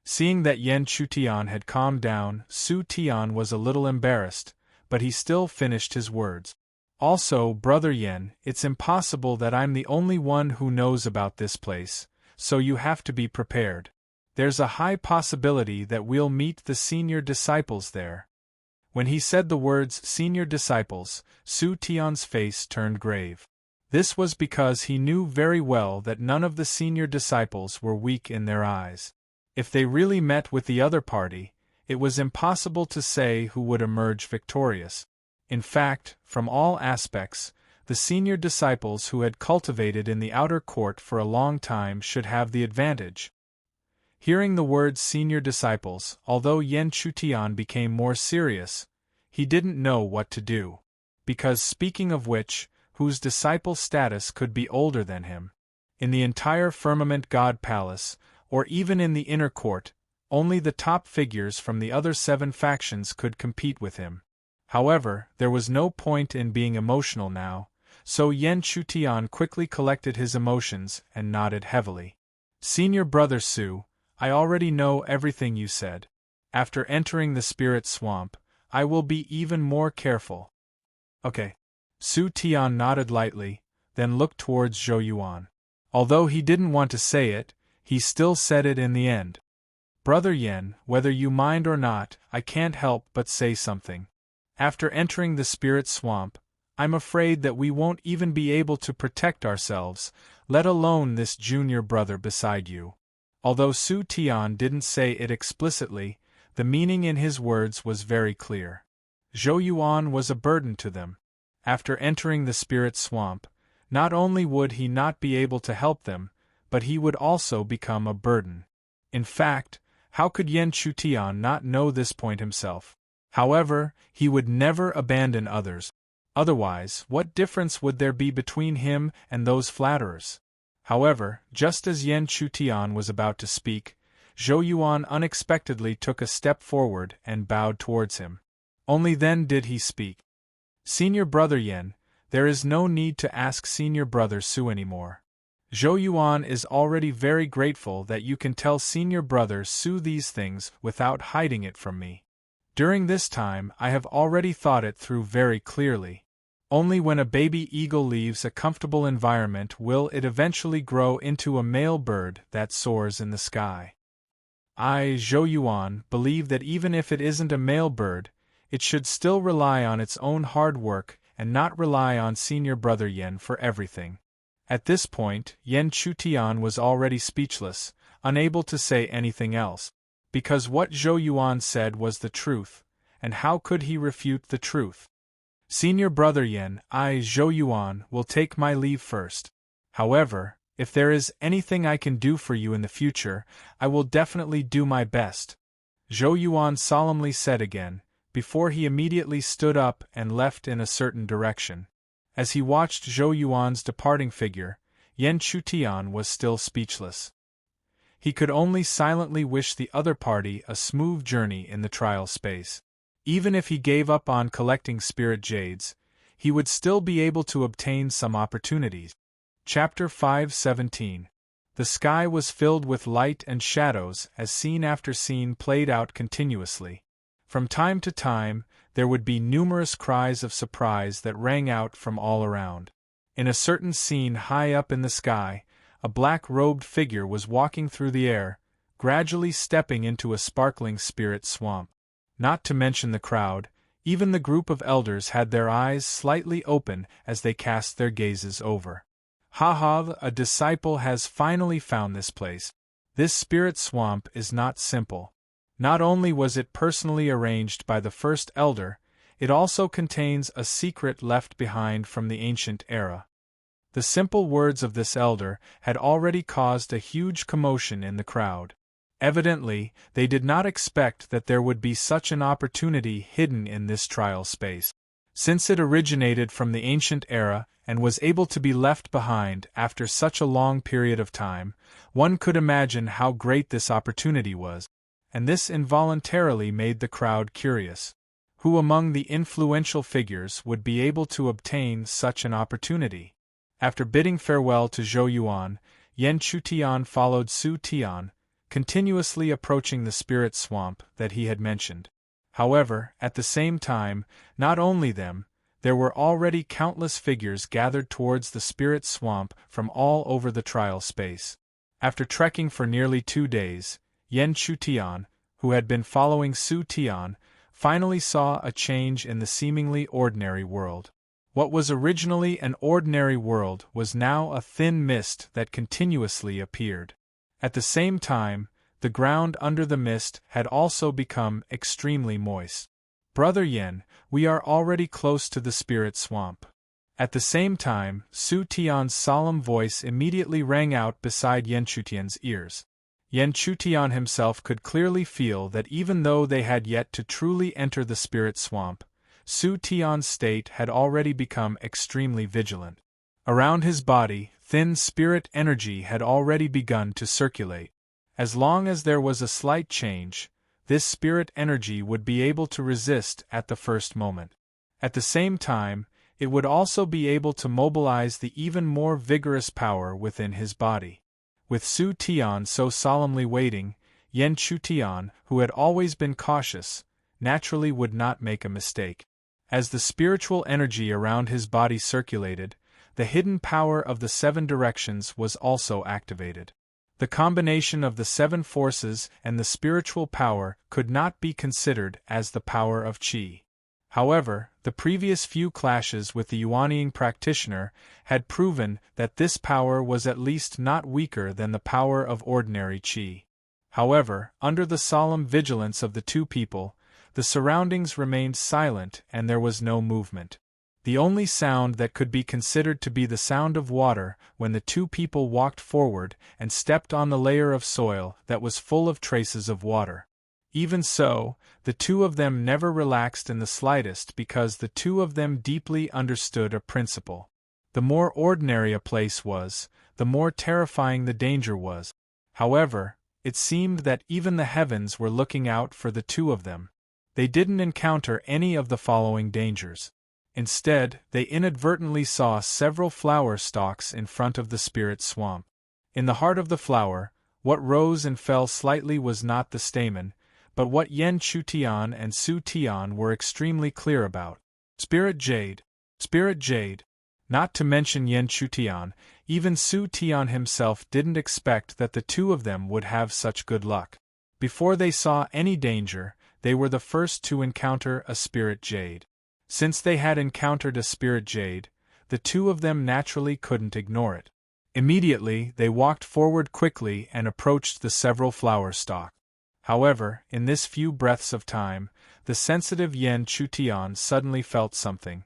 Seeing that Yen Chutian had calmed down, Su Tian was a little embarrassed, but he still finished his words. Also, Brother Yen, it's impossible that I'm the only one who knows about this place, so you have to be prepared. There's a high possibility that we'll meet the senior disciples there. When he said the words senior disciples, Su Tian's face turned grave. This was because he knew very well that none of the senior disciples were weak in their eyes. If they really met with the other party, it was impossible to say who would emerge victorious. In fact, from all aspects, the senior disciples who had cultivated in the outer court for a long time should have the advantage. Hearing the words senior disciples, although Yen Chutian became more serious, he didn't know what to do. Because speaking of which, whose disciple status could be older than him? In the entire Firmament God Palace, or even in the inner court, only the top figures from the other 7 factions could compete with him. However, there was no point in being emotional now, so Yen Chutian quickly collected his emotions and nodded heavily. Senior Brother Su, I already know everything you said. After entering the spirit swamp, I will be even more careful. Okay. Su Tian nodded lightly, then looked towards Zhou Yuan. Although he didn't want to say it, he still said it in the end. Brother Yen, whether you mind or not, I can't help but say something. After entering the spirit swamp, I'm afraid that we won't even be able to protect ourselves, let alone this junior brother beside you. Although Su Tian didn't say it explicitly, the meaning in his words was very clear. Zhou Yuan was a burden to them. After entering the spirit swamp, not only would he not be able to help them, but he would also become a burden. In fact, how could Yen Chutian not know this point himself? However, he would never abandon others. Otherwise, what difference would there be between him and those flatterers? However, just as Yen Chutian was about to speak, Zhou Yuan unexpectedly took a step forward and bowed towards him. Only then did he speak. Senior brother Yen, there is no need to ask senior brother Su anymore. Zhou Yuan is already very grateful that you can tell senior brother Su these things without hiding it from me. During this time I have already thought it through very clearly. Only when a baby eagle leaves a comfortable environment will it eventually grow into a male bird that soars in the sky. I, Zhou Yuan, believe that even if it isn't a male bird, it should still rely on its own hard work and not rely on senior brother Yen for everything. At this point, Yen Chutian was already speechless, unable to say anything else, because what Zhou Yuan said was the truth, and how could he refute the truth? Senior brother Yen, I, Zhou Yuan, will take my leave first. However, if there is anything I can do for you in the future, I will definitely do my best. Zhou Yuan solemnly said again, before he immediately stood up and left in a certain direction. As he watched Zhou Yuan's departing figure, Yen Chutian was still speechless. He could only silently wish the other party a smooth journey in the trial space. Even if he gave up on collecting spirit jades, he would still be able to obtain some opportunities. Chapter 5:17. The sky was filled with light and shadows as scene after scene played out continuously. From time to time, there would be numerous cries of surprise that rang out from all around. In a certain scene high up in the sky, a black-robed figure was walking through the air, gradually stepping into a sparkling spirit swamp. Not to mention the crowd, even the group of elders had their eyes slightly open as they cast their gazes over. Ha ha, a disciple has finally found this place. This spirit swamp is not simple. Not only was it personally arranged by the first elder, it also contains a secret left behind from the ancient era. The simple words of this elder had already caused a huge commotion in the crowd. Evidently, they did not expect that there would be such an opportunity hidden in this trial space. Since it originated from the ancient era and was able to be left behind after such a long period of time, one could imagine how great this opportunity was. And this involuntarily made the crowd curious. Who among the influential figures would be able to obtain such an opportunity? After bidding farewell to Zhou Yuan, Yen Chutian followed Su Tian, continuously approaching the spirit swamp that he had mentioned. However, at the same time, not only them, there were already countless figures gathered towards the spirit swamp from all over the trial space. After trekking for nearly 2 days, Yen Chutian, who had been following Su Tian, finally saw a change in the seemingly ordinary world. What was originally an ordinary world was now a thin mist that continuously appeared. At the same time, the ground under the mist had also become extremely moist. Brother Yen, we are already close to the spirit swamp. At the same time, Su Tian's solemn voice immediately rang out beside Yen Chutian's ears. Yen Chutian himself could clearly feel that even though they had yet to truly enter the spirit swamp, Su Tian's state had already become extremely vigilant. Around his body, thin spirit energy had already begun to circulate. As long as there was a slight change, this spirit energy would be able to resist at the first moment. At the same time, it would also be able to mobilize the even more vigorous power within his body. With Su Tian so solemnly waiting, Yen Chutian, who had always been cautious, naturally would not make a mistake. As the spiritual energy around his body circulated, the hidden power of the 7 directions was also activated. The combination of the 7 forces and the spiritual power could not be considered as the power of Qi. However, the previous few clashes with the Yuanying practitioner had proven that this power was at least not weaker than the power of ordinary Qi. However, under the solemn vigilance of the 2 people, the surroundings remained silent and there was no movement. The only sound that could be considered to be the sound of water when the 2 people walked forward and stepped on the layer of soil that was full of traces of water. Even so, the 2 of them never relaxed in the slightest because the 2 of them deeply understood a principle. The more ordinary a place was, the more terrifying the danger was. However, it seemed that even the heavens were looking out for the 2 of them. They didn't encounter any of the following dangers. Instead, they inadvertently saw several flower stalks in front of the spirit swamp. In the heart of the flower, what rose and fell slightly was not the stamen, but what Yen Chutian and Su Tian were extremely clear about. Spirit jade. Spirit jade. Not to mention Yen Chutian, even Su Tian himself didn't expect that the 2 of them would have such good luck. Before they saw any danger, they were the first to encounter a spirit jade. Since they had encountered a spirit jade, the 2 of them naturally couldn't ignore it. Immediately, they walked forward quickly and approached the several flower stalks. However, in this few breaths of time, the sensitive Yen Chutian suddenly felt something.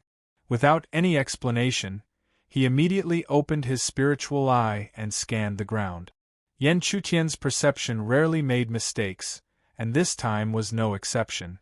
Without any explanation, he immediately opened his spiritual eye and scanned the ground. Yen Chutian's perception rarely made mistakes, and this time was no exception.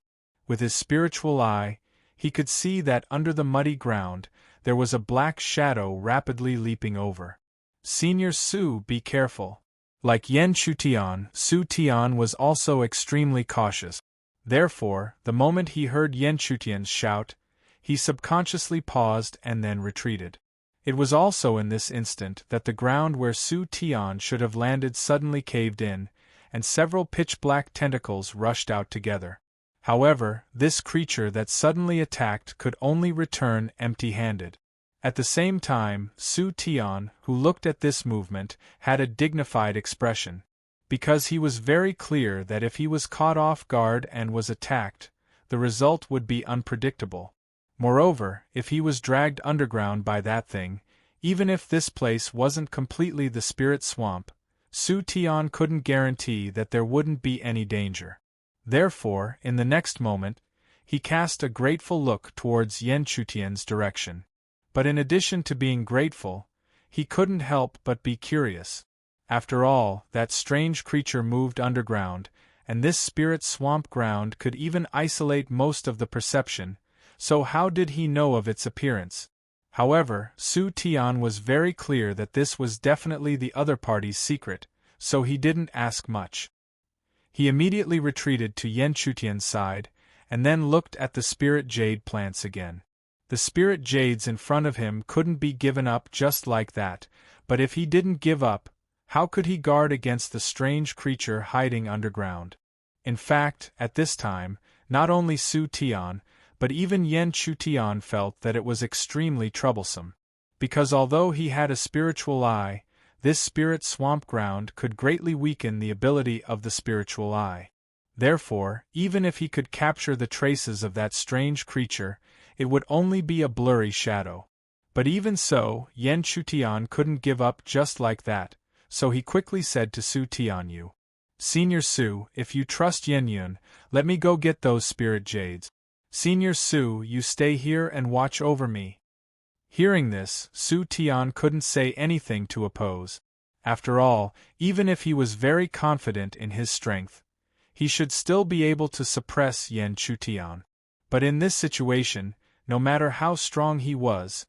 With his spiritual eye, he could see that under the muddy ground, there was a black shadow rapidly leaping over. Senior Su, be careful. Like Yen Chutian, Su Tian was also extremely cautious. Therefore, the moment he heard Yen Chutian's shout, he subconsciously paused and then retreated. It was also in this instant that the ground where Su Tian should have landed suddenly caved in, and several pitch-black tentacles rushed out together. However, this creature that suddenly attacked could only return empty-handed. At the same time, Su Tian, who looked at this movement, had a dignified expression. Because he was very clear that if he was caught off guard and was attacked, the result would be unpredictable. Moreover, if he was dragged underground by that thing, even if this place wasn't completely the spirit swamp, Su Tian couldn't guarantee that there wouldn't be any danger. Therefore, in the next moment, he cast a grateful look towards Yen Chutian's direction. But in addition to being grateful, he couldn't help but be curious. After all, that strange creature moved underground, and this spirit swamp ground could even isolate most of the perception, so how did he know of its appearance? However, Su Tian was very clear that this was definitely the other party's secret, so he didn't ask much. He immediately retreated to Yen Chutian's side, and then looked at the spirit jade plants again. The spirit jades in front of him couldn't be given up just like that, but if he didn't give up, how could he guard against the strange creature hiding underground? In fact, at this time, not only Su Tian, but even Yen Chutian felt that it was extremely troublesome. Because although he had a spiritual eye, this spirit swamp ground could greatly weaken the ability of the spiritual eye. Therefore, even if he could capture the traces of that strange creature, it would only be a blurry shadow. But even so, Yen Chutian couldn't give up just like that, so he quickly said to Su Tianyu, "Senior Su, if you trust Yen Yun, let me go get those spirit jades. Senior Su, you stay here and watch over me." Hearing this, Su Tian couldn't say anything to oppose. After all, even if he was very confident in his strength, he should still be able to suppress Yen Chutian. But in this situation, no matter how strong he was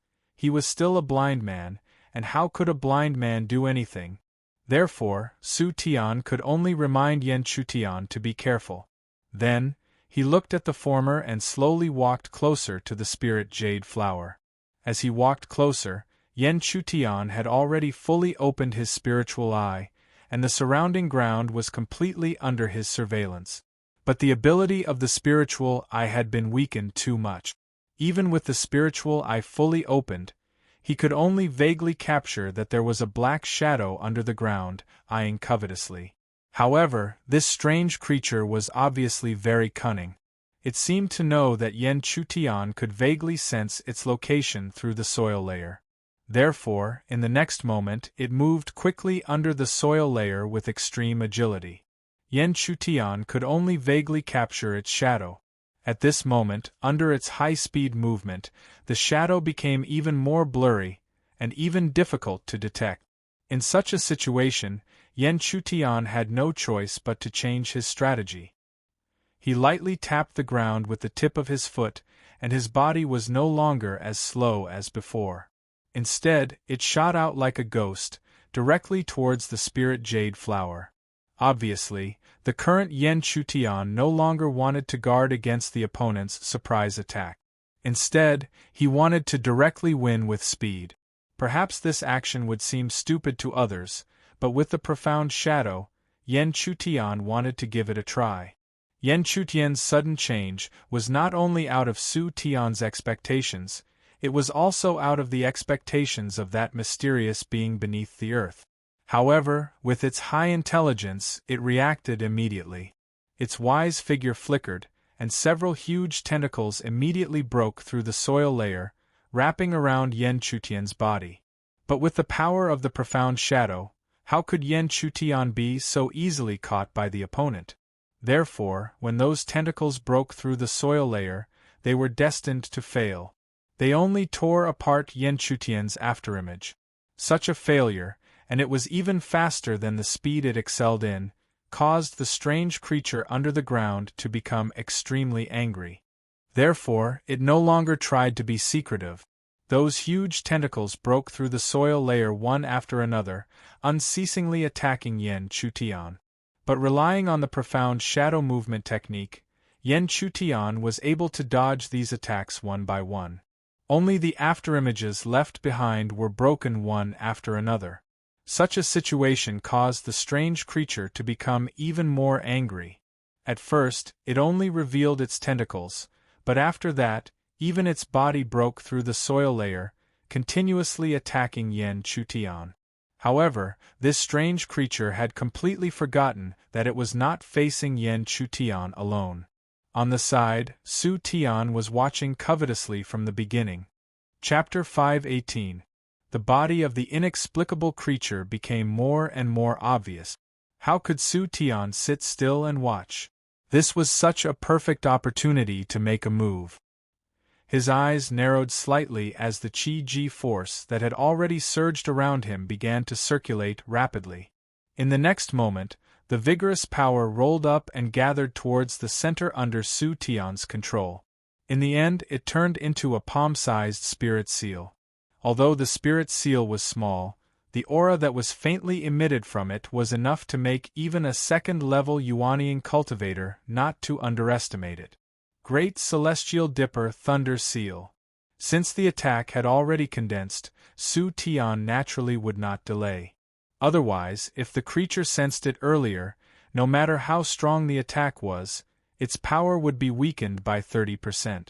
still a blind man, and how could a blind man do anything? Therefore, Su Tian could only remind Yen Chutian to be careful. Then, he looked at the former and slowly walked closer to the spirit jade flower. As he walked closer, Yen Chutian had already fully opened his spiritual eye, and the surrounding ground was completely under his surveillance. But the ability of the spiritual eye had been weakened too much. Even with the spiritual eye fully opened, he could only vaguely capture that there was a black shadow under the ground, eyeing covetously. However, this strange creature was obviously very cunning. It seemed to know that Yen Chutian could vaguely sense its location through the soil layer. Therefore, in the next moment, it moved quickly under the soil layer with extreme agility. Yen Chutian could only vaguely capture its shadow. At this moment, under its high-speed movement, the shadow became even more blurry, and even difficult to detect. In such a situation, Yen Chutian had no choice but to change his strategy. He lightly tapped the ground with the tip of his foot, and his body was no longer as slow as before. Instead, it shot out like a ghost, directly towards the spirit jade flower. Obviously, the current Yen Chutian no longer wanted to guard against the opponent's surprise attack. Instead, he wanted to directly win with speed. Perhaps this action would seem stupid to others, but with the profound shadow, Yen Chutian wanted to give it a try. Yen Chutian's sudden change was not only out of Su Tian's expectations, it was also out of the expectations of that mysterious being beneath the earth. However, with its high intelligence, it reacted immediately. Its wise figure flickered, and several huge tentacles immediately broke through the soil layer, wrapping around Yen Chutian's body. But with the power of the profound shadow, how could Yen Chutian be so easily caught by the opponent? Therefore, when those tentacles broke through the soil layer, they were destined to fail. They only tore apart Yen Chutian's afterimage. Such a failure, and it was even faster than the speed it excelled in, caused the strange creature under the ground to become extremely angry. Therefore, it no longer tried to be secretive. Those huge tentacles broke through the soil layer one after another, unceasingly attacking Yen Chutian. But relying on the profound shadow movement technique, Yen Chutian was able to dodge these attacks one by one. Only the afterimages left behind were broken one after another. Such a situation caused the strange creature to become even more angry. At first, it only revealed its tentacles, but after that, even its body broke through the soil layer, continuously attacking Yen Chutian. However, this strange creature had completely forgotten that it was not facing Yen Chutian alone. On the side, Su Tian was watching covetously from the beginning. Chapter 518. The body of the inexplicable creature became more and more obvious. How could Su Tian sit still and watch? This was such a perfect opportunity to make a move. His eyes narrowed slightly as the Qi-Ji force that had already surged around him began to circulate rapidly. In the next moment, the vigorous power rolled up and gathered towards the center under Su Tian's control. In the end, it turned into a palm-sized spirit seal. Although the spirit seal was small, the aura that was faintly emitted from it was enough to make even a second-level Yuanian cultivator not to underestimate it. Great Celestial Dipper Thunder Seal. Since the attack had already condensed, Su Tian naturally would not delay. Otherwise, if the creature sensed it earlier, no matter how strong the attack was, its power would be weakened by 30%.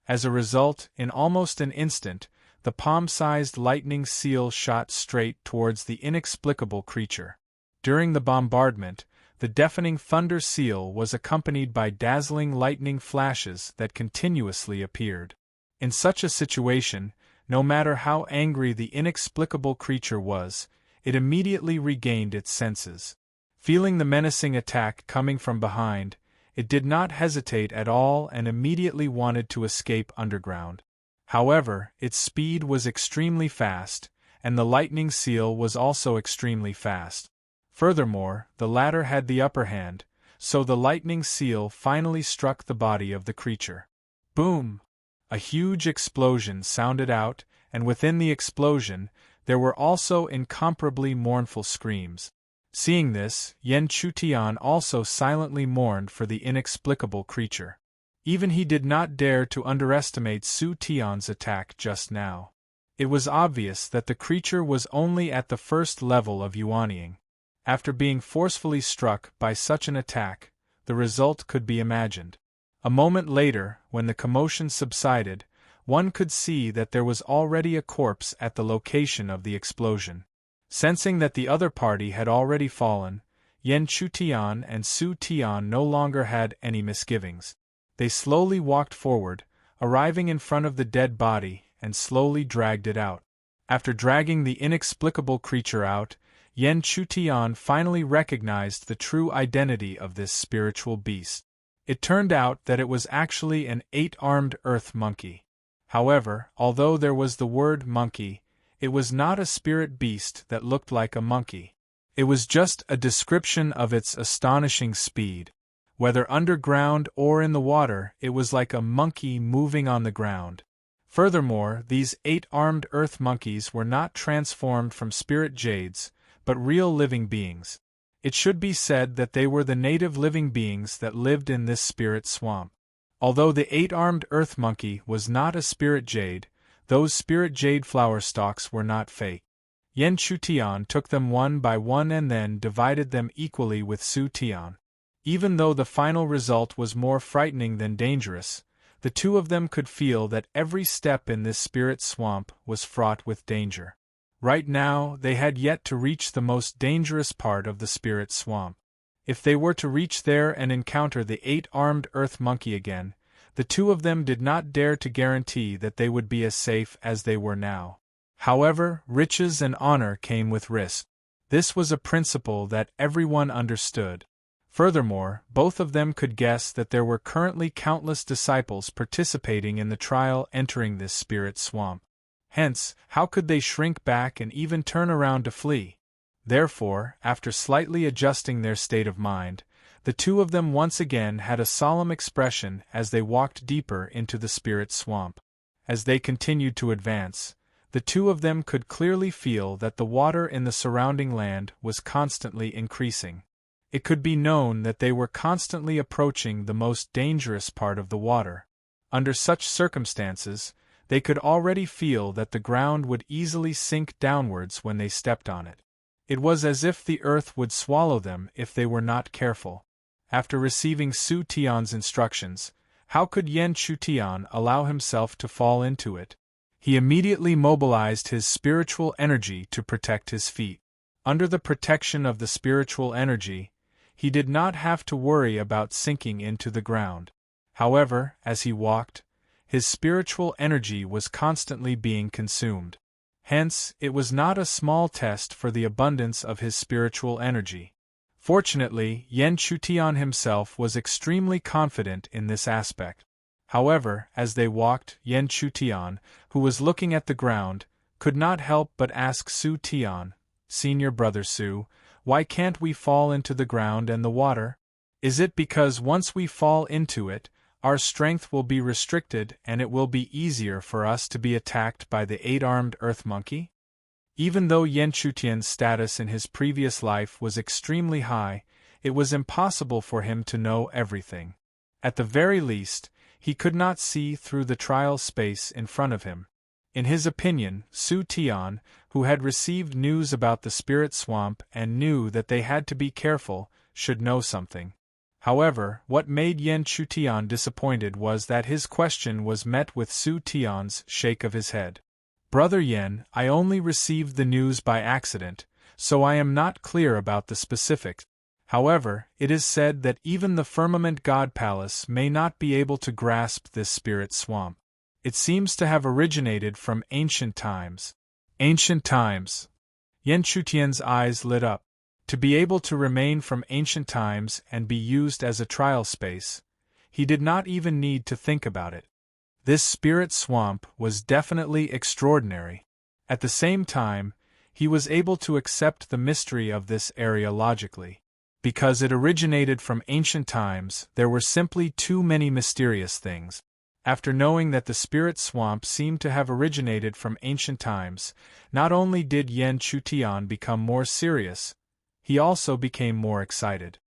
As a result, in almost an instant, the palm-sized lightning seal shot straight towards the inexplicable creature. During the bombardment, the deafening thunder seal was accompanied by dazzling lightning flashes that continuously appeared. In such a situation, no matter how angry the inexplicable creature was, it immediately regained its senses. Feeling the menacing attack coming from behind, it did not hesitate at all and immediately wanted to escape underground. However, its speed was extremely fast, and the lightning seal was also extremely fast. Furthermore, the latter had the upper hand, so the lightning seal finally struck the body of the creature. Boom! A huge explosion sounded out, and within the explosion, there were also incomparably mournful screams. Seeing this, Yen Chutian also silently mourned for the inexplicable creature. Even he did not dare to underestimate Su Tian's attack just now. It was obvious that the creature was only at the first level of Yuaniing. After being forcefully struck by such an attack, the result could be imagined. A moment later, when the commotion subsided, one could see that there was already a corpse at the location of the explosion. Sensing that the other party had already fallen, Yen Chutian and Su Tian no longer had any misgivings. They slowly walked forward, arriving in front of the dead body, and slowly dragged it out. After dragging the inexplicable creature out, Yen Chutian finally recognized the true identity of this spiritual beast. It turned out that it was actually an 8-armed earth monkey. However, although there was the word monkey, it was not a spirit beast that looked like a monkey. It was just a description of its astonishing speed. Whether underground or in the water, it was like a monkey moving on the ground. Furthermore, these 8-armed earth monkeys were not transformed from spirit jades, but real living beings. It should be said that they were the native living beings that lived in this spirit swamp. Although the 8-armed earth monkey was not a spirit jade, those spirit jade flower stalks were not fake. Yen Chutian took them one by one and then divided them equally with Su Tian. Even though the final result was more frightening than dangerous, the two of them could feel that every step in this spirit swamp was fraught with danger. Right now, they had yet to reach the most dangerous part of the spirit swamp. If they were to reach there and encounter the 8-armed earth monkey again, the two of them did not dare to guarantee that they would be as safe as they were now. However, riches and honor came with risk. This was a principle that everyone understood. Furthermore, both of them could guess that there were currently countless disciples participating in the trial entering this spirit swamp. Hence, how could they shrink back and even turn around to flee? Therefore, after slightly adjusting their state of mind, the two of them once again had a solemn expression as they walked deeper into the spirit swamp. As they continued to advance, the two of them could clearly feel that the water in the surrounding land was constantly increasing. It could be known that they were constantly approaching the most dangerous part of the water. Under such circumstances, they could already feel that the ground would easily sink downwards when they stepped on it. It was as if the earth would swallow them if they were not careful. After receiving Su Tian's instructions, how could Yen Chutian allow himself to fall into it? He immediately mobilized his spiritual energy to protect his feet. Under the protection of the spiritual energy, he did not have to worry about sinking into the ground. However, as he walked, his spiritual energy was constantly being consumed. Hence, it was not a small test for the abundance of his spiritual energy. Fortunately, Yen Chutian himself was extremely confident in this aspect. However, as they walked, Yen Chutian, who was looking at the ground, could not help but ask Su Tian, "Senior brother Su, why can't we fall into the ground and the water? Is it because once we fall into it, our strength will be restricted and it will be easier for us to be attacked by the 8-armed earth monkey?" Even though Yen Chutian's status in his previous life was extremely high, it was impossible for him to know everything. At the very least, he could not see through the trial space in front of him. In his opinion, Su Tian, who had received news about the spirit swamp and knew that they had to be careful, should know something. However, what made Yen Chutian disappointed was that his question was met with Su Tian's shake of his head. "Brother Yen, I only received the news by accident, so I am not clear about the specifics. However, it is said that even the Firmament God Palace may not be able to grasp this spirit swamp. It seems to have originated from ancient times." Ancient times. Yen Chutian's eyes lit up. To be able to remain from ancient times and be used as a trial space, he did not even need to think about it. This spirit swamp was definitely extraordinary. At the same time, he was able to accept the mystery of this area logically. Because it originated from ancient times, there were simply too many mysterious things. After knowing that the spirit swamp seemed to have originated from ancient times, not only did Yen Chutian become more serious, he also became more excited.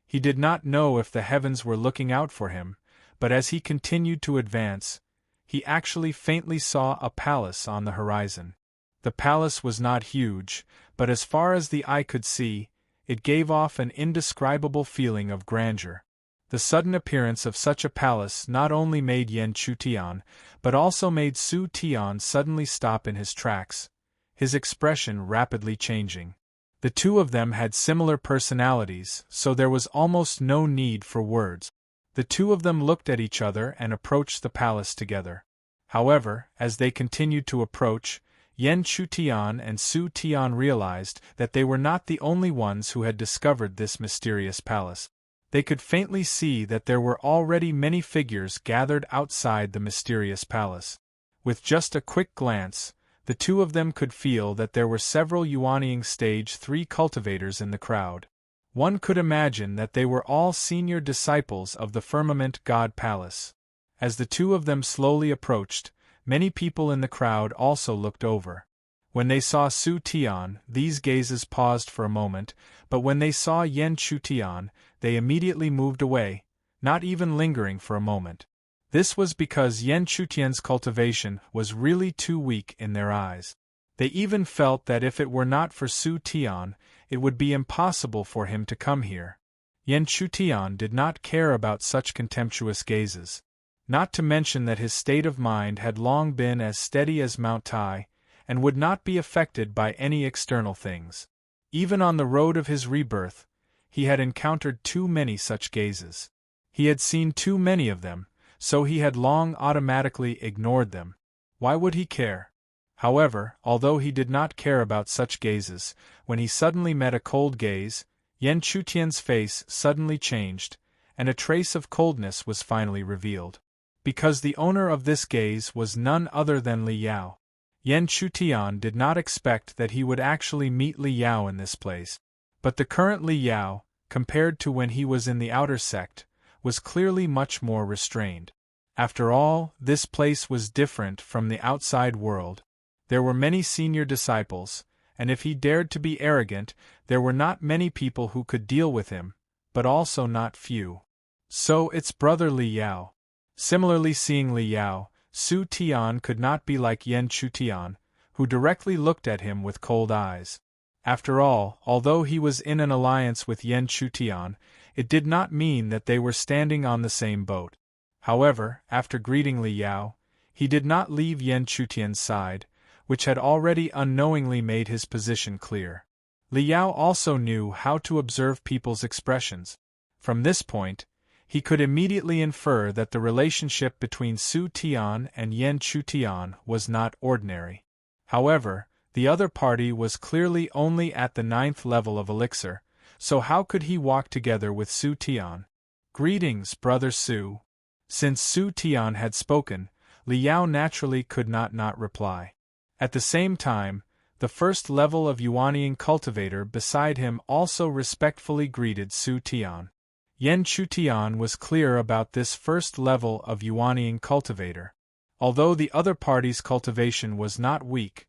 He did not know if the heavens were looking out for him, but as he continued to advance, he actually faintly saw a palace on the horizon. The palace was not huge, but as far as the eye could see, it gave off an indescribable feeling of grandeur. The sudden appearance of such a palace not only made Yen Chutian, but also made Su Tian suddenly stop in his tracks, his expression rapidly changing. The two of them had similar personalities, so there was almost no need for words. The two of them looked at each other and approached the palace together. However, as they continued to approach, Yen Chutian and Su Tian realized that they were not the only ones who had discovered this mysterious palace. They could faintly see that there were already many figures gathered outside the mysterious palace. With just a quick glance, the two of them could feel that there were several Yuanying Stage 3 cultivators in the crowd. One could imagine that they were all senior disciples of the Firmament God Palace. As the two of them slowly approached, many people in the crowd also looked over. When they saw Su Tian, these gazes paused for a moment, but when they saw Yen Chutian, they immediately moved away, not even lingering for a moment. This was because Yen Chutian's cultivation was really too weak in their eyes. They even felt that if it were not for Su Tian, it would be impossible for him to come here. Yen Chutian did not care about such contemptuous gazes. Not to mention that his state of mind had long been as steady as Mount Tai, and would not be affected by any external things. Even on the road of his rebirth, he had encountered too many such gazes. He had seen too many of them, so he had long automatically ignored them. Why would he care? However, although he did not care about such gazes, when he suddenly met a cold gaze, Yen Chutian's face suddenly changed, and a trace of coldness was finally revealed. Because the owner of this gaze was none other than Li Yao. Yen Chutian did not expect that he would actually meet Li Yao in this place. But the current Li Yao, compared to when he was in the outer sect, was clearly much more restrained. After all, this place was different from the outside world. There were many senior disciples, and if he dared to be arrogant, there were not many people who could deal with him, but also not few. So it's brother Li Yao. Similarly, seeing Li Yao, Su Tian could not be like Yen Chutian, who directly looked at him with cold eyes. After all, although he was in an alliance with Yen Chutian, it did not mean that they were standing on the same boat. However, after greeting Li Yao, he did not leave Yen Chutian's side, which had already unknowingly made his position clear. Li Yao also knew how to observe people's expressions. From this point, he could immediately infer that the relationship between Su Tian and Yen Chutian was not ordinary. However, the other party was clearly only at the 9th level of elixir, so how could he walk together with Su Tian? "Greetings, brother Su." Since Su Tian had spoken, Li Yao naturally could not reply. At the same time, the 1st level of Yuanying cultivator beside him also respectfully greeted Su Tian. Yen Chutian was clear about this 1st level of Yuanying cultivator. Although the other party's cultivation was not weak,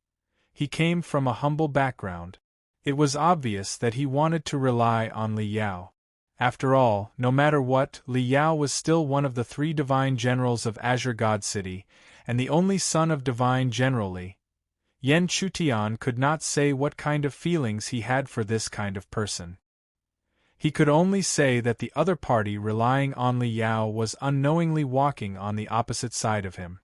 he came from a humble background. It was obvious that he wanted to rely on Li Yao. After all, no matter what, Li Yao was still one of the 3 divine generals of Azure God City, and the only son of divine General Li. Yen Chutian could not say what kind of feelings he had for this kind of person. He could only say that the other party relying on Li Yao was unknowingly walking on the opposite side of him.